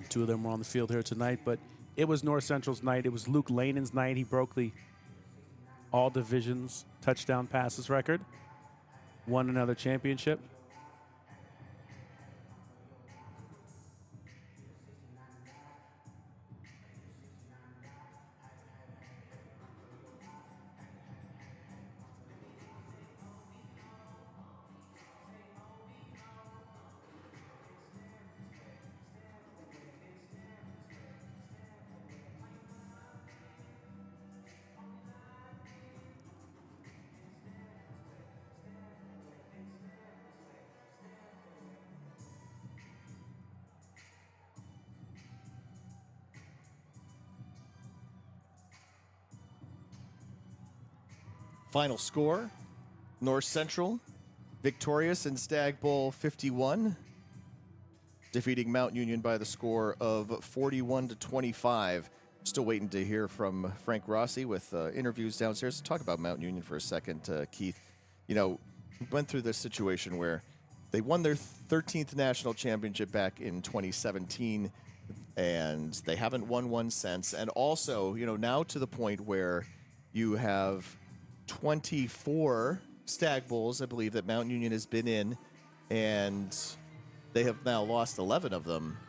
2 of them were on the field here tonight, but it was North Central's night. It was Luke Lehnen's night. He broke the all divisions touchdown passes record, won another championship. Final score, North Central victorious in Stagg Bowl 51, defeating Mount Union by the score of 41-25. Still waiting to hear from Frank Rossi with interviews downstairs. To talk about Mount Union for a second, Keith. You know, we went through this situation where they won their 13th national championship back in 2017, and they haven't won one since. And also, you know, now to the point where you have 24 Stagg Bowls, I believe, that Mount Union has been in, and they have now lost 11 of them.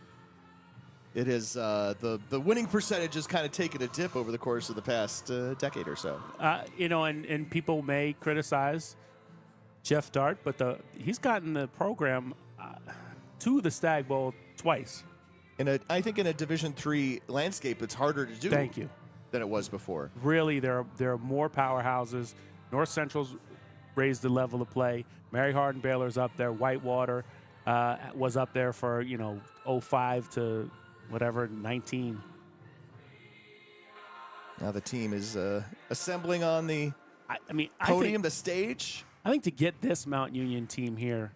It is the winning percentage has kind of taken a dip over the course of the past decade or so. You know, and people may criticize Jeff Dart, but he's gotten the program to the Stagg Bowl twice. I think in a Division III landscape, it's harder to do. Thank you. Than it was before. Really, there are more powerhouses. North Central's raised the level of play. Mary Hardin Baylor's up there. Whitewater was up there for 05 to whatever 19. Now the team is assembling on the podium, the stage. I think to get this Mount Union team here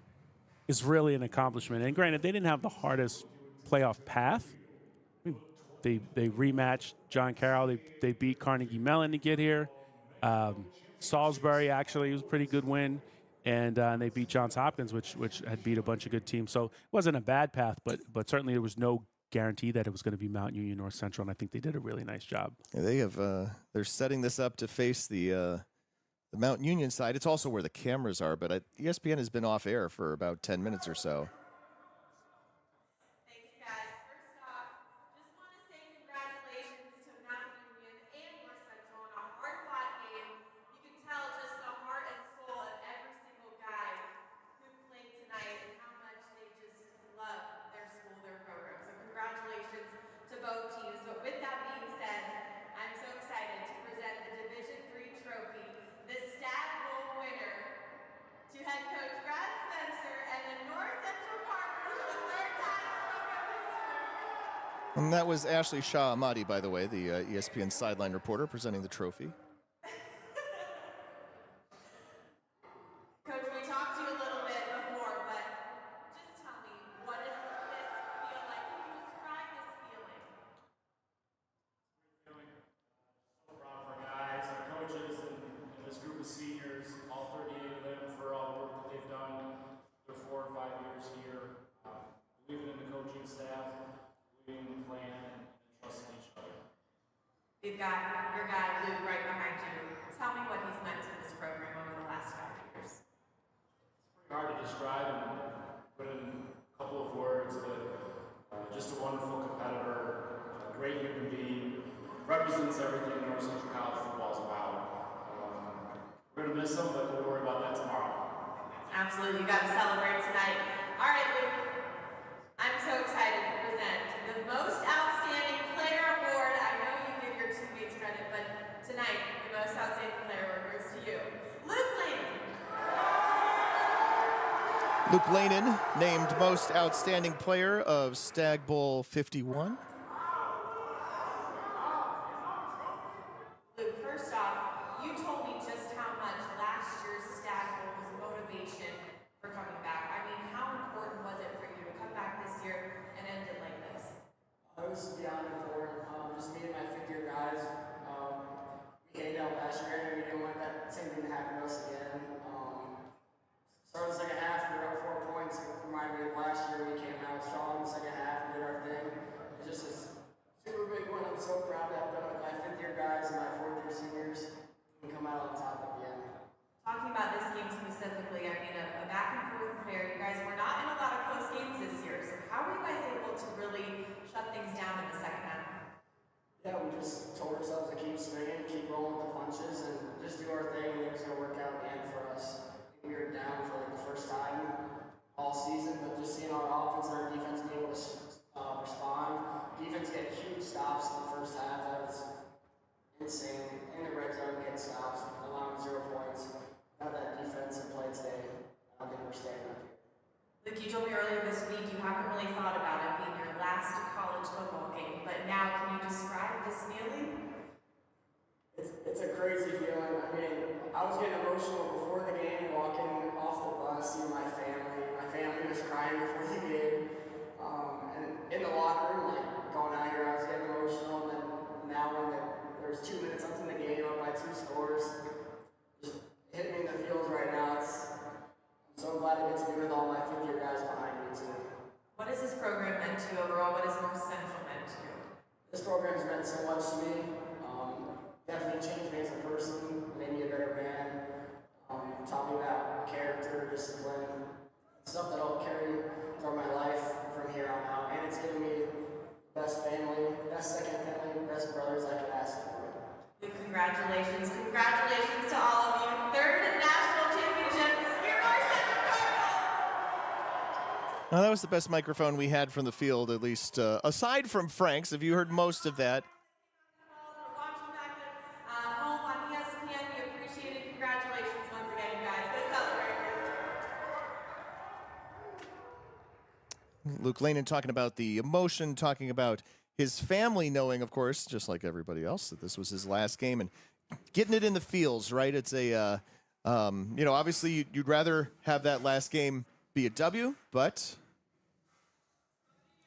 is really an accomplishment. And granted, they didn't have the hardest playoff path. They rematched John Carroll. They beat Carnegie Mellon to get here. Salisbury actually was a pretty good win, and they beat Johns Hopkins, which had beat a bunch of good teams. So it wasn't a bad path, but certainly there was no guarantee that it was going to be Mount Union North Central, and I think they did a really nice job. Yeah, they have. They're setting this up to face the Mount Union side. It's also where the cameras are, but ESPN has been off air for about 10 minutes or so. And that was Ashley Shah Ahmadi, by the way, the ESPN sideline reporter, presenting the trophy. Coach, we talked to you a little bit before, but just tell me, what does this feel like? Can you describe this feeling? So proud of our guys, our coaches, and this group of seniors, all 38 of them, for all the work that they've done their 4 or 5 years here. Believing in the coaching staff, believing in the plan, and trusting each other. You've got your guy, Luke, right behind you. Tell me what he's meant to this program over the last 5 years. It's pretty hard to describe and put in a couple of words, but just a wonderful competitor, a great human being, represents everything North Central College football is about. We're going to miss him, but we'll worry about that tomorrow. Absolutely, you got to celebrate tonight. All right, Luke, I'm so excited to present the Most Outstanding Player Award. I know you give your teammates credit, but tonight, the Most Outstanding Player Award goes to you. Luke Lehnen. Luke Lehnen, named Most Outstanding Player of Stagg Bowl 51. Luke, first off, you told me just how much last year's Stagg Bowl was motivation for coming back. I mean, how important was it for you to come back this year and end it like this? It was beyond important. Just me and my fifth-year guys, we hated out last year, and we didn't want that same thing to happen to us again. Started the second half, we were up 4 points. It reminded me of last year. We came out strong in the second half and did our thing. It's just a super big win. I'm so come out on top at the end. Talking about this game specifically, I mean, a back and forth affair. You guys were not in a lot of close games this year, so how were you guys able to really shut things down in the second half? Yeah, we just told ourselves to keep swinging, keep rolling with the punches, and just do our thing, and it was going to work out in the end for us. We were down for like the first time all season, but just seeing our offense and our defense be able to respond. Defense get huge stops in the first half. That was insane. In the red zone, getting stops, allowing 0 points. Now that defense and play today, I don't think we're staying up here. Luke, you told me earlier this week you haven't really thought about it being your last college football game, but now can you describe this feeling? It's a crazy feeling. I mean, I was getting emotional before the game, walking off the bus, seeing my family. My family was crying before the game. And in the locker room, like going out here, I was getting emotional. And then now when there was 2 minutes left in the game, up by 2 scores, just hit me in the feels right now. I'm so glad to get to be with all my fifth-year guys behind me too. What has this program meant to you overall? What has North Central meant to you? This program's meant so much to me. Definitely changed me as a person, made me a better man. Taught me about character, discipline, stuff that I'll carry through my life from here on out. And it's given me the best family, best second family, best brothers I could ask for. Luke, congratulations. Congratulations to all of you. Third national championship. Your North Central Cardinals. Well, that was the best microphone we had from the field, at least aside from Frank's. Have you heard most of that? Watching back at home on ESPN, we appreciate it. Congratulations once again, you guys. Go celebrate. Luke Lehnen talking about the emotion, talking about his family knowing, of course, just like everybody else, that this was his last game and getting it in the feels, right? It's a, obviously you'd rather have that last game be a W, but,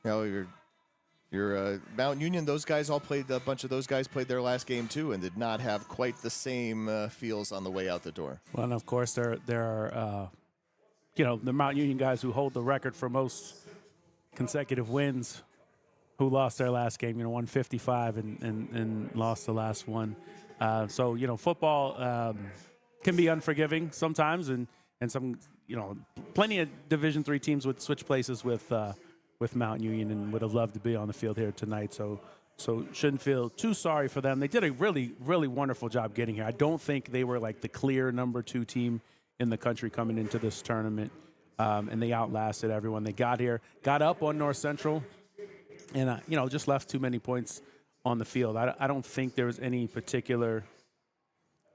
you're Mount Union, those guys all played, a bunch of those guys played their last game too and did not have quite the same feels on the way out the door. Well, and of course, there are, the Mount Union guys who hold the record for most consecutive wins who lost their last game, 155 and lost the last one. So, football can be unforgiving sometimes, and some, plenty of Division III teams would switch places with Mount Union and would have loved to be on the field here tonight. So shouldn't feel too sorry for them. They did a really, really wonderful job getting here. I don't think they were like the clear number 2 team in the country coming into this tournament, and they outlasted everyone. They got here, got up on North Central, and just left too many points on the field. I don't think there was any particular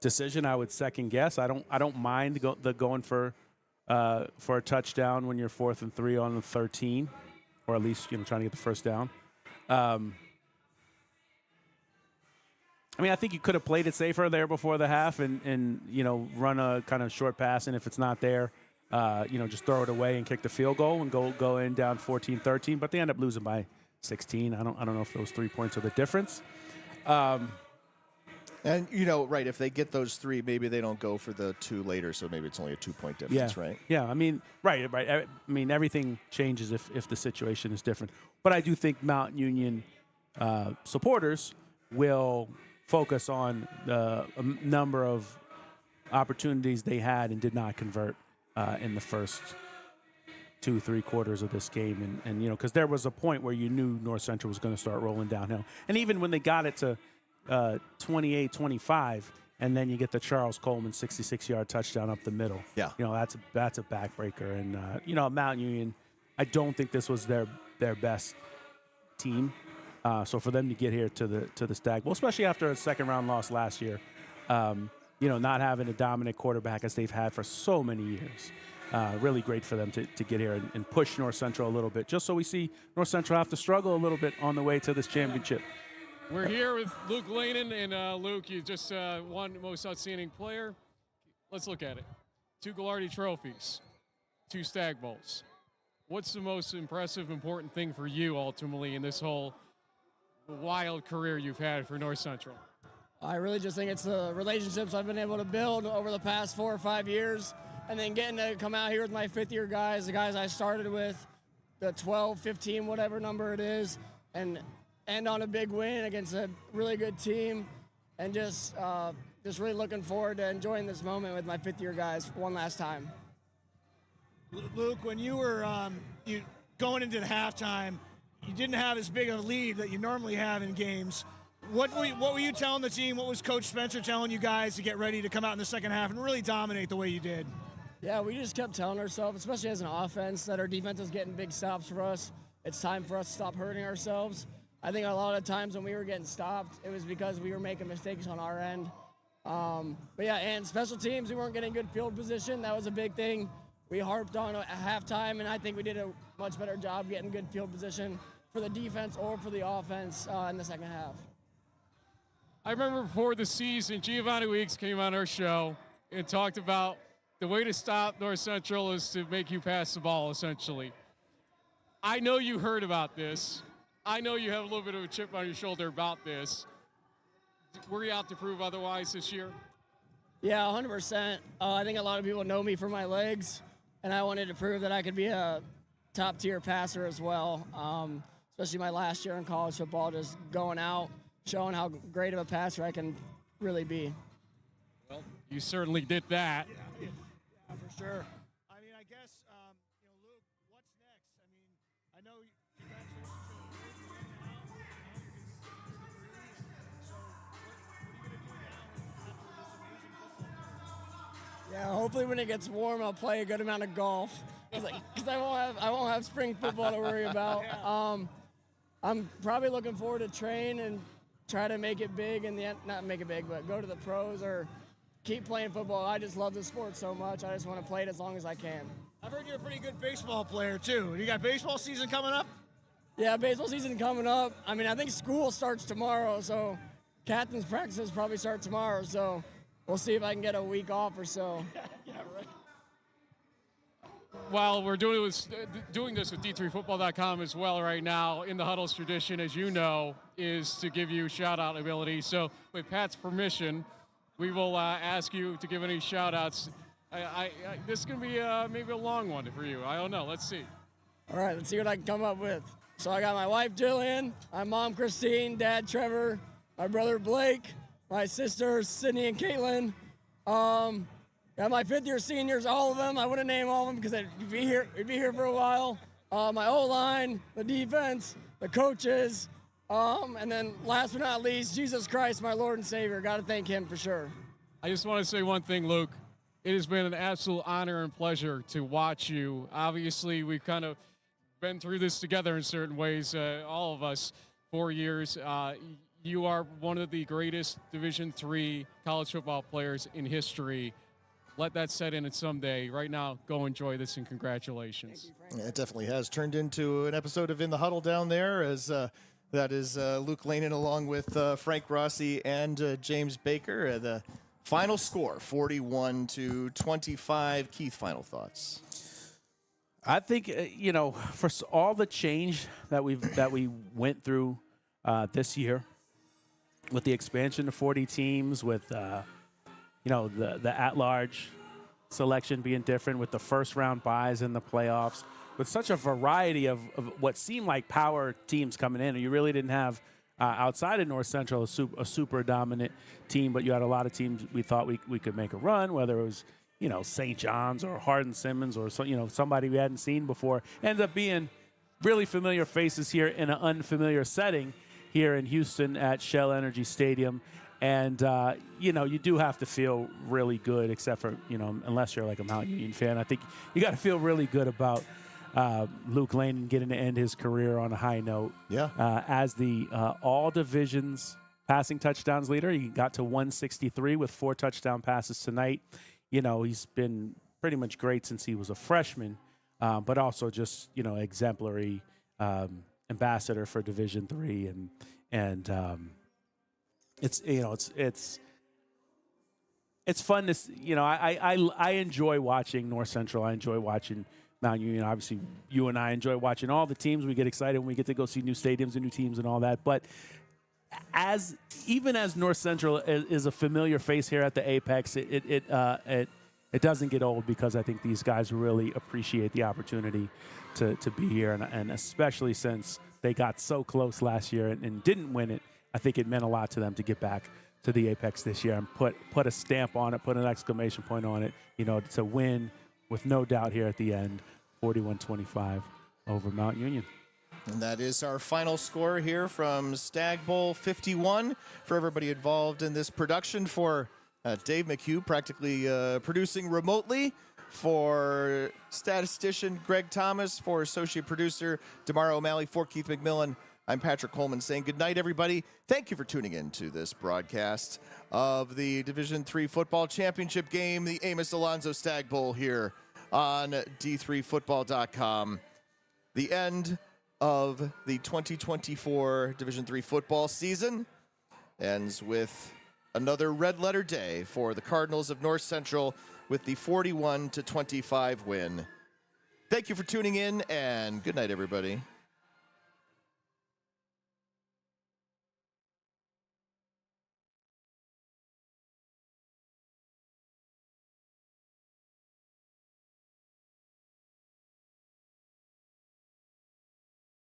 decision I would second guess. I don't mind going for a touchdown when you're 4th and 3 on the 13, or at least trying to get the first down. I think you could have played it safer there before the half and run a kind of short pass, and if it's not there, just throw it away and kick the field goal and go in down 14-13. But they end up losing by 16. I don't know if those 3 points are the difference. And, right, if they get those 3, maybe they don't go for the 2 later, so maybe it's only a 2-point difference, right? Yeah, right. Everything changes if the situation is different. But I do think Mount Union supporters will focus on the number of opportunities they had and did not convert in the first 2-3 quarters of this game. And because there was a point where you knew North Central was going to start rolling downhill. And even when they got it to 28-25, and then you get the Charles Coleman 66-yard touchdown up the middle. Yeah. That's a backbreaker. And, Mount Union, I don't think this was their best team. So for them to get here to the Stagg Bowl, especially after a second-round loss last year, not having a dominant quarterback as they've had for so many years, really great for them to get here and push North Central a little bit, just so we see North Central have to struggle a little bit on the way to this championship. We're here with Luke Lehnen, and Luke, you just won Most Outstanding Player. Let's look at it. 2 Gagliardi trophies, 2 Stagg Bowls. What's the most impressive, important thing for you ultimately in this whole wild career you've had for North Central? I really just think it's the relationships I've been able to build over the past 4 or 5 years, and then getting to come out here with my 5th-year guys, the guys I started with, the 12, 15, whatever number it is, and end on a big win against a really good team. and just really looking forward to enjoying this moment with my fifth-year guys one last time. Luke, when you were going into the halftime, you didn't have as big of a lead that you normally have in games. What were you telling the team? What was Coach Spencer telling you guys to get ready to come out in the second half and really dominate the way you did? Yeah, we just kept telling ourselves, especially as an offense, that our defense is getting big stops for us. It's time for us to stop hurting ourselves. I think a lot of times when we were getting stopped, it was because we were making mistakes on our end. But yeah, and special teams, we weren't getting good field position. That was a big thing. We harped on at halftime, and I think we did a much better job getting good field position for the defense or for the offense in the second half. I remember before the season, Giovanni Weeks came on our show and talked about the way to stop North Central is to make you pass the ball, essentially. I know you heard about this. I know you have a little bit of a chip on your shoulder about this. Were you out to prove otherwise this year? Yeah, 100%. I think a lot of people know me for my legs, and I wanted to prove that I could be a top-tier passer as well, especially my last year in college football, just going out, showing how great of a passer I can really be. Well, you certainly did that. Yeah, for sure. I mean, I guess, Luke, what's next? I mean, I know congratulations to Yeah, hopefully when it gets warm, I'll play a good amount of golf because I won't have spring football to worry about. I'm probably looking forward to train and try to make it big in the end, not make it big, but go to the pros or keep playing football. I just love the sport so much. I just want to play it as long as I can. I've heard you're a pretty good baseball player too. You got baseball season coming up? Yeah, baseball season coming up. I mean, I think school starts tomorrow, so captain's practices probably start tomorrow. So we'll see if I can get a week off or so. Yeah, right. While we're doing this with D3Football.com as well right now, in the Huddle's tradition, as you know, is to give you shout-out ability. So with Pat's permission, we will ask you to give any shout-outs. This is going to be maybe a long one for you. I don't know. Let's see. All right, let's see what I can come up with. So I got my wife, Jillian, my mom, Christine, dad, Trevor, my brother, Blake, my sisters, Sydney and Caitlin. Got my fifth-year seniors, all of them. I wouldn't name all of them because they'd be here for a while. My O-line, the defense, the coaches, and then last but not least, Jesus Christ, my Lord and Savior. Got to thank him for sure. I just want to say one thing, Luke. It has been an absolute honor and pleasure to watch you. Obviously, we've kind of been through this together in certain ways, all of us, 4 years. You are one of the greatest Division III college football players in history. Let that set in someday. Right now, go enjoy this, and congratulations. Yeah, it definitely has turned into an episode of In the Huddle down there, as that is Luke Lehnen along with Frank Rossi and James Baker. The final score, 41-25. Keith, final thoughts? I think for all the change that we went through this year, with the expansion to 40 teams, with the at-large selection being different, with the first-round buys in the playoffs, with such a variety of what seemed like power teams coming in. And you really didn't have, outside of North Central, a super dominant team, but you had a lot of teams we thought we could make a run, whether it was, St. John's or Hardin-Simmons or somebody we hadn't seen before. Ended up being really familiar faces here in an unfamiliar setting here in Houston at Shell Energy Stadium. And, you do have to feel really good, except for, unless you're like a Mount Union fan. I think you got to feel really good about Luke Lehnen getting to end his career on a high note. Yeah. As the all divisions passing touchdowns leader, he got to 163 with 4 touchdown passes tonight. He's been pretty much great since he was a freshman, but also just, exemplary ambassador for Division III. And it's fun to, I enjoy watching North Central. I enjoy watching Mount Union. Obviously, you and I enjoy watching all the teams. We get excited when we get to go see new stadiums and new teams and all that. But even as North Central is a familiar face here at the Apex, it doesn't get old, because I think these guys really appreciate the opportunity to be here, and especially since they got so close last year and didn't win it. I think it meant a lot to them to get back to the Apex this year and put a stamp on it, put an exclamation point on it. You know, it's a win with no doubt here at the end, 41-25 over Mount Union. And that is our final score here from Stagg Bowl 51. For everybody involved in this production, for Dave McHugh practically producing remotely, for statistician Greg Thomas, for associate producer Damara O'Malley, for Keith McMillan, I'm Patrick Coleman saying good night, everybody. Thank you for tuning in to this broadcast of the Division III Football Championship game, the Amos Alonzo Stagg Bowl here on D3Football.com. The end of the 2024 Division III football season ends with another red letter day for the Cardinals of North Central with the 41-25 win. Thank you for tuning in, and good night, everybody.